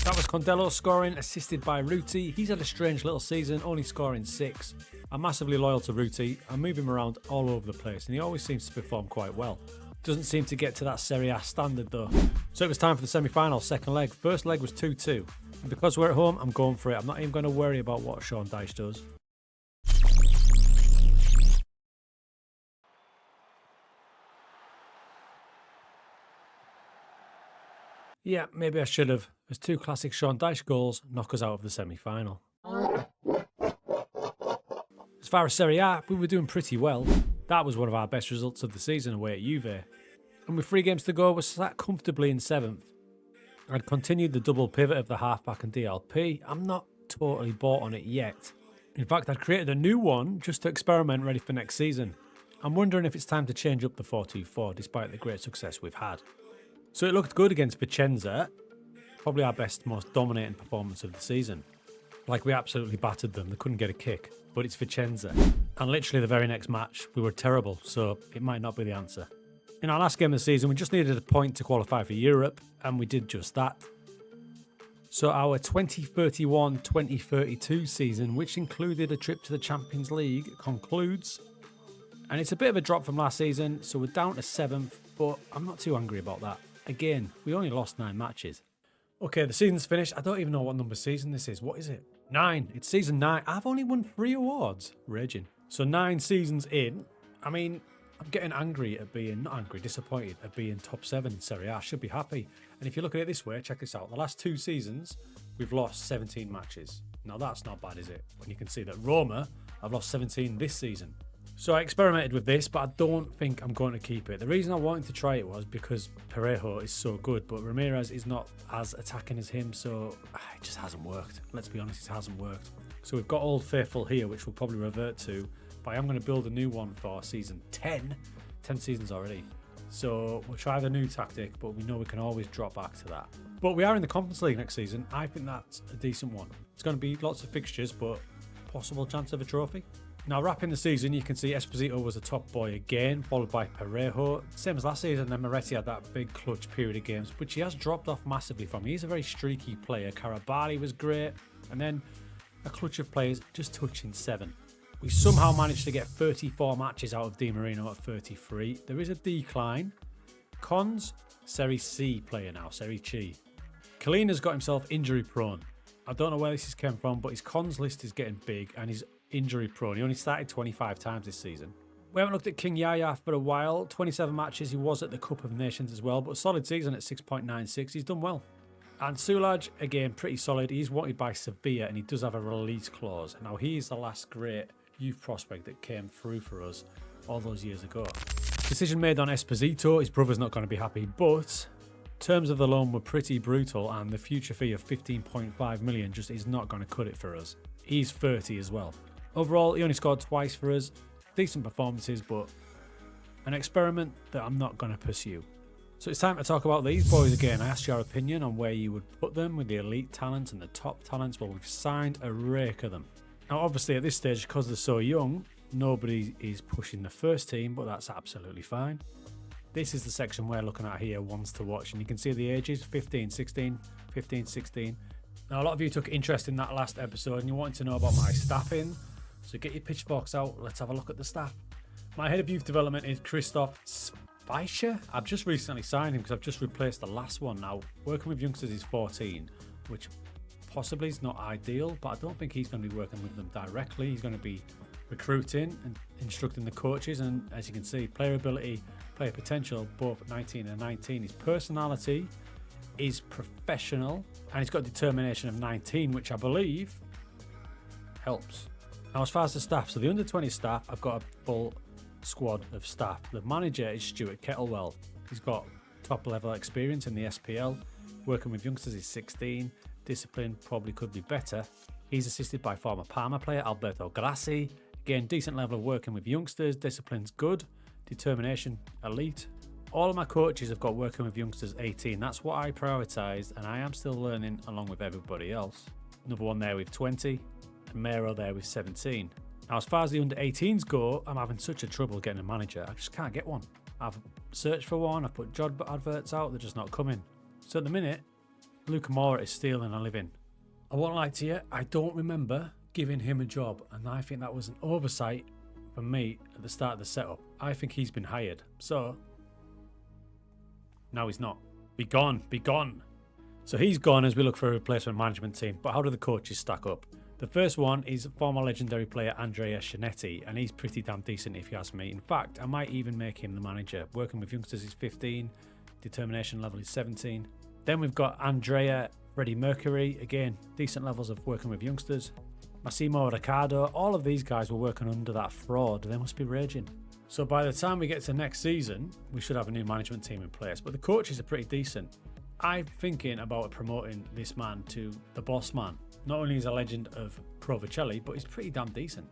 That was Condello scoring, assisted by Ruti. He's had a strange little season, only scoring 6. I'm massively loyal to Ruti. I move him around all over the place, and he always seems to perform quite well. Doesn't seem to get to that Serie A standard though. So it was time for the semi-final, second leg. First leg was 2-2. And because we're at home, I'm going for it. I'm not even going to worry about what Sean Dyche does. Yeah, maybe I should have. As 2 classic Sean Dyche goals knock us out of the semi-final. As far as Serie A, we were doing pretty well. That was one of our best results of the season away at Juve. And with 3 games to go, we're sat comfortably in 7th. I'd continued the double pivot of the halfback and DLP. I'm not totally bought on it yet. In fact, I'd created a new one just to experiment ready for next season. I'm wondering if it's time to change up the 4-2-4 despite the great success we've had. So it looked good against Vicenza, probably our best, most dominating performance of the season. Like we absolutely battered them, they couldn't get a kick, but it's Vicenza. And literally the very next match, we were terrible, so it might not be the answer. In our last game of the season, we just needed a point to qualify for Europe, and we did just that. So our 2031-2032 season, which included a trip to the Champions League, concludes. And it's a bit of a drop from last season, so we're down to 7th, but I'm not too angry about that. Again, we only lost 9 matches. Okay, the season's finished. I don't even know what number season this is. What is it? 9. It's season 9. I've only won 3 awards. Raging. So 9 seasons in. I mean, I'm getting angry at being, not angry, disappointed at being top 7 in Serie A. I should be happy. And if you look at it this way, check this out. The last 2 seasons, we've lost 17 matches. Now that's not bad, is it? When you can see that Roma have lost 17 this season. So I experimented with this, but I don't think I'm going to keep it. The reason I wanted to try it was because Parejo is so good, but Ramirez is not as attacking as him, so it just hasn't worked. Let's be honest, it hasn't worked. So we've got Old Faithful here, which we'll probably revert to, but I am going to build a new one for season 10. 10 seasons already. So we'll try the new tactic, but we know we can always drop back to that. But we are in the Conference League next season. I think that's a decent one. It's going to be lots of fixtures, but possible chance of a trophy. Now, wrapping the season, you can see Esposito was the top boy again, followed by Parejo. Same as last season, then Moretti had that big clutch period of games, which he has dropped off massively from. He's a very streaky player. Carabali was great, and then a clutch of players just touching 7. We somehow managed to get 34 matches out of Di Marino at 33. There is a decline. Cons, Serie C player now, Serie C. Kalina's got himself injury prone. I don't know where this has come from, but his cons list is getting big, and he's injury prone. He only started 25 times this season. We haven't looked at King Yaya for a while. 27 matches. He was at the Cup of Nations as well, but a solid season at 6.96. He's done well. And Sulaj, again, pretty solid. He's wanted by Sevilla, and he does have a release clause. Now, he's the last great youth prospect that came through for us all those years ago. Decision made on Esposito. His brother's not going to be happy, but terms of the loan were pretty brutal, and the future fee of 15.5 million just is not going to cut it for us. He's 30 as well. Overall, he only scored twice for us. Decent performances, but an experiment that I'm not going to pursue. So it's time to talk about these boys again. I asked your opinion on where you would put them with the elite talents and the top talents. Well, we've signed a rake of them. Now, obviously, at this stage, because they're so young, nobody is pushing the first team, but that's absolutely fine. This is the section we're looking at here, ones to watch. And you can see the ages, 15, 16, 15, 16. Now, a lot of you took interest in that last episode and you wanted to know about my staffing. So get your pitchforks out. Let's have a look at the staff. My head of youth development is Christoph Speicher. I've just recently signed him because I've just replaced the last one. Now, working with youngsters is 14, which possibly is not ideal, but I don't think he's going to be working with them directly. He's going to be recruiting and instructing the coaches. And as you can see, player ability, player potential, both 19 and 19. His personality is professional, and he's got determination of 19, which I believe helps. Now, as far as the staff, so the under-20 staff, I've got a full squad of staff. The manager is Stuart Kettlewell. He's got top-level experience in the SPL. Working with youngsters is 16. Discipline probably could be better. He's assisted by former Parma player Alberto Grassi. Again, decent level of working with youngsters. Discipline's good. Determination, elite. All of my coaches have got working with youngsters 18. That's what I prioritised, and I am still learning along with everybody else. Another one there with 20, and Mero there with 17. Now, as far as the under 18s go, I'm having such a trouble getting a manager. I just can't get one. I've searched for one, I've put job adverts out, they're just not coming. So at the minute, Luca Moura is stealing a living. I won't lie to you, I don't remember giving him a job, and I think that was an oversight for me at the start of the setup. I think he's been hired, so now he's not. Be gone, be gone. So he's gone as we look for a replacement management team, but how do the coaches stack up? The first one is former legendary player Andrea Scianetti, and he's pretty damn decent if you ask me. In fact, I might even make him the manager. Working with youngsters is 15, determination level is 17. Then we've got Andrea Freddie Mercury, again, decent levels of working with youngsters. Massimo Riccardo, all of these guys were working under that fraud. They must be raging. So by the time we get to next season, we should have a new management team in place, but the coaches are pretty decent. I'm thinking about promoting this man to the boss man. Not only is he a legend of Pro Vercelli, but he's pretty damn decent.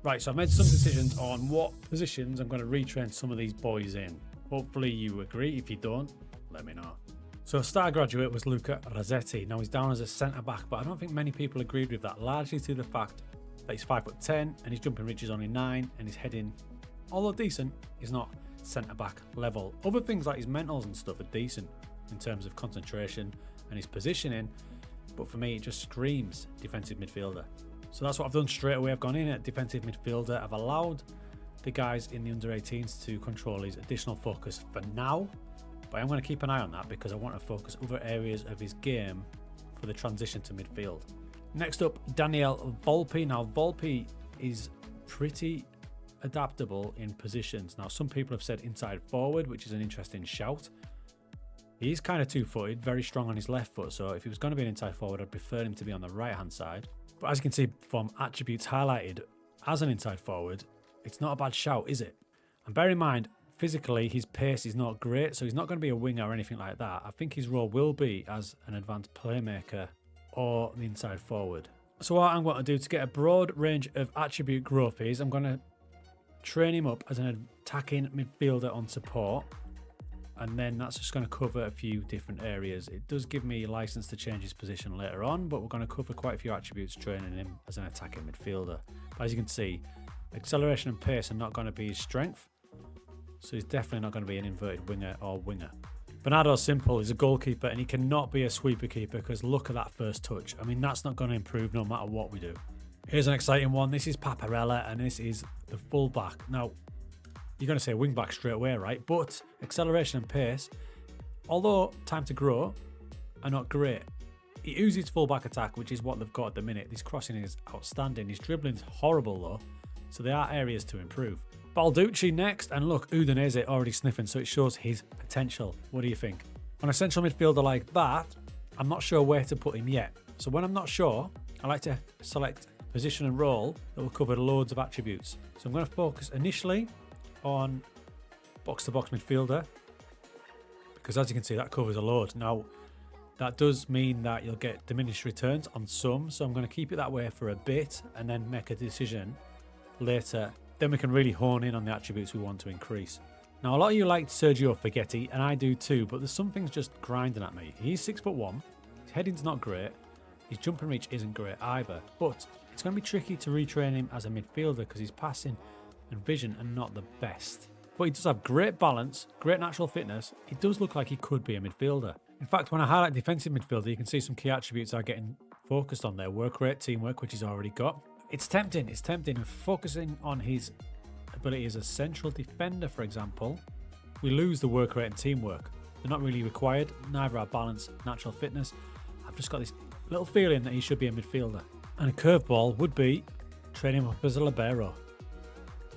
Right, so I've made some decisions on what positions I'm going to retrain some of these boys in. Hopefully you agree. If you don't, let me know. So a star graduate was Luca Rossetti. Now he's down as a centre-back, but I don't think many people agreed with that, largely to the fact that he's 5'10" and his jumping reach is only 9 and his heading, although decent, is not centre-back level. Other things like his mentals and stuff are decent in terms of concentration and his positioning, but for me it just screams defensive midfielder. So that's what I've done straight away. I've gone in at defensive midfielder. I've allowed the guys in the under 18s to control his additional focus for now, but I'm going to keep an eye on that because I want to focus other areas of his game for the transition to midfield. Next up, Daniel Volpe. Now Volpe is pretty adaptable in positions. Now some people have said inside forward, which is an interesting shout. He's kind of two-footed, very strong on his left foot, so if he was going to be an inside forward, I'd prefer him to be on the right-hand side. But as you can see from attributes highlighted as an inside forward, it's not a bad shout, is it? And bear in mind, physically, his pace is not great, so he's not going to be a winger or anything like that. I think his role will be as an advanced playmaker or the inside forward. So what I'm going to do to get a broad range of attribute growth is I'm going to train him up as an attacking midfielder on support, and then that's just going to cover a few different areas. It does give me license to change his position later on, but we're going to cover quite a few attributes training him as an attacking midfielder. But as you can see, acceleration and pace are not going to be his strength, so he's definitely not going to be an inverted winger or winger. Bernardo Simple is a goalkeeper, and he cannot be a sweeper keeper because look at that first touch. I mean, that's not going to improve no matter what we do. Here's an exciting one. This is Paparella, and this is the fullback. Now, you're going to say wing back straight away, right? But acceleration and pace, although time to grow, are not great. He uses full back attack, which is what they've got at the minute. His crossing is outstanding. His dribbling is horrible though, so there are areas to improve. Balducci next, and look, Udinese already sniffing, so it shows his potential. What do you think? On a central midfielder like that, I'm not sure where to put him yet. So when I'm not sure, I like to select position and role that will cover loads of attributes. So I'm going to focus initially on box-to-box midfielder, because as you can see, that covers a load. Now, that does mean that you'll get diminished returns on some, so I'm going to keep it that way for a bit and then make a decision later. Then we can really hone in on the attributes we want to increase. Now, a lot of you like Sergio Fagetti, and I do too, but there's some things just grinding at me. He's 6'1", his heading's not great, his jumping reach isn't great either, but it's going to be tricky to retrain him as a midfielder because his passing and vision are not the best. But he does have great balance, great natural fitness. It does look like he could be a midfielder. In fact, when I highlight defensive midfielder, you can see some key attributes are getting focused on there. Work rate, teamwork, which he's already got. It's tempting. Focusing on his ability as a central defender, for example, we lose the work rate and teamwork. They're not really required. Neither are balance, natural fitness. I've just got this little feeling that he should be a midfielder. And a curveball would be train him up as a libero.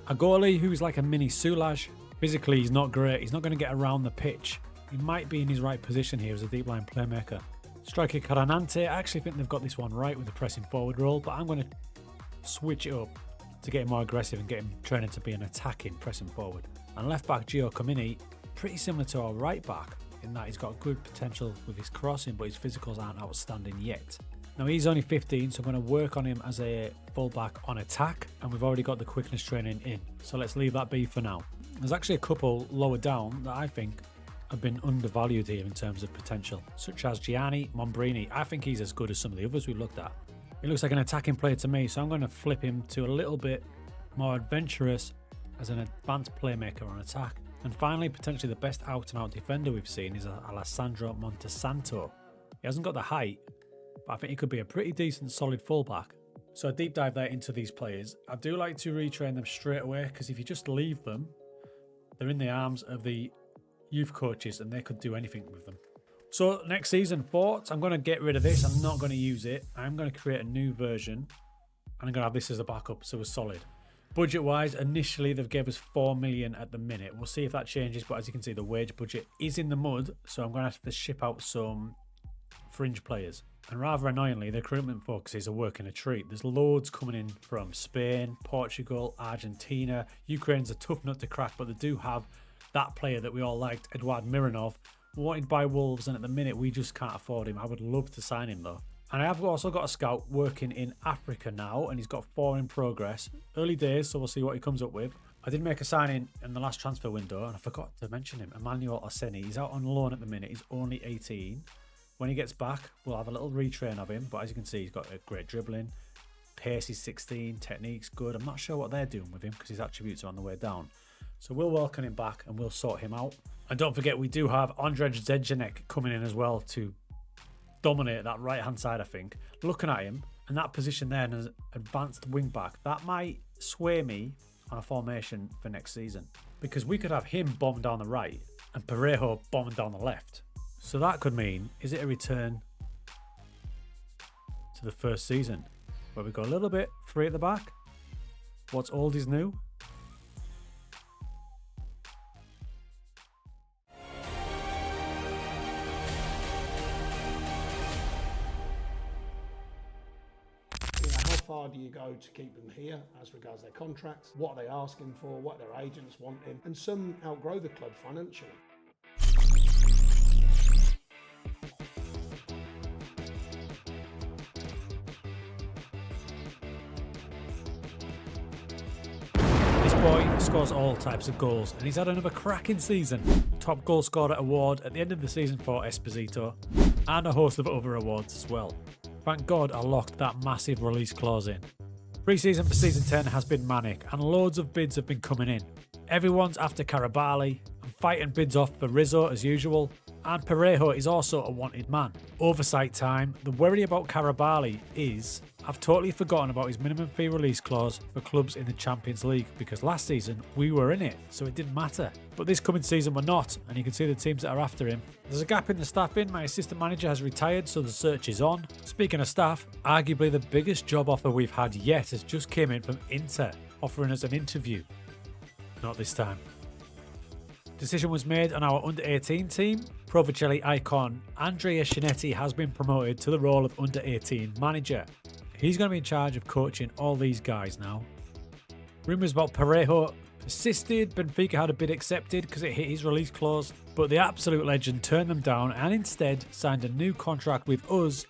A goalie who's like a mini Sulaj. Physically, he's not great. He's not going to get around the pitch. He might be in his right position here as a deep line playmaker. Striker Caranante, I actually think they've got this one right with the pressing forward role, but I'm going to switch it up to get him more aggressive and get him training to be an attacking pressing forward. And left back Gio Comini, pretty similar to our right back in that he's got good potential with his crossing, but his physicals aren't outstanding yet. Now he's only 15, so I'm going to work on him as a fullback on attack, and we've already got the quickness training in, so let's leave that be for now. There's actually a couple lower down that I think have been undervalued here in terms of potential, such as Gianni Mombrini. I think he's as good as some of the others we've looked at. He looks like an attacking player to me, so I'm going to flip him to a little bit more adventurous as an advanced playmaker on attack. And finally, potentially the best out-and-out defender we've seen is Alessandro Montesanto. He hasn't got the height, but I think he could be a pretty decent solid fullback. So a deep dive there into these players. I do like to retrain them straight away, because if you just leave them, they're in the arms of the youth coaches and they could do anything with them. So next season, thoughts? I'm going to get rid of this. I'm not going to use it. I'm going to create a new version and I'm going to have this as a backup, so we're solid. Budget wise, initially they've gave us 4 million at the minute. We'll see if that changes, but as you can see, the wage budget is in the mud, so I'm going to have to ship out some fringe players. And rather annoyingly, the recruitment focuses are working a treat. There's loads coming in from Spain, Portugal, Argentina. Ukraine's a tough nut to crack, but they do have that player that we all liked, Eduard Mironov, wanted by Wolves, and at the minute we just can't afford him. I would love to sign him though. And I have also got a scout working in Africa now, and he's got 4 in progress. Early days, so we'll see what he comes up with. I did make a signing in the last transfer window, and I forgot to mention him, Emmanuel Oseni. He's out on loan at the minute. He's only 18. When he gets back, we'll have a little retrain of him, but as you can see, he's got a great dribbling. Pace is 16, technique's good. I'm not sure what they're doing with him because his attributes are on the way down. So we'll welcome him back and we'll sort him out. And don't forget, we do have Andrej Zedjanek coming in as well to dominate that right-hand side, I think. Looking at him, and that position there as advanced wing-back, that might sway me on a formation for next season. Because we could have him bomb down the right and Parejo bombing down the left. So that could mean, is it a return to the first season? Where we go a little bit free at the back. What's old is new. How far do you go to keep them here as regards their contracts? What are they asking for? What their agents wanting? And some outgrow the club financially. This boy scores all types of goals and he's had another cracking season. Top goal scorer award at the end of the season for Esposito and a host of other awards as well. Thank God I locked that massive release clause in. Pre-season for season 10 has been manic and loads of bids have been coming in. Everyone's after Carabali. I'm fighting bids off for Rizzo as usual. And Parejo is also a wanted man. Oversight time. The worry about Carabali is I've totally forgotten about his minimum fee release clause for clubs in the Champions League because last season we were in it, so it didn't matter. But this coming season we're not, and you can see the teams that are after him. There's a gap in the staffing. My assistant manager has retired, so the search is on. Speaking of staff, arguably the biggest job offer we've had yet has just came in from Inter, offering us an interview. Not this time. Decision was made on our under-18 team. Pro Vercelli icon Andrea Scinetti has been promoted to the role of under-18 manager. He's going to be in charge of coaching all these guys now. Rumours about Parejo persisted. Benfica had a bid accepted because it hit his release clause, but the absolute legend turned them down and instead signed a new contract with us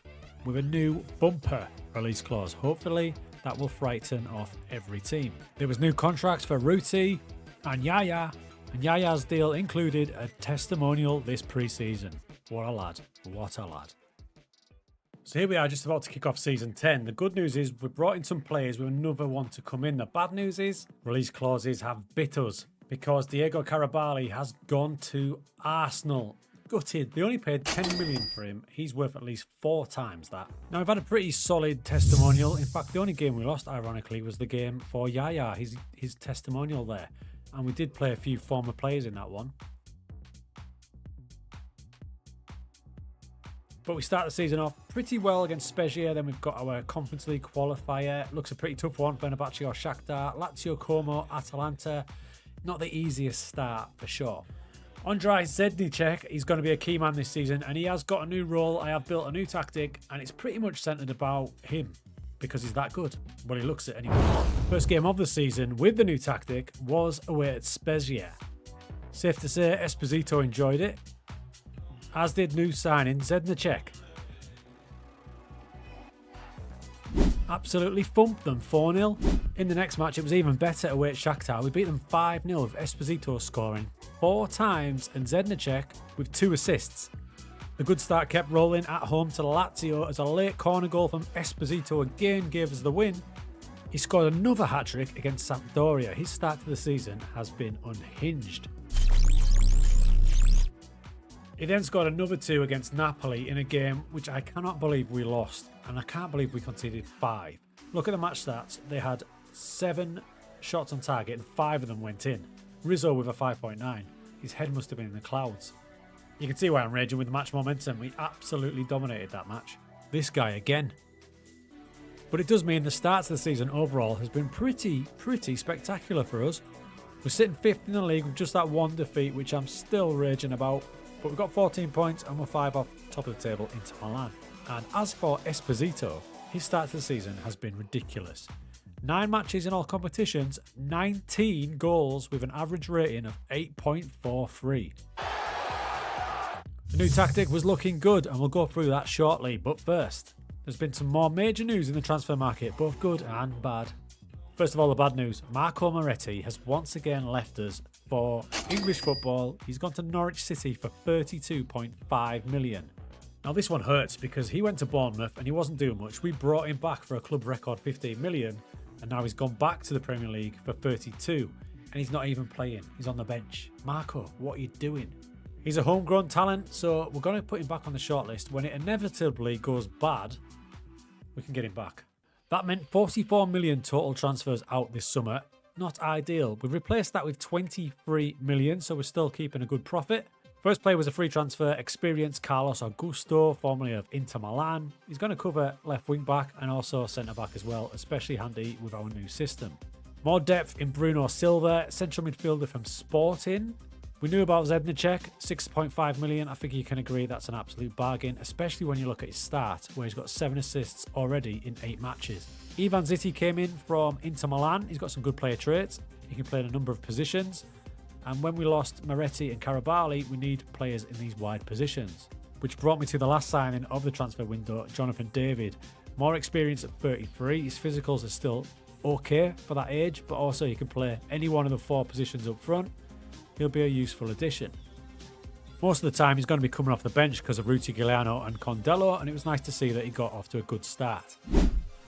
with a new bumper release clause. Hopefully that will frighten off every team. There was new contracts for Ruti and Yaya. And Yaya's deal included a testimonial this pre-season. What a lad. What a lad. So here we are just about to kick off season 10. The good news is we've brought in some players with another one to come in. The bad news is release clauses have bit us because Diego Carabali has gone to Arsenal. Gutted. They only paid 10 million for him. He's worth at least 4 times that. Now we've had a pretty solid testimonial. In fact, the only game we lost, ironically, was the game for Yaya, his testimonial there. And we did play a few former players in that one. But we start the season off pretty well against Spezia. Then we've got our Conference League qualifier. Looks a pretty tough one. Fenerbahce or Shakhtar. Lazio, Como, Atalanta. Not the easiest start for sure. Andrej Zednicek, he's going to be a key man this season. And he has got a new role. I have built a new tactic. And it's pretty much centred about him. Because he's that good. Well, he looks it anyway. First game of the season with the new tactic was away at Spezia. Safe to say Esposito enjoyed it, as did new signing Zednicek. Absolutely thumped them 4-0. In the next match, it was even better away at Shakhtar. We beat them 5-0 with Esposito scoring 4 times and Zednicek with 2 assists. The good start kept rolling at home to Lazio as a late corner goal from Esposito again gave us the win. He scored another hat-trick against Sampdoria. His start to the season has been unhinged. He then scored another 2 against Napoli in a game which I cannot believe we lost, and I can't believe we conceded 5. Look at the match stats. They had 7 shots on target and 5 of them went in. Rizzo with a 5.9. His head must have been in the clouds. You can see why I'm raging with the match momentum. We absolutely dominated that match. This guy again. But it does mean the start to the season overall has been pretty spectacular for us. We're sitting 5th in the league with just that 1 defeat, which I'm still raging about. But we've got 14 points and we're 5 off top of the table into Milan. And as for Esposito, his start to the season has been ridiculous. 9 matches in all competitions, 19 goals with an average rating of 8.43. The new tactic was looking good and we'll go through that shortly, but first, there's been some more major news in the transfer market, both good and bad. First of all, the bad news. Marco Moretti has once again left us for English football. He's gone to Norwich City for 32.5 million. Now this one hurts because he went to Bournemouth and he wasn't doing much. We brought him back for a club record 15 million and now he's gone back to the Premier League for 32 and he's not even playing. He's on the bench. Marco, what are you doing? He's a homegrown talent, so we're going to put him back on the shortlist. When it inevitably goes bad, we can get him back. That meant 44 million total transfers out this summer. Not ideal. We've replaced that with 23 million, so we're still keeping a good profit. First player was a free transfer, experienced Carlos Augusto, formerly of Inter Milan. He's going to cover left wing back and also centre back as well, especially handy with our new system. More depth in Bruno Silva, central midfielder from Sporting. We knew about Zednicek, 6.5 million. I think you can agree that's an absolute bargain, especially when you look at his start, where he's got 7 assists already in 8 matches. Ivan Zitti came in from Inter Milan. He's got some good player traits. He can play in a number of positions. And when we lost Moretti and Carabali, we need players in these wide positions. Which brought me to the last signing of the transfer window, Jonathan David. More experience at 33. His physicals are still okay for that age, but also he can play any one of the 4 positions up front. He'll be a useful addition. Most of the time he's going to be coming off the bench because of Ruti Giuliano and Condello, and it was nice to see that he got off to a good start.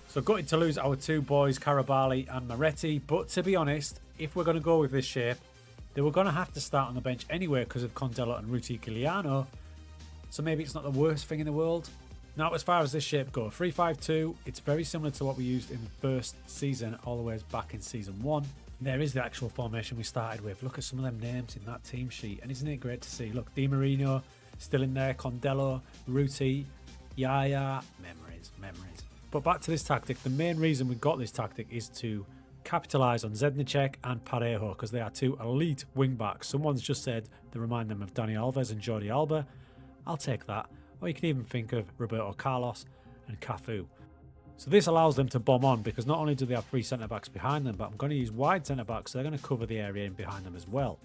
So gutted to lose our 2 boys, Carabali and Moretti, but to be honest, if we're going to go with this shape, they were going to have to start on the bench anyway because of Condello and Ruti Giuliano, so maybe it's not the worst thing in the world. Now, as far as this shape goes, 3-5-2, it's very similar to what we used in the first season, all the way back in season 1. There is the actual formation we started with. Look at some of them names in that team sheet. And isn't it great to see? Look, Di Marino still in there. Condello, Ruti, Yaya. Memories. But back to this tactic. The main reason we got this tactic is to capitalise on Zednicek and Parejo because they are 2 elite wing-backs. Someone's just said they remind them of Dani Alves and Jordi Alba. I'll take that. Or you can even think of Roberto Carlos and Cafu. So this allows them to bomb on because not only do they have 3 centre-backs behind them, but I'm going to use wide centre-backs, so they're going to cover the area in behind them as well.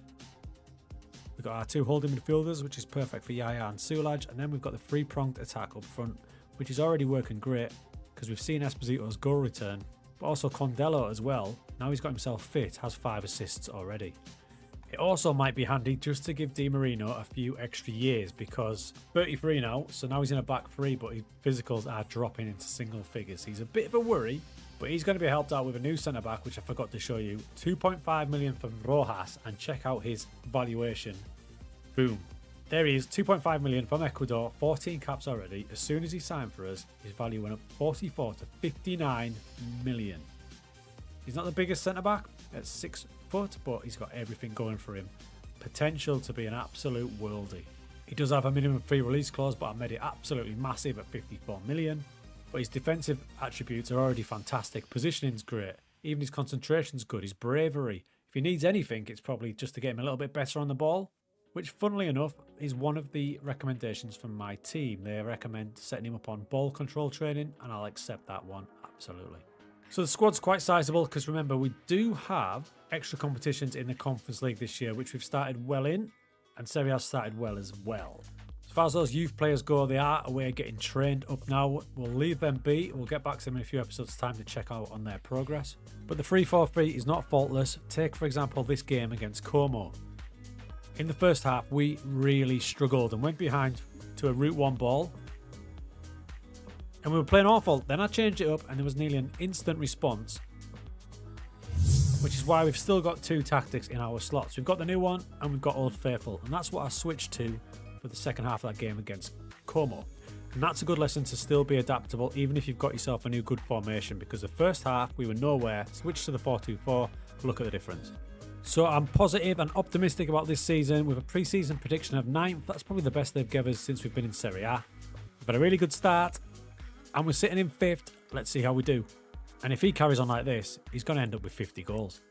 We've got our 2 holding midfielders, which is perfect for Yaya and Sulaj, and then we've got the 3-pronged attack up front, which is already working great because we've seen Esposito's goal return, but also Condello as well. Now he's got himself fit, has 5 assists already. It also might be handy just to give Di Marino a few extra years because 33 now, so now he's in a back 3, but his physicals are dropping into single figures. He's a bit of a worry, but he's going to be helped out with a new centre-back, which I forgot to show you. 2.5 million from Rojas, and check out his valuation. Boom. There he is, 2.5 million from Ecuador, 14 caps already. As soon as he signed for us, his value went up 44 to 59 million. He's not the biggest centre-back at 6 foot, but he's got everything going for him. Potential to be an absolute worldie. He does have a minimum free release clause, but I made it absolutely massive at 54 million. But his defensive attributes are already fantastic. Positioning's great. Even his concentration's good. His bravery. If he needs anything, it's probably just to get him a little bit better on the ball, which, funnily enough, is one of the recommendations from my team. They recommend setting him up on ball control training, and I'll accept that one, absolutely. So the squad's quite sizable because remember, we do have extra competitions in the Conference League this year, which we've started well in, and Serie A started well as well. As far as those youth players go, they are away getting trained up now. We'll leave them be. We'll get back to them in a few episodes' time to check out on their progress. But the 3-4-3 is not faultless. Take, for example, this game against Como. In the first half, we really struggled and went behind to a route one ball. And we were playing awful. Then I changed it up and there was nearly an instant response, which is why we've still got two tactics in our slots. We've got the new one and we've got Old Faithful. And that's what I switched to for the second half of that game against Como. And that's a good lesson to still be adaptable, even if you've got yourself a new good formation, because the first half we were nowhere. Switched to the 4-2-4, look at the difference. So I'm positive and optimistic about this season with a pre-season prediction of 9th. That's probably the best they've given us since we've been in Serie A. We've had a really good start and we're sitting in 5th. Let's see how we do. And if he carries on like this, he's going to end up with 50 goals.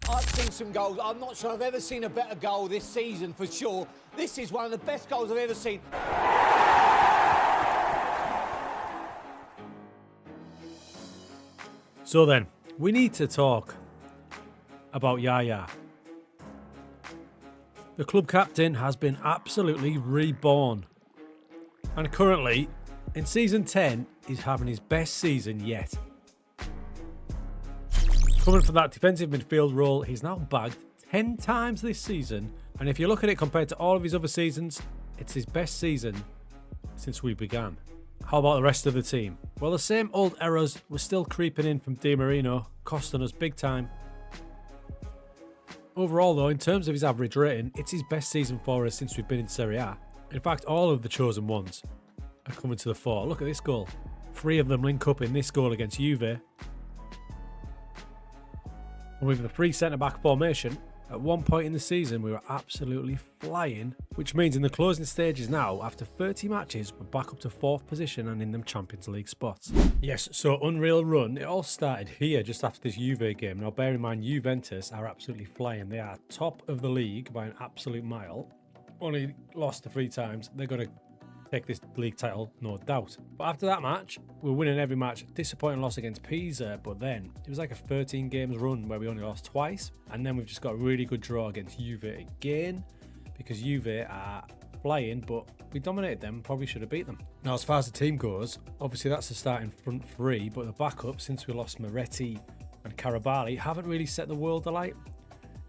I've seen some goals. I'm not sure I've ever seen a better goal this season for sure. This is one of the best goals I've ever seen. So then, we need to talk about Yaya. The club captain has been absolutely reborn. And currently, in season 10, he's having his best season yet. Coming from that defensive midfield role, he's now bagged 10 times this season. And if you look at it compared to all of his other seasons, it's his best season since we began. How about the rest of the team? Well, the same old errors were still creeping in from Di Marino, costing us big time. Overall though, in terms of his average rating, it's his best season for us since we've been in Serie A. In fact, all of the chosen ones are coming to the fore. Look at this goal. 3 of them link up in this goal against Juve. And with the 3 centre-back formation, at one point in the season we were absolutely flying, which means in the closing stages now, after 30 matches, we're back up to 4th position and in them Champions League spots. Yes, so unreal run. It all started here just after this Juve game. Now bear in mind, Juventus are absolutely flying. They are top of the league by an absolute mile. Only lost 3 times. They're going to take this league title, no doubt. But after that match, we're winning every match. Disappointing loss against Pisa, but then it was like a 13 games run where we only lost twice. And then we've just got a really good draw against Juve again, because Juve are flying, but we dominated them, probably should have beat them. Now, as far as the team goes, obviously that's the starting front 3, but the backup, since we lost Moretti and Carabali, haven't really set the world alight.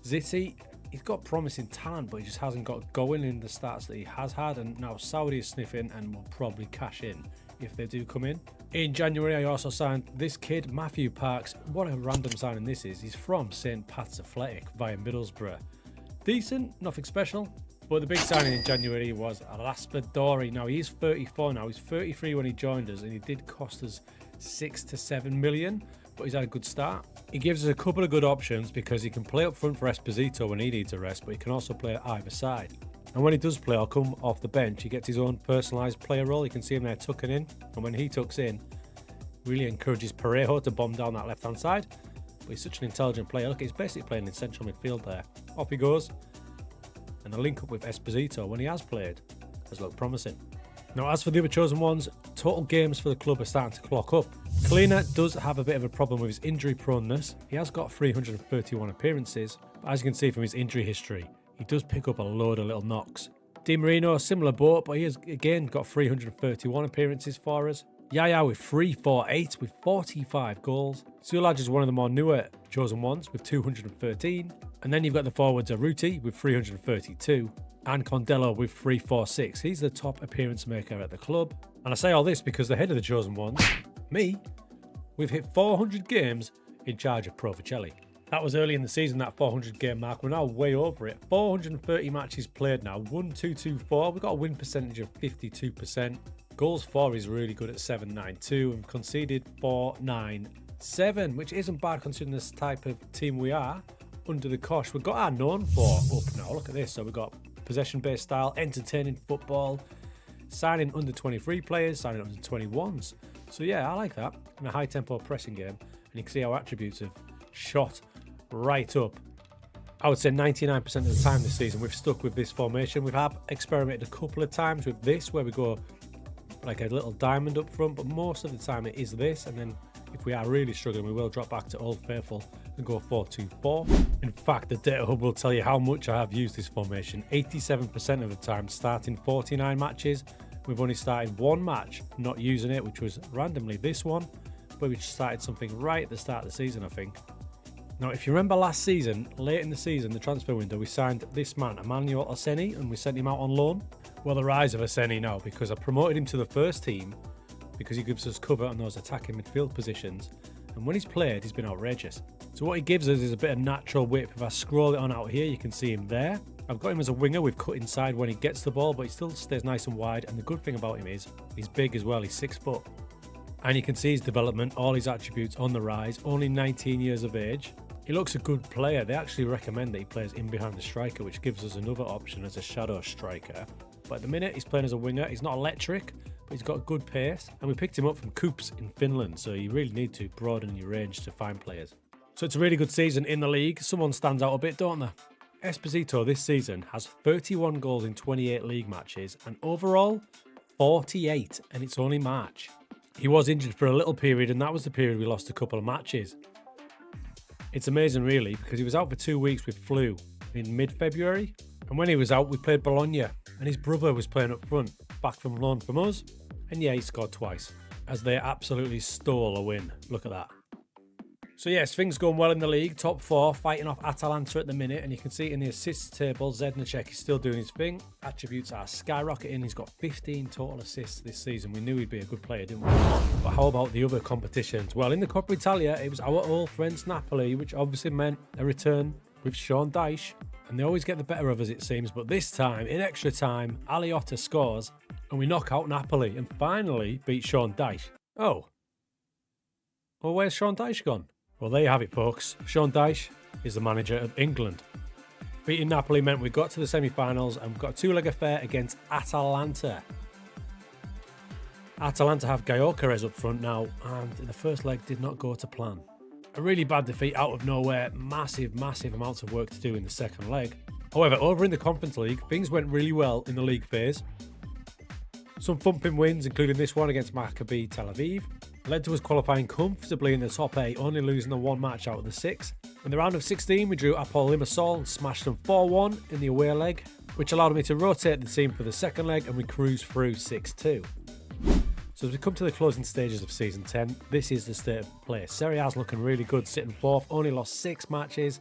Zitti, he's got promising talent, but he just hasn't got going in the starts that he has had, and now Saudi is sniffing and will probably cash in if they do come in. In January, I also signed this kid, Matthew Parks. What a random signing this is. He's from St. Pat's Athletic via Middlesbrough. Decent, nothing special, but the big signing in January was Raspadori. Now, he's 34 now. He's 33 when he joined us, and he did cost us 6 to 7 million. But he's had a good start. He gives us a couple of good options because he can play up front for Esposito when he needs a rest, but he can also play at either side. And when he does play or come off the bench, he gets his own personalised player role. You can see him there tucking in, and when he tucks in, really encourages Parejo to bomb down that left-hand side. But he's such an intelligent player. Look, he's basically playing in central midfield there. Off he goes. And the link up with Esposito when he has played has looked promising. Now, as for the other chosen ones, total games for the club are starting to clock up. Kalina does have a bit of a problem with his injury proneness. He has got 331 appearances, but as you can see from his injury history, he does pick up a load of little knocks. Di Marino, similar boat, but he has again got 331 appearances for us. Yaya with 348 with 45 goals. Sulaj is one of the more newer chosen ones with 213. And then you've got the forwards Arruti with 332. And Condello with 346. He's the top appearance maker at the club. And I say all this because the head of the chosen ones, me, we've hit 400 games in charge of Pro Vercelli. That was early in the season, that 400 game mark. We're now way over it. 430 matches played now. 1-2-2-4. We've got a win percentage of 52%. Goals for is really good at 792 and conceded 497, which isn't bad considering this type of team we are. Under the cosh, we've got our known for up now. Look at this. So we've got possession-based style, entertaining football, signing under 23 players, signing under 21s. So yeah, I like that. In a high-tempo pressing game, and you can see our attributes have shot right up. I would say 99% of the time this season we've stuck with this formation. We have experimented a couple of times with this, where we go like a little diamond up front, but most of the time it is this, and then if we are really struggling, we will drop back to Old Faithful and go 4-2-4. In fact, the data hub will tell you how much I have used this formation. 87% of the time, starting 49 matches. We've only started one match not using it, which was randomly this one, but we started something right at the start of the season, I think. Now, if you remember last season, late in the season, the transfer window, we signed this man, Emmanuel Oseni, and we sent him out on loan. Well, the rise of Oseni now, because I promoted him to the first team, because he gives us cover on those attacking midfield positions. And when he's played, he's been outrageous. So what he gives us is a bit of natural width. If I scroll it on out here, you can see him there. I've got him as a winger. We've cut inside when he gets the ball, but he still stays nice and wide. And the good thing about him is he's big as well. He's 6 foot. And you can see his development, all his attributes on the rise. Only 19 years of age. He looks a good player. They actually recommend that he plays in behind the striker, which gives us another option as a shadow striker. But at the minute, he's playing as a winger. He's not electric, but he's got good pace. And we picked him up from Coops in Finland, so you really need to broaden your range to find players. So it's a really good season in the league. Someone stands out a bit, don't they? Esposito this season has 31 goals in 28 league matches, and overall, 48, and it's only March. He was injured for a little period, and that was the period we lost a couple of matches. It's amazing, really, because he was out for 2 weeks with flu in mid-February. And when he was out, we played Bologna. And his brother was playing up front, back from loan from us. And yeah, he scored twice, as they absolutely stole a win. Look at that. So yes, things going well in the league. Top 4, fighting off Atalanta at the minute. And you can see in the assists table, Zednicek is still doing his thing. Attributes are skyrocketing. He's got 15 total assists this season. We knew he'd be a good player, didn't we? But how about the other competitions? Well, in the Coppa Italia, it was our old friends Napoli, which obviously meant a return with Sean Dyche. And they always get the better of us, it seems. But this time, in extra time, Aliotta scores and we knock out Napoli and finally beat Sean Dyche. Oh. Well, where's Sean Dyche gone? Well, there you have it, folks. Sean Dyche is the manager of England. Beating Napoli meant we got to the semi-finals and we've got a two-leg affair against Atalanta. Atalanta have Gyökeres up front now, and the first leg did not go to plan. A really bad defeat out of nowhere, massive amounts of work to do in the second leg. However, over in the Conference League, things went really well in the league phase. Some thumping wins, including this one against Maccabi Tel Aviv, led to us qualifying comfortably in the top 8, only losing the one match out of the 6. In the round of 16, we drew Apol Limassol and smashed them 4-1 in the away leg, which allowed me to rotate the team for the second leg, and we cruised through 6-2. So as we come to the closing stages of Season 10, this is the state of play. Serie A's looking really good, sitting 4th, only lost 6 matches.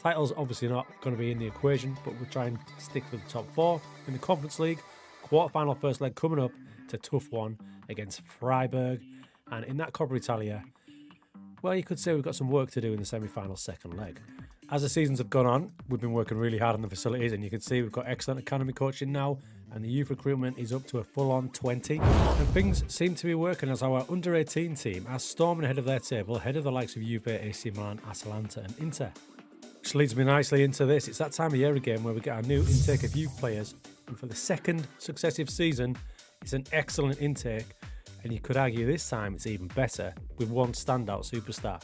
Title's obviously not going to be in the equation, but we'll try and stick with the top 4. In the Conference League, quarter-final first leg coming up, it's a tough one against Freiburg. And in that Coppa Italia, well, you could say we've got some work to do in the semi-final second leg. As the seasons have gone on, we've been working really hard on the facilities, and you can see we've got excellent academy coaching now, and the youth recruitment is up to a full-on 20. And things seem to be working as our under-18 team are storming ahead of their table, ahead of the likes of Juve, AC Milan, Atalanta and Inter. Which leads me nicely into this. It's that time of year again where we get our new intake of youth players, and for the second successive season, it's an excellent intake. And you could argue this time it's even better with one standout superstar.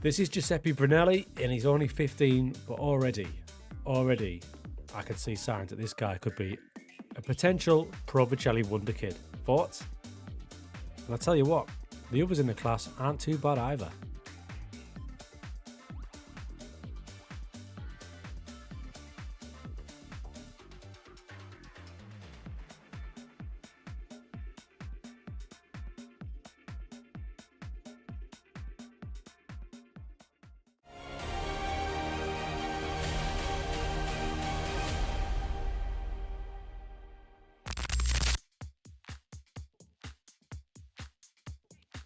This is Giuseppe Brunelli, and he's only 15, but already, I can see signs that this guy could be a potential Pro Vercelli wonder kid. Thoughts? And I'll tell you what, the others in the class aren't too bad either.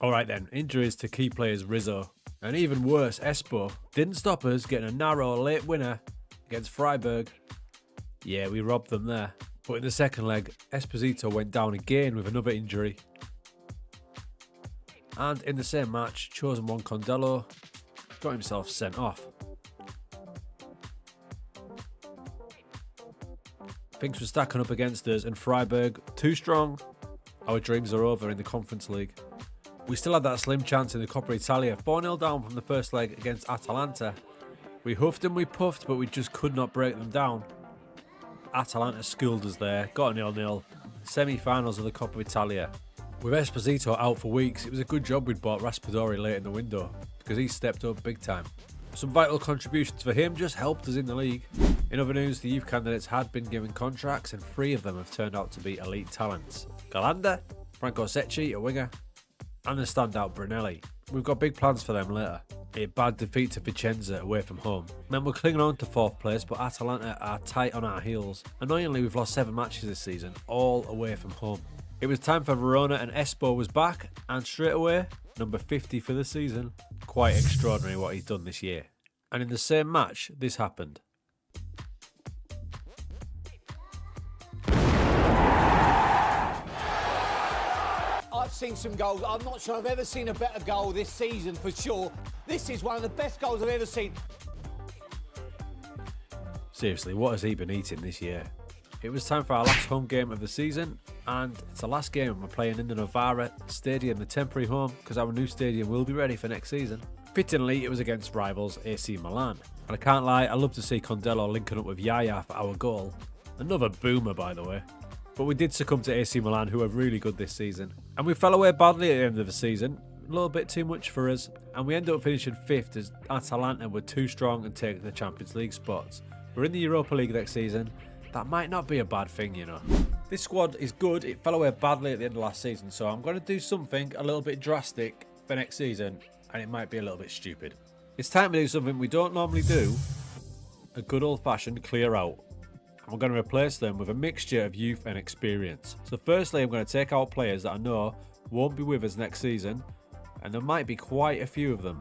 Alright then, injuries to key players Rizzo, and even worse, Espo, didn't stop us getting a narrow late winner against Freiburg. Yeah, we robbed them there. But in the second leg, Esposito went down again with another injury. And in the same match, chosen one Condello got himself sent off. Things were stacking up against us, and Freiburg, too strong. Our dreams are over in the Conference League. We still had that slim chance in the Coppa Italia, 4-0 down from the first leg against Atalanta. We huffed and we puffed, but we just could not break them down. Atalanta schooled us there, got a 0-0. Semi-finals of the Coppa Italia. With Esposito out for weeks, it was a good job we'd bought Raspadori late in the window, because he stepped up big time. Some vital contributions for him just helped us in the league. In other news, the youth candidates had been given contracts and 3 of them have turned out to be elite talents. Galanda, Franco Secchi, a winger, and the standout Brunelli. We've got big plans for them later. A bad defeat to Vicenza away from home meant we're clinging on to 4th place, but Atalanta are tight on our heels. Annoyingly, we've lost 7 matches this season, all away from home. It was time for Verona and Espo was back, and straight away, number 50 for the season. Quite extraordinary what he's done this year. And in the same match, this happened. I've seen some goals. I'm not sure I've ever seen a better goal this season for sure. This is one of the best goals I've ever seen. Seriously, what has he been eating this year? It was time for our last home game of the season, and it's the last game we're playing in the Novara Stadium, the temporary home, because our new stadium will be ready for next season. Fittingly, it was against rivals AC Milan. And I can't lie, I love to see Condello linking up with Yaya for our goal. Another boomer, by the way. But we did succumb to AC Milan, who are really good this season. And we fell away badly at the end of the season. A little bit too much for us. And we ended up finishing 5th as Atalanta were too strong and taking the Champions League spots. We're in the Europa League next season. That might not be a bad thing, you know. This squad is good. It fell away badly at the end of last season, so I'm going to do something a little bit drastic for next season, and it might be a little bit stupid. It's time to do something we don't normally do, a good old-fashioned clear out. And we're going to replace them with a mixture of youth and experience. So firstly, I'm going to take out players that I know won't be with us next season, and there might be quite a few of them.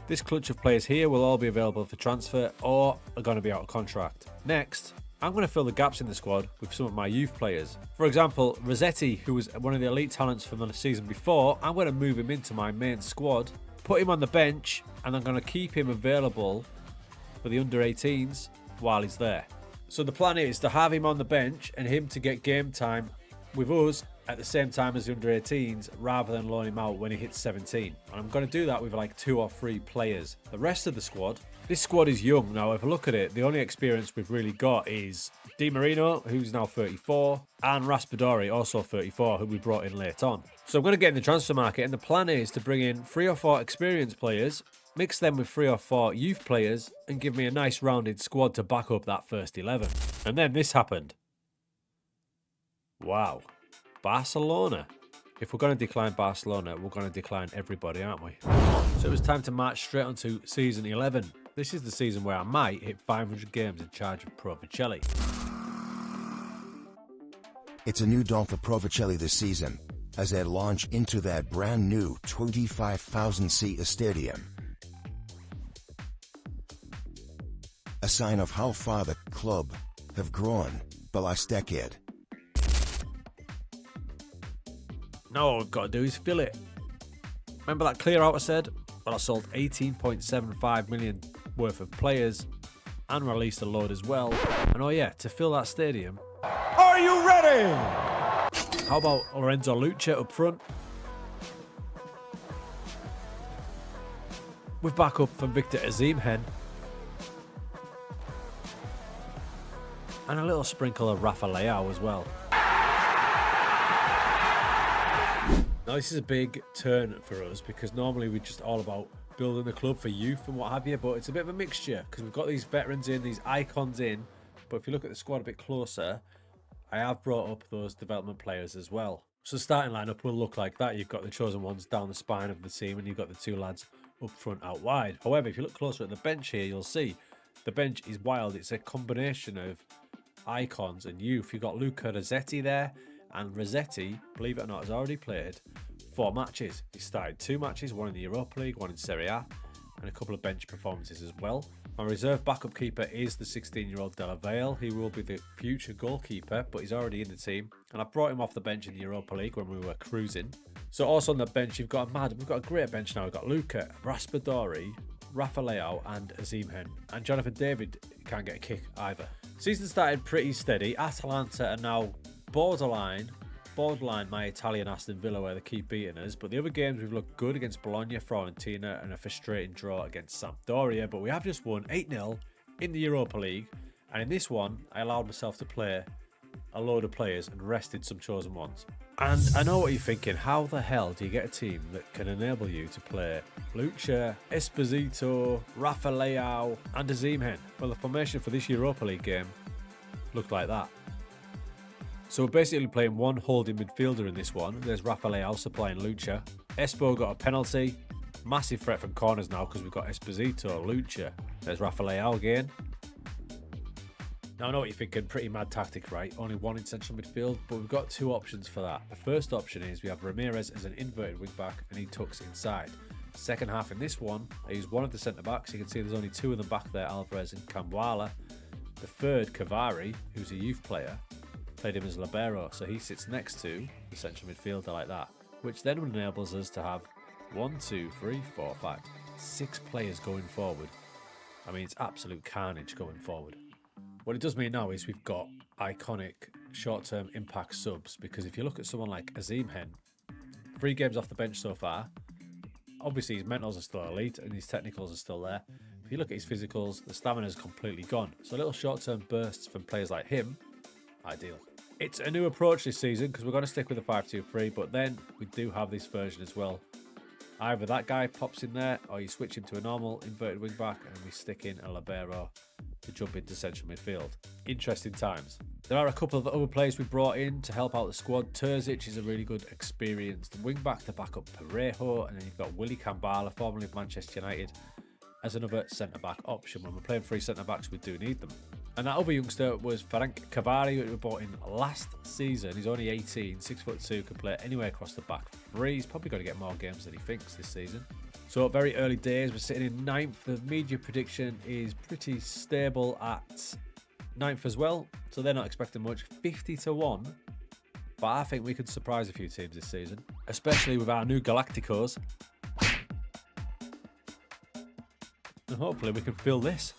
This clutch of players here will all be available for transfer or are going to be out of contract. Next, I'm going to fill the gaps in the squad with some of my youth players. For example, Rossetti, who was one of the elite talents from the season before, I'm going to move him into my main squad, put him on the bench, and I'm going to keep him available for the under-18s while he's there. So the plan is to have him on the bench and him to get game time with us at the same time as the under-18s rather than loan him out when he hits 17. And I'm going to do that with like 2 or 3 players. The rest of the squad, this squad is young. Now, if I look at it, the only experience we've really got is Di Marino, who's now 34, and Raspadori, also 34, who we brought in late on. So I'm going to get in the transfer market, and the plan is to bring in 3 or 4 experienced players, mix them with 3 or 4 youth players, and give me a nice rounded squad to back up that first 11. And then this happened. Wow. Barcelona. If we're going to decline Barcelona, we're going to decline everybody, aren't we? So it was time to march straight onto season 11. This is the season where I might hit 500 games in charge of Pro Vercelli. It's a new dawn for Pro Vercelli this season, as they launch into that brand new 25,000-seat stadium. A sign of how far the club have grown the last decade. Now all we've got to do is fill it. Remember that clear out I said? Well, I sold 18.75 million worth of players and released a load as well. And oh yeah, to fill that stadium... Are you ready? How about Lorenzo Lucha up front? With backup from Victor Osimhen. And a little sprinkle of Rafa Leao as well. Now this is a big turn for us because normally we're just all about building the club for youth and what have you, but it's a bit of a mixture because we've got these veterans in, these icons in, but if you look at the squad a bit closer, I have brought up those development players as well. So the starting lineup will look like that. You've got the chosen ones down the spine of the team and you've got the 2 lads up front out wide. However, if you look closer at the bench here, you'll see the bench is wild. It's a combination of icons and youth. You've got Luca Rossetti there, and Rossetti, believe it or not, has already played 4 matches. He started 2 matches, one in the Europa League, one in Serie A, and a couple of bench performances as well. My reserve backup keeper is the 16-year-old Della Valle. He will be the future goalkeeper, but he's already in the team. And I brought him off the bench in the Europa League when we were cruising. So also on the bench, we've got a great bench now. We've got Luca, Raspadori, Rafa Leao and Osimhen. And Jonathan David can't get a kick either. Season started pretty steady. Atalanta are now borderline my Italian Aston Villa where they keep beating us, but the other games we've looked good against Bologna, Fiorentina and a frustrating draw against Sampdoria, but we have just won 8-0 in the Europa League, and in this one I allowed myself to play a load of players and rested some chosen ones. And I know what you're thinking, how the hell do you get a team that can enable you to play Lucha, Esposito, Rafa Leao and Azim Hen? Well, the formation for this Europa League game looked like that. So we're basically playing one holding midfielder in this one. There's Rafa Leao supplying Lucha. Espo got a penalty. Massive threat from corners now because we've got Esposito, Lucha. There's Rafa Leao again. Now I know what you're thinking, pretty mad tactic, right? Only one in central midfield, but we've got two options for that. The first option is we have Ramirez as an inverted wing back and he tucks inside. Second half in this one, I use one of the centre backs. You can see there's only two of them back there, Alvarez and Cambuala. The third, Cavari, who's a youth player, played him as libero, so he sits next to the central midfielder like that, which then enables us to have 1, 2, 3, 4, 5, 6 players going forward. I mean, it's absolute carnage going forward. What it does mean now is we've got iconic short-term impact subs, because if you look at someone like Azim Hen, 3 games off the bench so far, obviously his mentals are still elite and his technicals are still there. If you look at his physicals, the stamina is completely gone. So little short-term bursts from players like him, ideal. It's a new approach this season because we're going to stick with the 5-2-3, but then we do have this version as well. Either that guy pops in there or you switch him to a normal inverted wing back and we stick in a libero to jump into central midfield. Interesting times. There are a couple of other players we brought in to help out the squad. Terzic is a really good experienced wing back to back up Parejo, and then you've got Willy Cambala, formerly of Manchester United, as another centre back option. When we're playing 3 centre backs, we do need them. And that other youngster was Frank Cavari, who we bought in last season. He's only 18, 6'2", can play anywhere across the back 3. He's probably going to get more games than he thinks this season. So very early days, we're sitting in 9th. The media prediction is pretty stable at 9th as well. So they're not expecting much. 50-1. But I think we could surprise a few teams this season, especially with our new Galacticos. And hopefully we can fill this.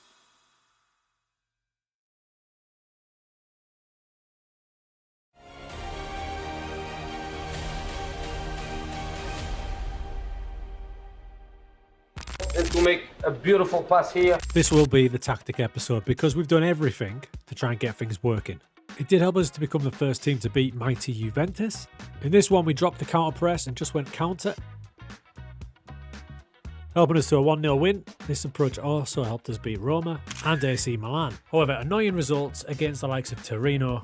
And to make a beautiful pass here. This will be the tactic episode because we've done everything to try and get things working. It did help us to become the first team to beat mighty Juventus. In this one, we dropped the counter press and just went counter, helping us to a 1-0 win. This approach also helped us beat Roma and AC Milan. However, annoying results against the likes of Torino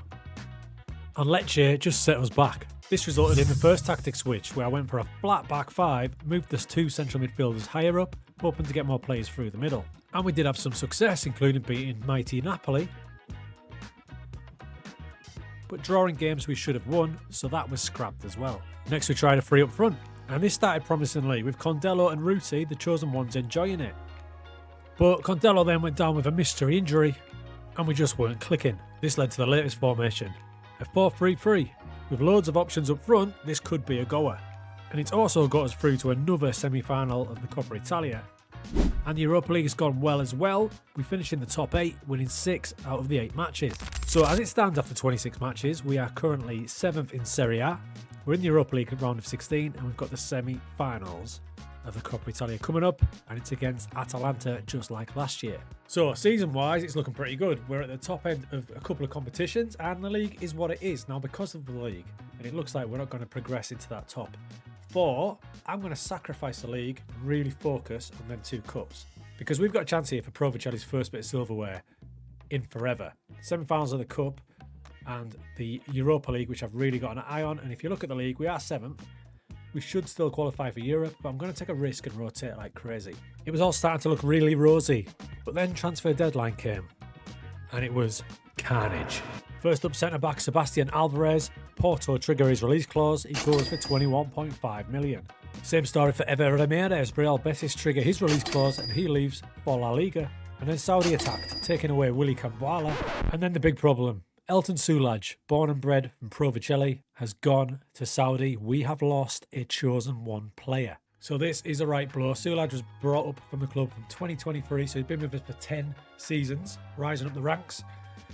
and Lecce just set us back. This resulted in the first tactic switch where I went for a flat back 5, moved us 2 central midfielders higher up, hoping to get more players through the middle. And we did have some success, including beating mighty Napoli, but drawing games we should have won, so that was scrapped as well. Next we tried a 3 up front, and this started promisingly with Condello and Ruti, the chosen ones, enjoying it. But Condello then went down with a mystery injury, and we just weren't clicking. This led to the latest formation, a 4-3-3. With loads of options up front, this could be a goer. And it's also got us through to another semi-final of the Coppa Italia. And the Europa League has gone well as well. We finished in the top 8, winning 6 out of the 8 matches. So as it stands after 26 matches, we are currently 7th in Serie A. We're in the Europa League round of 16 and we've got the semi-finals of the Coppa Italia coming up, and it's against Atalanta just like last year. So season-wise, it's looking pretty good. We're at the top end of a couple of competitions and the league is what it is. Now because of the league, and it looks like we're not going to progress into that top 4, I'm going to sacrifice the league and really focus on them 2 cups. Because we've got a chance here for Pro Vercelli's first bit of silverware in forever. Semi-finals of the Cup and the Europa League, which I've really got an eye on. And if you look at the league, we are 7th. We should still qualify for Europe, but I'm going to take a risk and rotate like crazy. It was all starting to look really rosy, but then transfer deadline came, and it was carnage. First up, centre-back Sebastian Alvarez. Porto trigger his release clause. He goes for 21.5 million. Same story for Ever Ramirez. Real Betis trigger his release clause, and he leaves for La Liga. And then Saudi attacked, taking away Willy Cambuala. And then the big problem. Elton Sulaj, born and bred from Pro Vercelli, has gone to Saudi. We have lost a chosen one player. So this is a right blow. Sulaj was brought up from the club from 2023, so he's been with us for 10 seasons, rising up the ranks.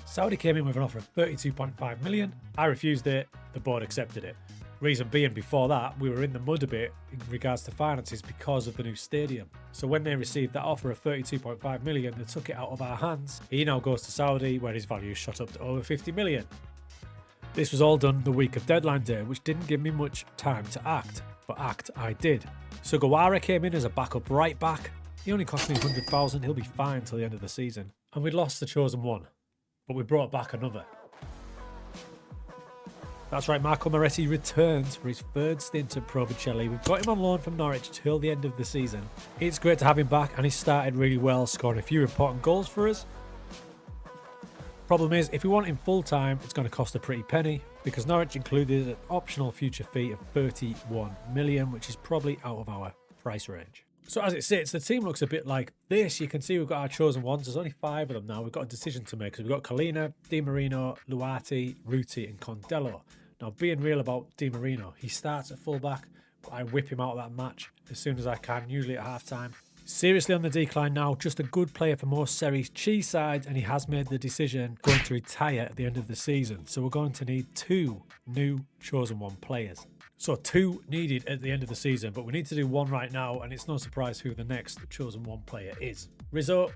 Saudi came in with an offer of 32.5 million. I refused it, the board accepted it. Reason being, before that, we were in the mud a bit in regards to finances because of the new stadium. So when they received that offer of 32.5 million, they took it out of our hands. He now goes to Saudi, where his value shot up to over 50 million. This was all done the week of deadline day, which didn't give me much time to act, but act I did. Sugawara came in as a backup right back. He only cost me 100,000, he'll be fine till the end of the season. And we'd lost the chosen one, but we brought back another. That's right, Marco Moretti returns for his third stint at Pro Vercelli. We've got him on loan from Norwich till the end of the season. It's great to have him back, and he started really well, scoring a few important goals for us. Problem is, if we want him full time, it's going to cost a pretty penny, because Norwich included an optional future fee of 31 million, which is probably out of our price range. So as it sits, the team looks a bit like this. You can see we've got our chosen ones. There's only 5 of them now. We've got a decision to make. So we've got Collina, Di Marino, Luati, Ruti and Condello. Now, being real about Di Marino, he starts at fullback, but I whip him out of that match as soon as I can, usually at half-time. Seriously on the decline now, just a good player for most Serie C sides, and he has made the decision going to retire at the end of the season. So we're going to need 2 new chosen one players. So 2 needed at the end of the season, but we need to do 1 right now, and it's no surprise who the next chosen one player is. Rizzo,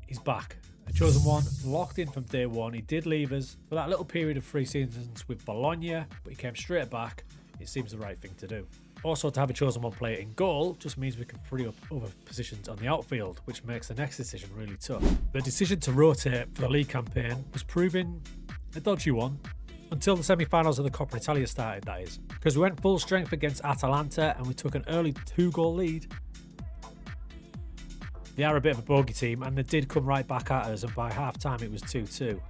he's back. A chosen one, locked in from day 1. He did leave us for that little period of 3 seasons with Bologna, but he came straight back. It seems the right thing to do. Also, to have a chosen one player in goal just means we can free up other positions on the outfield, which makes the next decision really tough. The decision to rotate for the league campaign was proving a dodgy one. Until the semi-finals of the Coppa Italia started, that is. Because we went full strength against Atalanta and we took an early 2-goal lead. They are a bit of a bogey team and they did come right back at us, and by half-time it was 2-2.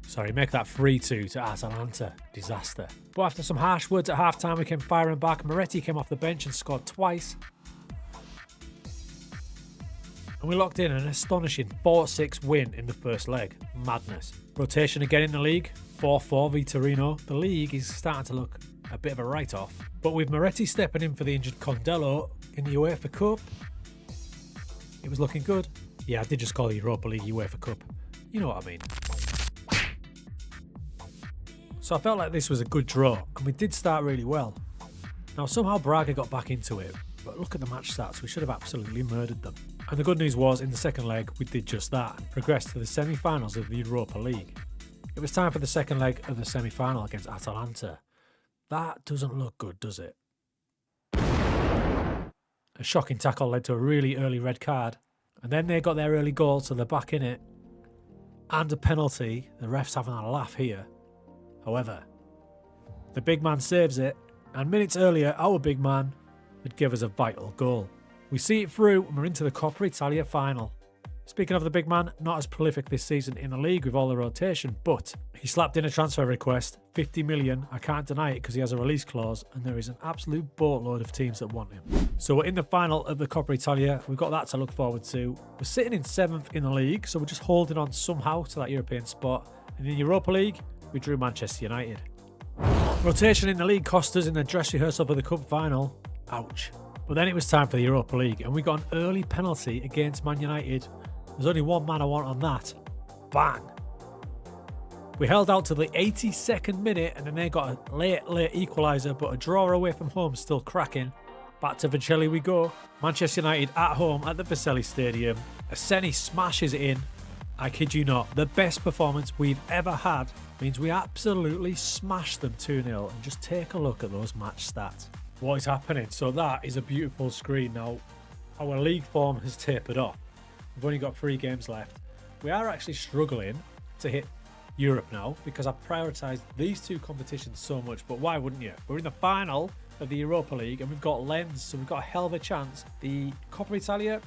Sorry, make that 3-2 to Atalanta. Disaster. But after some harsh words at half-time, we came firing back. Moretti came off the bench and scored twice. And we locked in an astonishing 4-6 win in the first leg. Madness. Rotation again in the league. 4-4 v Torino. The league is starting to look a bit of a write-off. But with Moretti stepping in for the injured Condello in the UEFA Cup, it was looking good. Yeah, I did just call the Europa League UEFA Cup. You know what I mean. So I felt like this was a good draw, and we did start really well. Now somehow Braga got back into it, but look at the match stats, we should have absolutely murdered them. And the good news was, in the second leg, we did just that, and progressed to the semi-finals of the Europa League. It was time for the second leg of the semi-final against Atalanta. That doesn't look good, does it? A shocking tackle led to a really early red card, and then they got their early goal, so they're back in it. And a penalty. The ref's having a laugh here. However, the big man saves it, and minutes earlier, our big man would give us a vital goal. We see it through, and we're into the Coppa Italia final. Speaking of the big man, not as prolific this season in the league with all the rotation, but he slapped in a transfer request, 50 million. I can't deny it because he has a release clause, and there is an absolute boatload of teams that want him. So we're in the final of the Coppa Italia. We've got that to look forward to. We're sitting in 7th in the league, so we're just holding on somehow to that European spot. And in the Europa League, we drew Manchester United. Rotation in the league cost us in the dress rehearsal for the cup final. Ouch. But then it was time for the Europa League, and we got an early penalty against Man United. There's only one man I want on that. Bang. We held out to the 82nd minute, and then they got a late equaliser, but a draw away from home still cracking. Back to Vercelli we go. Manchester United at home at the Vercelli Stadium. Asseni smashes it in. I kid you not, the best performance we've ever had means we absolutely smashed them 2-0, and just take a look at those match stats. What is happening? So that is a beautiful screen. Now, our league form has tapered off. We've only got 3 games left. We are actually struggling to hit Europe now because I've prioritised these 2 competitions so much, but why wouldn't you? We're in the final of the Europa League and we've got Lens, so we've got a hell of a chance. The Coppa Italia,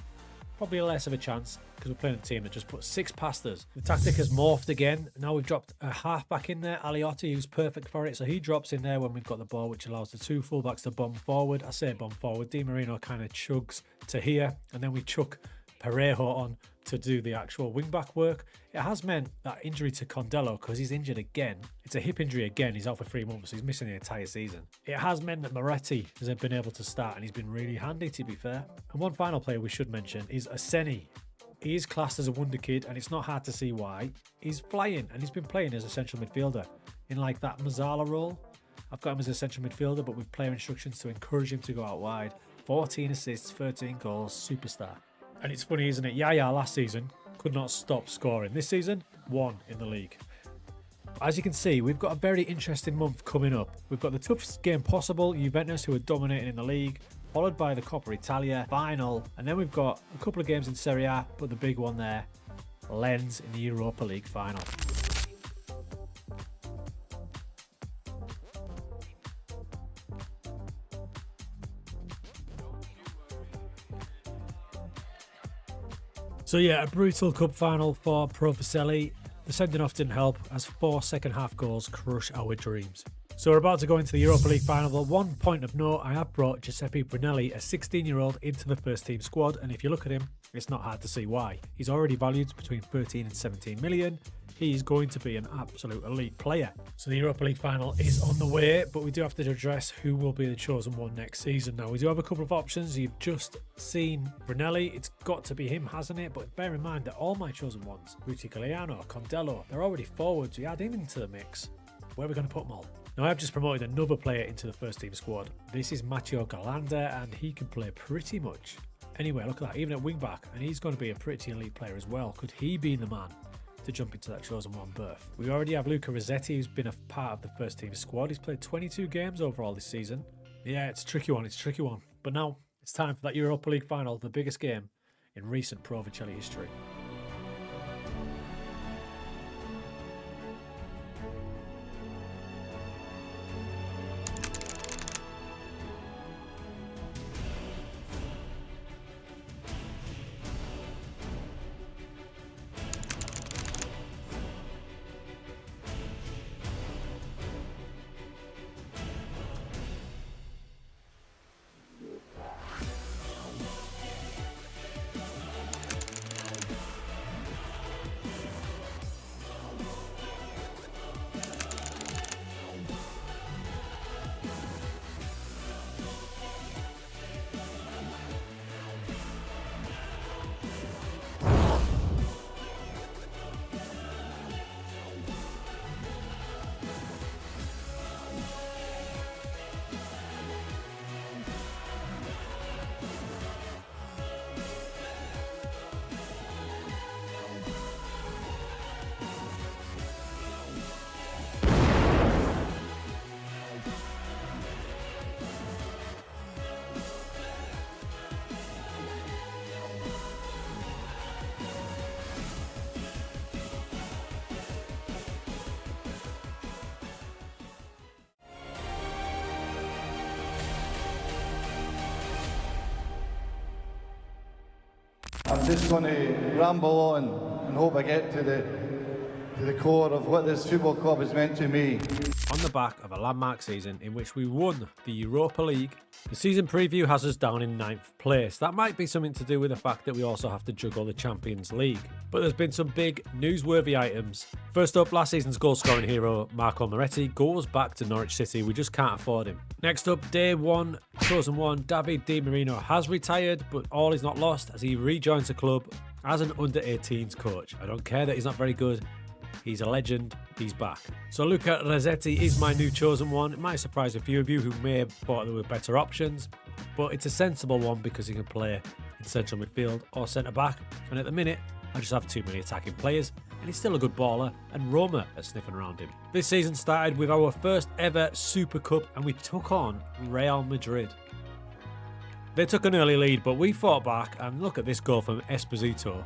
probably less of a chance because we're playing a team that just put 6 past us. The tactic has morphed again. Now we've dropped a half-back in there, Aliotti, who's perfect for it. So he drops in there when we've got the ball, which allows the 2 fullbacks to bomb forward. I say bomb forward. Di Marino kind of chugs to here, and then we chuck Parejo on to do the actual wing-back work. It has meant that injury to Condello, because he's injured again. It's a hip injury again. He's out for 3 months. So he's missing the entire season. It has meant that Moretti has been able to start, and he's been really handy, to be fair. And one final player we should mention is Asseni. He is classed as a wonder kid, and it's not hard to see why. He's flying, and he's been playing as a central midfielder in like that Mazzala role. I've got him as a central midfielder, but with player instructions to encourage him to go out wide. 14 assists, 13 goals, superstar. And it's funny, isn't it? Yaya last season could not stop scoring. This season, 1 in the league. as you can see, we've got a very interesting month coming up. We've got the toughest game possible, Juventus, who are dominating in the league, followed by the Coppa Italia final, and then we've got a couple of games in Serie A, but the big one there, Lens in the Europa League final. So yeah, a brutal cup final for Pro Vercelli. The sending off didn't help as 4 second half goals crush our dreams. So we're about to go into the Europa League final, but one point of note, I have brought Giuseppe Brunelli, a 16-year-old, into the first team squad, and if you look at him, it's not hard to see why. He's already valued between 13 and 17 million. He's going to be an absolute elite player. So the Europa League final is on the way, but we do have to address who will be the chosen one next season. Now, we do have a couple of options. You've just seen Brunelli. It's got to be him, hasn't it? But bear in mind that all my chosen ones, Giuliano, Condello, they're already forwards. We add him into the mix. Where are we going to put them all? Now, I've just promoted another player into the first team squad. This is Matteo Galanda, and he can play pretty much anywhere. Look at that, even at wing back, and he's going to be a pretty elite player as well. Could he be the man to jump into that chosen one berth? We already have Luca Rossetti, who's been a part of the first team squad. He's played 22 games overall this season. Yeah, it's a tricky one. But now it's time for that Europa League final, the biggest game in recent Pro Vercelli history. I'm just going to ramble on and hope I get to the core of what this football club has meant to me. On the back of a landmark season in which we won the Europa League, the season preview has us down in 9th place. That might be something to do with the fact that we also have to juggle the Champions League. But there's been some big newsworthy items. First up, last season's goal-scoring hero Marco Moretti goes back to Norwich City. We just can't afford him. Next up, day one, chosen one, David Di Marino has retired, but all is not lost as he rejoins the club as an under-18s coach. I don't care that he's not very good. He's a legend. He's back. So Luca Rossetti is my new chosen one. It might surprise a few of you who may have thought there were better options, but it's a sensible one because he can play in central midfield or centre back. And at the minute, I just have too many attacking players, and he's still a good baller, and Roma are sniffing around him. This season started with our first ever Super Cup, and we took on Real Madrid. They took an early lead, but we fought back, and look at this goal from Esposito.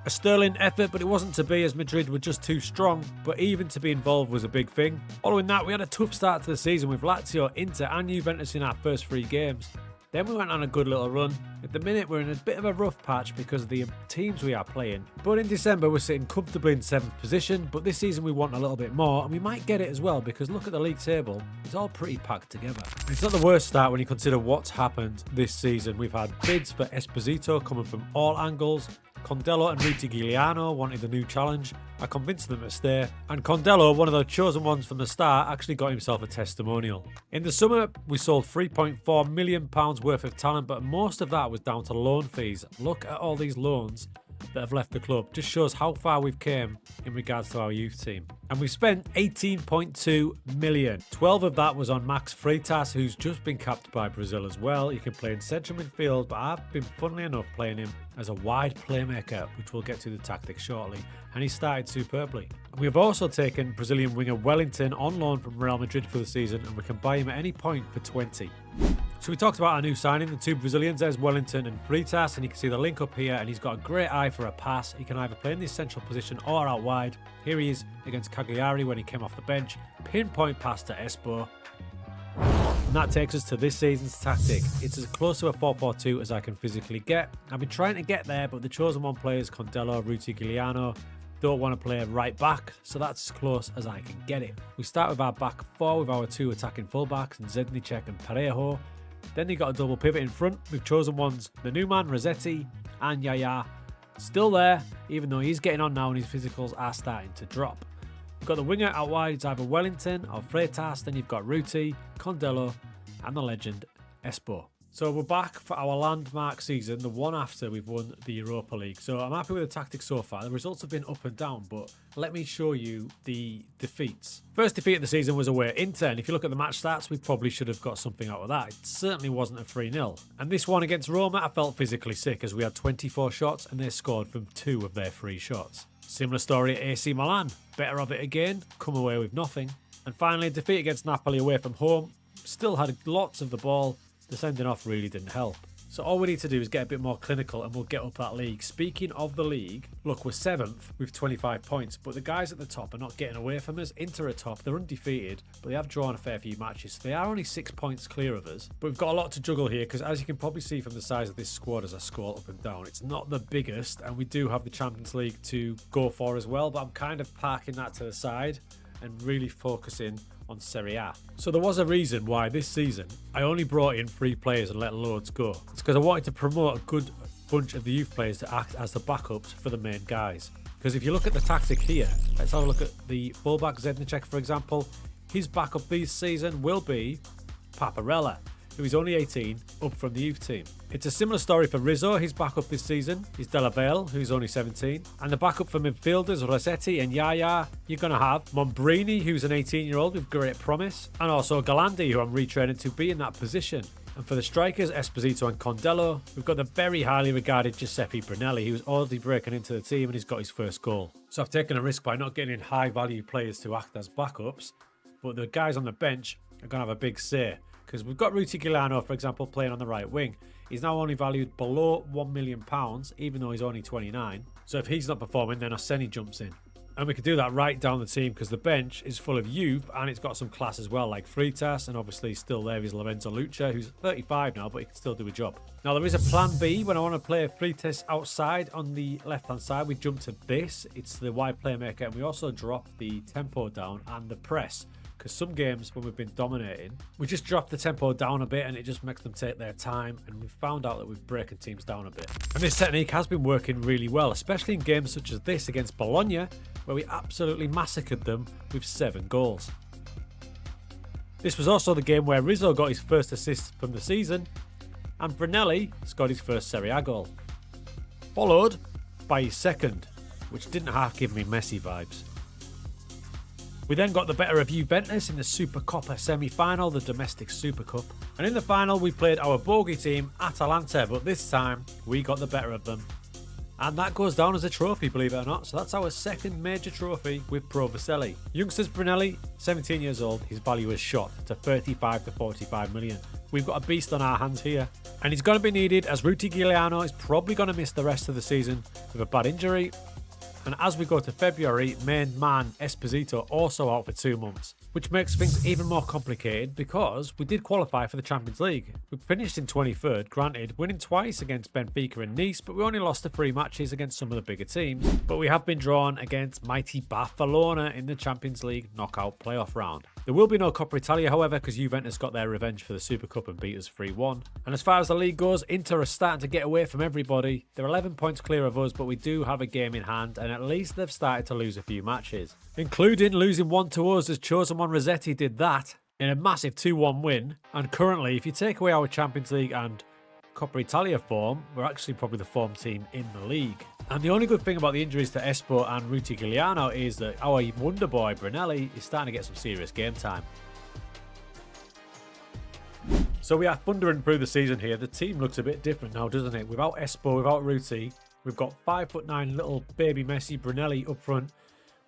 A sterling effort, but it wasn't to be as Madrid were just too strong, but even to be involved was a big thing. Following that, we had a tough start to the season with Lazio, Inter and Juventus in our first 3 games. Then we went on a good little run. At the minute, we're in a bit of a rough patch because of the teams we are playing. But in December, we're sitting comfortably in 7th position, but this season we want a little bit more, and we might get it as well because look at the league table. It's all pretty packed together. It's not the worst start when you consider what's happened this season. We've had bids for Esposito coming from all angles. Condello and Giuliano wanted the new challenge. I convinced them to stay. And Condello, one of the chosen ones from the start, actually got himself a testimonial. In the summer, we sold £3.4 million worth of talent, but most of that was down to loan fees. Look at all these loans that have left the club just shows how far we've came in regards to our youth team. And we've spent 18.2 million. 12 of that was on Max Freitas, who's just been capped by Brazil as well. He can play in central midfield, but I've been, funnily enough, playing him as a wide playmaker, which we'll get to the tactics shortly, and he started superbly. We have also taken Brazilian winger Wellington on loan from Real Madrid for the season, and we can buy him at any point for 20. So we talked about our new signing, the two Brazilians, there's Wellington and Freitas, and you can see the link up here, and he's got a great eye for a pass. He can either play in the central position or out wide. Here he is against Cagliari when he came off the bench. Pinpoint pass to Espo. And that takes us to this season's tactic. It's as close to a 4-4-2 as I can physically get. I've been trying to get there, but the chosen one players, Condello, Ruti Giuliano, don't want to play right back, so that's as close as I can get it. We start with our back four with our two attacking fullbacks, Zednicek and Parejo. Then they got a double pivot in front. We've chosen ones, the new man, Rossetti, and Yaya. Still there, even though he's getting on now and his physicals are starting to drop. We've got the winger out wide, it's either Wellington or Freitas. Then you've got Ruti, Condello, and the legend, Espo. So we're back for our landmark season, the one after we've won the Europa League. So I'm happy with the tactics so far. The results have been up and down, but let me show you the defeats. First defeat of the season was away at Inter, and if you look at the match stats, we probably should have got something out of that. It certainly wasn't a 3-0. And this one against Roma, I felt physically sick as we had 24 shots and they scored from 2 of their 3 shots. Similar story at AC Milan. Better of it again, come away with nothing. And finally, a defeat against Napoli away from home. Still had lots of the ball. The sending off really didn't help. So all we need to do is get a bit more clinical and we'll get up that league. Speaking of the league, look, we're 7th with 25 points, but the guys at the top are not getting away from us. Inter are top, they're undefeated, but they have drawn a fair few matches, so they are only 6 points clear of us. But we've got a lot to juggle here because, as you can probably see from the size of this squad as I scroll up and down, it's not the biggest, and we do have the Champions League to go for as well, but I'm kind of parking that to the side and really focusing on Serie A. So there was a reason why this season I only brought in 3 players and let loads go. It's because I wanted to promote a good bunch of the youth players to act as the backups for the main guys. Because if you look at the tactic here, let's have a look at the fullback Zednicek, for example. His backup this season will be Paparella, who is only 18, up from the youth team. It's a similar story for Rizzo. His backup this season is Della Valle, who's only 17. And the backup for midfielders, Rossetti and Yaya, you're going to have Mombrini, who's an 18-year-old with great promise, and also Galandi, who I'm retraining to be in that position. And for the strikers, Esposito and Condello, we've got the very highly regarded Giuseppe Brunelli, who's already breaking into the team and he's got his first goal. So I've taken a risk by not getting in high-value players to act as backups, but the guys on the bench are going to have a big say. Because we've got Ruti Giuliano, for example, playing on the right wing. He's now only valued below £1 million, even though he's only 29. So if he's not performing, then Orseni jumps in. And we can do that right down the team because the bench is full of youth and it's got some class as well, like Freitas, and obviously still there is Lorenzo Lucha, who's 35 now, but he can still do a job. Now there is a plan B when I want to play Freitas outside on the left-hand side. We jump to this. It's the wide playmaker, and we also drop the tempo down and the press. Because some games when we've been dominating, we just drop the tempo down a bit and it just makes them take their time, and we've found out that we're breaking teams down a bit. And this technique has been working really well, especially in games such as this against Bologna, where we absolutely massacred them with 7 goals. This was also the game where Rizzo got his first assist from the season, and Brunelli scored his first Serie A goal, followed by his second, which didn't half give me Messi vibes. We then got the better of Juventus in the Supercoppa semi-final, the domestic Super Cup. And in the final, we played our bogey team, Atalanta, but this time, we got the better of them. And that goes down as a trophy, believe it or not. So that's our second major trophy with Pro Vercelli. Youngsters Brunelli, 17 years old, his value is shot to 35 to 45 million. We've got a beast on our hands here. And he's going to be needed as Ruti Giuliano is probably going to miss the rest of the season with a bad injury. And as we go to February, main man Esposito also out for 2 months, which makes things even more complicated because we did qualify for the Champions League. We finished in 23rd, granted, winning twice against Benfica and Nice, but we only lost the 3 matches against some of the bigger teams. But we have been drawn against mighty Barcelona in the Champions League knockout playoff round. There will be no Coppa Italia, however, because Juventus got their revenge for the Super Cup and beat us 3-1. And as far as the league goes, Inter are starting to get away from everybody. They're 11 points clear of us, but we do have a game in hand, and at least they've started to lose a few matches, including losing 1 to us as chosen one Rossetti did that in a massive 2-1 win. And currently, if you take away our Champions League and Coppa Italia form, we're actually probably the form team in the league. And the only good thing about the injuries to Espo and Ruti Giuliano is that our wonder boy Brunelli is starting to get some serious game time. So we are thundering through the season here. The team looks a bit different now, doesn't it? Without Espo, without Ruti, we've got 5'9" little baby Messi Brunelli up front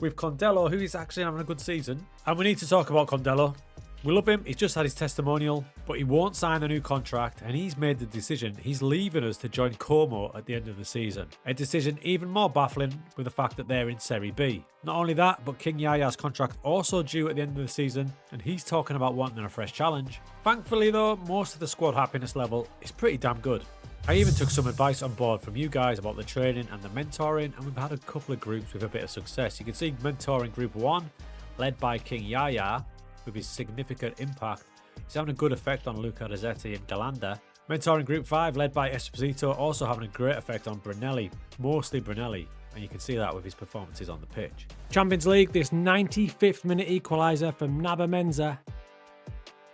with Condello, who is actually having a good season. And we need to talk about Condello. We love him. He's just had his testimonial, but he won't sign a new contract, and he's made the decision. He's leaving us to join Como at the end of the season. A decision even more baffling with the fact that they're in Serie B. Not only that, but King Yaya's contract also due at the end of the season, and he's talking about wanting a fresh challenge. Thankfully though, most of the squad happiness level is pretty damn good. I even took some advice on board from you guys about the training and the mentoring, and we've had a couple of groups with a bit of success. You can see mentoring group 1, led by King Yaya, with his significant impact. He's having a good effect on Luca Rossetti and Galanda. Mentoring Group 5, led by Esposito, also having a great effect on Brunelli, mostly Brunelli, and you can see that with his performances on the pitch. Champions League, this 95th minute equaliser from Naba Menza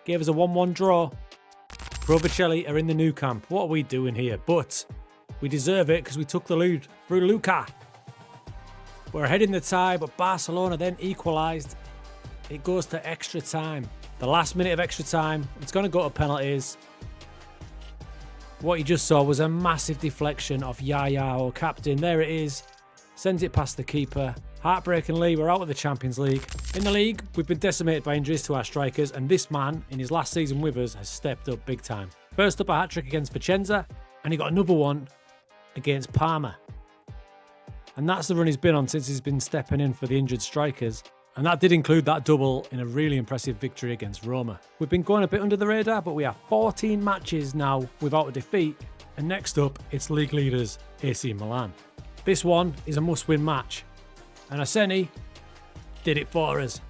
gave us a 1-1 draw. Pro Vercelli are in the new camp. What are we doing here? But we deserve it because we took the lead through Luca. We're ahead in the tie, but Barcelona then equalised. It goes to extra time. The last minute of extra time, it's going to go to penalties. What you just saw was a massive deflection of Yaya, our captain. There it is. Sends it past the keeper. Heartbreakingly, we're out of the Champions League. In the league, we've been decimated by injuries to our strikers, and this man, in his last season with us, has stepped up big time. First up, a hat-trick against Vicenza, and he got another one against Parma. And that's the run he's been on since he's been stepping in for the injured strikers. And that did include that double in a really impressive victory against Roma. We've been going a bit under the radar, but we have 14 matches now without a defeat. And next up, it's league leaders AC Milan. This one is a must-win match. And Arseni did it for us.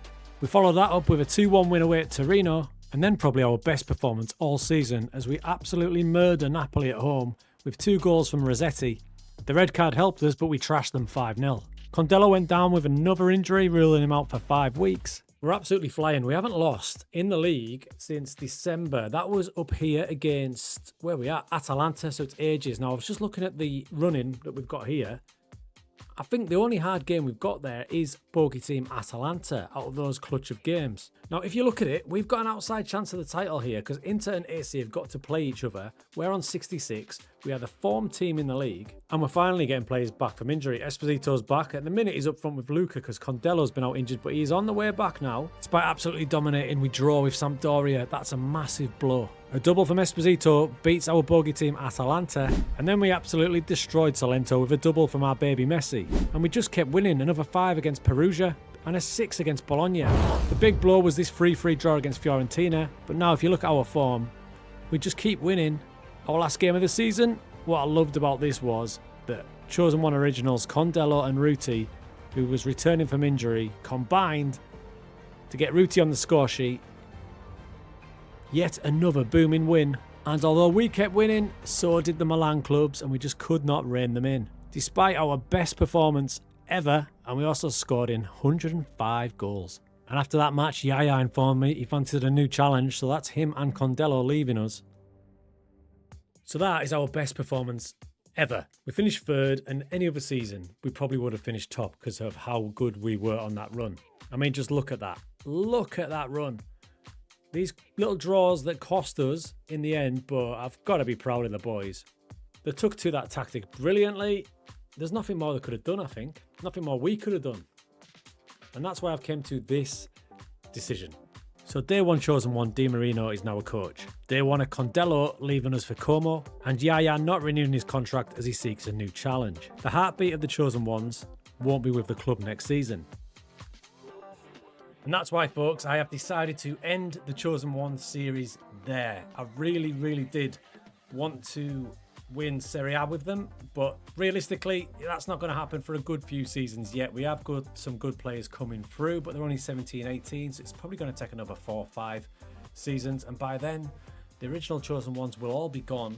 We followed that up with a 2-1 win away at Torino, and then probably our best performance all season as we absolutely murder Napoli at home with 2 goals from Rossetti. The red card helped us, but we trashed them 5-0. Condello went down with another injury, ruling him out for 5 weeks. We're absolutely flying. We haven't lost in the league since December. That was up here against, where we are, Atalanta, so it's ages. Now, I was just looking at the running that we've got here. I think the only hard game we've got there is bogey team Atalanta out of those clutch of games. Now, if you look at it, we've got an outside chance of the title here because Inter and AC have got to play each other. We're on 66. We are the form team in the league, and we're finally getting players back from injury. Esposito's back. At the minute, he's up front with Luca because Condello's been out injured, but he's on the way back now. Despite absolutely dominating, we draw with Sampdoria. That's a massive blow. A double from Esposito beats our bogey team Atalanta, and then we absolutely destroyed Salento with a double from our baby Messi. And we just kept winning, another 5 against Perugia and a 6 against Bologna. The big blow was this free draw against Fiorentina, but now if you look at our form, we just keep winning. Our last game of the season, what I loved about this was that Chosen One originals Condello and Ruti, who was returning from injury, combined to get Ruti on the score sheet. Yet another booming win, and although we kept winning, so did the Milan clubs, and we just could not rein them in. Despite our best performance ever, and we also scored in 105 goals. And after that match, Yaya informed me he fancied a new challenge, so that's him and Condello leaving us. So that is our best performance ever. We finished 3rd, and any other season, we probably would have finished top because of how good we were on that run. I mean, just look at that. Look at that run. These little draws that cost us in the end, but I've got to be proud of the boys. They took to that tactic brilliantly. There's nothing more they could have done, I think. Nothing more we could have done. And that's why I've come to this decision. So day 1 Chosen One, Di Marino is now a coach. Day 1 of Condello leaving us for Como, and Yaya not renewing his contract as he seeks a new challenge. The heartbeat of the Chosen Ones won't be with the club next season. And that's why, folks, I have decided to end the Chosen One series there. I really, really did want to win Serie A with them, but realistically, that's not going to happen for a good few seasons yet. We have got some good players coming through, but they're only 17, 18, so it's probably going to take another 4 or 5 seasons, and by then, the original Chosen Ones will all be gone,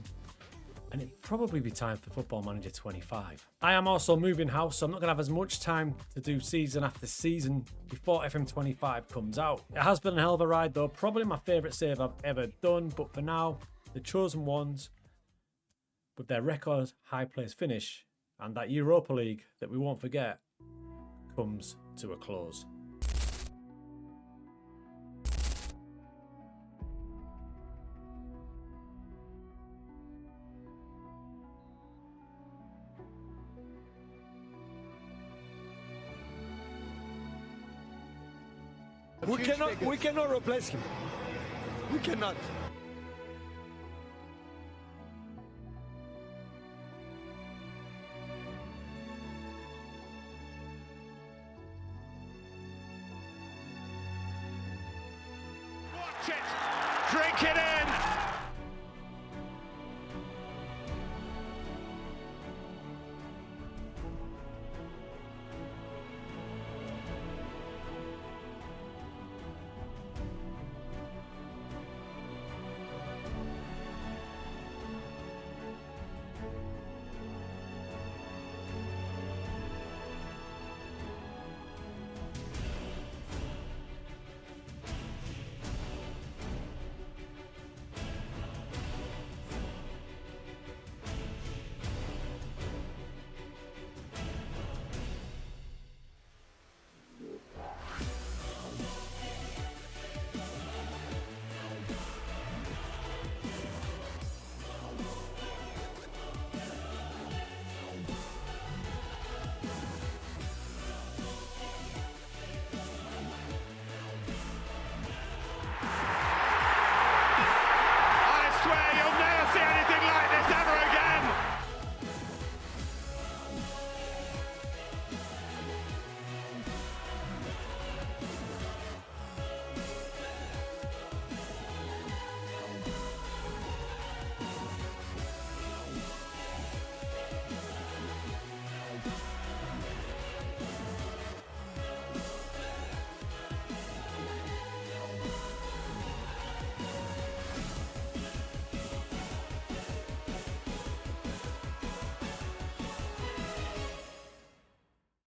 and it'd probably be time for Football Manager 25. I am also moving house, so I'm not going to have as much time to do season after season before FM25 comes out. It has been a hell of a ride though, probably my favourite save I've ever done, but for now, the Chosen Ones, with their record high place finish, and that Europa League that we won't forget comes to a close. We cannot replace him. We cannot. Watch it. Drink it in.